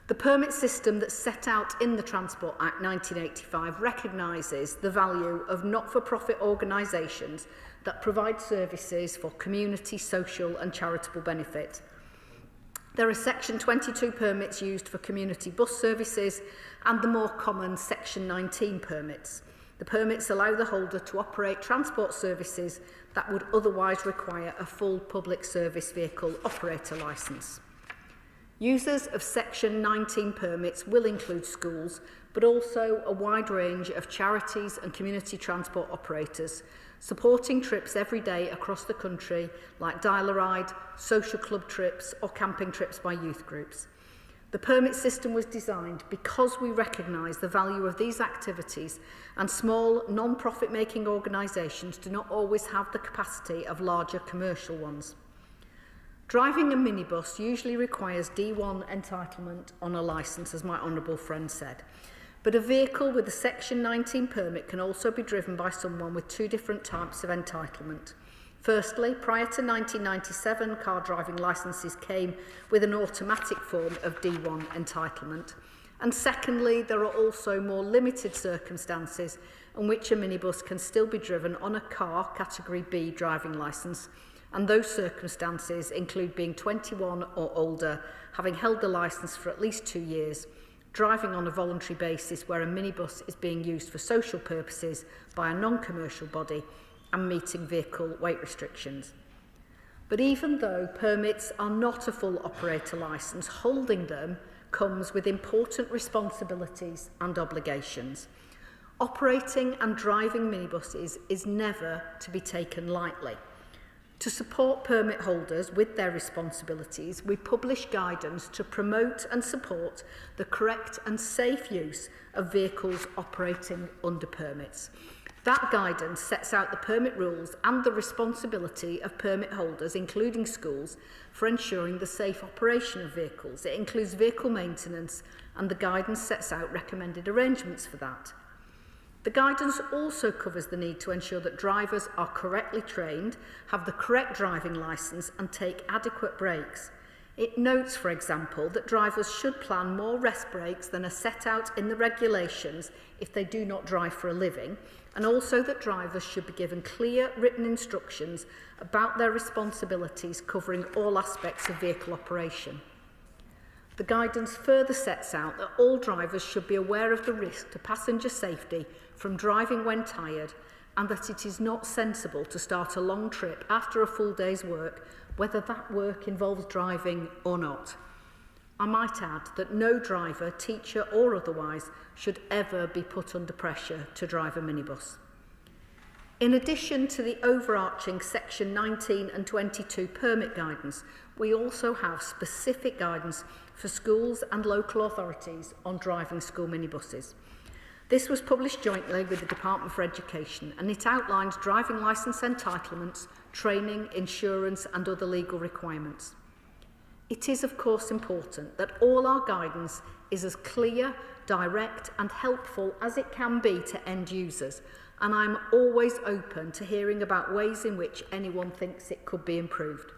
The permit system that's set out in the Transport Act 1985 recognises the value of not-for-profit organisations that provide services for community, social and charitable benefit. There are Section 22 permits used for community bus services and the more common Section 19 permits. The permits allow the holder to operate transport services that would otherwise require a full public service vehicle operator licence. Users of Section 19 permits will include schools, but also a wide range of charities and community transport operators, supporting trips every day across the country like dial-a-ride, social club trips or camping trips by youth groups. The permit system was designed because we recognise the value of these activities, and small non-profit making organisations do not always have the capacity of larger commercial ones. Driving a minibus usually requires D1 entitlement on a licence, as my honourable friend said. But a vehicle with a Section 19 permit can also be driven by someone with two different types of entitlement. Firstly, prior to 1997, car driving licences came with an automatic form of D1 entitlement. And secondly, there are also more limited circumstances in which a minibus can still be driven on a car Category B driving licence, and those circumstances include being 21 or older, having held the licence for at least 2 years, driving on a voluntary basis where a minibus is being used for social purposes by a non-commercial body, and meeting vehicle weight restrictions. But even though permits are not a full operator licence, holding them comes with important responsibilities and obligations. Operating and driving minibuses is never to be taken lightly. To support permit holders with their responsibilities, we publish guidance to promote and support the correct and safe use of vehicles operating under permits. That guidance sets out the permit rules and the responsibility of permit holders, including schools, for ensuring the safe operation of vehicles. It includes vehicle maintenance, and the guidance sets out recommended arrangements for that. The guidance also covers the need to ensure that drivers are correctly trained, have the correct driving licence and take adequate breaks. It notes, for example, that drivers should plan more rest breaks than are set out in the regulations if they do not drive for a living, and also that drivers should be given clear written instructions about their responsibilities covering all aspects of vehicle operation. The guidance further sets out that all drivers should be aware of the risk to passenger safety from driving when tired, and that it is not sensible to start a long trip after a full day's work, whether that work involves driving or not. I might add that no driver, teacher or otherwise should ever be put under pressure to drive a minibus. In addition to the overarching Section 19 and 22 permit guidance, we also have specific guidance for schools and local authorities on driving school minibuses. This was published jointly with the Department for Education, and it outlines driving licence entitlements, training, insurance and other legal requirements. It is of course important that all our guidance is as clear, direct and helpful as it can be to end users, and I'm always open to hearing about ways in which anyone thinks it could be improved.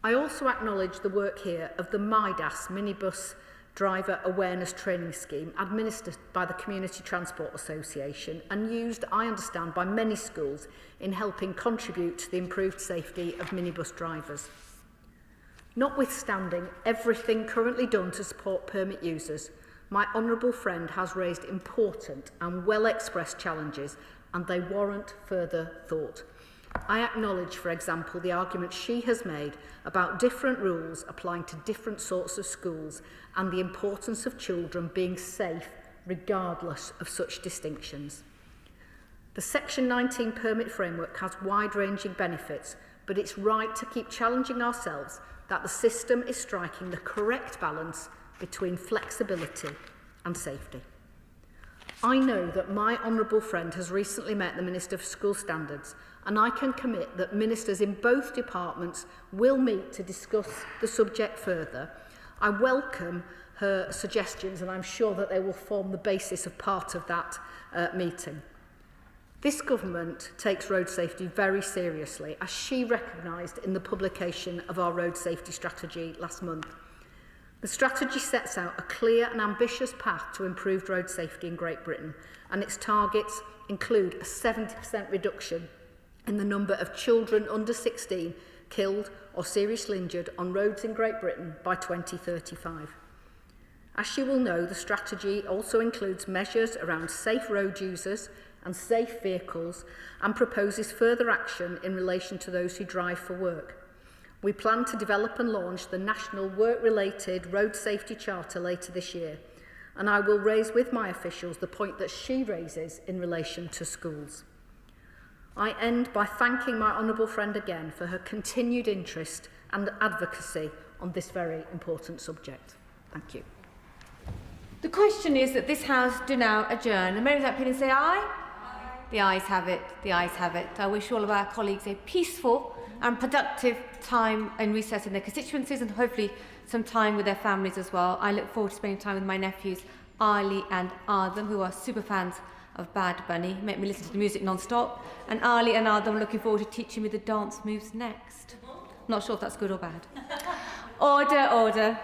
I also acknowledge the work here of the MIDAS Minibus Driver Awareness Training Scheme, administered by the Community Transport Association and used, I understand, by many schools in helping contribute to the improved safety of minibus drivers. Notwithstanding everything currently done to support permit users, my honourable friend has raised important and well-expressed challenges, and they warrant further thought. I acknowledge, for example, the argument she has made about different rules applying to different sorts of schools and the importance of children being safe regardless of such distinctions. The Section 19 permit framework has wide-ranging benefits, but it's right to keep challenging ourselves that the system is striking the correct balance between flexibility and safety. I know that my honourable friend has recently met the Minister for School Standards, and I can commit that ministers in both departments will meet to discuss the subject further. I welcome her suggestions, and I'm sure that they will form the basis of part of that meeting. This government takes road safety very seriously, as she recognised in the publication of our road safety strategy last month. The strategy sets out a clear and ambitious path to improved road safety in Great Britain, and its targets include a 70% reduction in the number of children under 16 killed or seriously injured on roads in Great Britain by 2035. As you will know, the strategy also includes measures around safe road users and safe vehicles, and proposes further action in relation to those who drive for work. We plan to develop and launch the National Work-Related Road Safety Charter later this year, and I will raise with my officials the point that she raises in relation to schools. I end by thanking my honourable friend again for her continued interest and advocacy on this very important subject. Thank you. The question is that this House do now adjourn. The members of that opinion say aye. The ayes have it. The ayes have it. I wish all of our colleagues a peaceful and productive time and recess in their constituencies, and hopefully some time with their families as well. I look forward to spending time with my nephews, Arlie and Arthur, who are super fans of Bad Bunny, make me listen to the music non-stop. And Arlie and Arthur, I'm looking forward to teaching me the dance moves next. Not sure if that's good or bad. Order, order.